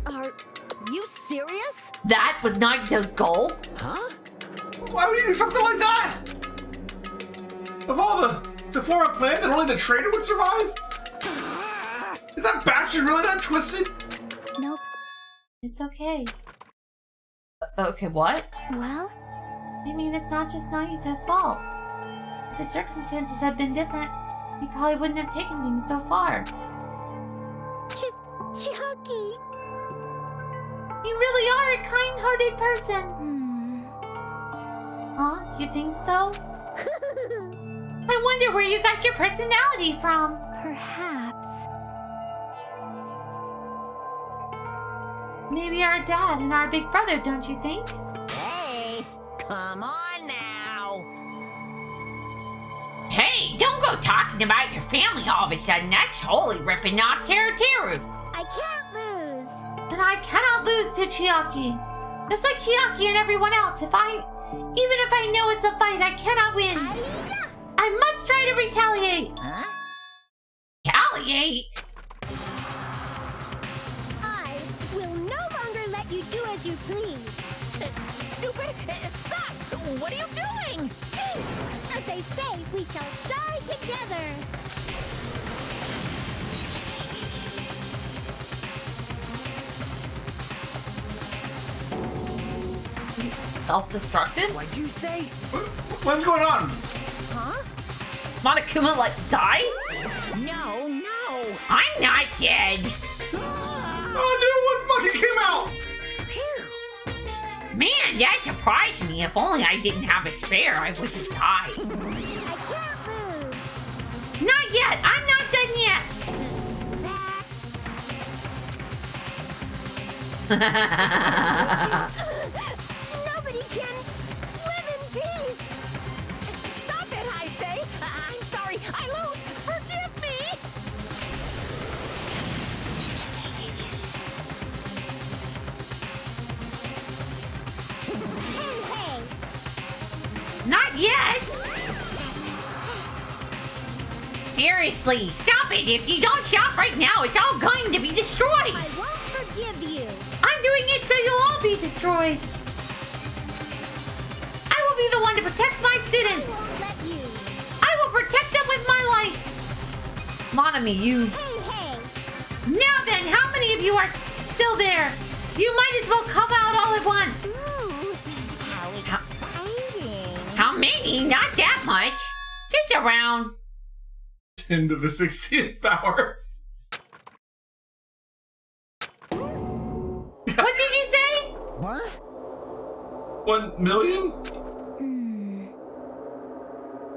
Are you serious? That was Nagito's goal? Huh? Why would you do something like that? Of all the form a plan that only the traitor would survive? Is that bastard really that twisted? Nope. It's okay. Okay, what? Well? I mean, it's not just Nagito's fault. If the circumstances had been different, we probably wouldn't have taken things so far. Chucky. You really are a kind-hearted person. Huh? You think so? I wonder where you got your personality from. Perhaps. Maybe our dad and our big brother, don't you think? Hey, come on now. Hey, don't go talking about your family all of a sudden. That's totally ripping off Teru. I can't lose. And I cannot lose to Chiaki. Just like Chiaki and everyone else, even if I know it's a fight, I cannot win. I must try to retaliate. Huh? Retaliate? I will no longer let you do as you please. Stupid! Stop! What are you doing? As they say, we shall die together. Self-destructed? What'd you say? What's going on? Huh? Monokuma, like, die? No. I'm not dead. Oh, new one fucking came out! Man, that surprised me. If only I didn't have a spare, I would have died. I can't lose. Not yet. I'm not done yet. Nobody can live in peace. Stop it, I say. I'm sorry. I lose. Forgive me. Hey. Not yet. Seriously, stop it. If you don't stop right now, it's all going to be destroyed. I won't forgive you. I'm doing it so you'll all be destroyed. I will be the one to protect my students. I won't let you. I will protect them with my life. Monami, you... Hey. Now then, how many of you are still there? You might as well come out all at once. Ooh, how exciting. How many? Not that much. Just around. 10 to the 60th power. What did you say? What? 1 million?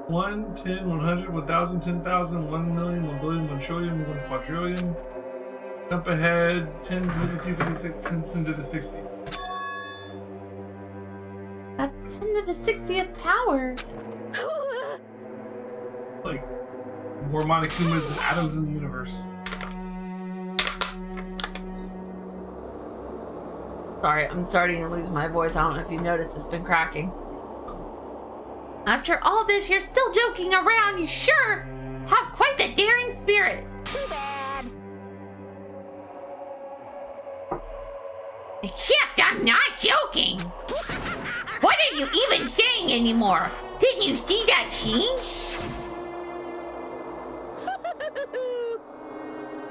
1, 10, 100, 1,000, 10,000, 1 million, 1 billion, 1 trillion, 1 quadrillion. Jump ahead, 10 to the 56, 10 to the 60. That's 10 to the 60th power. Like, more Monokumas than atoms in the universe. Sorry, I'm starting to lose my voice. I don't know if you noticed, it's been cracking. After all this, you're still joking around. You sure have quite the daring spirit. Too bad. Except I'm not joking. What are you even saying anymore? Didn't you see that scene?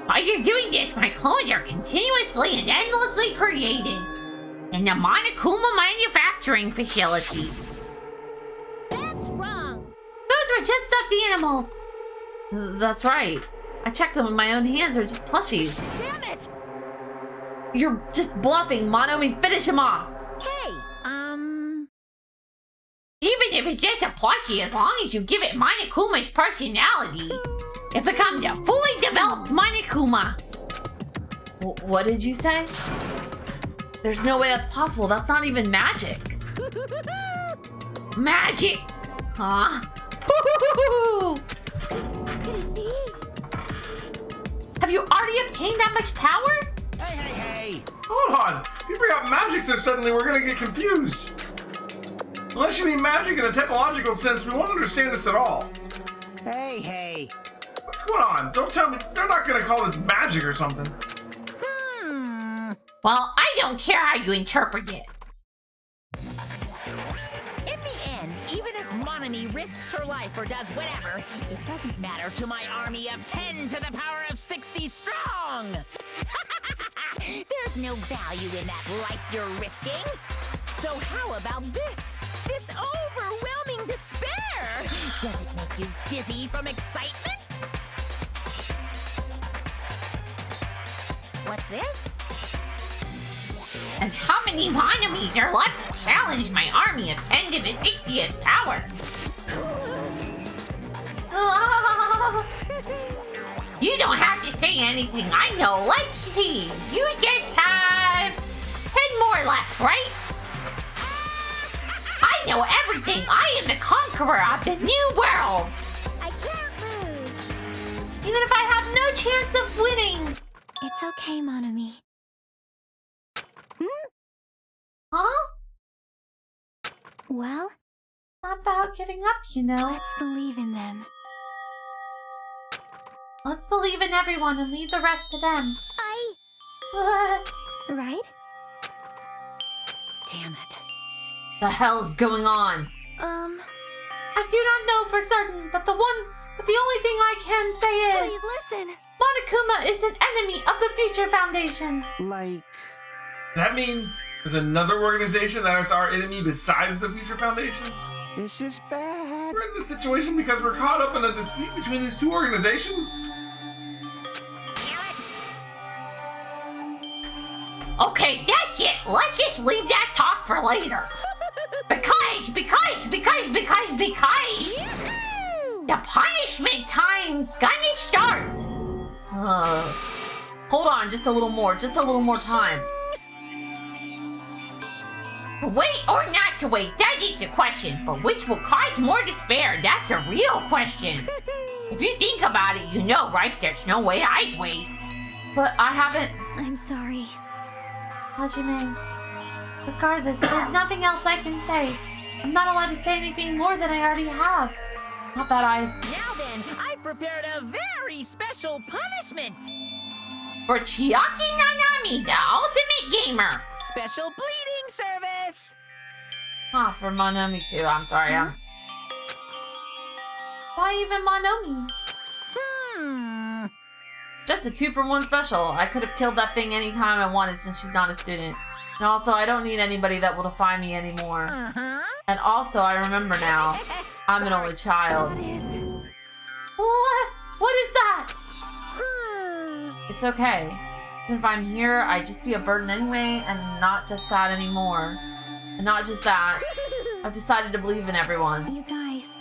While you're doing this, my clones are continuously and endlessly created in the Monokuma manufacturing facility. That's wrong. Those were just stuffed animals. That's right. I checked them with my own hands. They're just plushies. Damn it! You're just bluffing, Monomi. Finish him off. Hey, Even if it's just a plushie, as long as you give it Monokuma's personality, it becomes a fully developed Monokuma. What did you say? There's no way that's possible. That's not even magic. Magic! Huh? Could it be? Have you already obtained that much power? Hey! Hold on! If you bring up magic so suddenly, we're gonna get confused. Unless you mean magic in a technological sense, we won't understand this at all. Hey! What's going on? Don't tell me they're not gonna call this magic or something. Well, I don't care how you interpret it. in the end, even if Monami risks her life or does whatever, it doesn't matter to my army of 10 to the power of 60 strong! There's no value in that life you're risking. So how about this? This overwhelming despair! Does it make you dizzy from excitement? What's this? And how many Monomies are left to challenge my army of 10 to the 60th power? You don't have to say anything, I know. Let's see. You just have 10 more left, right? I know everything. I am the conqueror of the new world. I can't lose. Even if I have no chance of winning. It's okay, Monomi. Huh? Well, Not about giving up, you know. let's believe in them. Let's believe in everyone and leave the rest to them. Right? Damn it. The hell's going on? I do not know for certain, but the only thing I can say is... Please listen. Monokuma is an enemy of the Future Foundation. Like... Does that mean there's another organization that is our enemy besides the Future Foundation? This is bad. We're in this situation because we're caught up in a dispute between these two organizations? Okay, that's it. Let's just leave that talk for later. Because the punishment time's gonna start. Hold on, just a little more time. To wait or not to wait, that is the question. But which will cause more despair? That's a real question. If you think about it, you know, right? There's no way I'd wait. But I haven't... I'm sorry. Hajime, regardless, there's nothing else I can say. I'm not allowed to say anything more than I already have. Not that I... Now then, I prepared a very special punishment. For Chiaki Nanami, the ultimate gamer. Special bleeding service. For Monomi too, I'm sorry. Why even Monomi? Just a 2-for-1 special. I could have killed that thing anytime I wanted since she's not a student. And also, I don't need anybody that will defy me anymore. And also, I remember now, I'm an only child. What is that? It's okay. Even if I'm here, I'd just be a burden anyway, and not just that anymore. And not just that. I've decided to believe in everyone. You guys,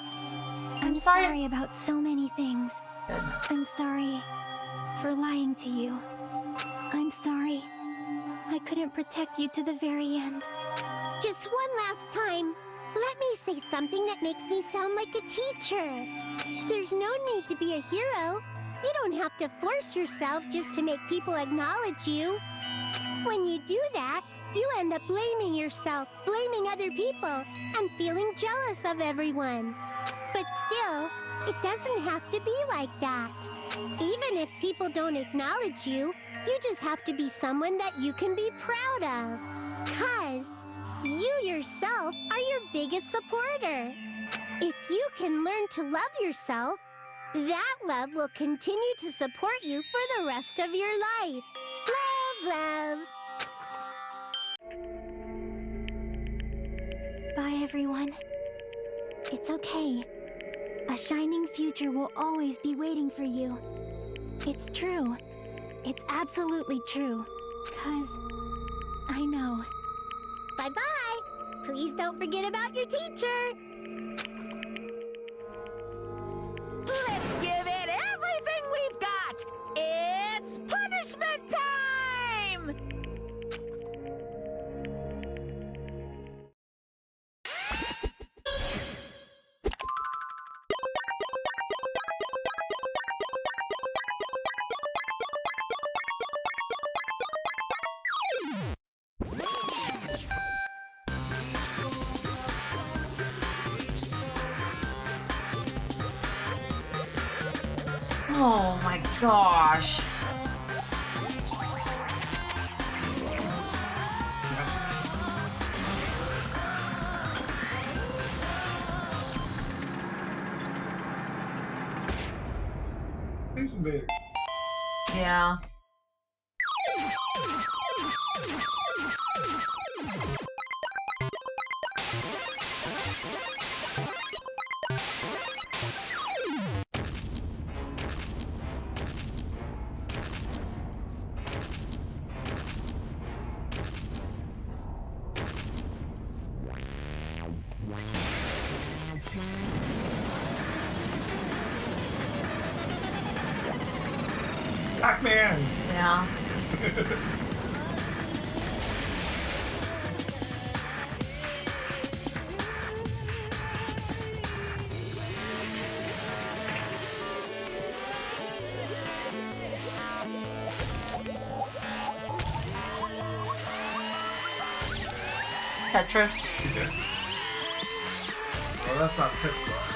I'm sorry about so many things. Good. I'm sorry for lying to you. I'm sorry I couldn't protect you to the very end. Just one last time, let me say something that makes me sound like a teacher. There's no need to be a hero. You don't have to force yourself just to make people acknowledge you. When you do that, you end up blaming yourself, blaming other people, and feeling jealous of everyone. But still, it doesn't have to be like that. Even if people don't acknowledge you, you just have to be someone that you can be proud of. 'Cause you yourself are your biggest supporter. If you can learn to love yourself, that love will continue to support you for the rest of your life. Love, love. Bye, everyone. It's okay. A shining future will always be waiting for you. It's true. It's absolutely true. 'Cause I know. Bye-bye. Please don't forget about your teacher. Let's give it everything we've got. It's punishment time! Oh my gosh. It's big. Yeah. Yeah. Tetris. Okay. Oh, that's not Tetris.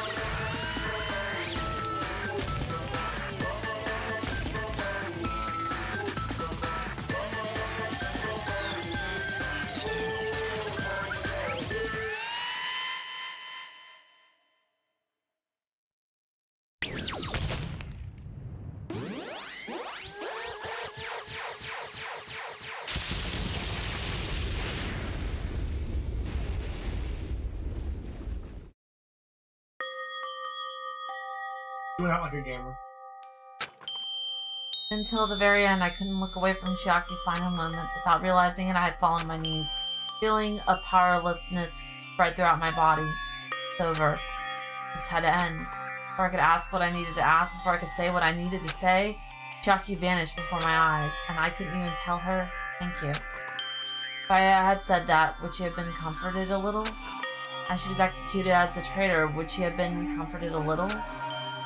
You went out like a gamer. Until the very end, I couldn't look away from Chiaki's final moments without realizing it. I had fallen on my knees, feeling a powerlessness spread throughout my body. It's over. It just had to end. Before I could ask what I needed to ask, before I could say what I needed to say, Chiaki vanished before my eyes, and I couldn't even tell her thank you. If I had said that, would she have been comforted a little? As she was executed as a traitor, would she have been comforted a little?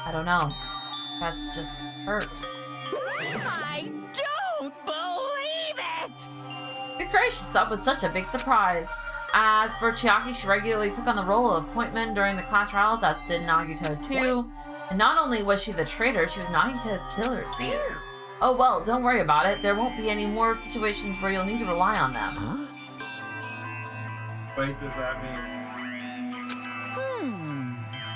I don't know. That's just hurt. I don't believe it! Good gracious, that was such a big surprise. As for Chiaki, she regularly took on the role of pointman during the class trials, as did Nagito too. And not only was she the traitor, she was Nagito's killer too. Oh well, don't worry about it. There won't be any more situations where you'll need to rely on them. Huh? Wait, does that mean?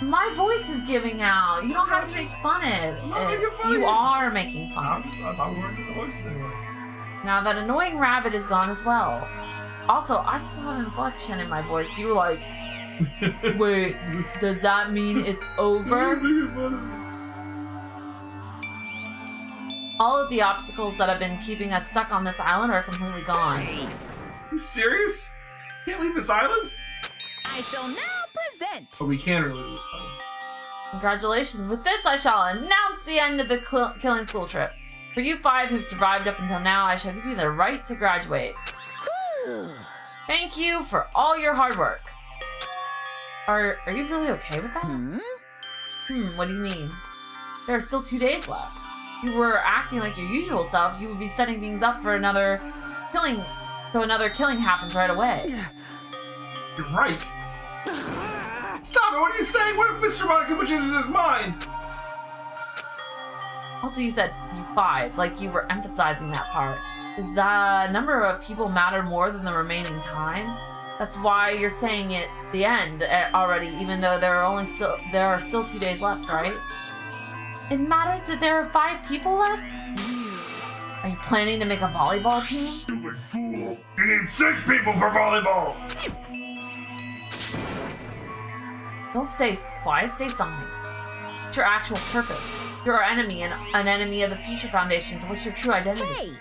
My voice is giving out. You don't have to make fun of it. I'm not making fun of You you. are making fun. I thought we weren't doing the voices anymore. Now that annoying rabbit is gone as well. Also, I still have inflection in my voice. You were like, wait, does that mean it's over? All of the obstacles that have been keeping us stuck on this island are completely gone. You serious? Can't leave this island? I shall now present. But we can really leave this island. Congratulations. With this, I shall announce the end of the killing school trip. For you 5 who've survived up until now, I shall give you the right to graduate. Thank you for all your hard work. Are you really okay with that? What do you mean? There are still 2 days left. If you were acting like your usual self, you would be setting things up for another killing, so another killing happens right away. You're right. Stop it! What are you saying? What if Mr. Monokuma changes his mind? Also, you said you 5, like you were emphasizing that part. Does the number of people matter more than the remaining time? That's why you're saying it's the end already, even though there are still 2 days left, right? It matters that there are 5 people left? Are you planning to make a volleyball team? Stupid fool! You need 6 people for volleyball! Don't stay quiet, say something. What's your actual purpose? You're our enemy and an enemy of the Future Foundation, so what's your true identity? Hey,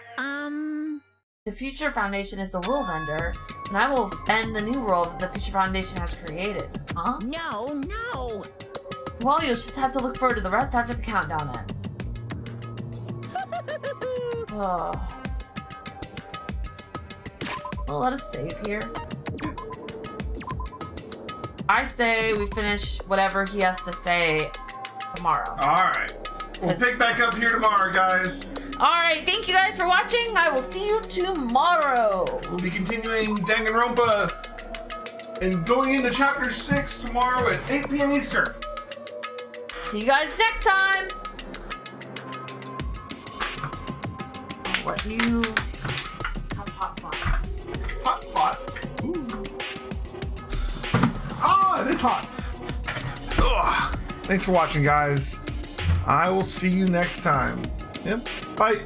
The Future Foundation is the world ender, and I will end the new world that the Future Foundation has created. Huh? No. Well, you'll just have to look forward to the rest after the countdown ends. Oh. Well, let us save here. I say we finish whatever he has to say tomorrow. Alright. We'll pick back up here tomorrow, guys. Alright, thank you guys for watching. I will see you tomorrow. We'll be continuing Danganronpa and going into Chapter 6 tomorrow at 8 p.m. Eastern. See you guys next time. What do you have? Hotspot. Hotspot. Ooh. Ah, it is hot. Ugh. Thanks for watching, guys. I will see you next time. Yep. Bye.